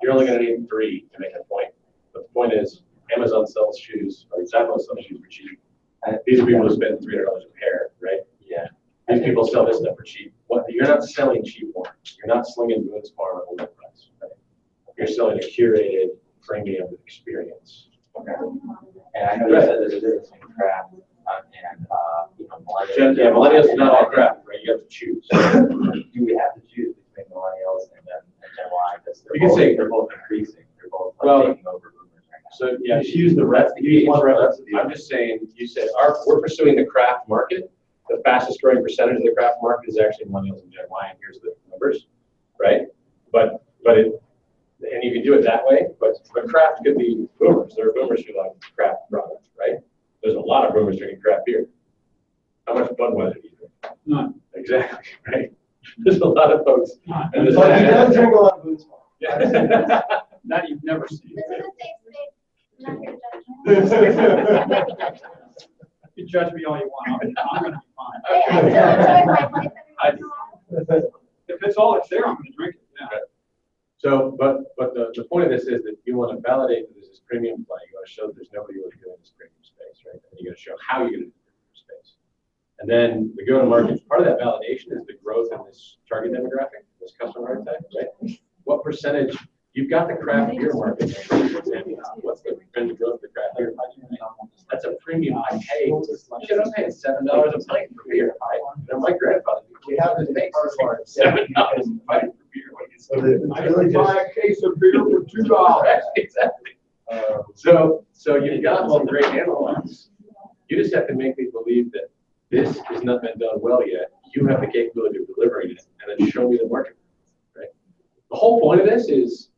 You're only going to need 3 to make a point. But the point is, Amazon sells shoes, or Zappos sells shoes for cheap. These are people who spend $300 a pair, right? Yeah. These people sell this stuff for cheap. You're not selling cheap wine. You're not slinging Boone's Farm at low price. Right? You're selling a curated premium experience. Okay. And I know you said there's a difference between craft and millennials. Yeah, millennials is not all crap, right? You have to choose. Do we have to choose between millennials and Gen Y? Because You can say they're both increasing. They're both Well, taking over boomers right now. So yeah, you use the rest. I'm just saying, you said we're pursuing the craft market. The fastest growing percentage of the craft market is actually millennials and Gen Y, and here's the numbers, right? And you can do it that way, but craft could be boomers. There are boomers who like craft products, right? There's a lot of boomers drinking craft beer. How much Budweiser do you drink? None. Exactly, right? There's a lot of folks. None. And there's But he does drink a lot of Boone's Farm. Yeah. That you've never seen. This is a safe space. I'm not here to judge you. You judge me all you want, I'm gonna be fine. If it's all that's there, I'm gonna drink it, yeah. So, but the point of this is that you want to validate that there's this premium play. You want to show that there's nobody really doing this premium space, right? And you got to show how you're going to do the premium space. And then the go-to-market, part of that validation is the growth in this target demographic, this customer archetype, right? What percentage, you've got the craft beer market, what's the growth of the craft beer market? That's a premium I pay. Shit, I'm paying $7 a pint for beer. And my grandfather, we have this base $7 a pint for beer. So I can buy a case of beer for $2. Exactly. So you've got some great analogs. You just have to make me believe that this has not been done well yet. You have the capability of delivering it, and then show me the market. Right? The whole point of this is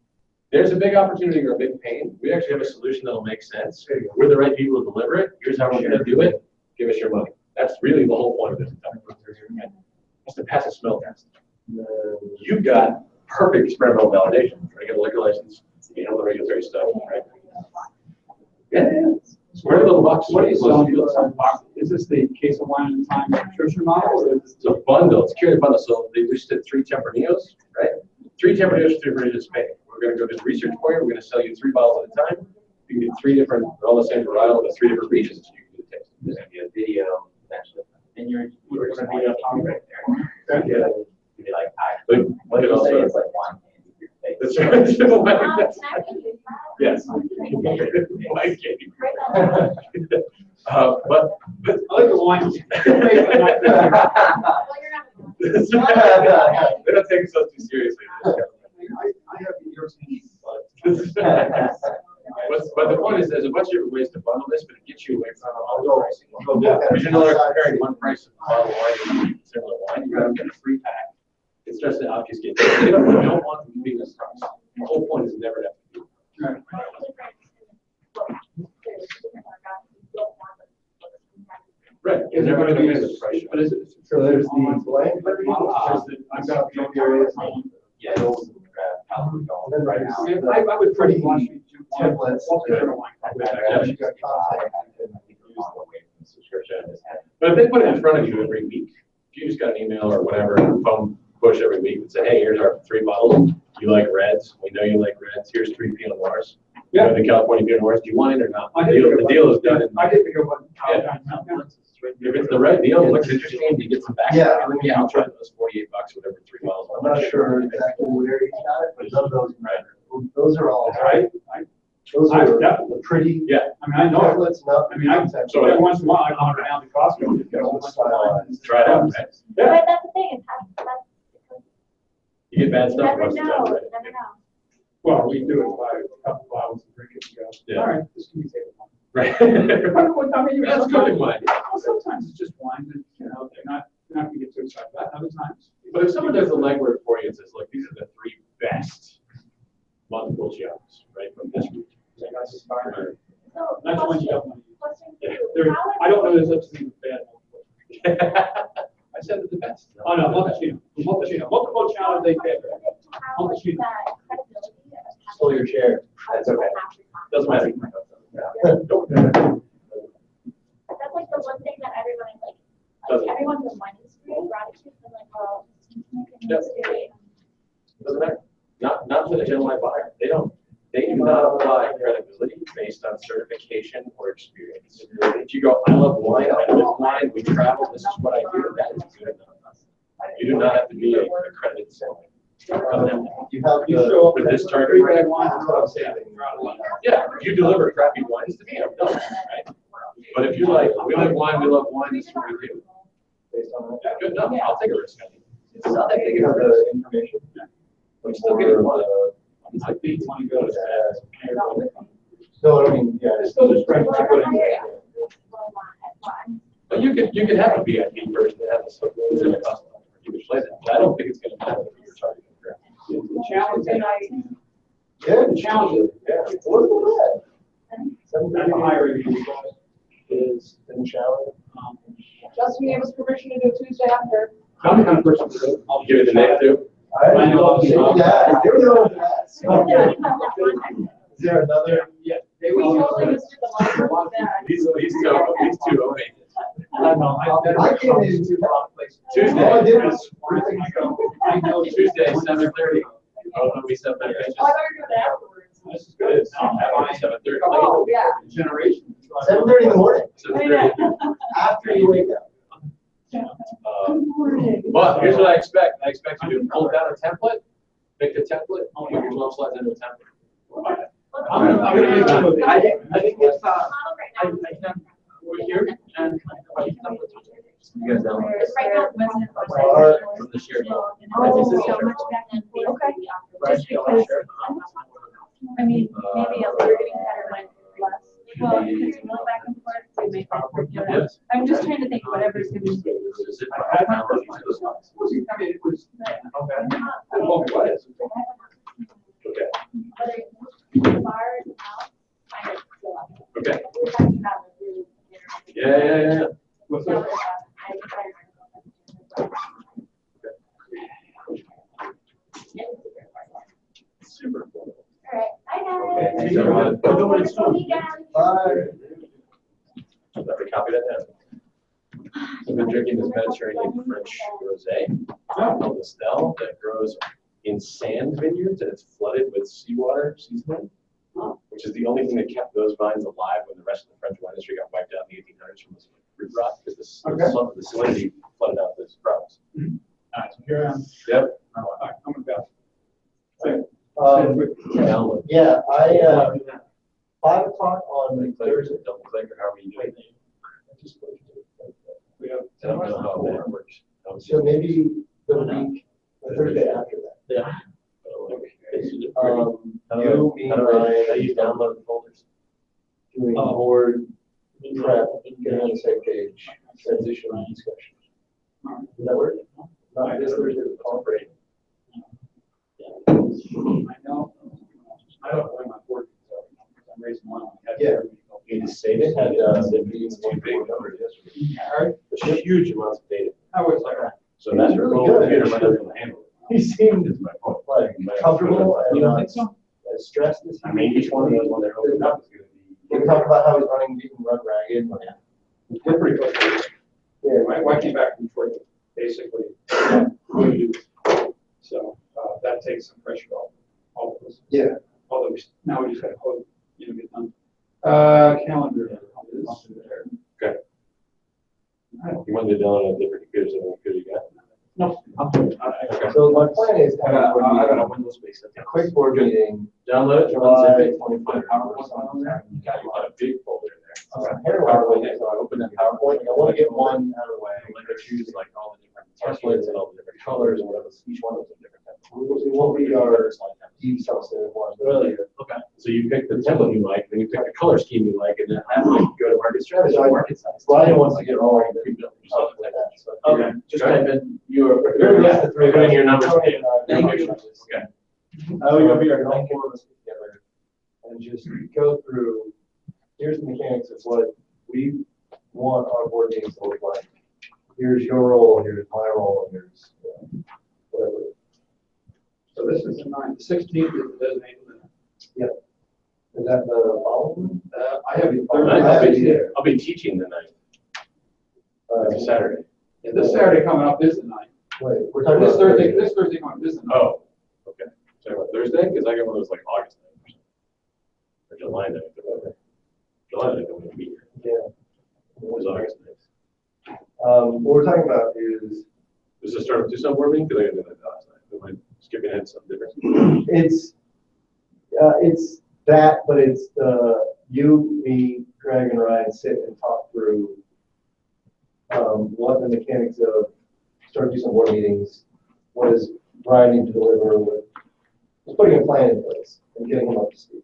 there's a big opportunity or a big pain. We actually have a solution that'll make sense. We're the right people to deliver it. Here's how we're going to do it. Give us your money. That's really the whole point of this. It's to pass a smell test. You've got perfect experimental validation. Trying to get a liquor license, you know, the regulatory stuff, right? Yeah. Where are little boxes? What are you selling? Is this the case of wine at a time subscription model? Or is It's a bundle. It's a curated bundle. So they just did 3 Tempernios, right? 3 Tempernios, 3 versions of Spain. We're going to go do the research for you. We're going to sell you 3 bottles at a time. You can get 3 different, all the same varietal, but 3 different regions. You can do the taste. There's going to be a video eventually. And you're going to be right there. Yeah. You'd be like, What do you say is like wine candy for your face? That's right. Yes. Wine candy. But I like the wine. They don't take themselves too seriously. I have yours. But the point is, there's a bunch of different ways to bundle this, but it gets you away from all the pricing. Because you're no longer comparing one price of a bottle of wine and similar wine. You got to get a free pack. It starts to obfuscate. They don't want to be this price. The whole point is never to have to be. Right. Because they're going to be this price. But is it? So there's the blank model. I've got no areas. Yeah, those right now. I would pretty much templates. But if they put it in front of you every week, if you just got an email or whatever, phone push every week and say, hey, here's our 3 bottles. You like reds. We know you like reds. Here's 3 Pinot Noirs. Yeah. The California Pinot Noirs. Do you want it or not? The deal is done. I get to go one. If it's the right deal, it looks interesting, you get some back. Yeah, I'll try those $48, whatever, 3 bottles. I'm not sure exactly where you got it, but none of those matter. Those are all right. Those are pretty. Yeah. I mean, I know. Templates, not. I mean, so every once in a while, I wander down to Costco and just get a whole bunch of wine. Try it out, right? Yeah. But that's the thing, You get bad you stuff. never know, you never know. Well, we do it by a couple of bottles and drink it and go, Yeah. all right, this can be taken. Right. I mean, That's good wine. Well, sometimes it's just wine that, you know, you're not going to get too excited about. Other times. But if someone does the legwork for you and says, look, these are the 3 best multiple gems, right, from this region. That's So, the one you don't want to question use. for you. I don't know there's such a thing as bad multiple. I said they're the best. Oh, no, Montecino. Multiple challenge, they pay. Montecino. Stole your chair. That's okay. Doesn't matter. That's like the one thing that everyone is like everyone's in wine industry, gratitude, and like, well, Yep. Doesn't matter. Not for the genuine buyer. They do not apply credibility based on certification or experience. If you go, I love wine, I live wine, we travel, this is what I do, that is good enough. You do not have to be an accredited seller. You have You show up with this target. Yeah, if you deliver crappy wines to me, I'm done, right? But if you're like, we like wine, we love wine, this is what we do. Based on that. Yeah, good enough, I'll take a risk. It's not that big You of have a risk. the information. We still get it. It's like beats when you go to No, I mean, yeah, it's still just right. But you could have a VIP version that has a specific custom. You could play that, but I don't think it's gonna matter if you're targeting. the challenge. Yeah, The challenge. yeah. What's the That's a high review. is in challenge. Justin gave us permission to do Tuesday after. How many kind of person is it? I'll give it the name too. I know, yeah, they know that. Is there another? Yeah. We totally just did the one. These two obey. I came in Tuesday. All I did was. I know Tuesday, 7:30. Oh, we set that. This is good. 7:30. Oh, yeah. Generation. 7:30 in the morning. 7:30. After you wake up. But here's what I expect. I expect you to pull down a template, make a template, put your 12 slides into a template. I'm gonna make that movie. I think it's, we're here and. You guys down? Right now, From the shared. so much back and forth. Okay. Just because, I mean, maybe we're getting better when less. Well, if it's more back and forth, we may have to do it. I'm just trying to think of whatever's gonna be. Is it I mean, it was. Okay. Whether the bar is out, I still up. Okay. We're talking about the really. Yeah. What's So, up? Super cool. All right, bye guys. Okay, thanks everyone. Wonderful weekend. Bye. Let me copy that down. I've been drinking this Mediterranean French rosé called Estelle that grows in sand vineyards and it's flooded with seawater seasoning, which is the only thing that kept those vines alive when the rest of the French wine industry got wiped out in the 1800s from this fruit rot because the salinity flooded out this crops. All right, so here I am. Yep. I'm gonna go. Yeah, 5 o'clock on Thursday. Double click or however you do it. We have. I don't know how that works. So maybe the week, the Thursday after that. Yeah. You, me, How Ryan, you download the folders? doing board prep, getting on the same page, transition discussion. Does that work? Not this Thursday, but all great. I know. I don't play my board. I'm raising one. Yeah. You need to save it, had, the meetings too big numbers yesterday. There's huge amounts of data. I was like, So that's your Really little good. computer might not be able to handle it. He seemed Is my point. like comfortable and You don't not think so? as stressed as I mean, each one of those when they're opened up is gonna we talked about how he's running, he can run ragged. we're pretty close. Yeah. My wife came back from Detroit, basically. So, that takes some pressure off all of us. Yeah. Although now we just got to close, get done. Calendar. Okay. You want to download a different computer than the computer you got? No. Okay. So my plan is to have a board I got a meeting, Windows space. a quick board meeting, Download it, July unzip it. 25th. You got a big folder in there. PowerPoint, So I open that PowerPoint, I want to get one out of the way. Like I choose like all the different templates and all the different colors and whatever, each one of them different templates. It won't be our deep substantive one. Really? Okay. So you pick the template you like, then you pick the color scheme you like, and then have like go to market strategy, So market size. Ryan wants to get all of Pre-built the yourself. stuff like that. So Okay. Just type in your. Yeah, put in your numbers. Tony and I- Okay. We go here, all four of us together and just go through, here's the mechanics of what we want our board meetings to look like. Here's your role, here's my role, and here's whatever. So this is the 9th, the 16th is the designated minute. Yep. Is that the following? I have it I'll be teaching the night. It's Saturday. Yeah, this Saturday coming up is the 9th. Wait, we're talking This about Thursday coming up is the 9th. Oh, okay. So what, Thursday? Because I got one of those like August night or July night. July night, I'm gonna be here. Yeah. It was August night. What we're talking about is, Does it start with two board meeting? Because I got to do that last night. Am I skipping ahead to something different? it's that, but it's you, me, Greg, and Ryan sit and talk through what the mechanics of start to do some board meetings, what does Ryan need to deliver with, just putting a plan in place and getting him up to speed.